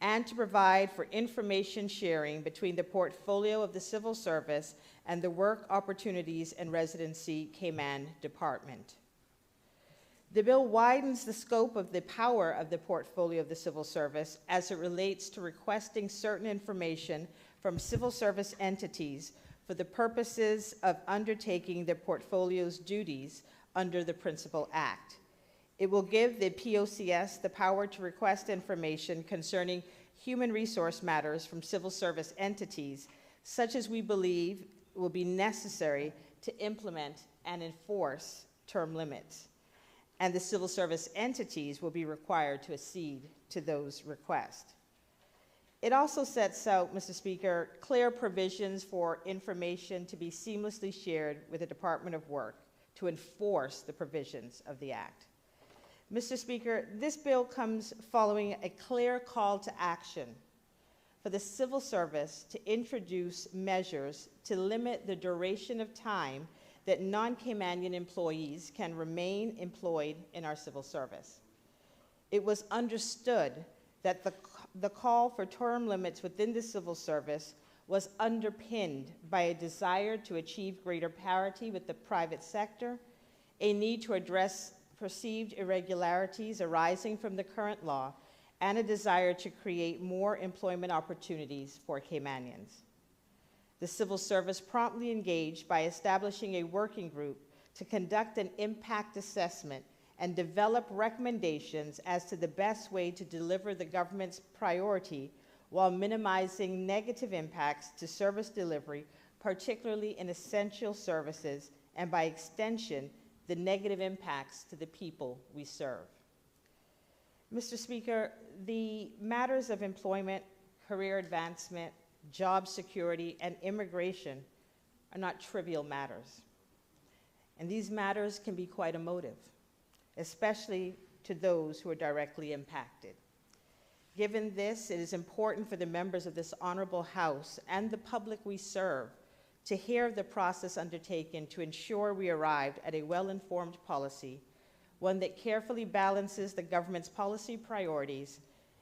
and to provide for information sharing between the portfolio of the civil service and the Work Opportunities and Residency Cayman Department. The bill widens the scope of the power of the portfolio of the civil service as it relates to requesting certain information from civil service entities for the purposes of undertaking the portfolio's duties under the Principal Act. It will give the POCS the power to request information concerning human resource matters from civil service entities, such as we believe will be necessary to implement and enforce term limits. And the civil service entities will be required to accede to those requests. It also sets out, Mr. Speaker, clear provisions for information to be seamlessly shared with the Department of Work to enforce the provisions of the Act. Mr. Speaker, this bill comes following a clear call to action for the civil service to introduce measures to limit the duration of time that non-Caymanian employees can remain employed in our civil service. It was understood that the call for term limits within the civil service was underpinned by a desire to achieve greater parity with the private sector, a need to address perceived irregularities arising from the current law, and a desire to create more employment opportunities for Caymanians. The civil service promptly engaged by establishing a working group to conduct an impact assessment and develop recommendations as to the best way to deliver the government's priority while minimizing negative impacts to service delivery, particularly in essential services, and by extension, the negative impacts to the people we serve. Mr. Speaker, the matters of employment, career advancement, job security, and immigration are not trivial matters. And these matters can be quite emotive, especially to those who are directly impacted. Given this, it is important for the members of this honorable House and the public we serve to hear of the process undertaken to ensure we arrived at a well-informed policy, one that carefully balances the government's policy priorities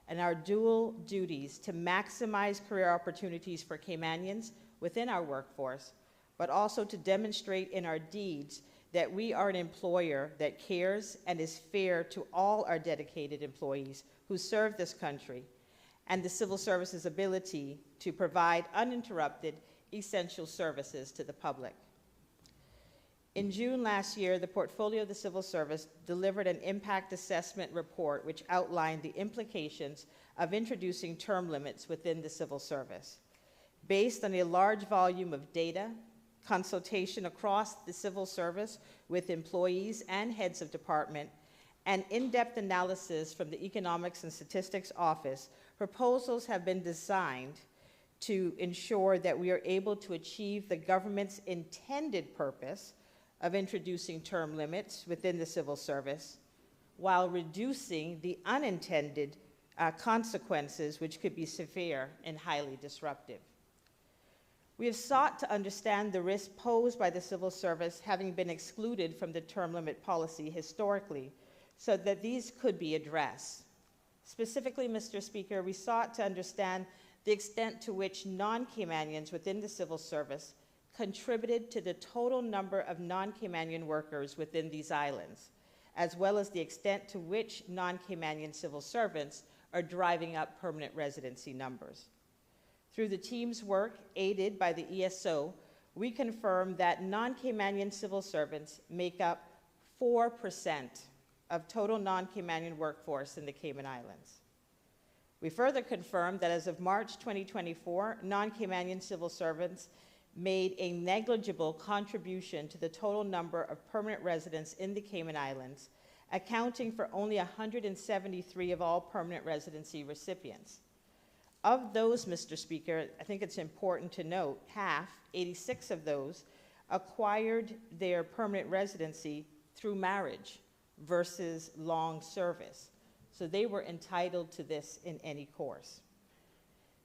and our dual duties to maximize career opportunities for Caymanians within our workforce, but also to demonstrate in our deeds that we are an employer that cares and is fair to all our dedicated employees who serve this country, and the civil service's ability to provide uninterrupted essential services to the public. In June last year, the portfolio of the civil service delivered an impact assessment report which outlined the implications of introducing term limits within the civil service. Based on a large volume of data, consultation across the civil service with employees and heads of department, and in-depth analysis from the Economics and Statistics Office, proposals have been designed to ensure that we are able to achieve the government's intended purpose of introducing term limits within the civil service while reducing the unintended consequences, which could be severe and highly disruptive. We have sought to understand the risk posed by the civil service having been excluded from the term limit policy historically so that these could be addressed. Specifically, Mr. Speaker, we sought to understand the extent to which non-Caymanians within the civil service contributed to the total number of non-Caymanian workers within these islands, as well as the extent to which non-Caymanian civil servants are driving up permanent residency numbers. Through the team's work, aided by the ESO, we confirm that non-Caymanian civil servants make up 4% of total non-Caymanian workforce in the Cayman Islands. We further confirm that as of March 2024, non-Caymanian civil servants made a negligible contribution to the total number of permanent residents in the Cayman Islands, accounting for only 173 of all permanent residency recipients. Of those, Mr. Speaker, I think it's important to note, half, 86 of those, acquired their permanent residency through marriage versus long service. So they were entitled to this in any course.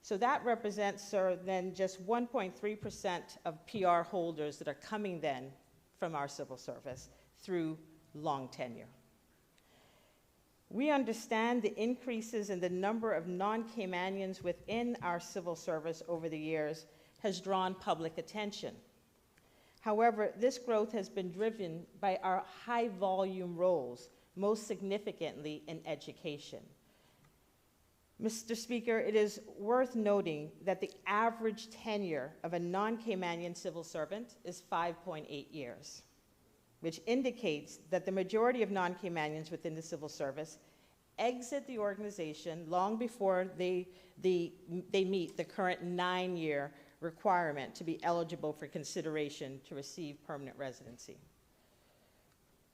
So that represents, sir, then just 1.3% of PR holders that are coming then from our civil service through long tenure. We understand the increases in the number of non-Caymanians within our civil service over the years has drawn public attention. However, this growth has been driven by our high volume roles, most significantly in education. Mr. Speaker, it is worth noting that the average tenure of a non-Caymanian civil servant is 5.8 years, which indicates that the majority of non-Caymanians within the civil service exit the organization long before they meet the current 9-year requirement to be eligible for consideration to receive permanent residency.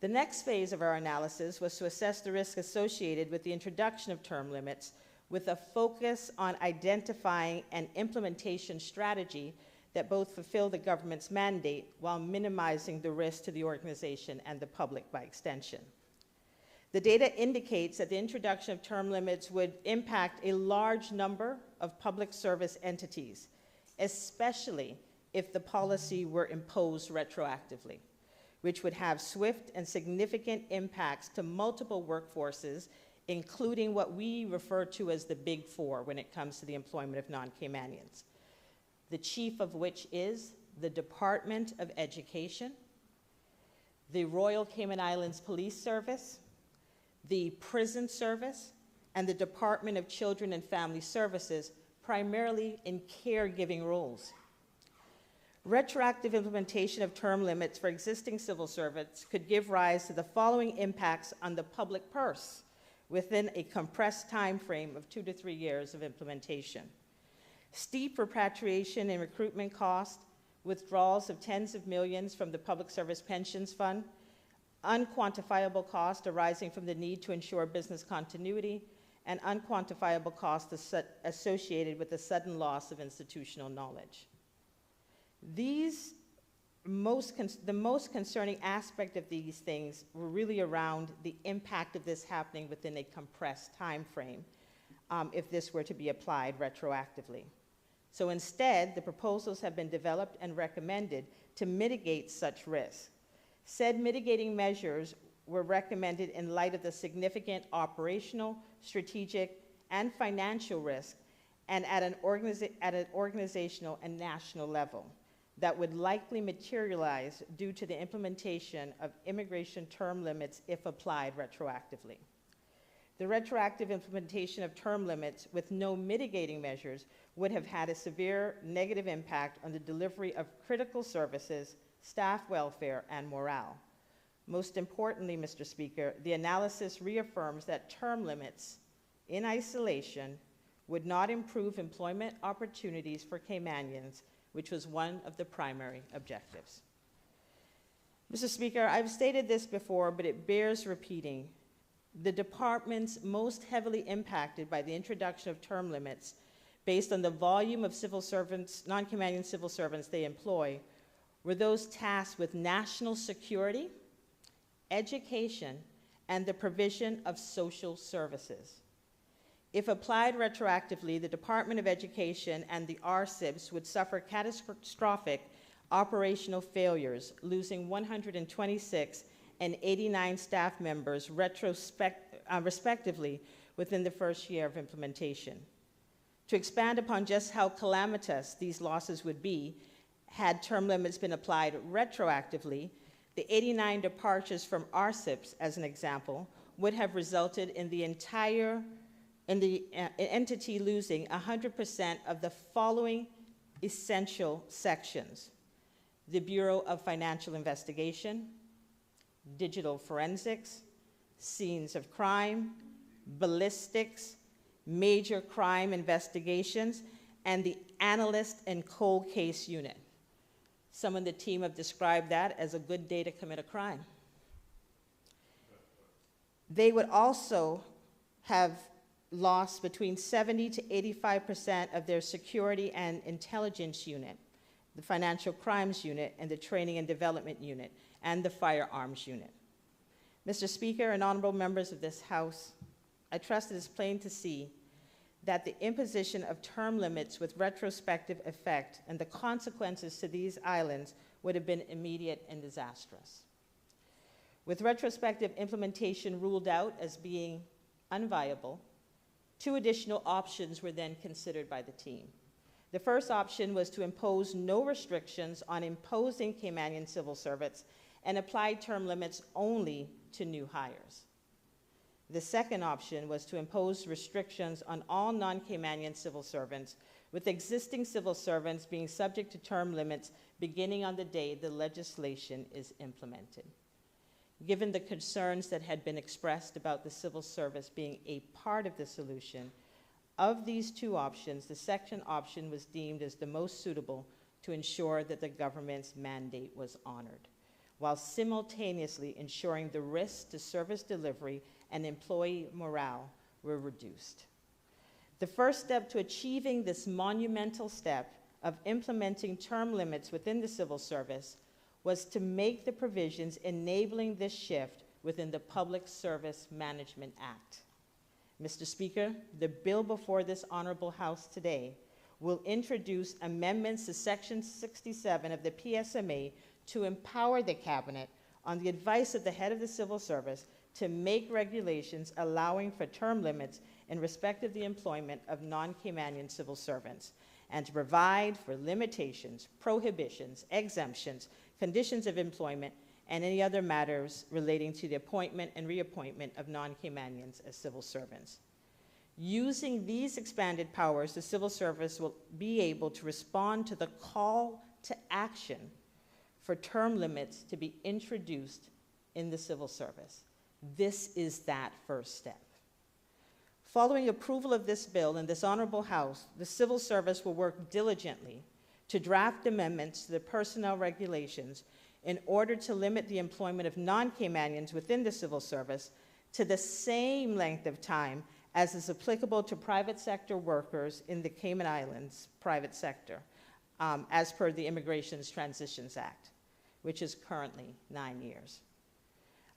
The next phase of our analysis was to assess the risk associated with the introduction of term limits, with a focus on identifying an implementation strategy that both fulfill the government's mandate while minimizing the risk to the organization and the public by extension. The data indicates that the introduction of term limits would impact a large number of public service entities, especially if the policy were imposed retroactively, which would have swift and significant impacts to multiple workforces, including what we refer to as the Big Four when it comes to the employment of non-Caymanians, the chief of which is the Department of Education, the Royal Cayman Islands Police Service, the Prison Service, and the Department of Children and Family Services, primarily in caregiving roles. Retroactive implementation of term limits for existing civil servants could give rise to the following impacts on the public purse within a compressed time frame of 2 to 3 years of implementation. Steep repatriation and recruitment costs, withdrawals of tens of millions from the Public Service Pensions Fund, unquantifiable costs arising from the need to ensure business continuity, and unquantifiable costs associated with the sudden loss of institutional knowledge. The most concerning aspect of these things were really around the impact of this happening within a compressed time frame if this were to be applied retroactively. So instead, the proposals have been developed and recommended to mitigate such risk. Said mitigating measures were recommended in light of the significant operational, strategic, and financial risk, and at an organizational and national level that would likely materialize due to the implementation of immigration term limits if applied retroactively. The retroactive implementation of term limits with no mitigating measures would have had a severe negative impact on the delivery of critical services, staff welfare, and morale. Most importantly, Mr. Speaker, the analysis reaffirms that term limits in isolation would not improve employment opportunities for Caymanians, which was one of the primary objectives. Mr. Speaker, I've stated this before, but it bears repeating. The departments most heavily impacted by the introduction of term limits based on the volume of civil servants, non-Caymanian civil servants they employ, were those tasked with national security, education, and the provision of social services. If applied retroactively, the Department of Education and the RCIBs would suffer catastrophic operational failures, losing 126 and 89 staff members respectively within the first year of implementation. To expand upon just how calamitous these losses would be, had term limits been applied retroactively, the 89 departures from RCIPs, as an example, would have resulted in the entity losing 100% of the following essential sections: the Bureau of Financial Investigation, digital forensics, scenes of crime, ballistics, major crime investigations, and the analyst and cold case unit. Some in the team have described that as a good day to commit a crime. They would also have lost between 70 to 85% of their security and intelligence unit, the financial crimes unit, and the training and development unit, and the firearms unit. Mr. Speaker and honorable members of this House, I trust it is plain to see that the imposition of term limits with retrospective effect and the consequences to these islands would have been immediate and disastrous. With retrospective implementation ruled out as being unviable, 2 additional options were then considered by the team. The first option was to impose no restrictions on imposing Caymanian civil servants and apply term limits only to new hires. The second option was to impose restrictions on all non-Caymanian civil servants, with existing civil servants being subject to term limits beginning on the day the legislation is implemented. Given the concerns that had been expressed about the civil service being a part of the solution, of these 2 options, the second option was deemed as the most suitable to ensure that the government's mandate was honored, while simultaneously ensuring the risks to service delivery and employee morale were reduced. The first step to achieving this monumental step of implementing term limits within the civil service was to make the provisions enabling this shift within the Public Service Management Act. Mr. Speaker, the bill before this honorable House today will introduce amendments to Section 67 of the PSMA to empower the Cabinet, on the advice of the head of the civil service, to make regulations allowing for term limits in respect of the employment of non-Caymanian civil servants, and to provide for limitations, prohibitions, exemptions, conditions of employment, and any other matters relating to the appointment and reappointment of non-Caymanians as civil servants. Using these expanded powers, the civil service will be able to respond to the call to action for term limits to be introduced in the civil service. This is that first step. Following approval of this bill in this honorable House, the civil service will work diligently to draft amendments to the personnel regulations in order to limit the employment of non-Caymanians within the civil service to the same length of time as is applicable to private sector workers in the Cayman Islands private sector, as per the Immigration Transitions Act, which is currently 9 years.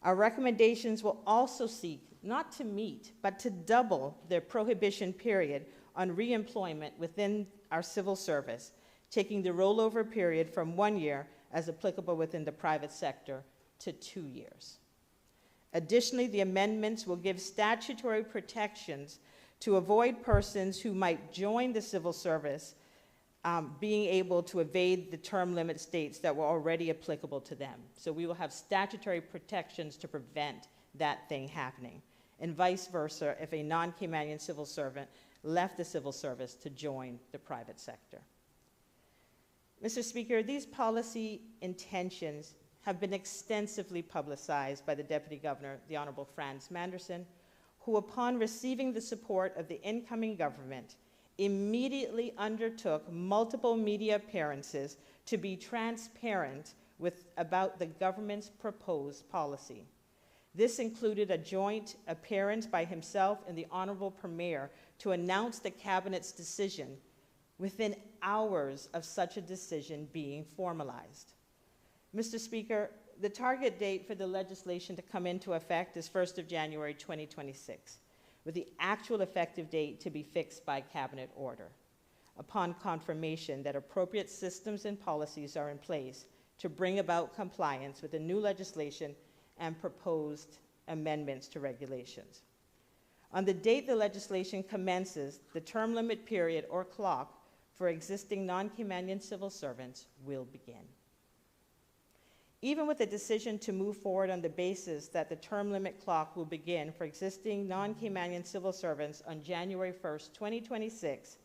Our recommendations will also seek not to meet, but to double their prohibition period on reemployment within our civil service, taking the rollover period from 1 year, as applicable within the private sector, to 2 years. Additionally, the amendments will give statutory protections to avoid persons who might join the civil service being able to evade the term limit states that were already applicable to them. So we will have statutory protections to prevent that thing happening, and vice versa if a non-Caymanian civil servant left the civil service to join the private sector. Mr. Speaker, these policy intentions have been extensively publicized by the Deputy Governor, the Honorable Franz Manderson, who, upon receiving the support of the incoming government, immediately undertook multiple media appearances to be transparent about the government's proposed policy. This included a joint appearance by himself and the Honorable Premier to announce the Cabinet's decision within hours of such a decision being formalized. Mr. Speaker, the target date for the legislation to come into effect is 1st of January 2026. With the actual effective date to be fixed by Cabinet order, upon confirmation that appropriate systems and policies are in place to bring about compliance with the new legislation and proposed amendments to regulations. On the date the legislation commences, the term limit period or clock for existing non-Caymanian civil servants will begin. Even with the decision to move forward on the basis that the term limit clock will begin for existing non-Caymanian civil servants on January 1st, 2026,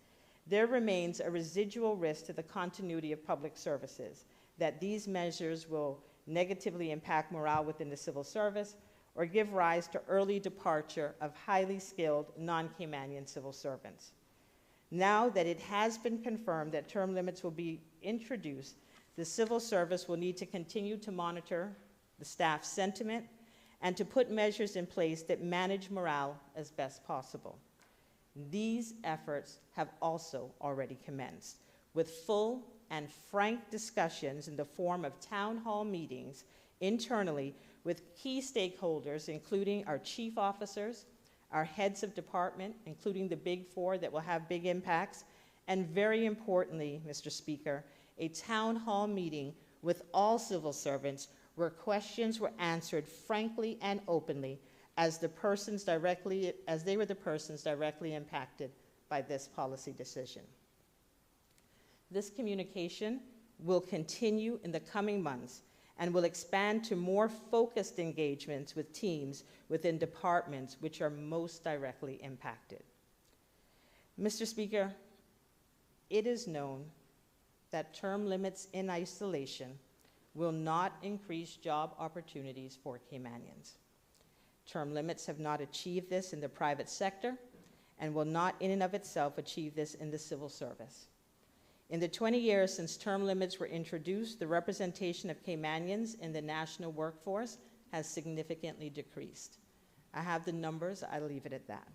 there remains a residual risk to the continuity of public services that these measures will negatively impact morale within the civil service or give rise to early departure of highly skilled non-Caymanian civil servants. Now that it has been confirmed that term limits will be introduced, the civil service will need to continue to monitor the staff's sentiment and to put measures in place that manage morale as best possible. These efforts have also already commenced, with full and frank discussions in the form of town hall meetings internally with key stakeholders, including our chief officers, our heads of department, including the big four that will have big impacts, and very importantly, Mr. Speaker, a town hall meeting with all civil servants where questions were answered frankly and openly as they were the persons directly impacted by this policy decision. This communication will continue in the coming months and will expand to more focused engagements with teams within departments which are most directly impacted. Mr. Speaker, it is known that term limits in isolation will not increase job opportunities for Caymanians. Term limits have not achieved this in the private sector and will not in and of itself achieve this in the civil service. In the 20 years since term limits were introduced, the representation of Caymanians in the national workforce has significantly decreased. I have the numbers, I'll leave it at that.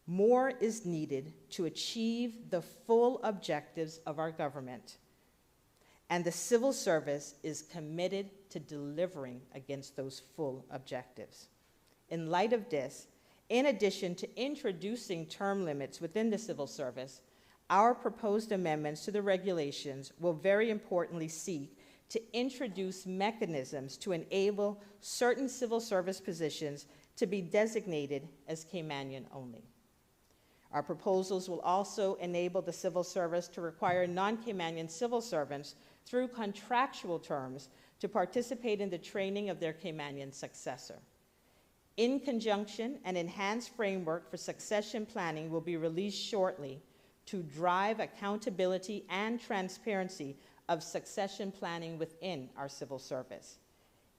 More is needed to achieve the full objectives of our government, and the civil service is committed to delivering against those full objectives. In light of this, in addition to introducing term limits within the civil service, our proposed amendments to the regulations will very importantly seek to introduce mechanisms to enable certain civil service positions to be designated as Caymanian only. Our proposals will also enable the civil service to require non-Caymanian civil servants through contractual terms to participate in the training of their Caymanian successor. In conjunction, an enhanced framework for succession planning will be released shortly to drive accountability and transparency of succession planning within our civil service.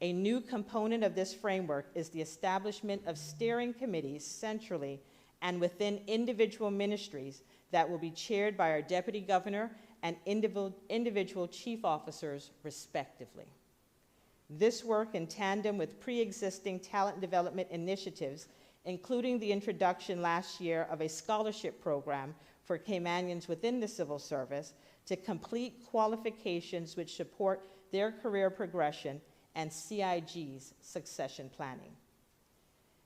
A new component of this framework is the establishment of steering committees centrally and within individual ministries that will be chaired by our deputy governor and individual chief officers, respectively. This work, in tandem with pre-existing talent development initiatives, including the introduction last year of a scholarship program for Caymanians within the civil service to complete qualifications which support their career progression and CIG's succession planning.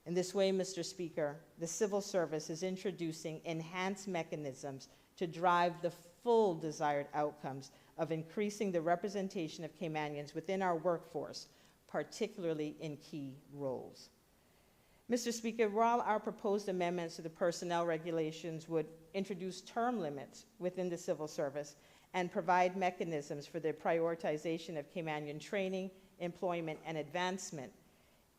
In this way, Mr. Speaker, the civil service is introducing enhanced mechanisms to drive the full desired outcomes of increasing the representation of Caymanians within our workforce, particularly in key roles. Mr. Speaker, while our proposed amendments to the personnel regulations would introduce term limits within the civil service and provide mechanisms for the prioritization of Caymanian training, employment, and advancement,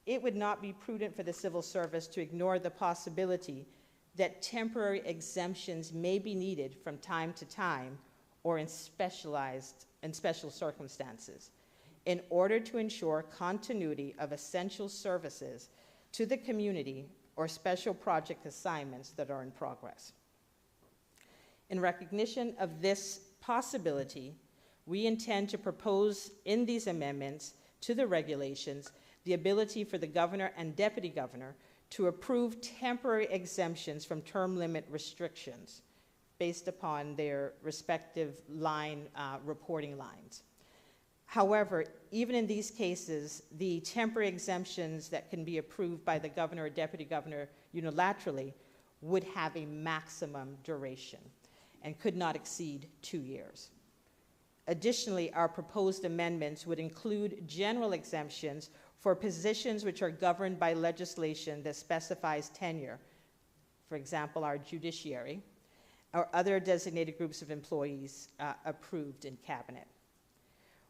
it would not be prudent for the civil service to ignore the possibility that temporary exemptions may be needed from time to time or in special circumstances in order to ensure continuity of essential services to the community or special project assignments that are in progress. In recognition of this possibility, we intend to propose in these amendments to the regulations the ability for the governor and deputy governor to approve temporary exemptions from term limit restrictions based upon their respective reporting lines. However, even in these cases, the temporary exemptions that can be approved by the governor or deputy governor unilaterally would have a maximum duration and could not exceed 2 years. Additionally, our proposed amendments would include general exemptions for positions which are governed by legislation that specifies tenure, for example, our judiciary, or other designated groups of employees approved in Cabinet.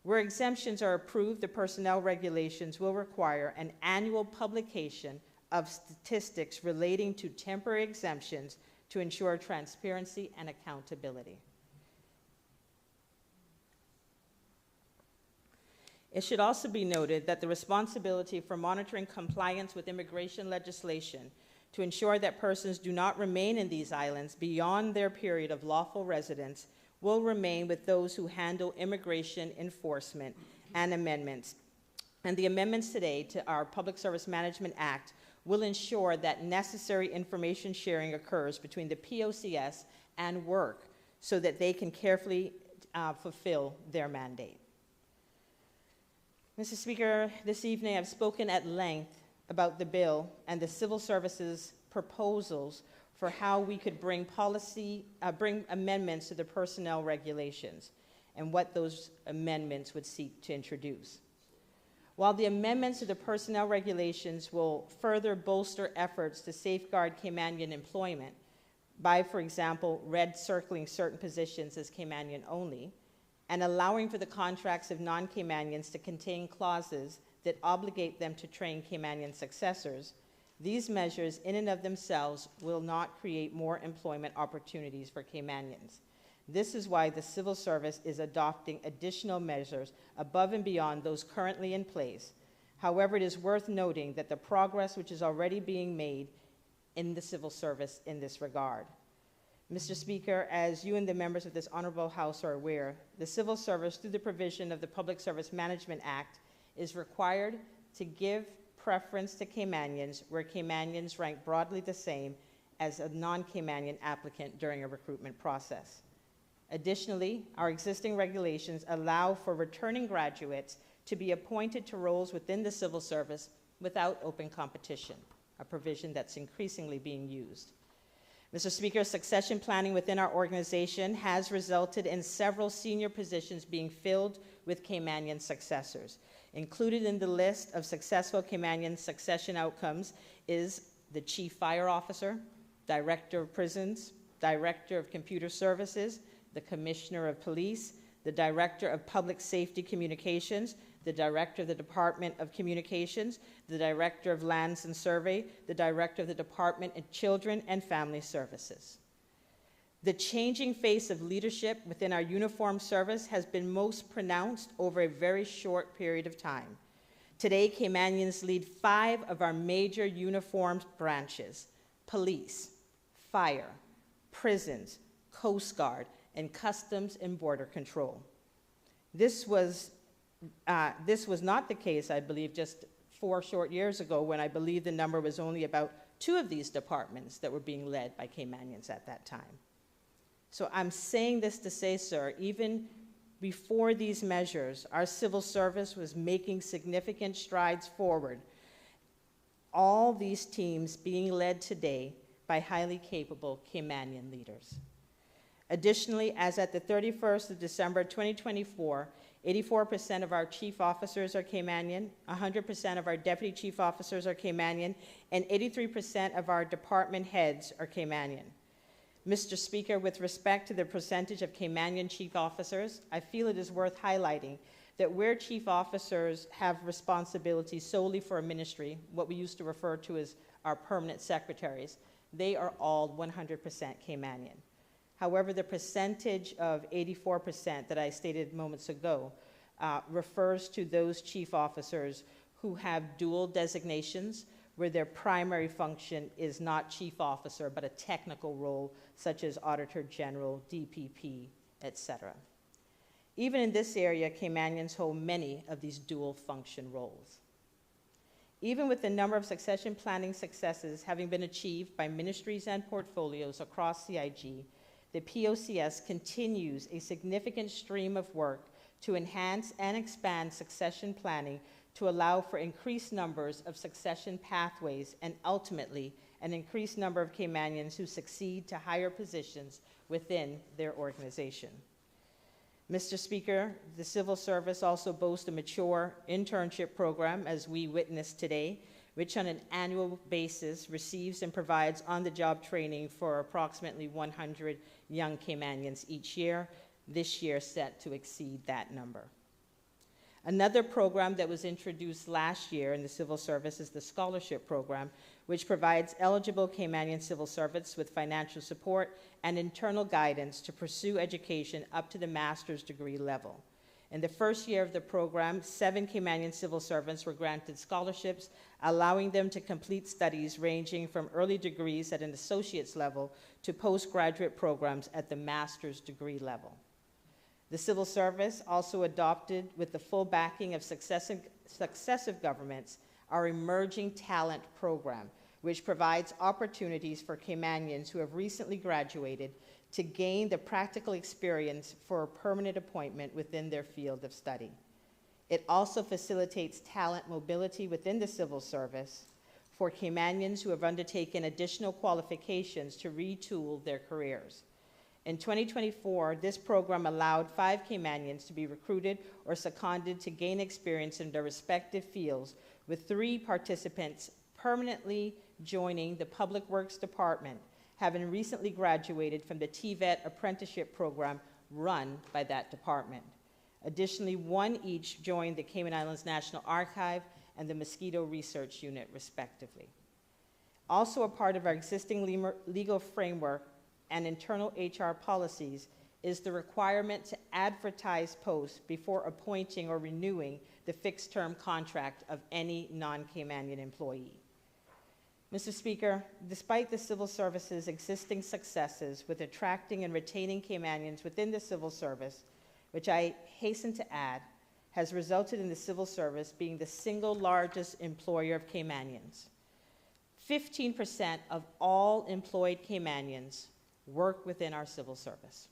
Where exemptions are approved, the personnel regulations will require an annual publication of statistics relating to temporary exemptions to ensure transparency and accountability. It should also be noted that the responsibility for monitoring compliance with immigration legislation to ensure that persons do not remain in these islands beyond their period of lawful residence will remain with those who handle immigration enforcement and amendments. And the amendments today to our Public Service Management Act will ensure that necessary information sharing occurs between the POCS and work so that they can carefully fulfill their mandate. Mr. Speaker, this evening I've spoken at length about the bill and the civil services proposals for how we could bring amendments to the personnel regulations and what those amendments would seek to introduce. While the amendments to the personnel regulations will further bolster efforts to safeguard Caymanian employment by, for example, red circling certain positions as Caymanian only, and allowing for the contracts of non-Caymanians to contain clauses that obligate them to train Caymanian successors, these measures in and of themselves will not create more employment opportunities for Caymanians. This is why the civil service is adopting additional measures above and beyond those currently in place. However, it is worth noting that the progress which is already being made in the civil service in this regard. Mr. Speaker, as you and the members of this honorable House are aware, the civil service, through the provision of the Public Service Management Act, is required to give preference to Caymanians where Caymanians rank broadly the same as a non-Caymanian applicant during a recruitment process. Additionally, our existing regulations allow for returning graduates to be appointed to roles within the civil service without open competition, a provision that's increasingly being used. Mr. Speaker, succession planning within our organization has resulted in several senior positions being filled with Caymanian successors. Included in the list of successful Caymanian succession outcomes is the Chief Fire Officer, Director of Prisons, Director of Computer Services, the Commissioner of Police, the Director of Public Safety Communications, the Director of the Department of Communications, the Director of Lands and Survey, the Director of the Department of Children and Family Services. The changing face of leadership within our uniformed service has been most pronounced over a very short period of time. Today, Caymanians lead 5 of our major uniformed branches: police, fire, prisons, Coast Guard, and Customs and Border Control. This was not the case, I believe, just 4 short years ago, when I believe the number was only about 2 of these departments that were being led by Caymanians at that time. So I'm saying this to say, sir, even before these measures, our civil service was making significant strides forward. All these teams being led today by highly capable Caymanian leaders. Additionally, as at the 31st of December 2024, 84% of our chief officers are Caymanian, 100% of our deputy chief officers are Caymanian, and 83% of our department heads are Caymanian. Mr. Speaker, with respect to the percentage of Caymanian chief officers, I feel it is worth highlighting that where chief officers have responsibility solely for a ministry, what we used to refer to as our permanent secretaries, they are all 100% Caymanian. However, the percentage of 84% that I stated moments ago refers to those chief officers who have dual designations, where their primary function is not chief officer, but a technical role such as Auditor General, DPP, etc. Even in this area, Caymanians hold many of these dual function roles. Even with the number of succession planning successes having been achieved by ministries and portfolios across CIG, the POCS continues a significant stream of work to enhance and expand succession planning to allow for increased numbers of succession pathways and ultimately an increased number of Caymanians who succeed to higher positions within their organization. Mr. Speaker, the civil service also boasts a mature internship program, as we witnessed today, which on an annual basis receives and provides on-the-job training for approximately 100 young Caymanians each year, this year set to exceed that number. Another program that was introduced last year in the civil service is the scholarship program, which provides eligible Caymanian civil servants with financial support and internal guidance to pursue education up to the master's degree level. In the first year of the program, 7 Caymanian civil servants were granted scholarships, allowing them to complete studies ranging from early degrees at an associate's level to postgraduate programs at the master's degree level. The civil service also adopted, with the full backing of successive governments, our Emerging Talent Program, which provides opportunities for Caymanians who have recently graduated to gain the practical experience for a permanent appointment within their field of study. It also facilitates talent mobility within the civil service for Caymanians who have undertaken additional qualifications to retool their careers. In 2024, this program allowed 5 Caymanians to be recruited or seconded to gain experience in their respective fields, with 3 participants permanently joining the Public Works Department, having recently graduated from the TVET apprenticeship program run by that department. Additionally, 1 each joined the Cayman Islands National Archive and the Mosquito Research Unit, respectively. Also a part of our existing legal framework and internal HR policies is the requirement to advertise posts before appointing or renewing the fixed-term contract of any non-Caymanian employee. Mr. Speaker, despite the civil service's existing successes with attracting and retaining Caymanians within the civil service, which I hasten to add, has resulted in the civil service being the single largest employer of Caymanians. 15% of all employed Caymanians work within our civil service,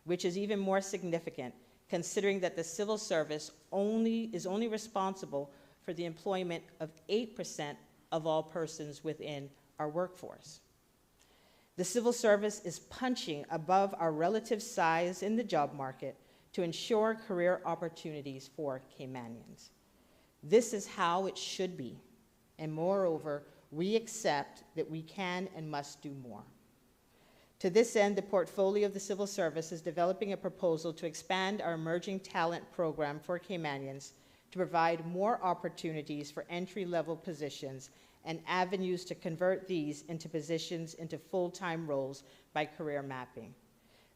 which is even more significant considering that the civil service is only responsible for the employment of 8% of all persons within our workforce. The civil service is punching above our relative size in the job market to ensure career opportunities for Caymanians. This is how it should be, and moreover, we accept that we can and must do more. To this end, the portfolio of the civil service is developing a proposal to expand our Emerging Talent Program for Caymanians to provide more opportunities for entry-level positions and avenues to convert these into positions into full-time roles by career mapping.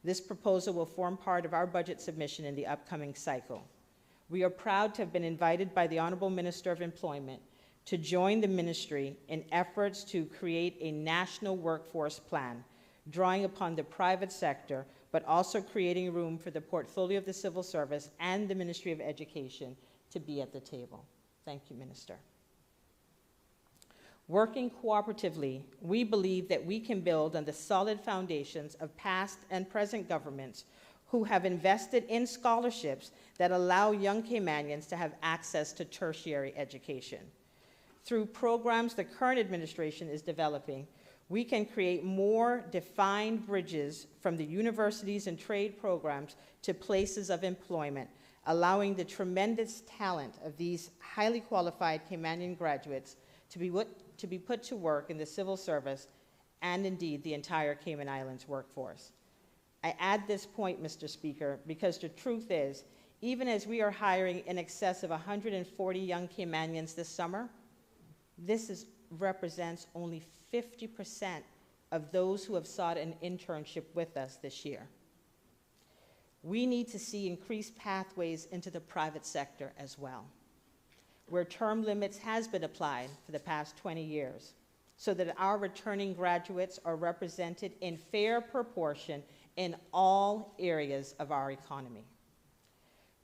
This proposal will form part of our budget submission in the upcoming cycle. We are proud to have been invited by the Honorable Minister of Employment to join the ministry in efforts to create a national workforce plan, drawing upon the private sector, but also creating room for the portfolio of the civil service and the Ministry of Education to be at the table. Thank you, Minister. Working cooperatively, we believe that we can build on the solid foundations of past and present governments who have invested in scholarships that allow young Caymanians to have access to tertiary education. Through programs the current administration is developing, we can create more defined bridges from the universities and trade programs to places of employment, allowing the tremendous talent of these highly qualified Caymanian graduates to be put to work in the civil service and indeed the entire Cayman Islands workforce. I add this point, Mr. Speaker, because the truth is, even as we are hiring in excess of 140 young Caymanians this summer, this represents only 50% of those who have sought an internship with us this year. We need to see increased pathways into the private sector as well, where term limits has been applied for the past 20 years, so that our returning graduates are represented in fair proportion in all areas of our economy.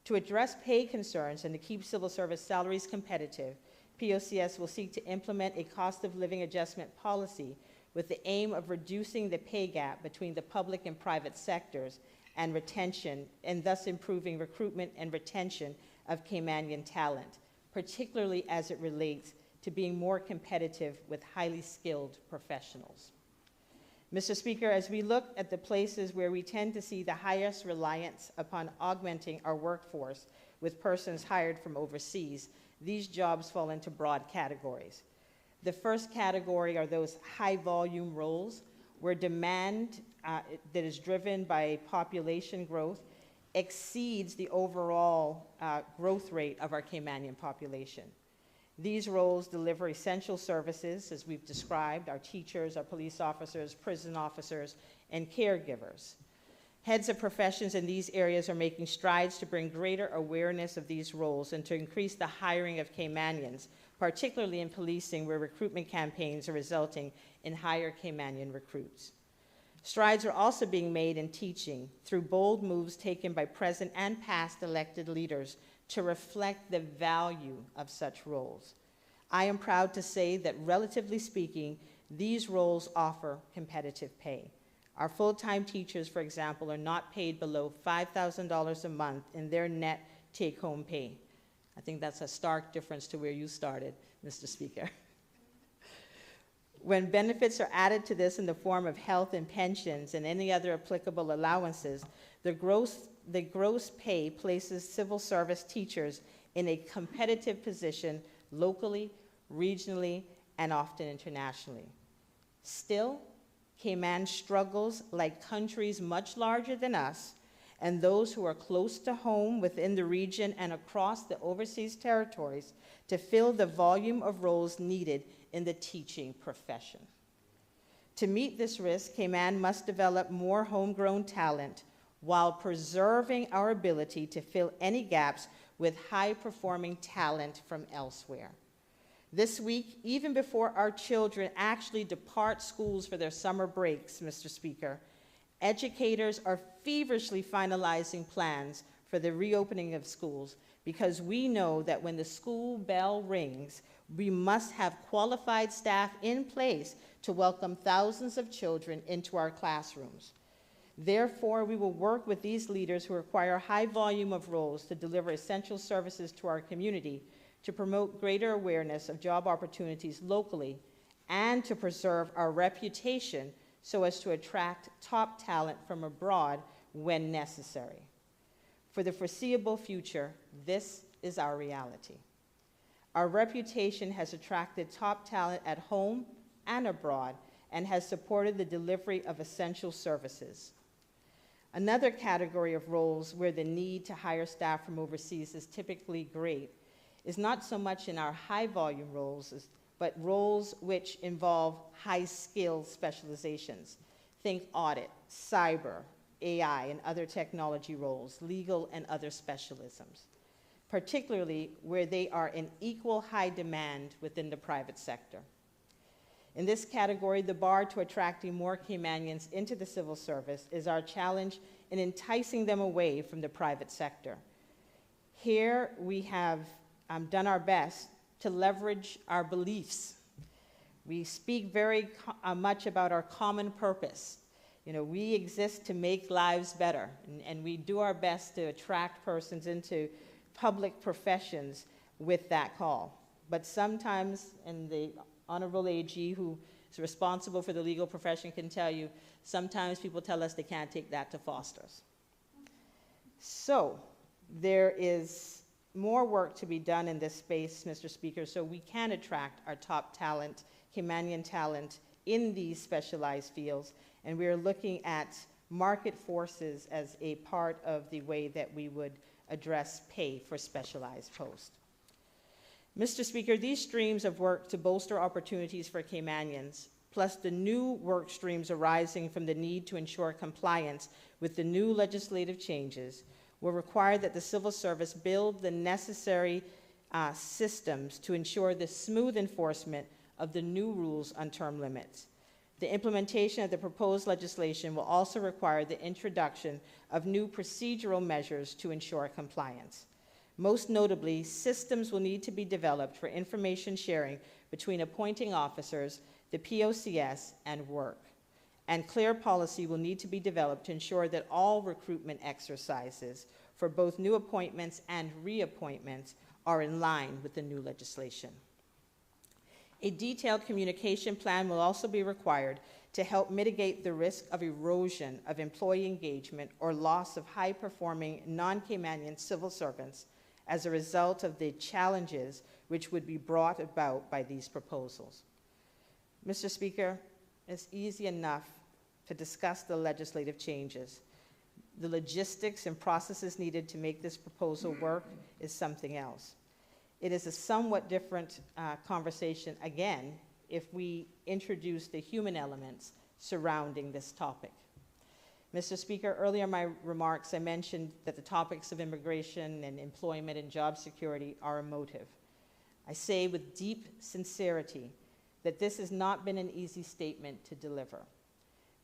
To address pay concerns and to keep civil service salaries competitive, POCS will seek to implement a cost of living adjustment policy with the aim of reducing the pay gap between the public and private sectors and retention, and thus improving recruitment and retention of Caymanian talent, particularly as it relates to being more competitive with highly skilled professionals. Mr. Speaker, as we look at the places where we tend to see the highest reliance upon augmenting our workforce with persons hired from overseas, these jobs fall into broad categories. The first category are those high-volume roles where demand that is driven by population growth exceeds the overall growth rate of our Caymanian population. These roles deliver essential services, as we've described, our teachers, our police officers, prison officers, and caregivers. Heads of professions in these areas are making strides to bring greater awareness of these roles and to increase the hiring of Caymanians, particularly in policing, where recruitment campaigns are resulting in higher Caymanian recruits. Strides are also being made in teaching through bold moves taken by present and past elected leaders to reflect the value of such roles. I am proud to say that, relatively speaking, these roles offer competitive pay. Our full-time teachers, for example, are not paid below $5,000 a month in their net take-home pay. I think that's a stark difference to where you started, Mr. Speaker. When benefits are added to this in the form of health and pensions and any other applicable allowances, the gross pay places civil service teachers in a competitive position locally, regionally, and often internationally. Still, Cayman struggles like countries much larger than us and those who are close to home within the region and across the overseas territories to fill the volume of roles needed in the teaching profession. To meet this risk, Cayman must develop more homegrown talent while preserving our ability to fill any gaps with high-performing talent from elsewhere. This week, even before our children actually depart schools for their summer breaks, Mr. Speaker, educators are feverishly finalizing plans for the reopening of schools because we know that when the school bell rings, we must have qualified staff in place to welcome thousands of children into our classrooms. Therefore, we will work with these leaders who require a high volume of roles to deliver essential services to our community, to promote greater awareness of job opportunities locally, and to preserve our reputation so as to attract top talent from abroad when necessary. For the foreseeable future, this is our reality. Our reputation has attracted top talent at home and abroad and has supported the delivery of essential services. Another category of roles where the need to hire staff from overseas is typically great is not so much in our high-volume roles, but roles which involve high-skill specializations. Think audit, cyber, AI, and other technology roles, legal and other specialisms, particularly where they are in equal high demand within the private sector. In this category, the bar to attracting more Caymanians into the civil service is our challenge in enticing them away from the private sector. Here we have done our best to leverage our beliefs. We speak very much about our common purpose. You know, we exist to make lives better, and we do our best to attract persons into public professions with that call. But sometimes, and the Honorable AG, who is responsible for the legal profession, can tell you, sometimes people tell us they can't take that to Foster's. So there is more work to be done in this space, Mr. Speaker, so we can attract our top talent, Caymanian talent, in these specialized fields, and we are looking at market forces as a part of the way that we would address pay for specialized posts. Mr. Speaker, these streams of work to bolster opportunities for Caymanians, plus the new work streams arising from the need to ensure compliance with the new legislative changes, will require that the civil service build the necessary systems to ensure the smooth enforcement of the new rules on term limits. The implementation of the proposed legislation will also require the introduction of new procedural measures to ensure compliance. Most notably, systems will need to be developed for information sharing between appointing officers, the POCS, and work. And clear policy will need to be developed to ensure that all recruitment exercises for both new appointments and reappointments are in line with the new legislation. A detailed communication plan will also be required to help mitigate the risk of erosion of employee engagement or loss of high-performing non-Caymanian civil servants as a result of the challenges which would be brought about by these proposals. Mr. Speaker, it's easy enough to discuss the legislative changes. The logistics and processes needed to make this proposal work is something else. It is a somewhat different conversation, again, if we introduce the human elements surrounding this topic. Mr. Speaker, earlier in my remarks, I mentioned that the topics of immigration and employment and job security are emotive. I say with deep sincerity that this has not been an easy statement to deliver.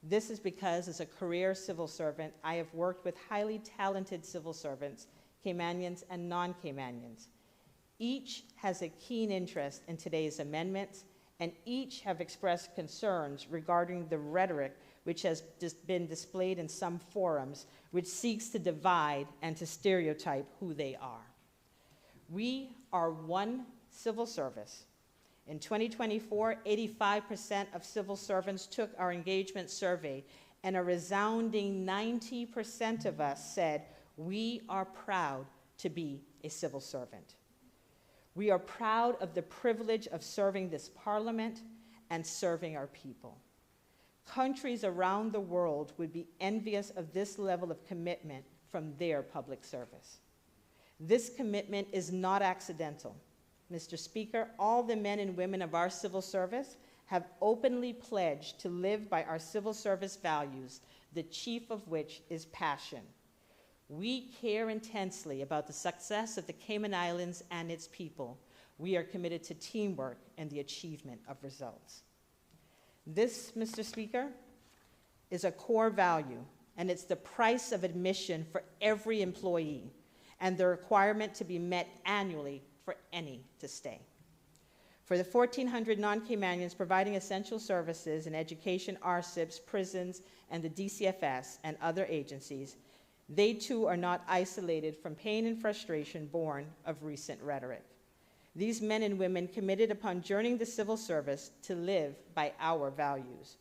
This is because, as a career civil servant, I have worked with highly talented civil servants, Caymanians and non-Caymanians. Each has a keen interest in today's amendments, and each have expressed concerns regarding the rhetoric which has been displayed in some forums, which seeks to divide and to stereotype who they are. We are one civil service. In 2024, 85% of civil servants took our engagement survey, and a resounding 90% of us said, we are proud to be a civil servant. We are proud of the privilege of serving this parliament and serving our people. Countries around the world would be envious of this level of commitment from their public service. This commitment is not accidental. Mr. Speaker, all the men and women of our civil service have openly pledged to live by our civil service values, the chief of which is passion. We care intensely about the success of the Cayman Islands and its people. We are committed to teamwork and the achievement of results. This, Mr. Speaker, is a core value, and it's the price of admission for every employee and the requirement to be met annually for any to stay. For the 1,400 non-Caymanians providing essential services in education, RCIPs, prisons, and the DCFS and other agencies, they too are not isolated from pain and frustration born of recent rhetoric. These men and women committed upon joining the civil service to live by our values.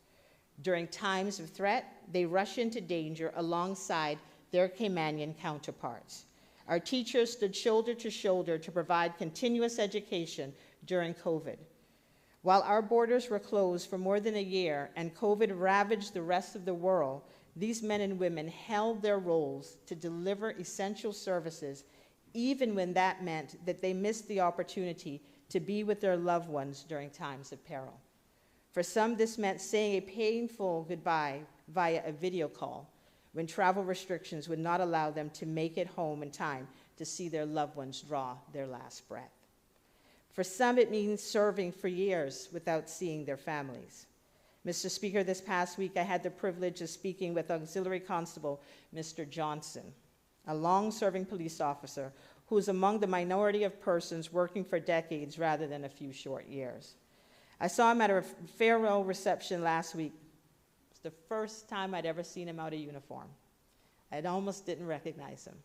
During times of threat, they rush into danger alongside their Caymanian counterparts. Our teachers stood shoulder to shoulder to provide continuous education during COVID. While our borders were closed for more than a year and COVID ravaged the rest of the world, these men and women held their roles to deliver essential services, even when that meant that they missed the opportunity to be with their loved ones during times of peril. For some, this meant saying a painful goodbye via a video call when travel restrictions would not allow them to make it home in time to see their loved ones draw their last breath. For some, it means serving for years without seeing their families. Mr. Speaker, this past week I had the privilege of speaking with Auxiliary Constable Mr. Johnson, a long-serving police officer who is among the minority of persons working for decades rather than a few short years. I saw him at a farewell reception last week. It's the first time I'd ever seen him out of uniform. I almost didn't recognize him.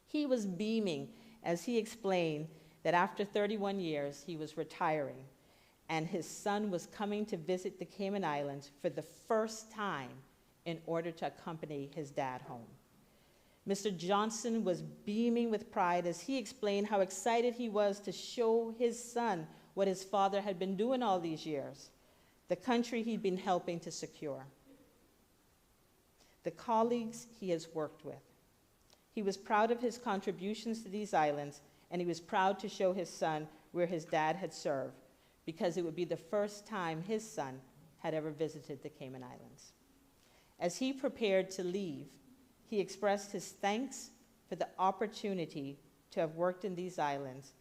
He was beaming as he explained that after 31 years, he was retiring, and his son was coming to visit the Cayman Islands for the first time in order to accompany his dad home. Mr. Johnson was beaming with pride as he explained how excited he was to show his son what his father had been doing all these years, the country he'd been helping to secure, the colleagues he has worked with. He was proud of his contributions to these islands, and he was proud to show his son where his dad had served, because it would be the first time his son had ever visited the Cayman Islands. As he prepared to leave, he expressed his thanks for the opportunity to have worked in these islands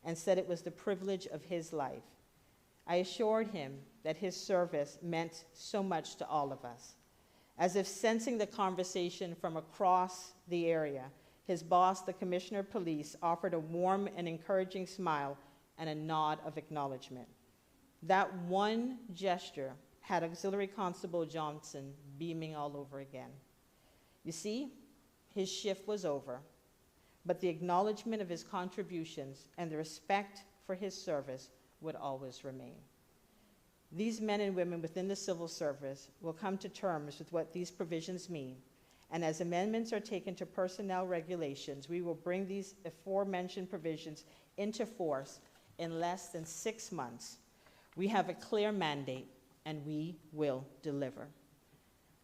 and said it was the privilege of his life. I assured him that his service meant so much to all of us. As if sensing the conversation from across the area, his boss, the Commissioner of Police, offered a warm and encouraging smile and a nod of acknowledgement. That one gesture had Auxiliary Constable Johnson beaming all over again. You see, his shift was over, but the acknowledgement of his contributions and the respect for his service would always remain. These men and women within the civil service will come to terms with what these provisions mean, and as amendments are taken to personnel regulations, we will bring these aforementioned provisions into force in less than 6 months, We have a clear mandate, and we will deliver.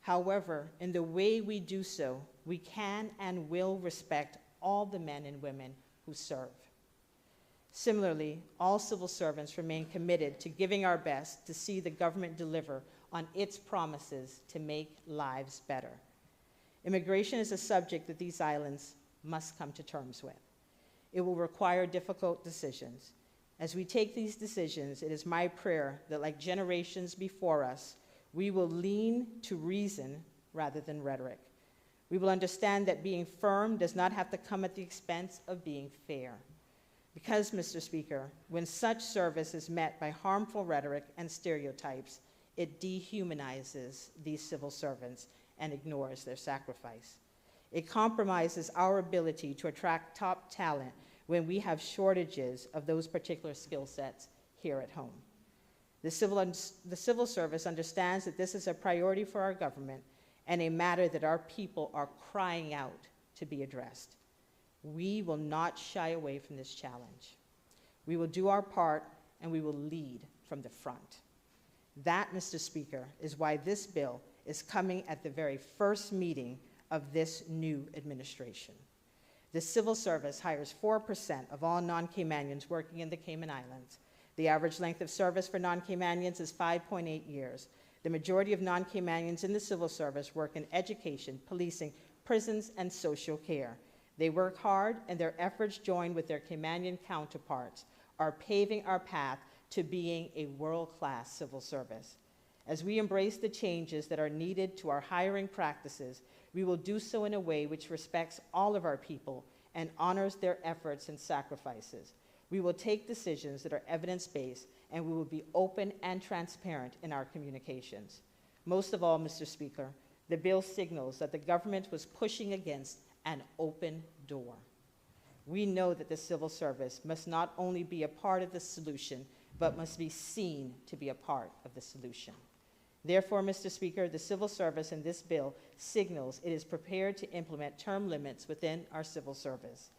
However, in the way we do so, we can and will respect all the men and women who serve. Similarly, all civil servants remain committed to giving our best to see the government deliver on its promises to make lives better. Immigration is a subject that these islands must come to terms with. It will require difficult decisions. As we take these decisions, it is my prayer that, like generations before us, we will lean to reason rather than rhetoric. We will understand that being firm does not have to come at the expense of being fair. Because, Mr. Speaker, when such service is met by harmful rhetoric and stereotypes, it dehumanizes these civil servants and ignores their sacrifice. It compromises our ability to attract top talent when we have shortages of those particular skill sets here at home. The civil service understands that this is a priority for our government and a matter that our people are crying out to be addressed. We will not shy away from this challenge. We will do our part, and we will lead from the front. That, Mr. Speaker, is why this bill is coming at the very first meeting of this new administration. The civil service hires 4% of all non-Caymanians working in the Cayman Islands. The average length of service for non-Caymanians is 5.8 years. The majority of non-Caymanians in the civil service work in education, policing, prisons, and social care. They work hard, and their efforts, joined with their Caymanian counterparts, are paving our path to being a world-class civil service. As we embrace the changes that are needed to our hiring practices, we will do so in a way which respects all of our people and honors their efforts and sacrifices. We will take decisions that are evidence-based, and we will be open and transparent in our communications. Most of all, Mr. Speaker, the bill signals that the government was pushing against an open door. We know that the civil service must not only be a part of the solution, but must be seen to be a part of the solution. Therefore, Mr. Speaker, the civil service in this bill signals it is prepared to implement term limits within our civil service.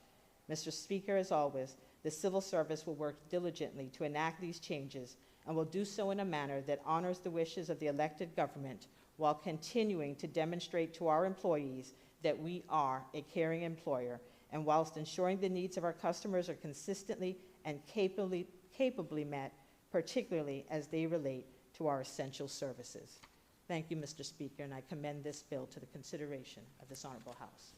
Mr. Speaker, as always, the civil service will work diligently to enact these changes and will do so in a manner that honors the wishes of the elected government while continuing to demonstrate to our employees that we are a caring employer, and whilst ensuring the needs of our customers are consistently and capably met, particularly as they relate to our essential services. Thank you, Mr. Speaker, and I commend this bill to the consideration of this honorable House.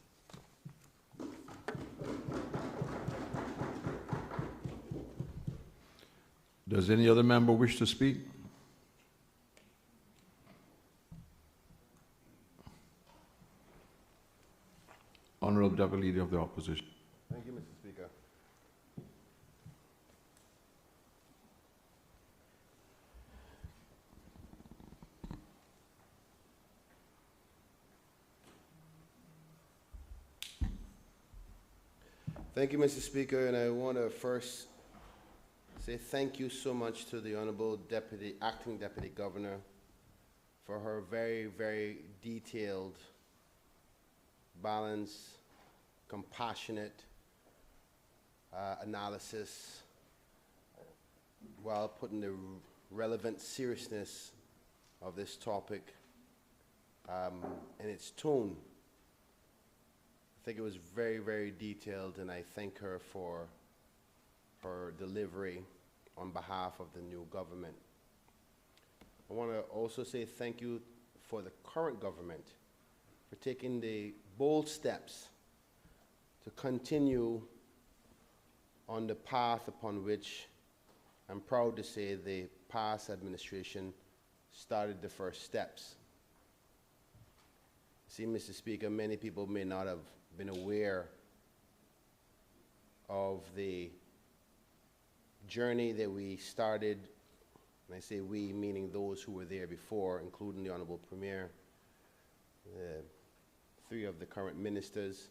Does any other member wish to speak? Honorable Deputy Leader of the Opposition. Thank you, Mr. Speaker. Thank you, Mr. Speaker, and I want to first say thank you so much to the Honorable Acting Deputy Governor for her very, very detailed, balanced, compassionate analysis while putting the relevant seriousness of this topic and its tone. I think it was very, very detailed, and I thank her for her delivery on behalf of the new government. I want to also say thank you for the current government for taking the bold steps to continue on the path upon which I'm proud to say the past administration started the first steps. See, Mr. Speaker, many people may not have been aware of the journey that we started, and I say we, meaning those who were there before, including the Honorable Premier, 3 of the current ministers,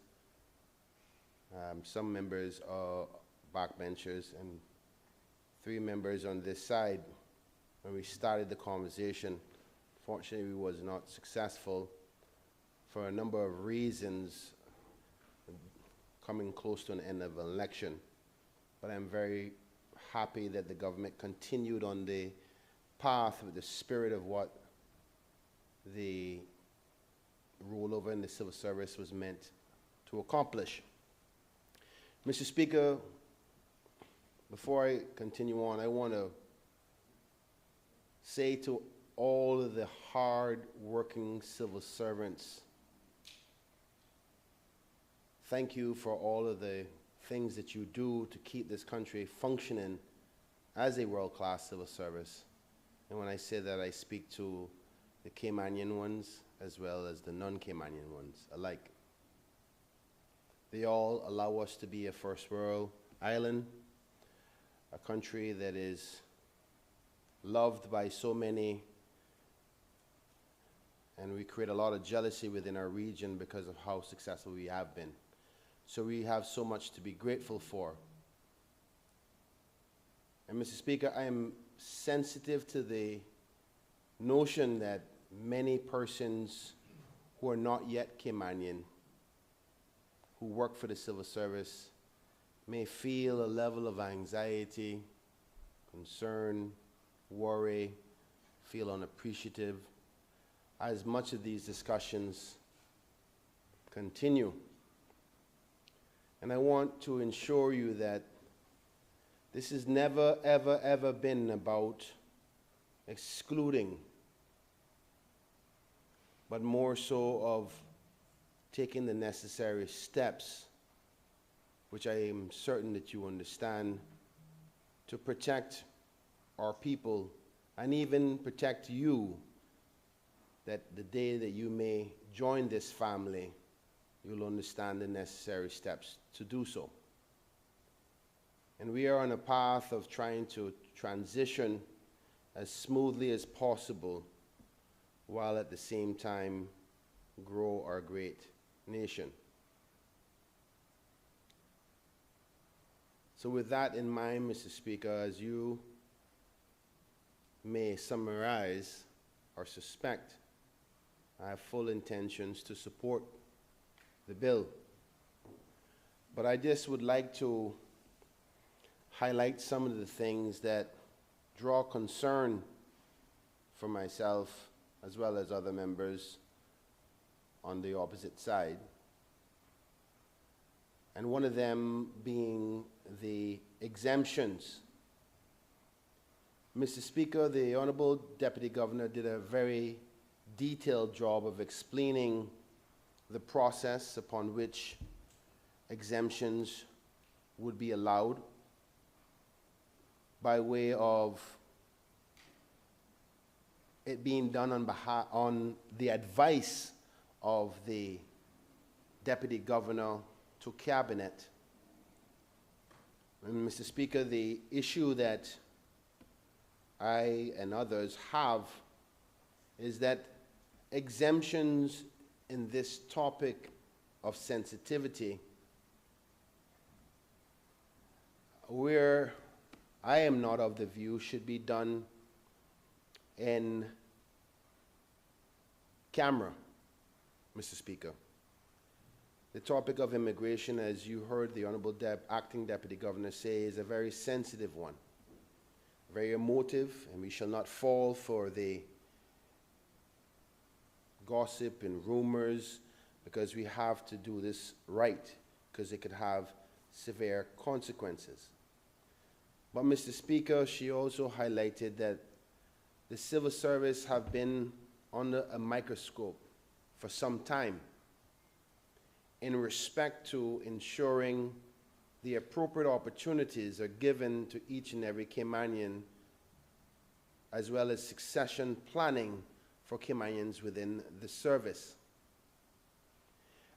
some members are backbenchers, and 3 members on this side. When we started the conversation, fortunately we was not successful for a number of reasons, coming close to an end of an election. But I'm very happy that the government continued on the path with the spirit of what the rollover in the civil service was meant to accomplish. Mr. Speaker, before I continue on, I want to say to all of the hard-working civil servants, thank you for all of the things that you do to keep this country functioning as a world-class civil service. And when I say that, I speak to the Caymanian ones as well as the non-Caymanian ones alike. They all allow us to be a first world island, a country that is loved by so many, and we create a lot of jealousy within our region because of how successful we have been. So we have so much to be grateful for. And Mr. Speaker, I am sensitive to the notion that many persons who are not yet Caymanian, who work for the civil service, may feel a level of anxiety, concern, worry, feel unappreciative, as much of these discussions continue. And I want to ensure you that this has never, ever, ever been about excluding, but more so of taking the necessary steps, which I am certain that you understand, to protect our people and even protect you, that the day that you may join this family, you'll understand the necessary steps to do so. And we are on a path of trying to transition as smoothly as possible, while at the same time grow our great nation. So with that in mind, Mr. Speaker, as you may summarize or suspect, I have full intentions to support the bill. But I just would like to highlight some of the things that draw concern for myself as well as other members on the opposite side. And one of them being the exemptions. Mr. Speaker, the Honorable Deputy Governor did a very detailed job of explaining the process upon which exemptions would be allowed by way of it being done on the advice of the Deputy Governor to Cabinet. And Mr. Speaker, the issue that I and others have is that exemptions in this topic of sensitivity, where I am not of the view should be done in camera, Mr. Speaker. The topic of immigration, as you heard the Honorable Acting Deputy Governor say, is a very sensitive one, very emotive, and we shall not fall for the gossip and rumors, because we have to do this right, because it could have severe consequences. But Mr. Speaker, she also highlighted that the civil service have been under a microscope for some time in respect to ensuring the appropriate opportunities are given to each and every Caymanian, as well as succession planning for Caymanians within the service.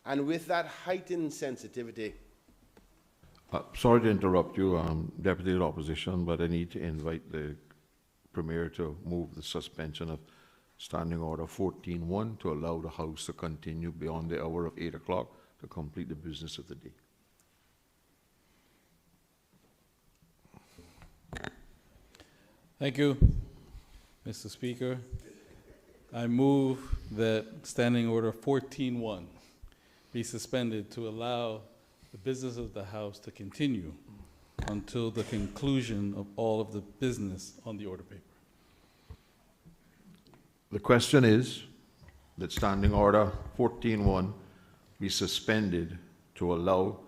And with that heightened sensitivity, sorry to interrupt you, Deputy of Opposition, but I need to invite the Premier to move the suspension of Standing Order 14.1 to allow the House to continue beyond the hour of 8 o'clock to complete the business of the day. Thank you, Mr. Speaker. I move that Standing Order 14.1 be suspended to allow the business of the House to continue until the conclusion of all of the business on the order paper. The question is that Standing Order 14.1 be suspended to allow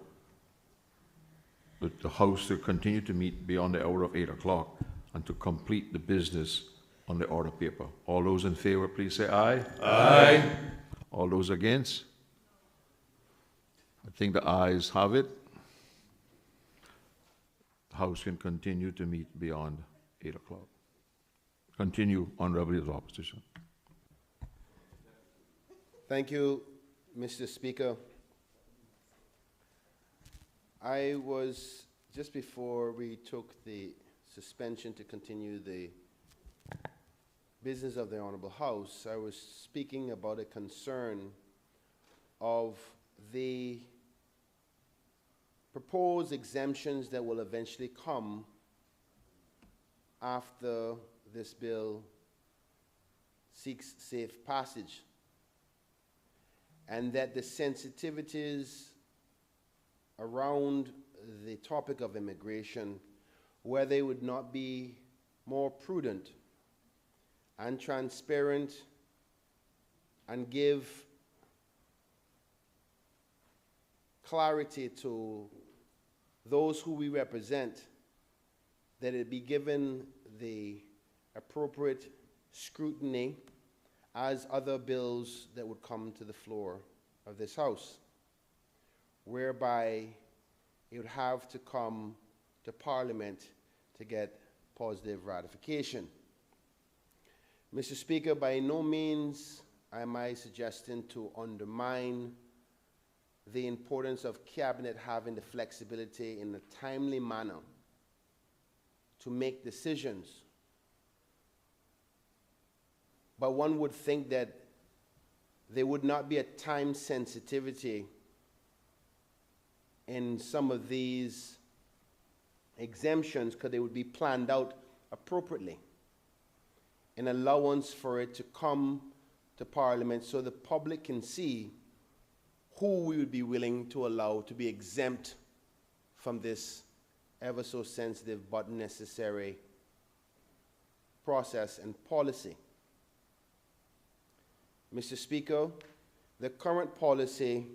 the House to continue to meet beyond the hour of 8 o'clock and to complete the business on the order paper. All those in favor, please say aye. Aye. All those against? I think the ayes have it. The House can continue to meet beyond 8 o'clock. Continue, Honourable Leader of Opposition. Thank you, Mr. Speaker. I was, just before we took the suspension to continue the business of the Honourable House, I was speaking about a concern of the proposed exemptions that will eventually come after this bill seeks safe passage, and that the sensitivities around the topic of immigration, where they would not be more prudent and transparent and give clarity to those who we represent, that it be given the appropriate scrutiny as other bills that would come to the floor of this House, whereby it would have to come to Parliament to get positive ratification. Mr. Speaker, by no means am I suggesting to undermine the importance of Cabinet having the flexibility in a timely manner to make decisions. But one would think that there would not be a time sensitivity in some of these exemptions, because they would be planned out appropriately, an allowance for it to come to Parliament so the public can see who we would be willing to allow to be exempt from this ever so sensitive but necessary process and policy. Mr. Speaker, the current policy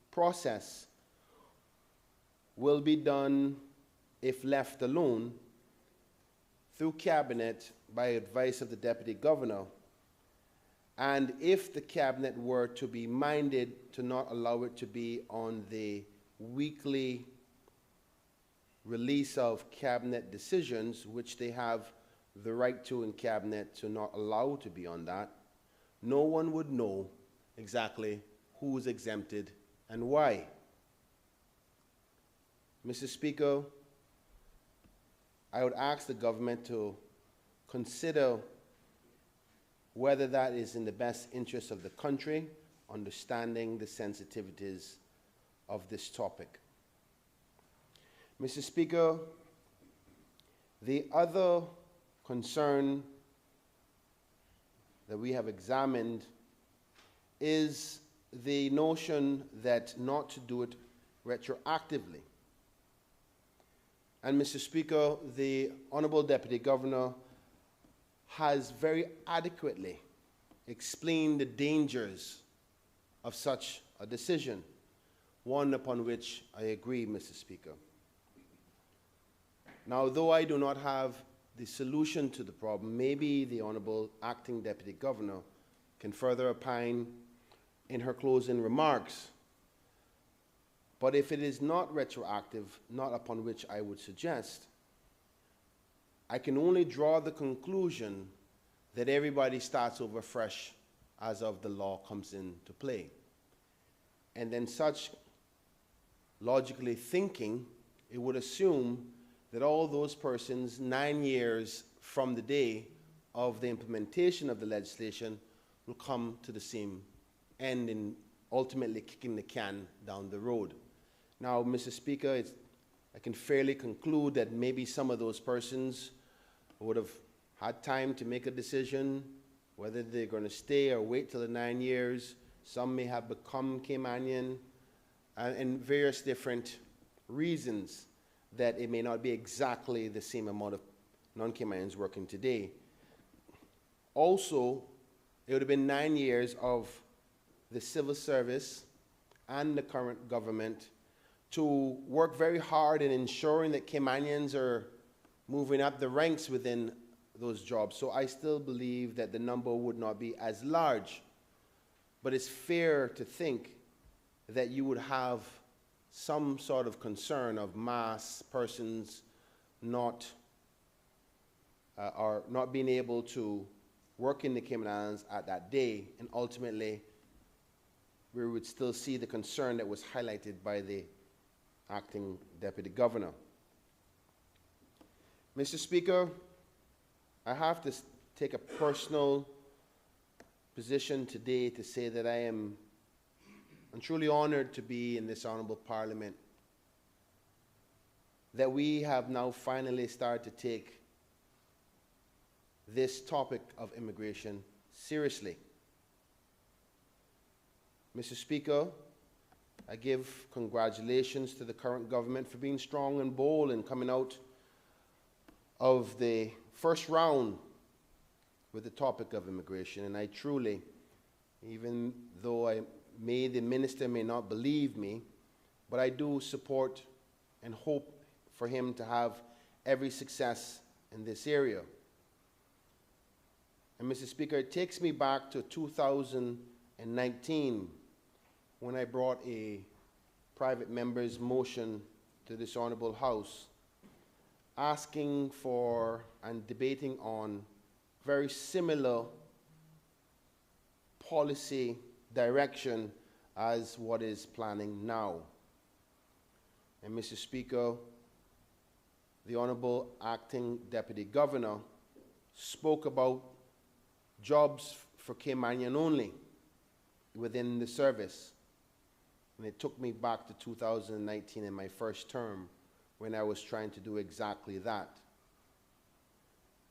process will be done, if left alone, through Cabinet by advice of the Deputy Governor. And if the Cabinet were to be minded to not allow it to be on the weekly release of Cabinet decisions, which they have the right to in Cabinet to not allow to be on that, no one would know exactly who is exempted and why. Mr. Speaker, I would ask the government to consider whether that is in the best interest of the country, understanding the sensitivities of this topic. Mr. Speaker, the other concern that we have examined is the notion that not to do it retroactively. And Mr. Speaker, the Honourable Deputy Governor has very adequately explained the dangers of such a decision, one upon which I agree, Mr. Speaker. Now, though I do not have the solution to the problem, maybe the Honourable Acting Deputy Governor can further opine in her closing remarks. But if it is not retroactive, not upon which I would suggest, I can only draw the conclusion that everybody starts over fresh as of the law comes into play. And then such logically thinking, it would assume that all those persons 9 years from the day of the implementation of the legislation will come to the same end in ultimately kicking the can down the road. Now, Mr. Speaker, I can fairly conclude that maybe some of those persons would have had time to make a decision whether they're going to stay or wait till the 9 years. Some may have become Caymanian, and various different reasons that it may not be exactly the same amount of non-Caymanians working today. Also, it would have been 9 years of the civil service and the current government to work very hard in ensuring that Caymanians are moving up the ranks within those jobs. So I still believe that the number would not be as large. But it's fair to think that you would have some sort of concern of mass persons not or not being able to work in the Cayman Islands at that day, and ultimately we would still see the concern that was highlighted by the acting deputy governor. Mr. Speaker, I have to take a personal position today to say that I'm truly honored to be in this honorable parliament, that we have now finally started to take this topic of immigration seriously. Mr. Speaker, I give congratulations to the current government for being strong and bold and coming out of the first round with the topic of immigration. And I truly, even though the minister may not believe me, but I do support and hope for him to have every success in this area. And Mr. Speaker, it takes me back to 2019 when I brought a private member's motion to this honorable House asking for and debating on very similar policy direction as what is planning now. And Mr. Speaker, the Honorable Acting Deputy Governor spoke about jobs for Caymanian only within the service. And it took me back to 2019 in my first term when I was trying to do exactly that.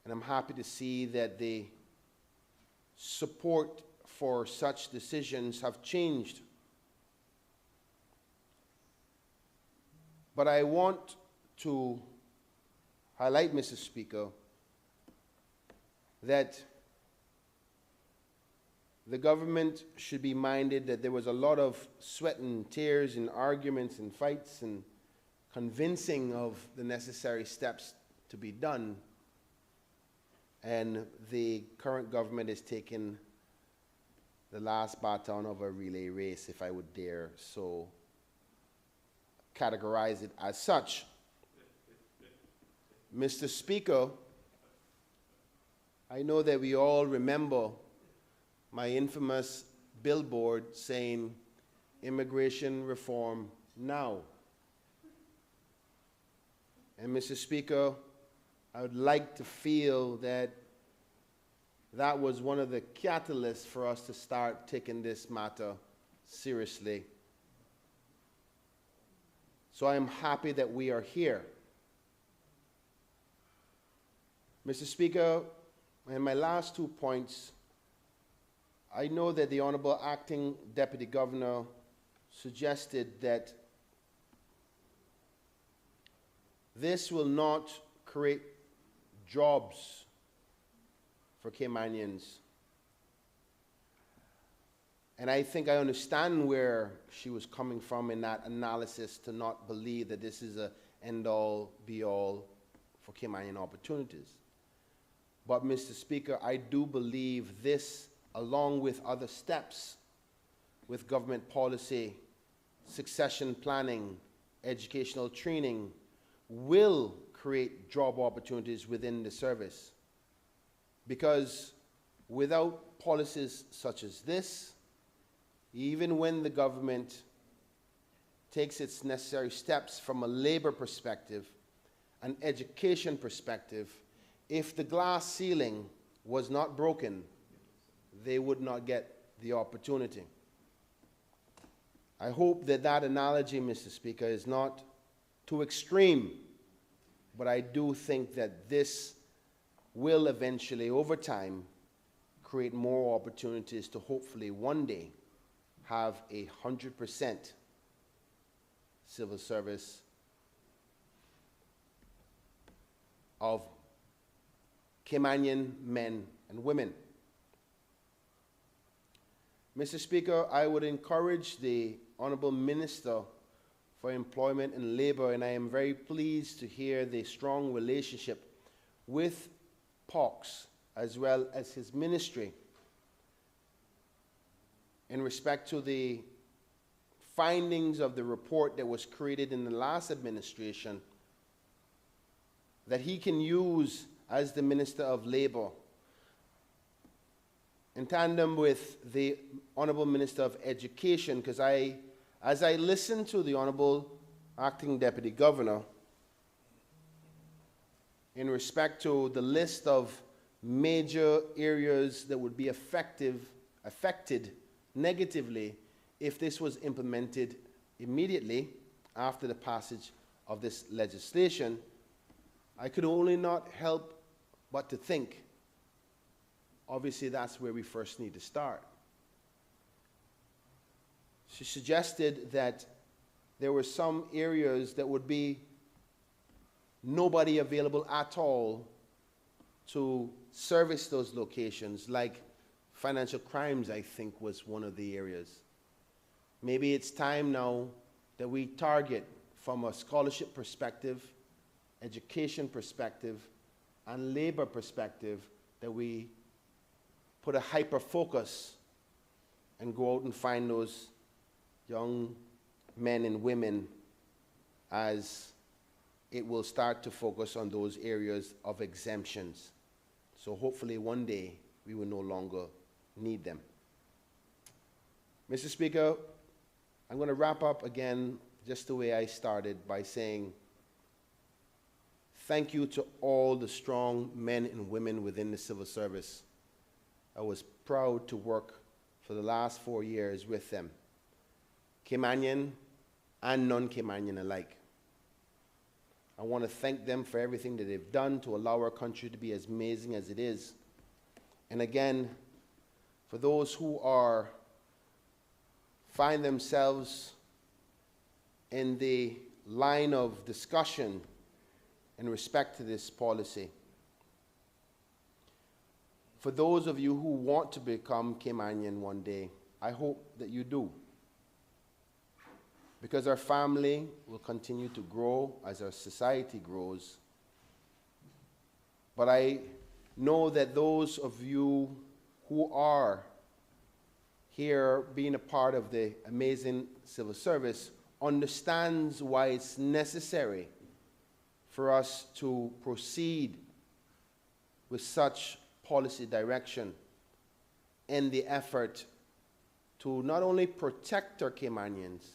And I'm happy to see that the support for such decisions have changed. But I want to highlight, Mr. Speaker, that the government should be minded that there was a lot of sweat and tears and arguments and fights and convincing of the necessary steps to be done. And the current government is taking the last baton of a relay race, if I would dare so categorize it as such. Mr. Speaker, I know that we all remember my infamous billboard saying, "Immigration reform now." And Mr. Speaker, I would like to feel that that was one of the catalysts for us to start taking this matter seriously. So I am happy that we are here. Mr. Speaker, in my last 2 points, I know that the Honorable Acting Deputy Governor suggested that this will not create jobs for Caymanians. And I think I understand where she was coming from in that analysis to not believe that this is an end-all, be-all for Caymanian opportunities. But, Mr. Speaker, I do believe this, along with other steps with government policy, succession planning, educational training, will create job opportunities within the service. Because without policies such as this, even when the government takes its necessary steps from a labor perspective, an education perspective, if the glass ceiling was not broken, they would not get the opportunity. I hope that that analogy, Mr. Speaker, is not too extreme, but I do think that this will eventually, over time, create more opportunities to hopefully one day have 100% civil service of Caymanian men and women. Mr. Speaker, I would encourage the Honourable Minister for Employment and Labour, and I am very pleased to hear the strong relationship with POX as well as his ministry in respect to the findings of the report that was created in the last administration that he can use as the Minister of Labour, in tandem with the Honourable Minister of Education, because as I listen to the Honourable Acting Deputy Governor in respect to the list of major areas that would be affected negatively if this was implemented immediately after the passage of this legislation, I could only not help but to think, obviously that's where we first need to start. She suggested that there were some areas that would be nobody available at all to service those locations, like financial crimes, I think, was one of the areas. Maybe it's time now that we target from a scholarship perspective, education perspective, and labor perspective, that we put a hyper focus and go out and find those young men and women, as it will start to focus on those areas of exemptions. So hopefully one day we will no longer need them. Mr. Speaker, I'm going to wrap up again just the way I started, by saying thank you to all the strong men and women within the civil service. I was proud to work for the last 4 years with them, Caymanian and non-Caymanian alike. I want to thank them for everything that they've done to allow our country to be as amazing as it is. And again, for those who find themselves in the line of discussion in respect to this policy, for those of you who want to become Caymanian one day, I hope that you do, because our family will continue to grow as our society grows. But I know that those of you who are here being a part of the amazing civil service understands why it's necessary for us to proceed with such policy direction in the effort to not only protect our Caymanians,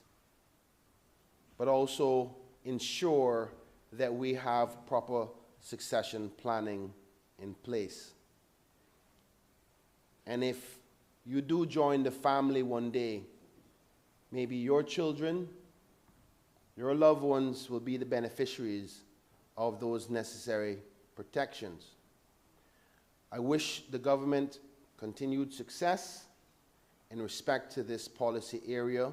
but also ensure that we have proper succession planning in place. And if you do join the family one day, maybe your children, your loved ones will be the beneficiaries of those necessary protections. I wish the government continued success in respect to this policy area.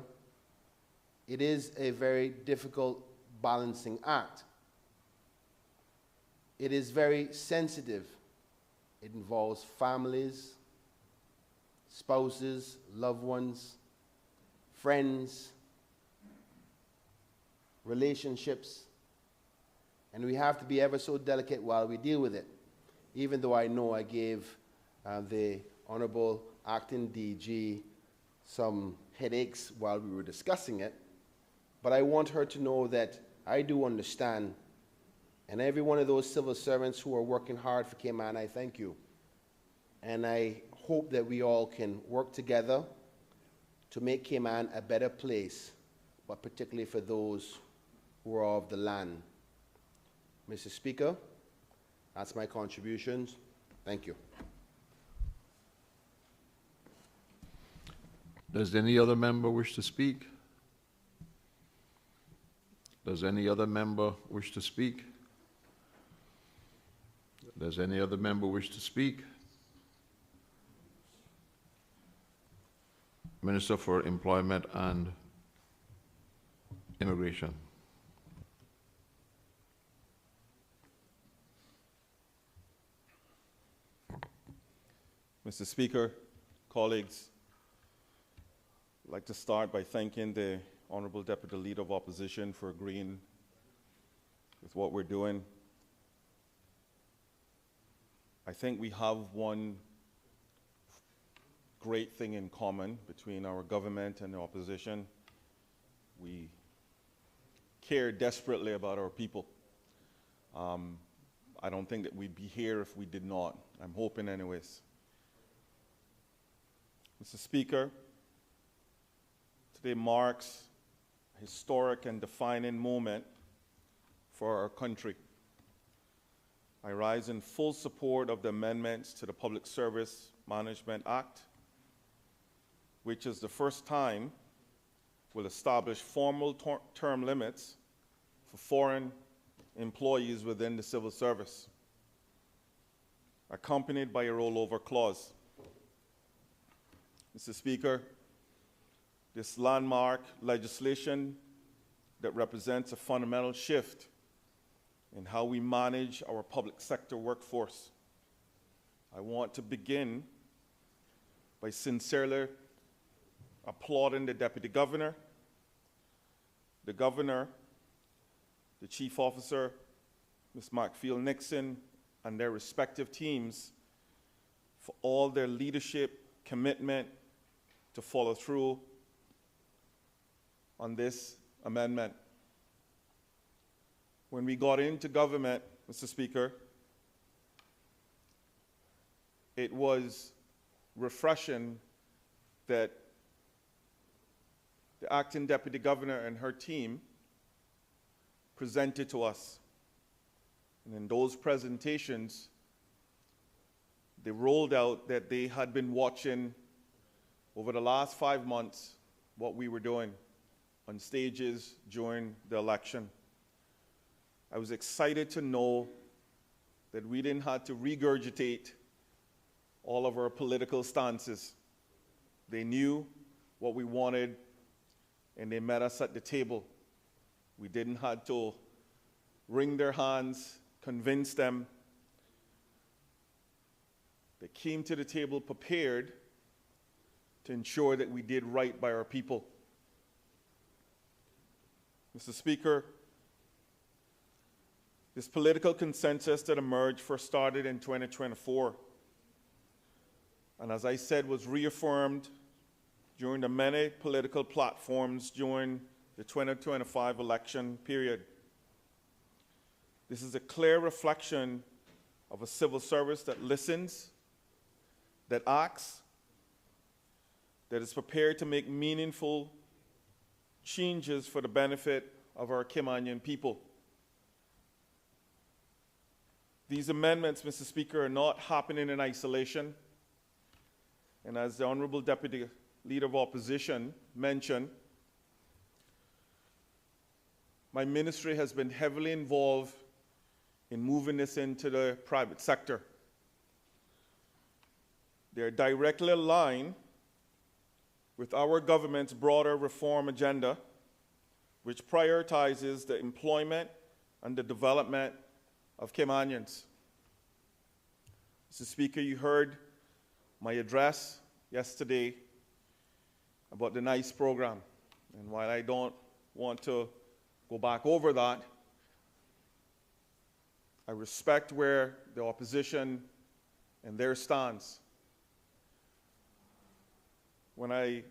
It is a very difficult balancing act. It is very sensitive. It involves families, spouses, loved ones, friends, relationships, and we have to be ever so delicate while we deal with it, even though I know I gave the Honorable Acting DG some headaches while we were discussing it. But I want her to know that I do understand, and every one of those civil servants who are working hard for Cayman, I thank you. And I hope that we all can work together to make Cayman a better place, but particularly for those who are of the land. Mr. Speaker, that's my contributions. Thank you. Does any other member wish to speak? Does any other member wish to speak? Does any other member wish to speak? Minister for Employment and Immigration. Mr. Speaker, colleagues, I'd like to start by thanking the Honorable Deputy Leader of Opposition for agreeing with what we're doing. I think we have one great thing in common between our government and the opposition. We care desperately about our people. I don't think that we'd be here if we did not. I'm hoping anyways. Mr. Speaker, today marks a historic and defining moment for our country. I rise in full support of the amendments to the Public Service Management Act, which is the first time will establish formal term limits for foreign employees within the civil service, accompanied by a rollover clause. Mr. Speaker, this landmark legislation that represents a fundamental shift in how we manage our public sector workforce. I want to begin by sincerely applauding the Deputy Governor, the Governor, the Chief Officer, Ms. Markfield-Nixon, and their respective teams for all their leadership, commitment to follow through on this amendment. When we got into government, Mr. Speaker, it was refreshing that the acting Deputy Governor and her team presented to us. And in those presentations, they rolled out that they had been watching over the last 5 months what we were doing on stages during the election. I was excited to know that we didn't have to regurgitate all of our political stances. They knew what we wanted, and they met us at the table. We didn't have to wring their hands, convince them. They came to the table prepared to ensure that we did right by our people. Mr. Speaker, this political consensus that emerged first started in 2024, and as I said, was reaffirmed during the many political platforms during the 2025 election period. This is a clear reflection of a civil service that listens, that acts, that is prepared to make meaningful changes for the benefit of our Kimanian people. These amendments, Mr. Speaker, are not happening in isolation. And as the Honorable Deputy Leader of Opposition mentioned, my ministry has been heavily involved in moving this into the private sector. They are directly aligned with our government's broader reform agenda, which prioritizes the employment and the development of Kimanians. Mr. Speaker, you heard my address yesterday about the NICE program. And while I don't want to go back over that, I respect where the opposition and their stance. When I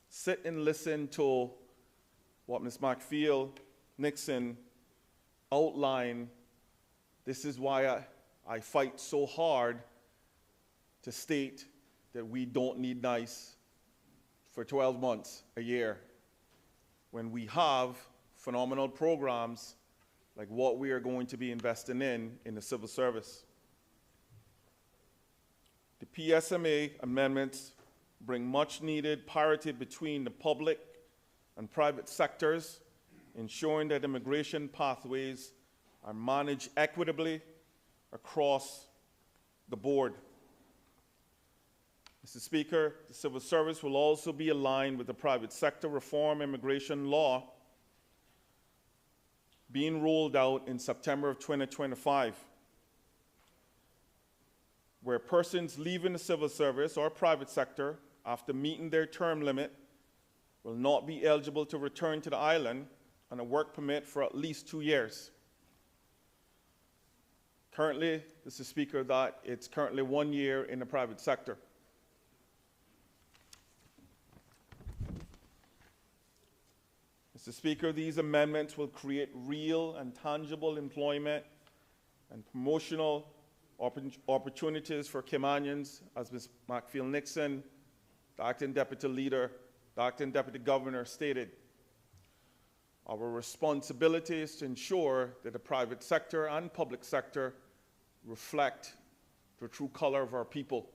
sit and listen to what Ms. Markfield-Nixon outlined, this is why I fight so hard to state that we don't need NICE for 12 months, a year, when we have phenomenal programs like what we are going to be investing in the civil service. The PSMA amendments bring much needed parity between the public and private sectors, ensuring that immigration pathways are managed equitably across the board. Mr. Speaker, the civil service will also be aligned with the private sector reform immigration law being rolled out in September of 2025, where persons leaving the civil service or private sector after meeting their term limit will not be eligible to return to the island on a work permit for at least 2 years. Currently, Mr. Speaker, that it's currently 1 year in the private sector. Mr. Speaker, these amendments will create real and tangible employment and promotional opportunities for Caymanians, as Ms. Macfield-Nixon, the Acting Deputy Leader, the Acting Deputy Governor stated. Our responsibility is to ensure that the private sector and public sector reflect the true color of our people.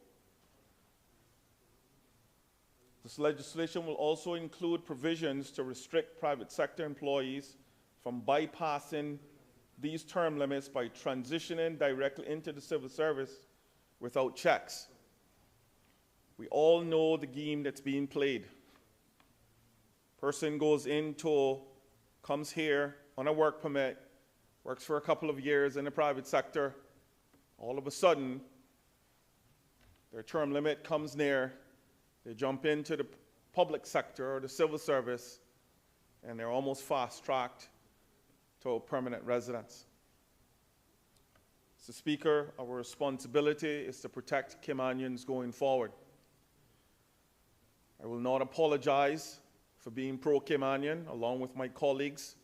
This legislation will also include provisions to restrict private sector employees from bypassing these term limits by transitioning directly into the civil service without checks. We all know the game that's being played. Person comes here on a work permit, works for a couple of years in the private sector. All of a sudden, their term limit comes near. They jump into the public sector or the civil service, and they're almost fast-tracked to a permanent residence. Mr. Speaker, our responsibility is to protect Caymanians going forward. I will not apologize for being pro-Caymanian, along with my colleagues.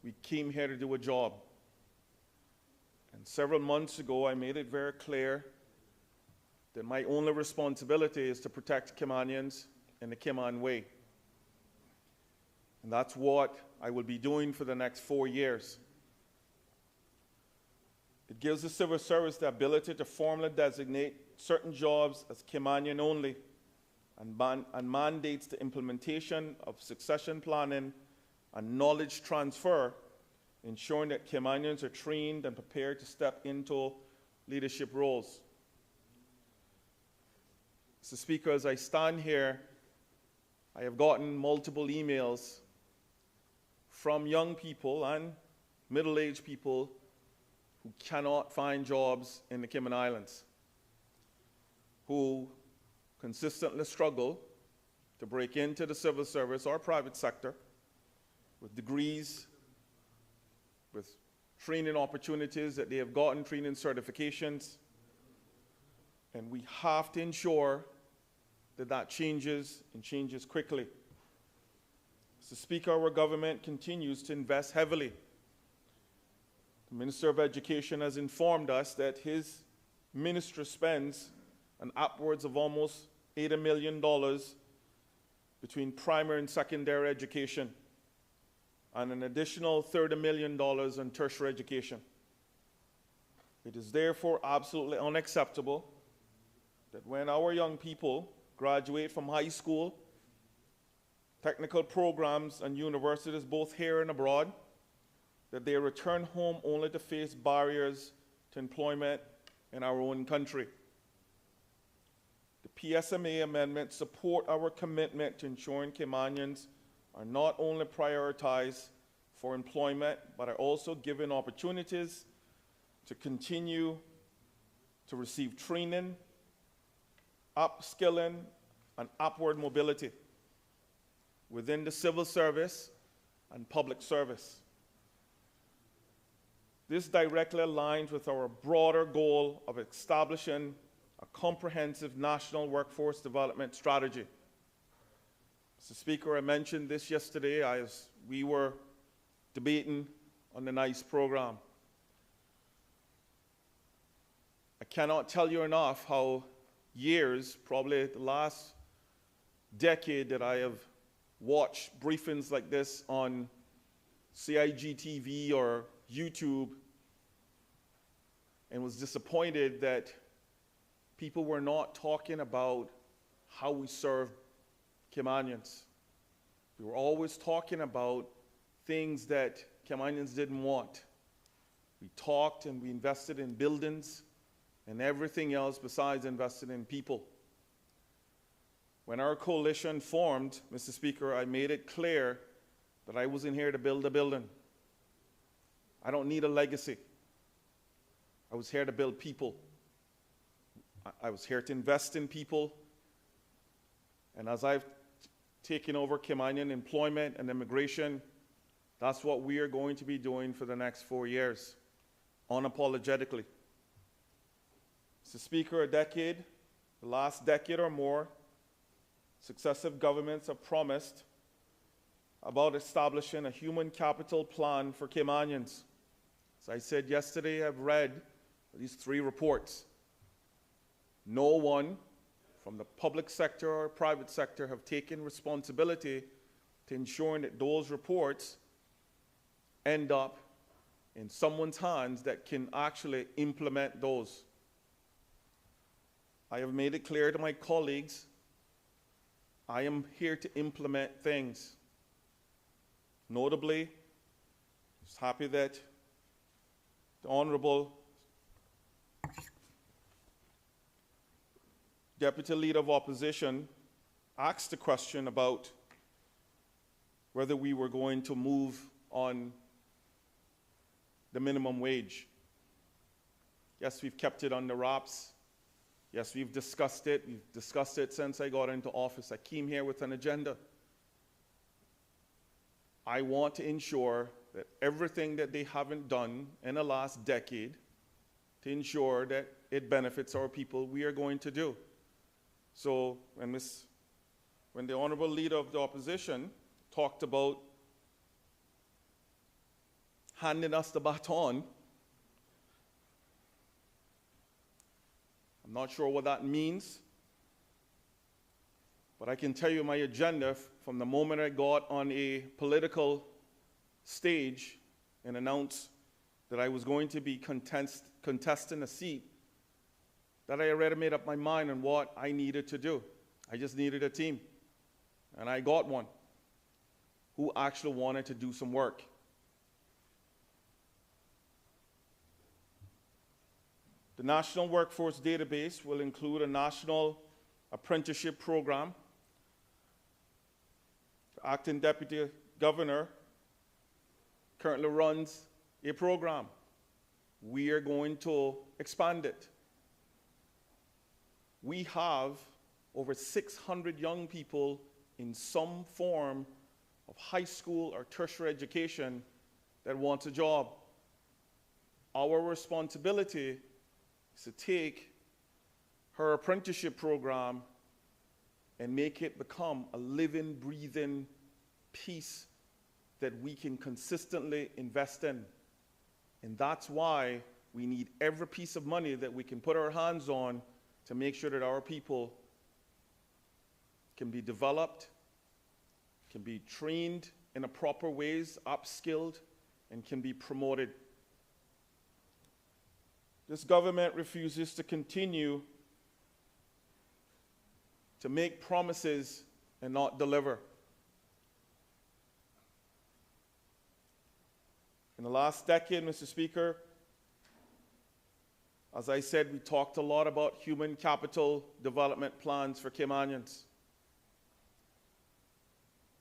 We came here to do a job. And several months ago, I made it very clear that my only responsibility is to protect Caymanians in the Cayman way. And that's what I will be doing for the next 4 years. It gives the civil service the ability to formally designate certain jobs as Caymanian only and mandates the implementation of succession planning and knowledge transfer, ensuring that Caymanians are trained and prepared to step into leadership roles. Mr. Speaker, as I stand here, I have gotten multiple emails from young people and middle-aged people who cannot find jobs in the Cayman Islands, who consistently struggle to break into the civil service or private sector with degrees, with training opportunities that they have gotten, training certifications. And we have to ensure that that changes and changes quickly. Mr. Speaker, our government continues to invest heavily. The Minister of Education has informed us that his ministry spends an upwards of almost $80 million between primary and secondary education, and an additional $30 million on tertiary education. It is therefore absolutely unacceptable that when our young people graduate from high school, technical programs, and universities both here and abroad, that they return home only to face barriers to employment in our own country. The PSMA amendments support our commitment to ensuring Caymanians are not only prioritized for employment, but are also given opportunities to continue to receive training, upskilling, and upward mobility within the civil service and public service. This directly aligns with our broader goal of establishing a comprehensive national workforce development strategy. Mr. Speaker, I mentioned this yesterday as we were debating on the NICE program. I cannot tell you enough how years, probably the last decade, that I have watched briefings like this on CIG TV or YouTube and was disappointed that people were not talking about how we serve Caymanians. We were always talking about things that Caymanians didn't want. We talked and we invested in buildings and everything else besides investing in people. When our coalition formed, Mr. Speaker, I made it clear that I wasn't here to build a building. I don't need a legacy. I was here to build people. I was here to invest in people And as I've taken over Caymanian employment and immigration, that's what we are going to be doing for the next 4 years, unapologetically. Mr. Speaker, the last decade or more, successive governments have promised about establishing a human capital plan for Caymanians. As I said yesterday, I've read these 3 reports. No one from the public sector or private sector have taken responsibility to ensuring that those reports end up in someone's hands that can actually implement those. I have made it clear to my colleagues, I am here to implement things. Notably, I was happy that the Honorable Deputy Leader of Opposition asked the question about whether we were going to move on the minimum wage. Yes, we've kept it under wraps. Yes, we've discussed it. We've discussed it since I got into office. I came here with an agenda. I want to ensure that everything that they haven't done in the last decade to ensure that it benefits our people, we are going to do. So when the Honorable Leader of the Opposition talked about handing us the baton, I'm not sure what that means, but I can tell you my agenda from the moment I got on a political stage and announced that I was going to be contesting a seat, that I already made up my mind on what I needed to do. I just needed a team, and I got one who actually wanted to do some work. The National Workforce Database will include a national apprenticeship program. The Acting Deputy Governor currently runs a program. We are going to expand it. We have over 600 young people in some form of high school or tertiary education that wants a job. Our responsibility is to take her apprenticeship program and make it become a living, breathing piece that we can consistently invest in. And that's why we need every piece of money that we can put our hands on to make sure that our people can be developed, can be trained in a proper ways, upskilled, and can be promoted. This government refuses to continue to make promises and not deliver. In the last decade, Mr. Speaker, as I said, we talked a lot about human capital development plans for Caymanians.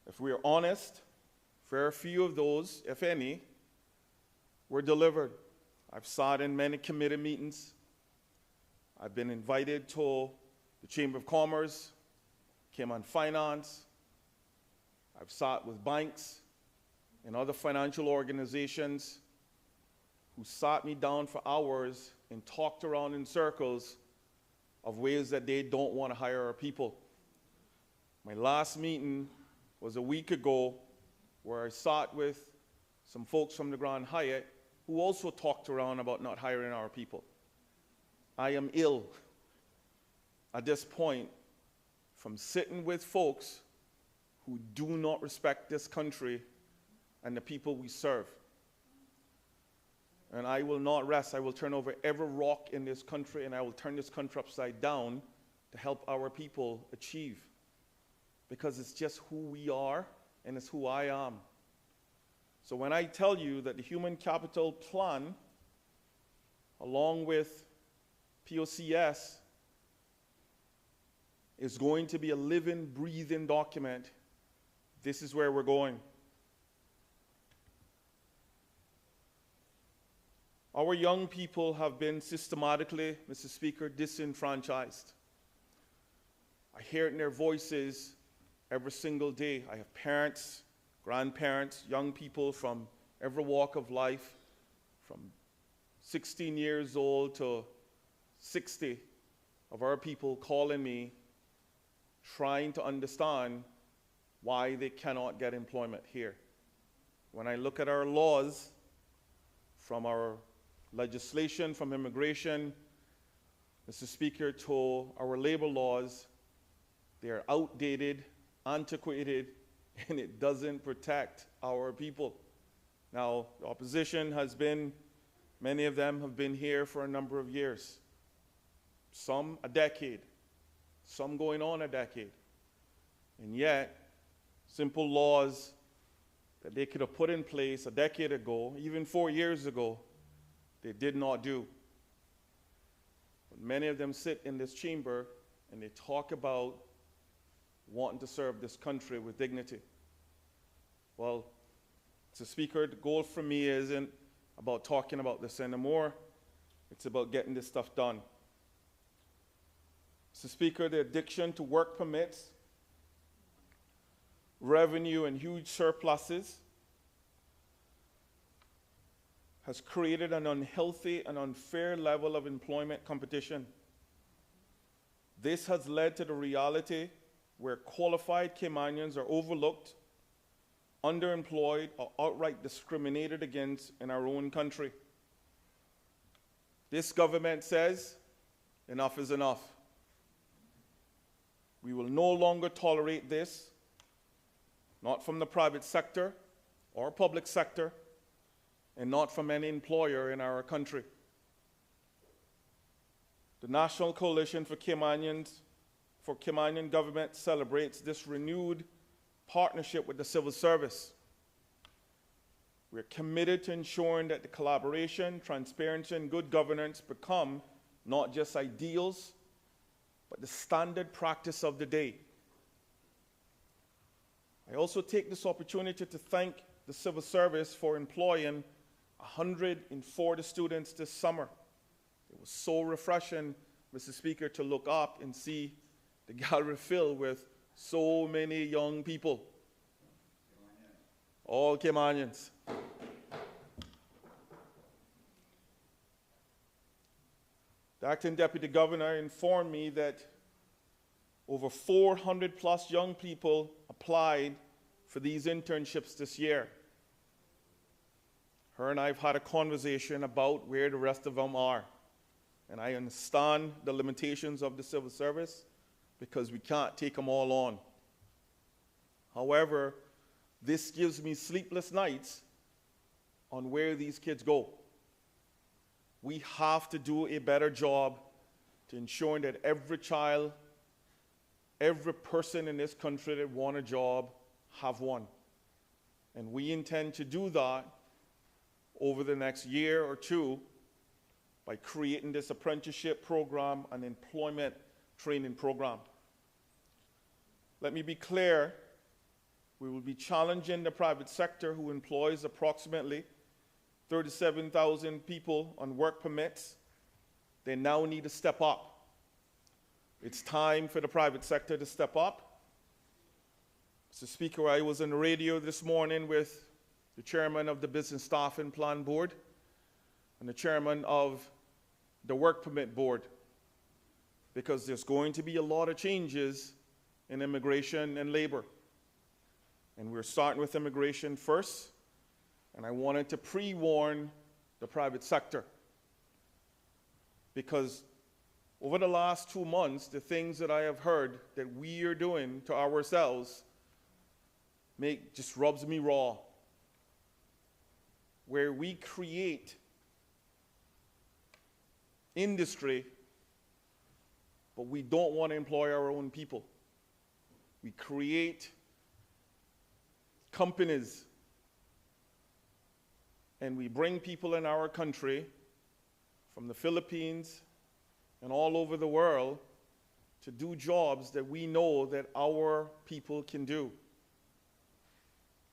If we are honest, very few of those, if any, were delivered. I've sat in many committee meetings. I've been invited to the Chamber of Commerce, Cayman Finance. I've sat with banks and other financial organizations who sat me down for hours and talked around in circles of ways that they don't want to hire our people. My last meeting was a week ago where I sat with some folks from the Grand Hyatt who also talked around about not hiring our people. I am ill at this point from sitting with folks who do not respect this country and the people we serve. And I will not rest. I will turn over every rock in this country, and I will turn this country upside down to help our people achieve. Because it's just who we are, and it's who I am. So when I tell you that the Human Capital Plan, along with POCS, is going to be a living, breathing document, this is where we're going. Our young people have been systematically, Mr. Speaker, disenfranchised. I hear it in their voices every single day. I have parents, grandparents, young people from every walk of life, from 16 years old to 60 of our people calling me, trying to understand why they cannot get employment here. When I look at our laws, from our legislation, from immigration, Mr. Speaker, to our labor laws, they are outdated, antiquated, and it doesn't protect our people. Now, the opposition has been, many of them have been here for a number of years. Some a decade, some going on a decade. And yet, simple laws that they could have put in place a decade ago, even 4 years ago, they did not do. But many of them sit in this chamber and they talk about wanting to serve this country with dignity. Well, Mr. Speaker, the goal for me isn't about talking about this anymore. It's about getting this stuff done. Mr. Speaker, the addiction to work permits, revenue and huge surpluses has created an unhealthy and unfair level of employment competition. This has led to the reality where qualified Caymanians are overlooked, underemployed, or outright discriminated against in our own country. This government says enough is enough. We will no longer tolerate this, not from the private sector or public sector, and not from any employer in our country. The National Coalition for Caymanian Government celebrates this renewed partnership with the civil service. We're committed to ensuring that the collaboration, transparency, and good governance become not just ideals, but the standard practice of the day. I also take this opportunity to thank the civil service for employing 140 students this summer. It was so refreshing, Mr. Speaker, to look up and see the gallery filled with so many young people. All Caymanians. The acting deputy governor informed me that over 400 plus young people applied for these internships this year. Her and I have had a conversation about where the rest of them are. And I understand the limitations of the civil service because we can't take them all on. However, this gives me sleepless nights on where these kids go. We have to do a better job to ensure that every child, every person in this country that wants a job have one. And we intend to do that over the next year or two by creating this apprenticeship program and employment training program. Let me be clear, we will be challenging the private sector who employs approximately 37,000 people on work permits. They now need to step up. It's time for the private sector to step up. Mr. Speaker, I was on the radio this morning with the chairman of the Business Staff and Plan Board and the chairman of the Work Permit Board, because there's going to be a lot of changes in immigration and labor. And we're starting with immigration first, and I wanted to pre-warn the private sector, because over the last 2 months, the things that I have heard that we are doing to ourselves just rubs me raw. Where we create industry, but we don't want to employ our own people. We create companies, and we bring people in our country from the Philippines and all over the world to do jobs that we know that our people can do.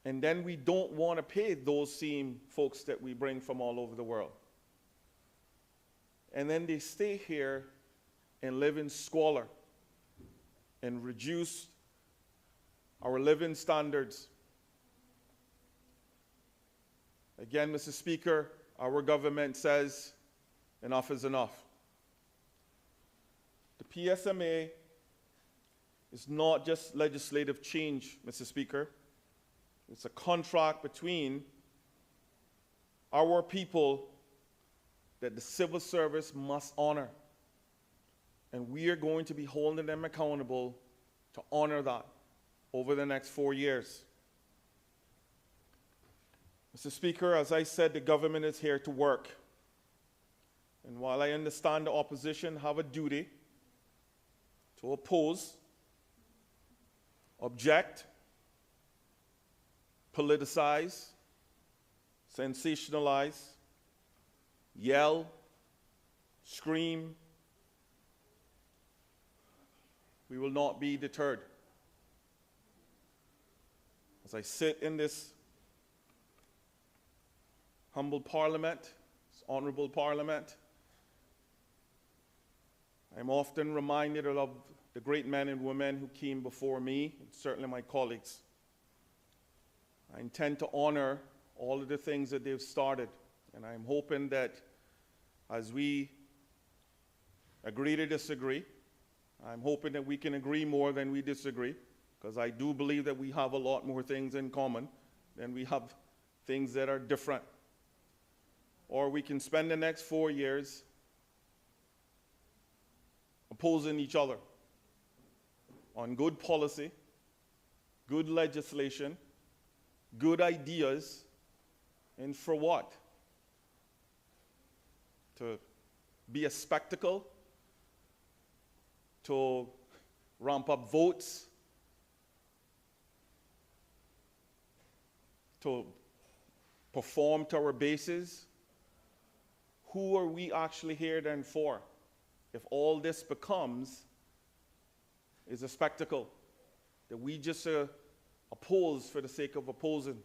And then we don't want to pay those same folks that we bring from all over the world. And then they stay here and live in squalor. and reduce our living standards. Again, Mr. Speaker, our government says enough is enough. The PSMA is not just legislative change, Mr. Speaker. It's a contract between our people that the civil service must honor. And we are going to be holding them accountable to honor that over the next 4 years. Mr. Speaker, as I said, the government is here to work. And while I understand the opposition have a duty to oppose, object, politicize, sensationalize, yell, scream, we will not be deterred. As I sit in this humble parliament, this honorable parliament, I'm often reminded of the great men and women who came before me, and certainly my colleagues. I intend to honor all of the things that they've started, and I'm hoping that as we agree to disagree, I'm hoping that we can agree more than we disagree, because I do believe that we have a lot more things in common than we have things that are different. Or we can spend the next 4 years opposing each other on good policy, good legislation, good ideas, and for what? To be a spectacle? To ramp up votes? To perform to our bases? Who are we actually here then for? If all this becomes is a spectacle that we just oppose for the sake of opposing.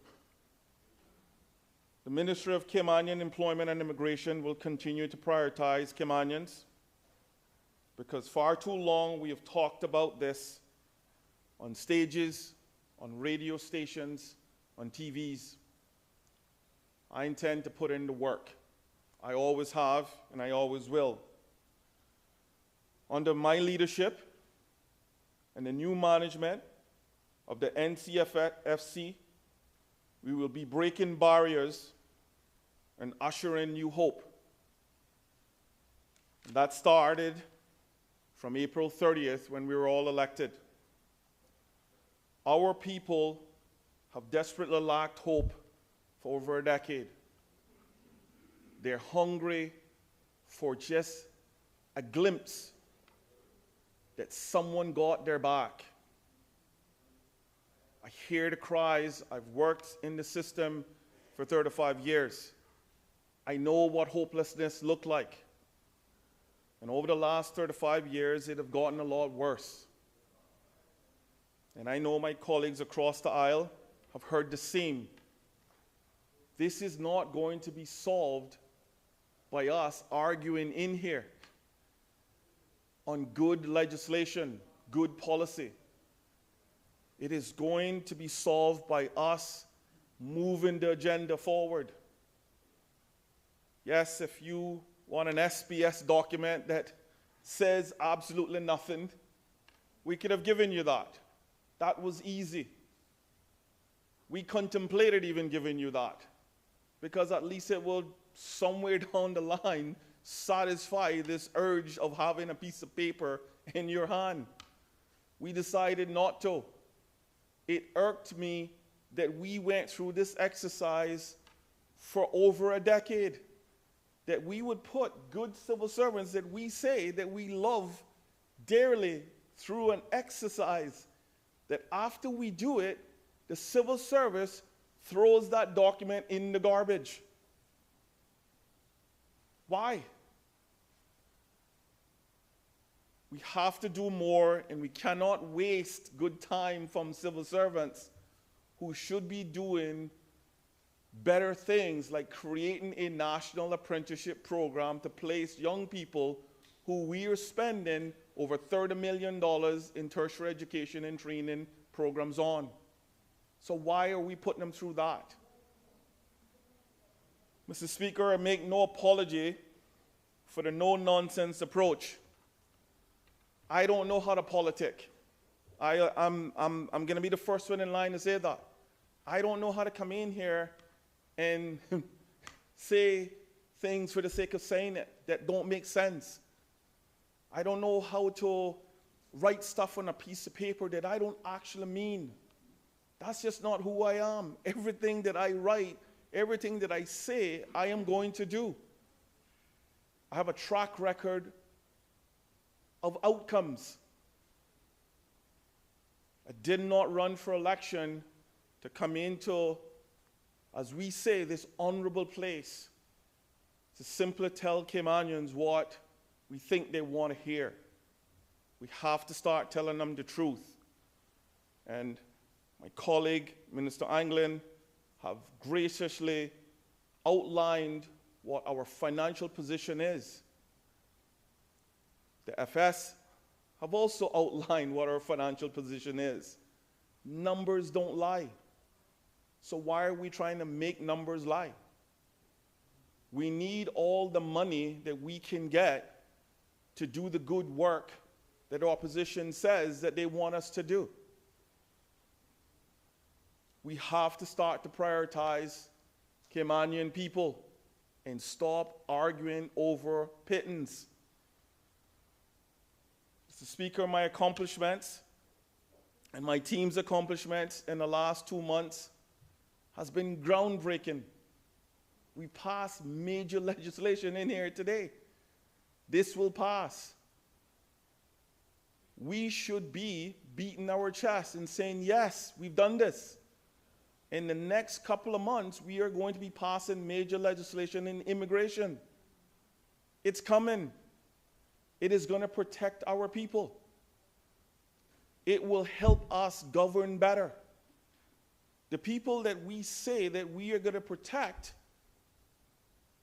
The Ministry of Caymanian Employment and Immigration will continue to prioritize Caymanians, because far too long we have talked about this on stages, on radio stations, on TVs. I intend to put in the work. I always have, and I always will. Under my leadership and the new management of the NCFC, we will be breaking barriers and ushering new hope. That started from April 30th when we were all elected. Our people have desperately lacked hope for over a decade. They're hungry for just a glimpse that someone got their back. I hear the cries. I've worked in the system for 35 years. I know what hopelessness looked like. And over the last 35 years, it has gotten a lot worse. And I know my colleagues across the aisle have heard the same. This is not going to be solved by us arguing in here on good legislation, good policy. It is going to be solved by us moving the agenda forward. Yes, if you want an SPS document that says absolutely nothing, we could have given you that. That was easy. We contemplated even giving you that, because at least it will somewhere down the line satisfy this urge of having a piece of paper in your hand. We decided not to. It irked me that we went through this exercise for over a decade, that we would put good civil servants that we say that we love dearly through an exercise that after we do it, the civil service throws that document in the garbage. Why? We have to do more, and we cannot waste good time from civil servants who should be doing better things like creating a national apprenticeship program to place young people who we are spending over $30 million in tertiary education and training programs on. So why are we putting them through that? Mr. Speaker, I make no apology for the no-nonsense approach. I don't know how to politic. I'm going to be the first one in line to say that. I don't know how to come in here and say things for the sake of saying it that don't make sense. I don't know how to write stuff on a piece of paper that I don't actually mean. That's just not who I am. Everything that I write, everything that I say, I am going to do. I have a track record of outcomes. I did not run for election to come into, as we say, this honorable place to simply tell Caymanians what we think they want to hear. We have to start telling them the truth. And my colleague, Minister Anglin, have graciously outlined what our financial position is. The FS have also outlined what our financial position is. Numbers don't lie. So why are we trying to make numbers lie? We need all the money that we can get to do the good work that the opposition says that they want us to do. We have to start to prioritize Caymanian people and stop arguing over pittance. Mr. Speaker, my accomplishments and my team's accomplishments in the last 2 months has been groundbreaking. We passed major legislation in here today. This will pass. We should be beating our chest and saying, yes, we've done this. In the next couple of months, we are going to be passing major legislation in immigration. It's coming. It is going to protect our people. It will help us govern better. The people that we say that we are going to protect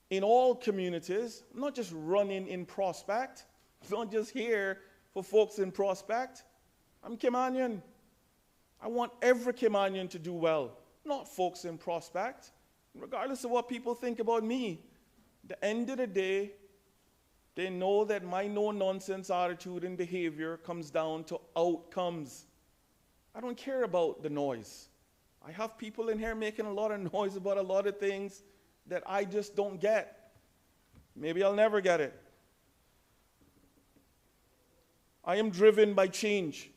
in all communities, not just running in Prospect, not just here for folks in Prospect. I'm Caymanian. I want every Caymanian to do well, not folks in Prospect. Regardless of what people think about me, at the end of the day, they know that my no-nonsense attitude and behavior comes down to outcomes. I don't care about the noise. I have people in here making a lot of noise about a lot of things that I just don't get. Maybe I'll never get it. I am driven by change.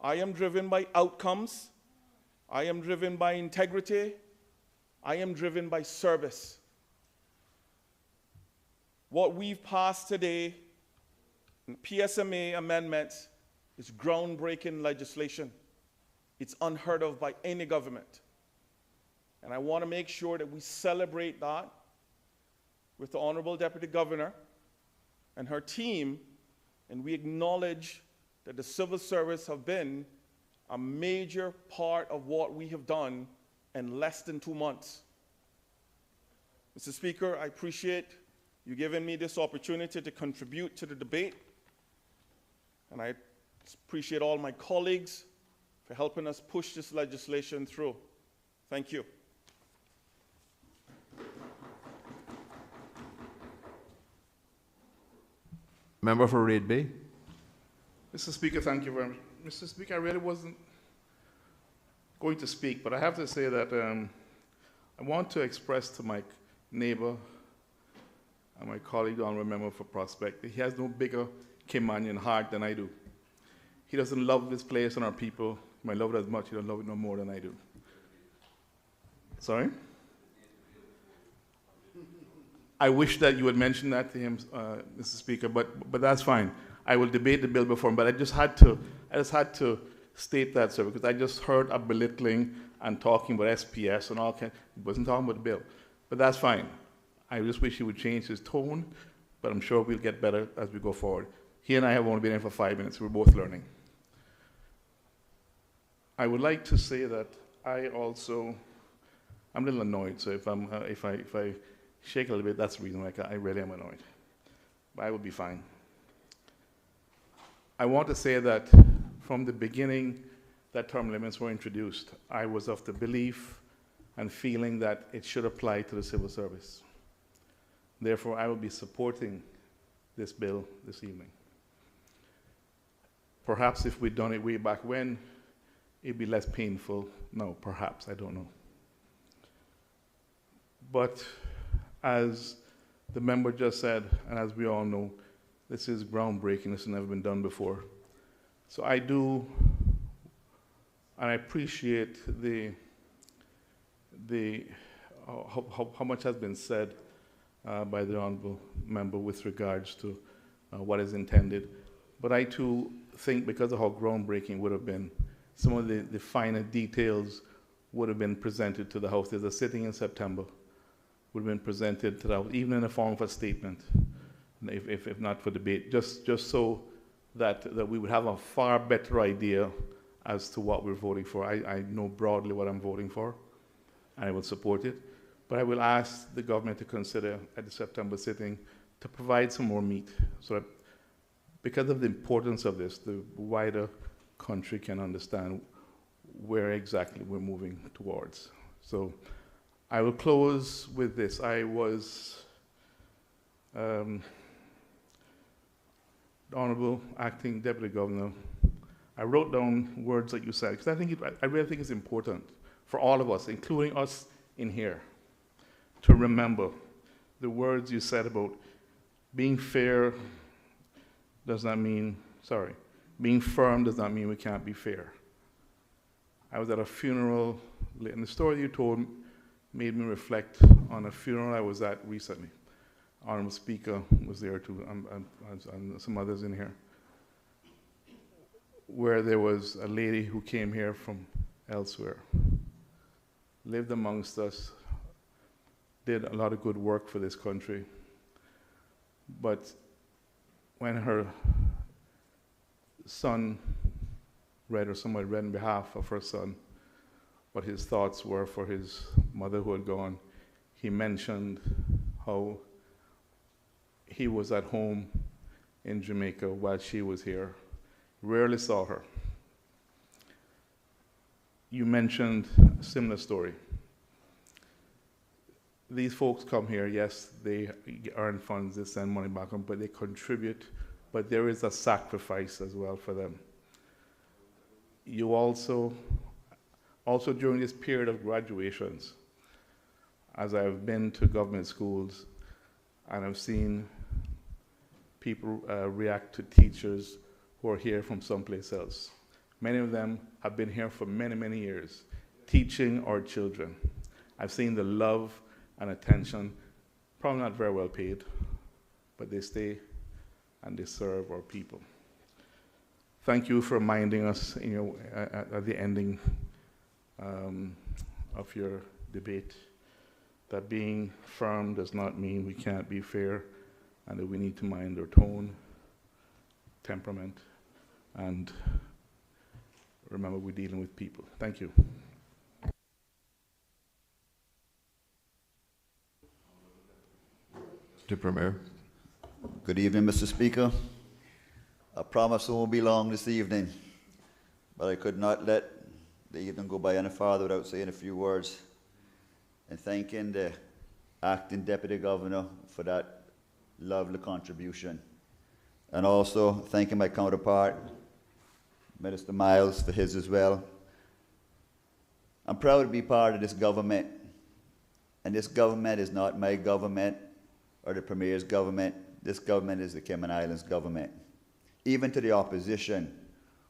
I am driven by outcomes. I am driven by integrity. I am driven by service. What we've passed today in PSMA amendments is groundbreaking legislation. It's unheard of by any government. And I want to make sure that we celebrate that with the Honorable Deputy Governor and her team, and we acknowledge that the civil service have been a major part of what we have done in less than 2 months. Mr. Speaker, I appreciate you giving me this opportunity to contribute to the debate, and I appreciate all my colleagues for helping us push this legislation through. Thank you. Member for Reid Bay. Mr. Speaker, thank you very much. Mr. Speaker, I really wasn't going to speak, but I have to say that I want to express to my neighbor and my colleague, the Honourable Member for Prospect, that he has no bigger Caymanian heart than I do. He doesn't love this place and our people. He might love it as much, he doesn't love it no more than I do. Sorry? I wish that you would mention that to him, Mr. Speaker, but that's fine. I will debate the bill before him, but I just had to state that, sir, because I just heard a belittling and talking about SPS and all kind. He wasn't talking about the bill, but that's fine. I just wish he would change his tone, but I'm sure we'll get better as we go forward. He and I have only been here for 5 minutes. We're both learning. I would like to say that I'm a little annoyed, so if I shake a little bit, that's the reason I really am annoyed. I will be fine. I want to say that from the beginning that term limits were introduced, I was of the belief and feeling that it should apply to the civil service. Therefore, I will be supporting this bill this evening. Perhaps if we'd done it way back when, it'd be less painful. No, perhaps, I don't know. But as the member just said, and as we all know, this is groundbreaking. This has never been done before. So I do, and I appreciate how much has been said by the honourable member with regards to what is intended. But I too think, because of how groundbreaking it would have been, some of the finer details would have been presented to the House. There's a sitting in September, would have been presented to the House, even in the form of a statement, if not for debate, just so that we would have a far better idea as to what we're voting for. I know broadly what I'm voting for, and I will support it. But I will ask the government to consider at the September sitting to provide some more meat, so that, because of the importance of this, the wider country can understand where exactly we're moving towards. So I will close with this. I was Honourable Acting Deputy Governor. I wrote down words that you said, because I really think it's important for all of us, including us in here, to remember the words you said about being fair does not mean, being firm does not mean we can't be fair. I was at a funeral, and the story you told made me reflect on a funeral I was at recently. Honourable Speaker was there too, and some others in here, where there was a lady who came here from elsewhere, lived amongst us, did a lot of good work for this country, but when her son read, or somebody read on behalf of her son, what his thoughts were for his mother who had gone, he mentioned how he was at home in Jamaica while she was here, rarely saw her. You mentioned a similar story. These folks come here, yes, they earn funds, they send money back home, but they contribute, but there is a sacrifice as well for them. You also during this period of graduations, as I've been to government schools and I've seen people react to teachers who are here from someplace else. Many of them have been here for many, many years, teaching our children. I've seen the love and attention, probably not very well paid, but they stay and they serve our people. Thank you for reminding us at the ending of your debate that being firm does not mean we can't be fair, and that we need to mind our tone, temperament, and remember we're dealing with people. Thank you. Mr. Premier. Good evening, Mr. Speaker. I promise it won't be long this evening, but I could not let the evening go by any farther without saying a few words and thanking the Acting Deputy Governor for that lovely contribution, and also thanking my counterpart, Minister Miles, for his as well. I'm proud to be part of this government, and this government is not my government or the Premier's government. This government is the Cayman Islands government. Even to the opposition,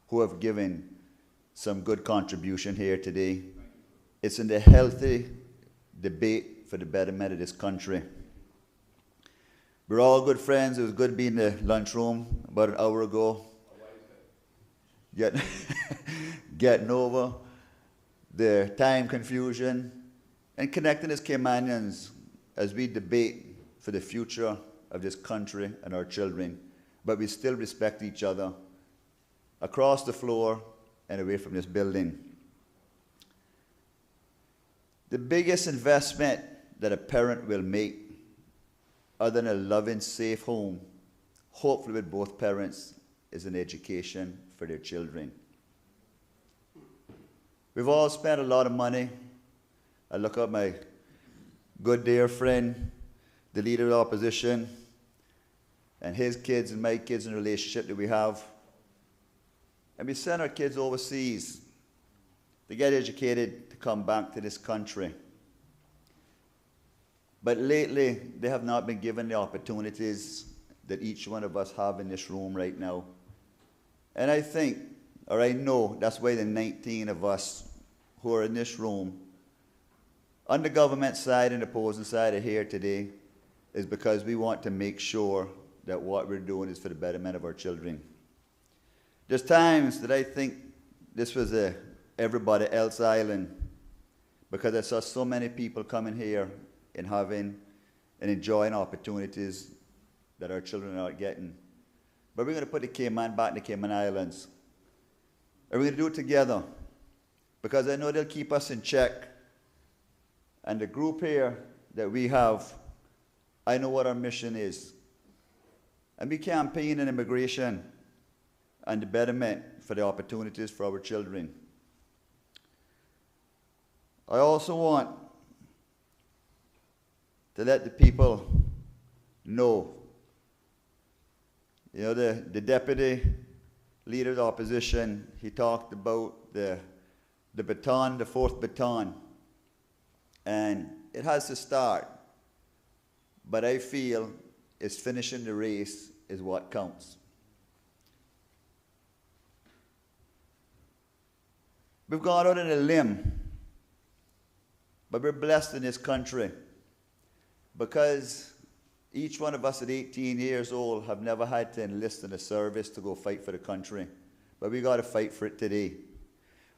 who have given some good contribution here today, it's in the healthy debate for the betterment of this country. We're all good friends. It was good being in the lunchroom about an hour ago, getting over the time confusion and connecting as Caymanians as we debate for the future of this country and our children. But we still respect each other across the floor and away from this building. The biggest investment that a parent will make, other than a loving, safe home, hopefully with both parents, is an education for their children. We've all spent a lot of money. I look at my good dear friend, the leader of the opposition, and his kids and my kids in the relationship that we have. And we send our kids overseas to get educated, to come back to this country. But lately, they have not been given the opportunities that each one of us have in this room right now. And I think, or I know, that's why the 19 of us who are in this room, on the government side and the opposing side, are here today, is because we want to make sure that what we're doing is for the betterment of our children. There's times that I think this was a everybody else island, because I saw so many people coming here and having and enjoying opportunities that our children are not getting. But we're going to put the Cayman back in the Cayman Islands. And we're going to do it together, because I know they'll keep us in check. And the group here that we have, I know what our mission is. And we campaign in immigration and the betterment for the opportunities for our children. I also want to let the people know, you know, the deputy leader of the opposition, he talked about the baton, the fourth baton, and it has to start. But I feel it's finishing the race is what counts. We've gone out on a limb, but we're blessed in this country because each one of us at 18 years old have never had to enlist in a service to go fight for the country, but we got to fight for it today.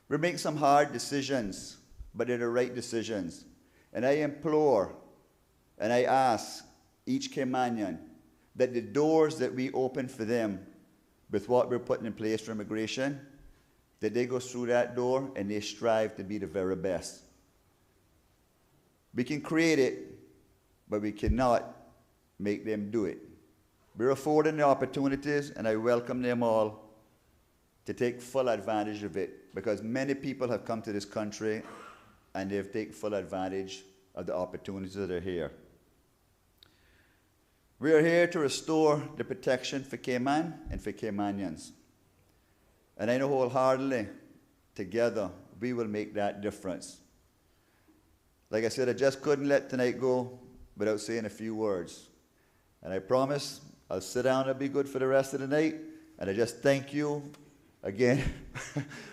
We're making some hard decisions, but they're the right decisions. And I implore and I ask each Caymanian that the doors that we open for them with what we're putting in place for immigration, that they go through that door and they strive to be the very best. We can create it, but we cannot make them do it. We're affording the opportunities, and I welcome them all to take full advantage of it, because many people have come to this country and they've taken full advantage of the opportunities that are here. We are here to restore the protection for Cayman and for Caymanians. And I know wholeheartedly, together, we will make that difference. Like I said, I just couldn't let tonight go without saying a few words. And I promise I'll sit down and I'll be good for the rest of the night. And I just thank you again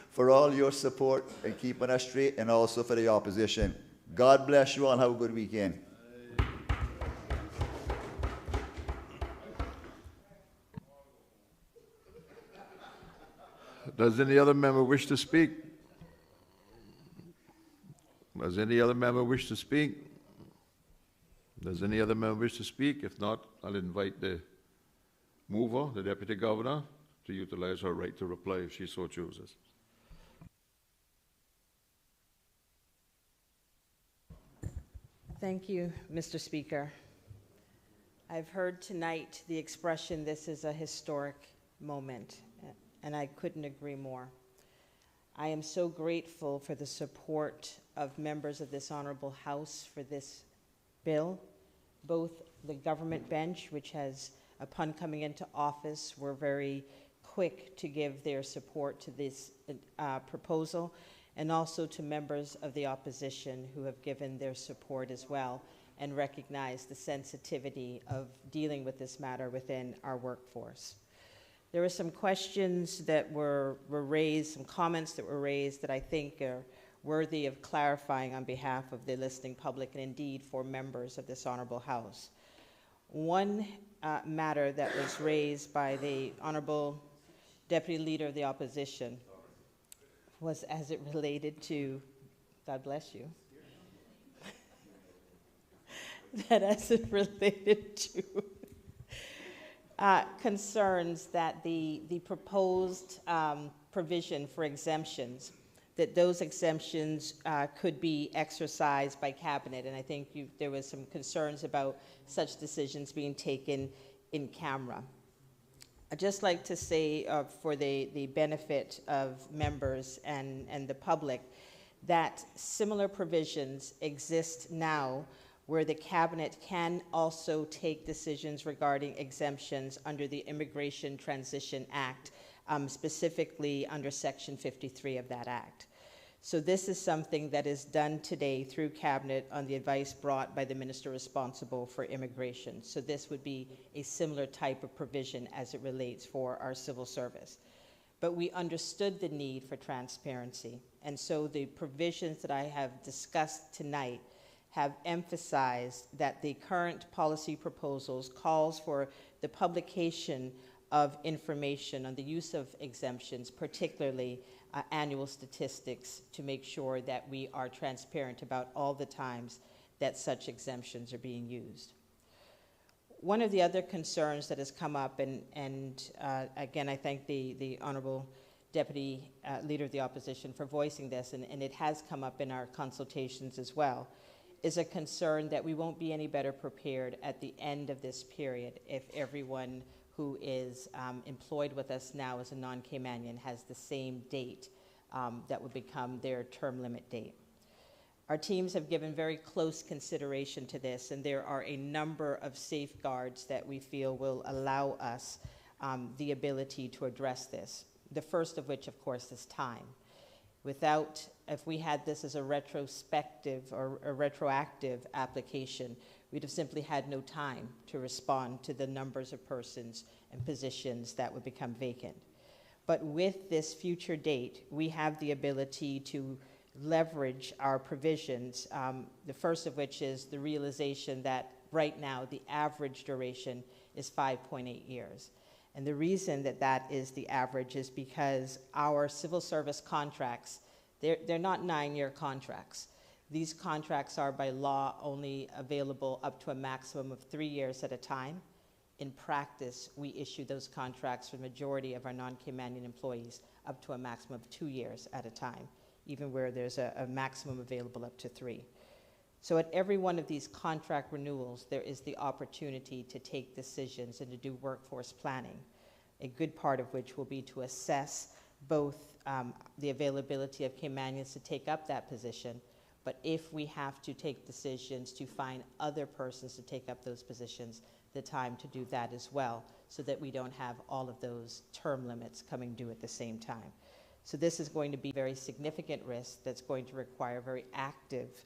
for all your support and keeping us straight, and also for the opposition. God bless you all and have a good weekend. Does any other member wish to speak? Does any other member wish to speak? Does any other member wish to speak? If not, I'll invite the mover, the Deputy Governor, to utilize her right to reply if she so chooses. Thank you, Mr. Speaker. I've heard tonight the expression, this is a historic moment, and I couldn't agree more. I am so grateful for the support of members of this Honorable House for this bill, both the government bench, which has, upon coming into office, were very quick to give their support to this proposal, and also to members of the opposition who have given their support as well and recognize the sensitivity of dealing with this matter within our workforce. There were some questions that were raised, some comments that were raised that I think are worthy of clarifying on behalf of the listening public and indeed for members of this Honorable House. One matter that was raised by the Honorable Deputy Leader of the Opposition was as it related to, God bless you, that as it related to concerns that the proposed provision for exemptions, that those exemptions could be exercised by Cabinet. And I think there was some concerns about such decisions being taken in camera. I'd just like to say, for the benefit of members and the public, that similar provisions exist now where the Cabinet can also take decisions regarding exemptions under the Immigration Transition Act, specifically under Section 53 of that Act. So this is something that is done today through Cabinet on the advice brought by the Minister responsible for immigration. So this would be a similar type of provision as it relates for our civil service. But we understood the need for transparency. And so the provisions that I have discussed tonight have emphasized that the current policy proposals calls for the publication of information on the use of exemptions, particularly annual statistics, to make sure that we are transparent about all the times that such exemptions are being used. One of the other concerns that has come up, and again, I thank the Honorable Deputy Leader of the Opposition for voicing this, and it has come up in our consultations as well, is a concern that we won't be any better prepared at the end of this period if everyone who is employed with us now as a non-Caymanian has the same date that would become their term limit date. Our teams have given very close consideration to this, and there are a number of safeguards that we feel will allow us the ability to address this. The first of which, of course, is time. If we had this as a retrospective or a retroactive application, we'd have simply had no time to respond to the numbers of persons and positions that would become vacant. But with this future date, we have the ability to leverage our provisions, the first of which is the realization that right now the average duration is 5.8 years. And the reason that that is the average is because our civil service contracts, they're not 9-year contracts. These contracts are by law only available up to a maximum of 3 years at a time. In practice, we issue those contracts for the majority of our non-Caymanian employees up to a maximum of 2 years at a time, even where there's a maximum available up to 3. So at every one of these contract renewals, there is the opportunity to take decisions and to do workforce planning, a good part of which will be to assess both the availability of Caymanians to take up that position, but if we have to take decisions to find other persons to take up those positions, the time to do that as well, so that we don't have all of those term limits coming due at the same time. So this is going to be a very significant risk that's going to require very active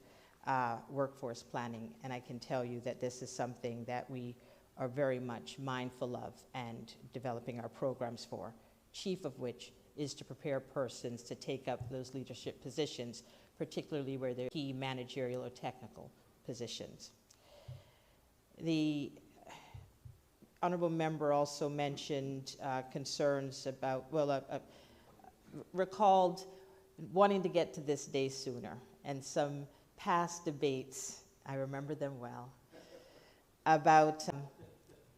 workforce planning, and I can tell you that this is something that we are very much mindful of and developing our programs for, chief of which is to prepare persons to take up those leadership positions, particularly where they're key managerial or technical positions. The honorable member also mentioned concerns about, recalled wanting to get to this day sooner, and some past debates, I remember them well, about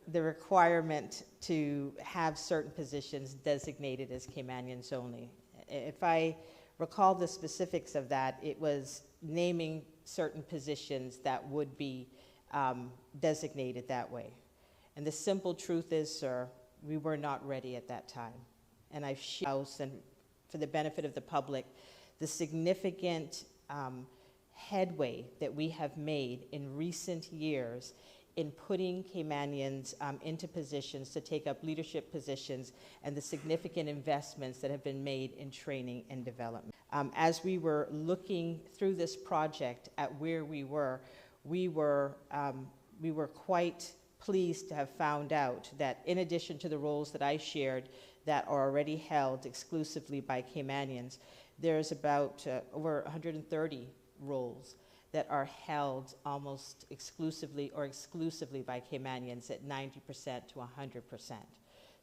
the requirement to have certain positions designated as Caymanians only. If I recall the specifics of that, it was naming certain positions that would be designated that way. And the simple truth is, sir, we were not ready at that time. And I've shared, and for the benefit of the public, the significant headway that we have made in recent years in putting Caymanians into positions to take up leadership positions, and the significant investments that have been made in training and development. As we were looking through this project at where we were quite pleased to have found out that in addition to the roles that I shared that are already held exclusively by Caymanians, there's about over 130 roles that are held almost exclusively or exclusively by Caymanians at 90% to 100%.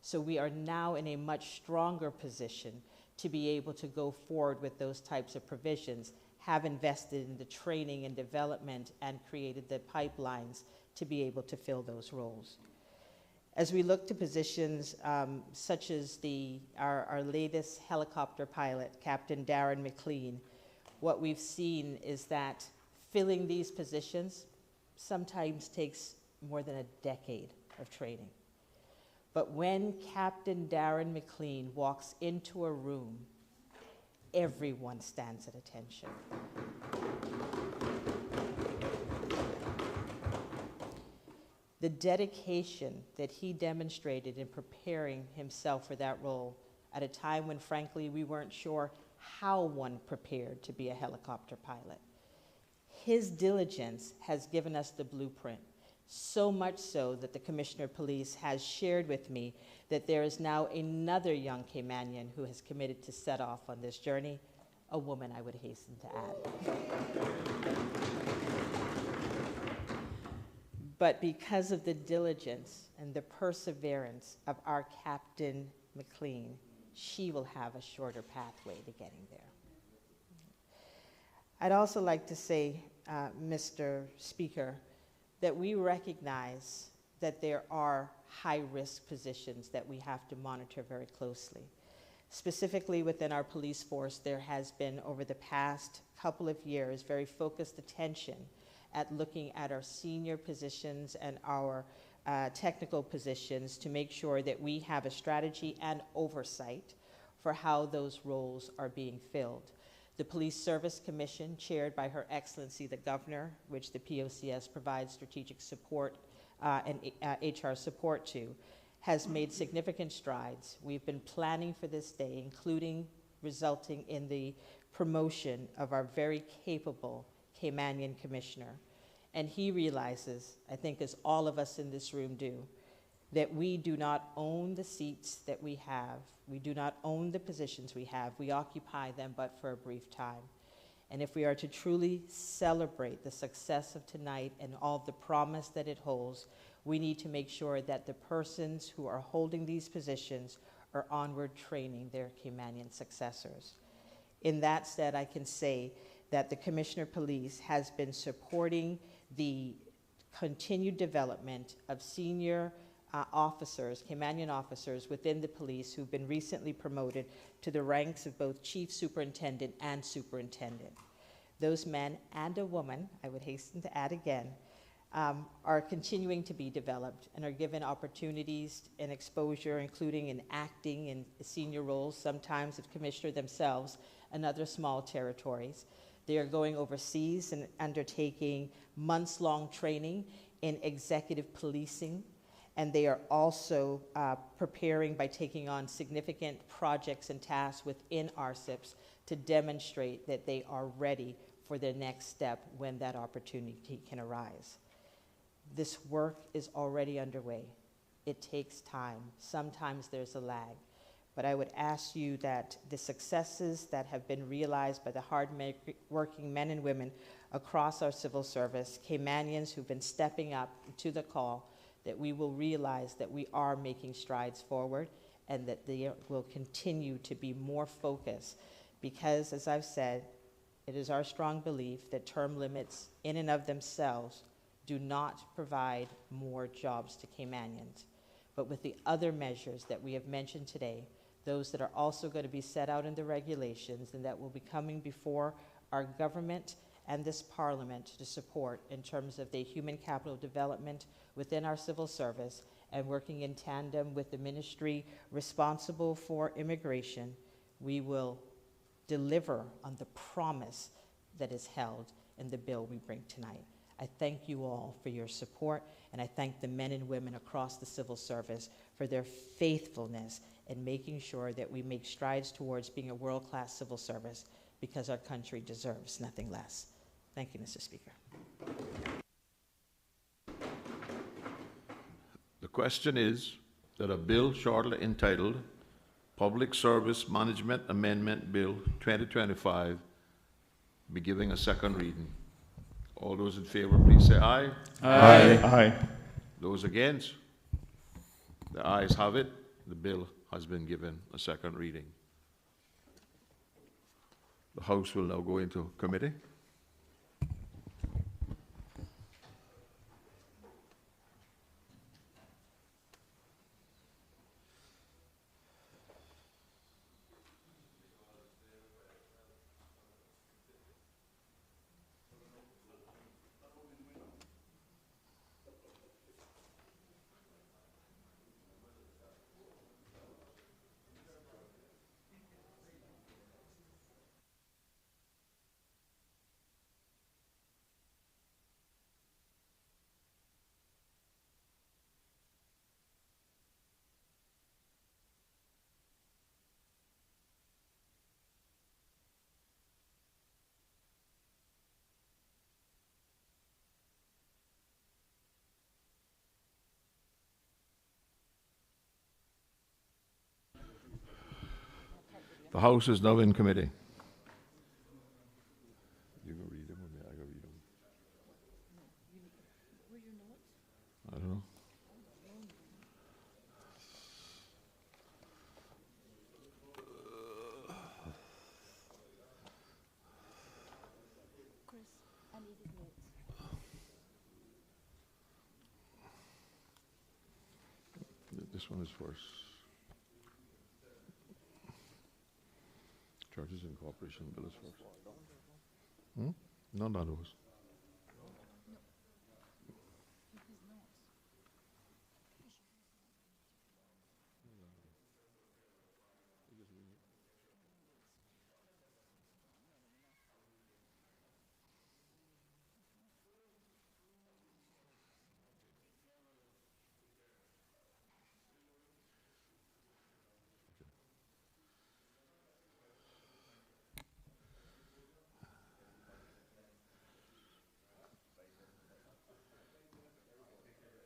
So we are now in a much stronger position to be able to go forward with those types of provisions, have invested in the training and development and created the pipelines to be able to fill those roles. As we look to positions such as our latest helicopter pilot, Captain Darren McLean, what we've seen is that filling these positions sometimes takes more than a decade of training. But when Captain Darren McLean walks into a room, everyone stands at attention. The dedication that he demonstrated in preparing himself for that role at a time when, frankly, we weren't sure how one prepared to be a helicopter pilot. His diligence has given us the blueprint, so much so that the Commissioner of Police has shared with me that there is now another young Caymanian who has committed to set off on this journey, a woman, I would hasten to add. But because of the diligence and the perseverance of our Captain McLean, she will have a shorter pathway to getting there. I'd also like to say, Mr. Speaker, that we recognize that there are high-risk positions that we have to monitor very closely. Specifically within our police force, there has been, over the past couple of years, very focused attention at looking at our senior positions and our technical positions to make sure that we have a strategy and oversight for how those roles are being filled. The Police Service Commission, chaired by Her Excellency the Governor, which the POCS provides strategic support and HR support to, has made significant strides. We've been planning for this day, including resulting in the promotion of our very capable Caymanian Commissioner. And he realizes, I think as all of us in this room do, that we do not own the seats that we have. We do not own the positions we have. We occupy them but for a brief time. And if we are to truly celebrate the success of tonight and all the promise that it holds, we need to make sure that the persons who are holding these positions are onward training their Caymanian successors. In that said, I can say that the Commissioner of Police has been supporting the continued development of senior officers, Caymanian officers within the police who've been recently promoted to the ranks of both chief superintendent and superintendent. Those men and a woman, I would hasten to add again, are continuing to be developed and are given opportunities and exposure, including in acting in senior roles, sometimes as commissioner themselves, and other small territories. They are going overseas and undertaking months-long training in executive policing, and they are also preparing by taking on significant projects and tasks within RCIPs to demonstrate that they are ready for their next step when that opportunity can arise. This work is already underway. It takes time. Sometimes there's a lag. But I would ask you that the successes that have been realized by the hard-working men and women across our civil service, Caymanians who've been stepping up to the call, that we will realize that we are making strides forward and that there will continue to be more focus because, as I've said, it is our strong belief that term limits in and of themselves do not provide more jobs to Caymanians. But with the other measures that we have mentioned today, those that are also going to be set out in the regulations and that will be coming before our government and this Parliament to support in terms of the human capital development within our civil service and working in tandem with the ministry responsible for immigration, we will deliver on the promise that is held in the bill we bring tonight. I thank you all for your support, and I thank the men and women across the civil service for their faithfulness in making sure that we make strides towards being a world-class civil service because our country deserves nothing less. Thank you, Mr. Speaker. The question is that a bill shortly entitled Public Service Management Amendment Bill 2025 be giving a second reading. All those in favor, please say aye. Aye. Aye. Those against? The ayes have it. The bill has been given a second reading. The House will now go into committee. The House is now in committee. You can read them or I can read them? I don't know. This one is first. Churches Incorporation bill is first. None of those.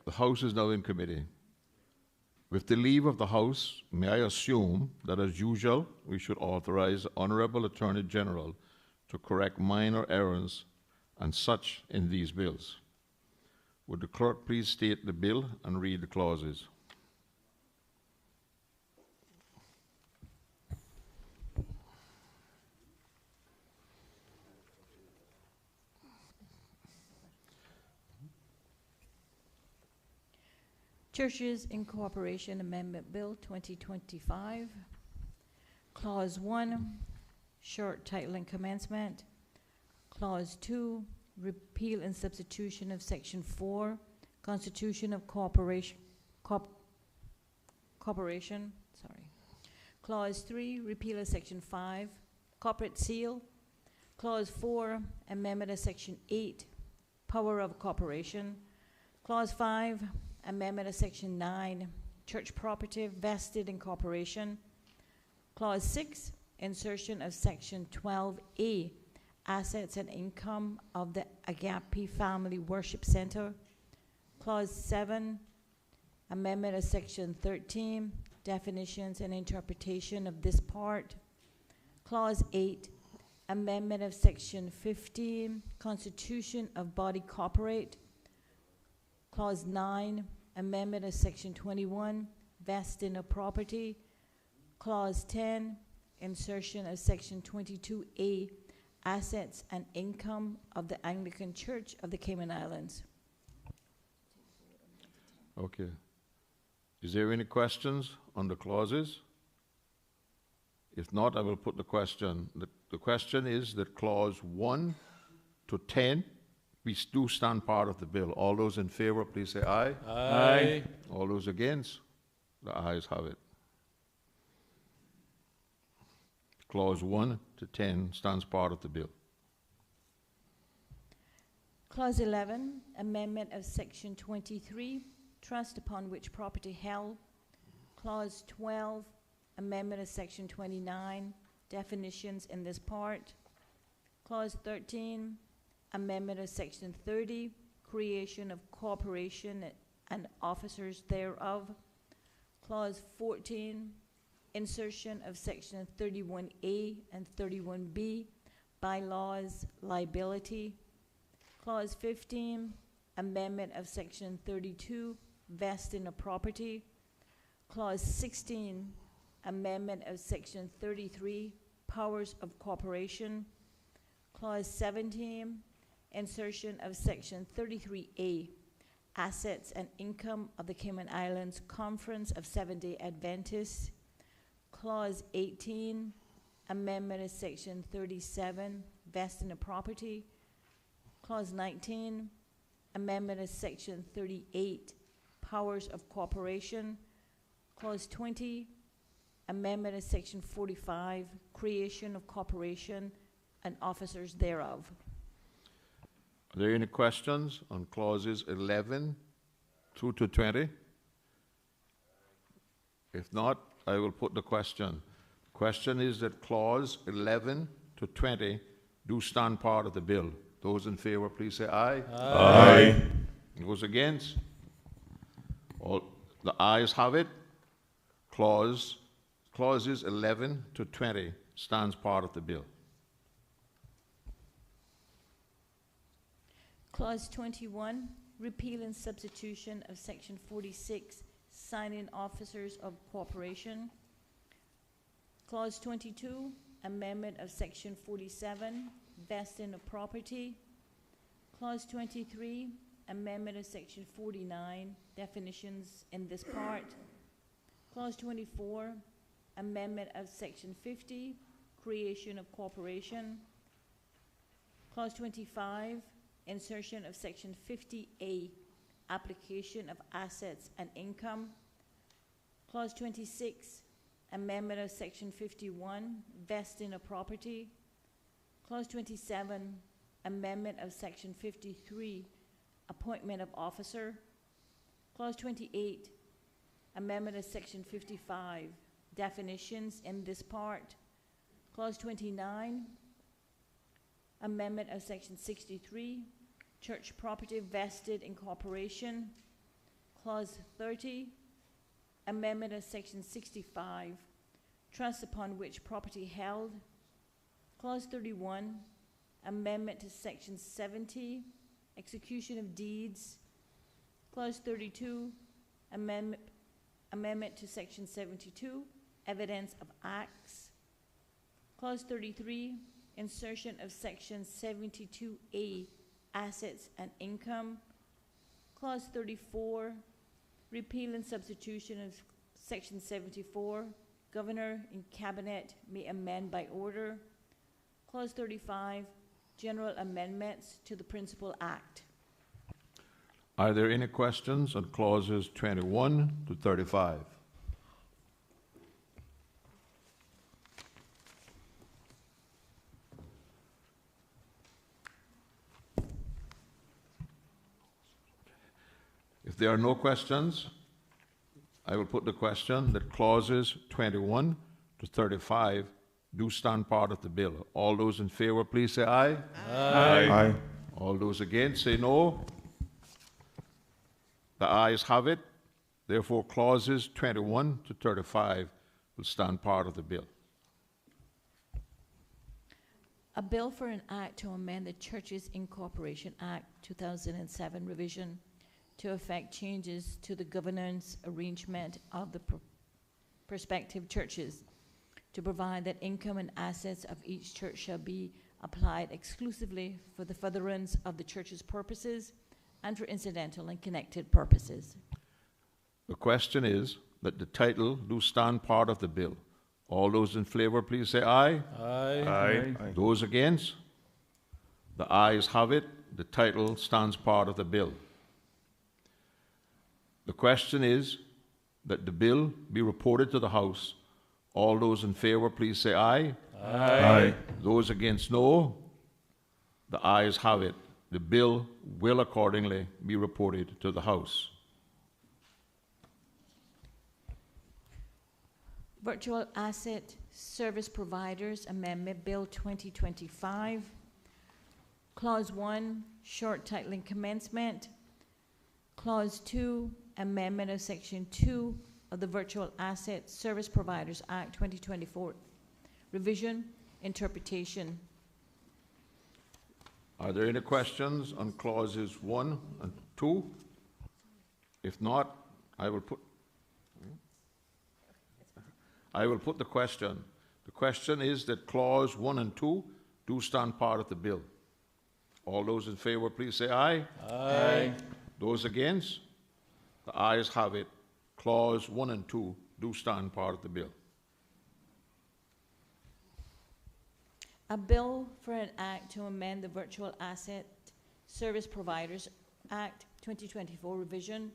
The House is now in committee. With the leave of the House, may I assume that, as usual, we should authorize the Honorable Attorney General to correct minor errors and such in these bills. Would the clerk please state the bill and read the clauses? Churches Incorporation Amendment Bill 2025. Clause 1, short title and commencement. Clause 2, repeal and substitution of Section 4, Constitution of Corporation. Clause 3, repeal of Section 5, Corporate Seal. Clause 4, amendment of Section 8, Power of Corporation. Clause 5, amendment of Section 9, Church Property Vested in Corporation. Clause 6, insertion of Section 12A, Assets and Income of the Agape Family Worship Center. Clause 7, amendment of Section 13, definitions and interpretation of this part. Clause 8, amendment of Section 15, Constitution of Body Corporate. Clause 9, amendment of Section 21, vesting of property. Clause 10, insertion of Section 22A, assets and income of the Anglican Church of the Cayman Islands. Okay. Is there any questions on the clauses? If not, I will put the question. The question is that clause 1 to 10 we do stand part of the bill. All those in favor, please say aye. Aye. All those against? The ayes have it. Clause 1 to 10 stands part of the bill. Clause 11, amendment of Section 23, trust upon which property held. Clause 12, amendment of Section 29, definitions in this part. Clause 13, amendment of Section 30, creation of corporation and officers thereof. Clause 14, insertion of Section 31A and 31B, bylaws, liability. Clause 15, amendment of Section 32, vesting of property. Clause 16, amendment of Section 33, powers of corporation. Clause 17, insertion of Section 33A, assets and income of the Cayman Islands Conference of Seventh-day Adventists. Clause 18, amendment of Section 37, vesting of property. Clause 19, amendment of Section 38, powers of corporation. Clause 20, amendment of Section 45, creation of corporation and officers thereof. Are there any questions on clauses 11 through to 20? If not, I will put the question. The question is that clause 11 to 20 do stand part of the bill. Those in favor, please say aye. Aye. Those against? All the ayes have it. Clauses 11 to 20 stands part of the bill. Clause 21, repeal and substitution of Section 46, signing officers of corporation. Clause 22, amendment of Section 47, vesting of property. Clause 23, amendment of Section 49, definitions in this part. Clause 24, amendment of Section 50, creation of corporation. Clause 25, insertion of Section 50A, application of assets and income. Clause 26, amendment of Section 51, vesting of property. Clause 27, amendment of Section 53, appointment of officer. Clause 28, amendment of Section 55, definitions in this part. Clause 29, amendment of Section 63, church property vested in corporation. Clause 30, amendment of Section 65, trust upon which property held. Clause 31, amendment to Section 70, execution of deeds. Clause 32, amendment to Section 72, evidence of acts. Clause 33, insertion of Section 72A, assets and income. Clause 34, repeal and substitution of Section 74, Governor and Cabinet may amend by order. Clause 35, general amendments to the Principal Act. Are there any questions on clauses 21 to 35? If there are no questions, I will put the question that clauses 21 to 35 do stand part of the bill. All those in favor, please say aye. Aye. Aye. All those against, say no. The ayes have it. Therefore, clauses 21 to 35 will stand part of the bill. A bill for an act to amend the Churches Incorporation Act 2007 revision to effect changes to the governance arrangement of the prospective churches, to provide that income and assets of each church shall be applied exclusively for the furtherance of the church's purposes and for incidental and connected purposes. The question is that the title do stand part of the bill. All those in favor, please say aye. Aye. Aye. Aye. Those against? The ayes have it. The title stands part of the bill. The question is that the bill be reported to the House. All those in favor, please say aye. Aye. Aye. Those against, no. The ayes have it. The bill will accordingly be reported to the House. Virtual Asset Service Providers Amendment Bill 2025. Clause 1, short titling commencement. Clause 2, amendment of Section 2 of the Virtual Asset Service Providers Act 2024. Revision, interpretation. Are there any questions on clauses 1 and 2? If not, I will put the question. The question is that clause 1 and 2 do stand part of the bill. All those in favor, please say aye. Aye. Those against? The ayes have it. Clause 1 and 2 do stand part of the bill. A bill for an act to amend the Virtual Asset Service Providers Act 2024 revision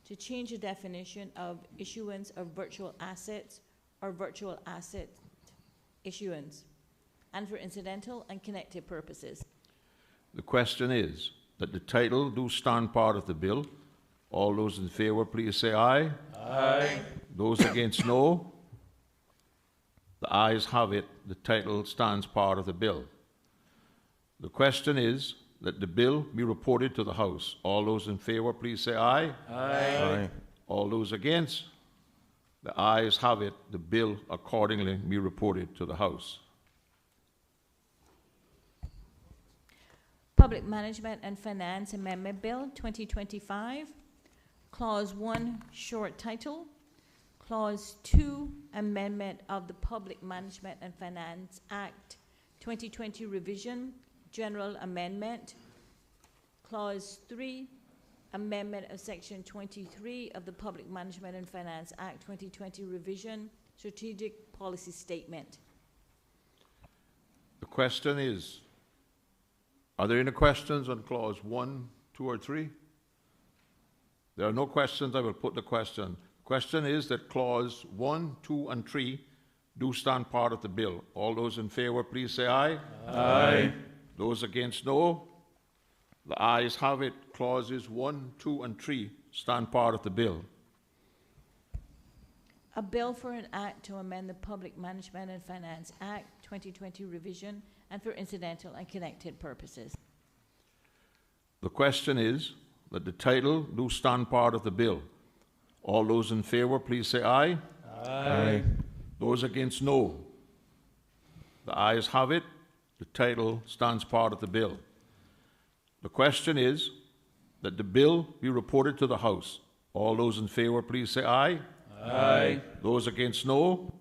to change the definition of issuance of virtual assets or virtual asset issuance and for incidental and connected purposes. The question is that the title do stand part of the bill. All those in favor, please say aye. Aye. Those against, no. The ayes have it. The title stands part of the bill. The question is that the bill be reported to the House. All those in favor, please say aye. Aye. All those against? The ayes have it. The bill accordingly be reported to the House. Public Management and Finance Amendment Bill 2025, Clause 1, short title. Clause 2, Amendment of the Public Management and Finance Act 2020 Revision, General Amendment. Clause 3, Amendment of Section 23 of the Public Management and Finance Act 2020 Revision, Strategic Policy Statement. The question is, are there any questions on Clause 1, 2, or 3? There are no questions. I will put the question. Question is that Clause 1, 2, and 3 do stand part of the bill. All those in favor, please say aye. Aye. Those against, no. The ayes have it. Clauses 1, 2, and 3 stand part of the bill. A bill for an act to amend the Public Management and Finance Act 2020 Revision and for incidental and connected purposes. The question is that the title do stand part of the bill. All those in favor, please say aye. Aye. Those against, no. The ayes have it. The title stands part of the bill. The question is that the bill be reported to the House. All those in favor, please say aye. Aye. Those against, no.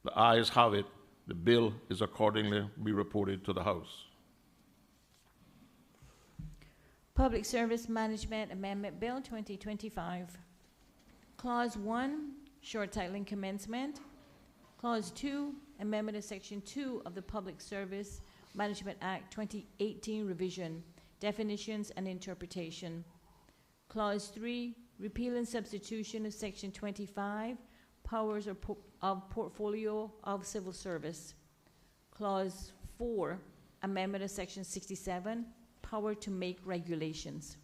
The ayes have it. The bill is accordingly be reported to the House. Public Service Management Amendment Bill 2025. Clause 1, short titling commencement. Clause 2, Amendment of Section 2 of the Public Service Management Act 2018 Revision, Definitions and Interpretation. Clause 3, repeal and substitution of Section 25, Powers of Portfolio of Civil Service. Clause 4, Amendment of Section 67, Power to make regulations.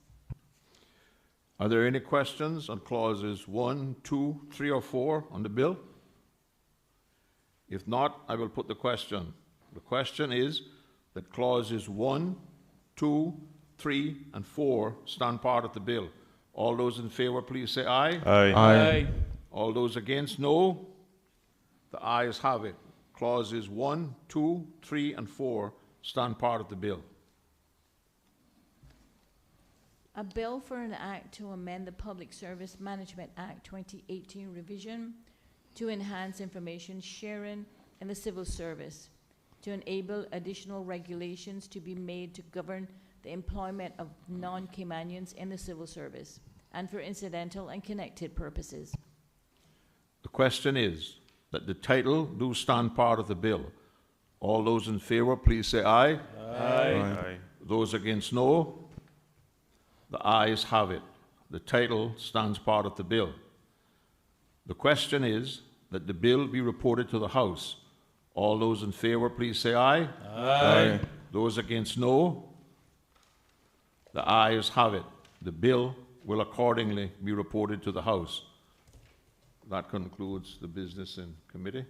Are there any questions on clauses 1, 2, 3, or 4 on the bill? If not, I will put the question. The question is that clauses 1, 2, 3, and 4 stand part of the bill. All those in favor, please say aye. Aye. Aye. All those against, no. The ayes have it. Clauses 1, 2, 3, and 4 stand part of the bill. A bill for an act to amend the Public Service Management Act 2018 Revision to enhance information sharing in the civil service, to enable additional regulations to be made to govern the employment of non-Caymanians in the civil service, and for incidental and connected purposes. The question is that the title do stand part of the bill. All those in favor, please say aye. Aye. Aye. Those against, no. The ayes have it. The title stands part of the bill. The question is that the bill be reported to the House. All those in favor, please say aye. Aye. Those against, no. The ayes have it. The bill will accordingly be reported to the House. That concludes the business in committee.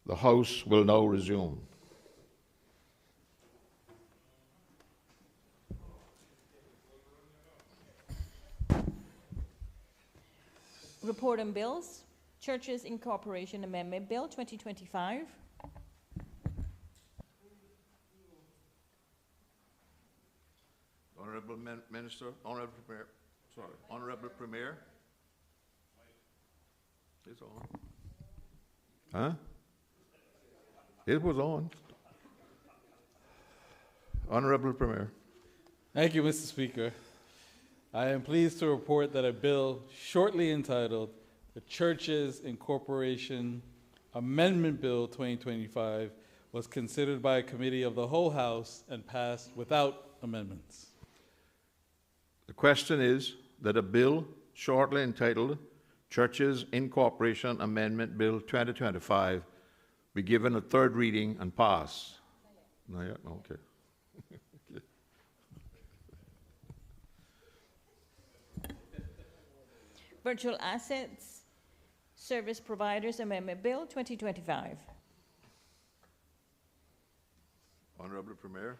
The House will now resume. Report on bills. Churches Incorporation Amendment Bill 2025. Honorable Minister, Honorable Premier, Honorable Premier. It's on. Huh? It was on. Honorable Premier. Thank you, Mr. Speaker. I am pleased to report that a bill shortly entitled the Churches Incorporation Amendment Bill 2025 was considered by a committee of the whole House and passed without amendments. The question is that a bill shortly entitled Churches Incorporation Amendment Bill 2025 be given a third reading and pass. Not yet? Okay. Okay. Virtual Assets Service Providers Amendment Bill 2025. Honorable Premier.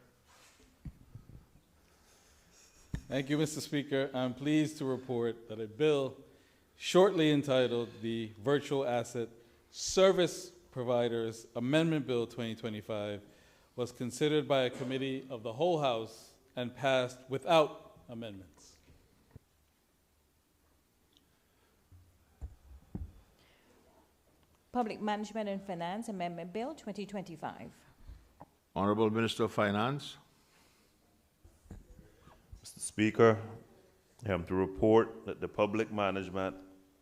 Thank you, Mr. Speaker. I'm pleased to report that a bill shortly entitled the Virtual Asset Service Providers Amendment Bill 2025 was considered by a committee of the whole House and passed without amendments. Public Management and Finance Amendment Bill 2025. Honorable Minister of Finance. Mr. Speaker, I am to report that the Public Management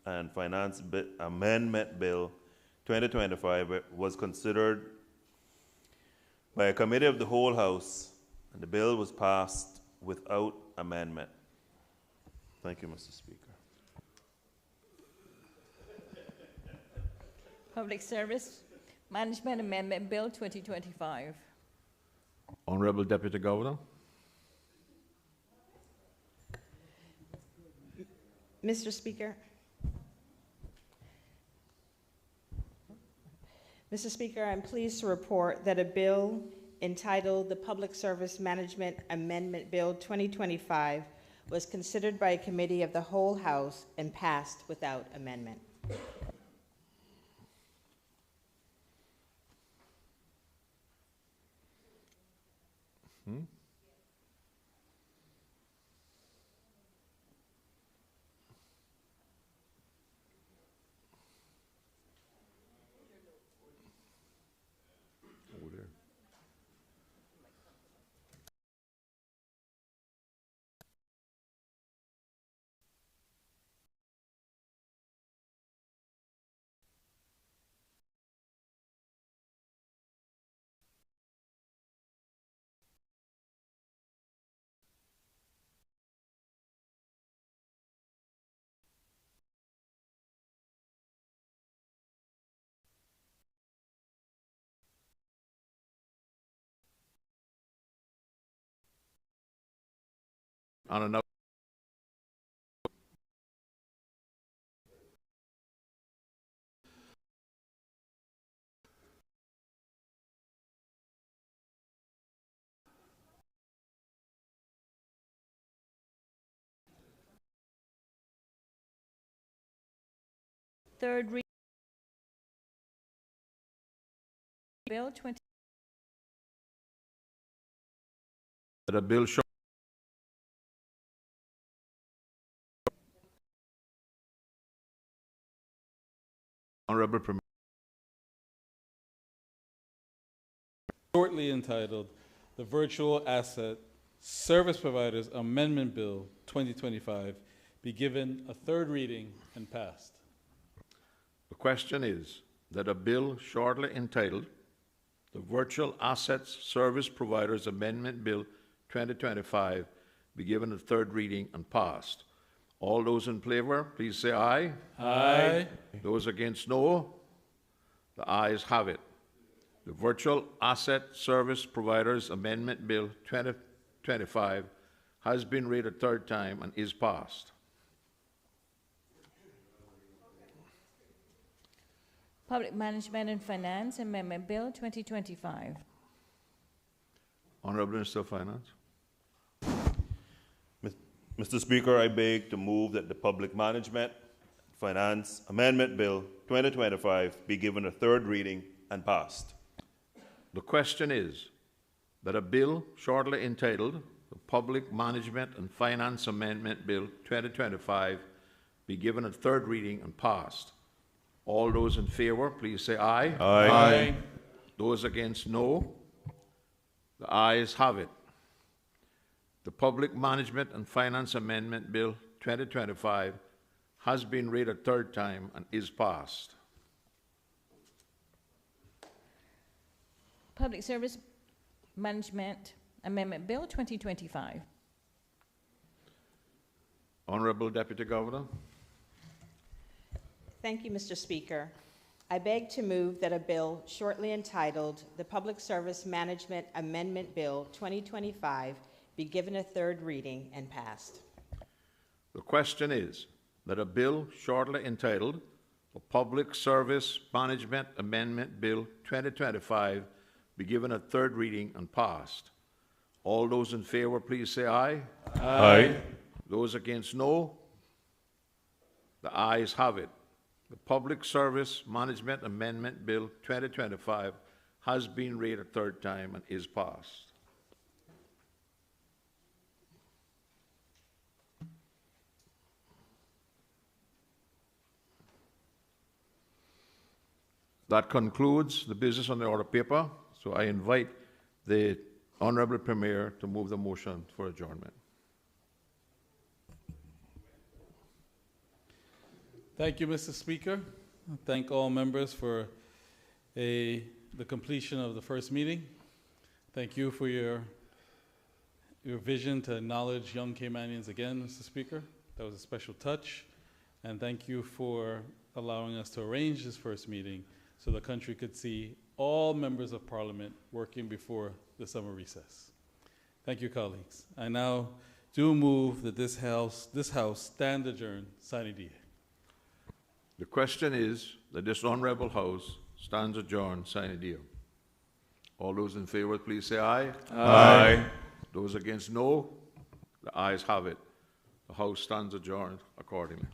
and Finance Amendment Bill 2025 was considered by a committee of the whole House, and the bill was passed without amendment. Thank you, Mr. Speaker. Public Service Management Amendment Bill 2025. Honorable Deputy Governor. Mr. Speaker. Mr. Speaker, I'm pleased to report that a bill entitled the Public Service Management Amendment Bill 2025 was considered by a committee of the whole House and passed without amendment. Over there. On another. Third reading. Bill 20. That a bill short. Honorable Premier. Shortly entitled the Virtual Asset Service Providers Amendment Bill 2025 be given a third reading and passed. The question is that a bill shortly entitled the Virtual Assets Service Providers Amendment Bill 2025 be given a third reading and passed. All those in favor, please say aye. Aye. Those against, no. The ayes have it. The Virtual Asset Service Providers Amendment Bill 2025 has been read a third time and is passed. Public Management and Finance Amendment Bill 2025. Honorable Minister of Finance. Mr. Speaker, I beg to move that the Public Management Finance Amendment Bill 2025 be given a third reading and passed. The question is that a bill shortly entitled the Public Management and Finance Amendment Bill 2025 be given a third reading and passed. All those in favor, please say aye. Aye. Aye. Those against, no. The ayes have it. The Public Management and Finance Amendment Bill 2025 has been read a third time and is passed. Public Service Management Amendment Bill 2025. Honorable Deputy Governor. Thank you, Mr. Speaker. I beg to move that a bill shortly entitled the Public Service Management Amendment Bill 2025 be given a third reading and passed. The question is that a bill shortly entitled the Public Service Management Amendment Bill 2025 be given a third reading and passed. All those in favor, please say aye. Aye. Those against, no. The ayes have it. The Public Service Management Amendment Bill 2025 has been read a third time and is passed. That concludes the business on the order paper, so I invite the Honourable Premier to move the motion for adjournment. Thank you, Mr. Speaker. Thank all members for the completion of the first meeting. Thank you for your vision to acknowledge young Caymanians again, Mr. Speaker. That was a special touch. And thank you for allowing us to arrange this first meeting so the country could see all members of Parliament working before the summer recess. Thank you, colleagues. I now do move that this House stand adjourned sine die. The question is that this Honourable House stands adjourned sine die. All those in favour, please say aye. Aye. Those against, no. The ayes have it. The House stands adjourned accordingly.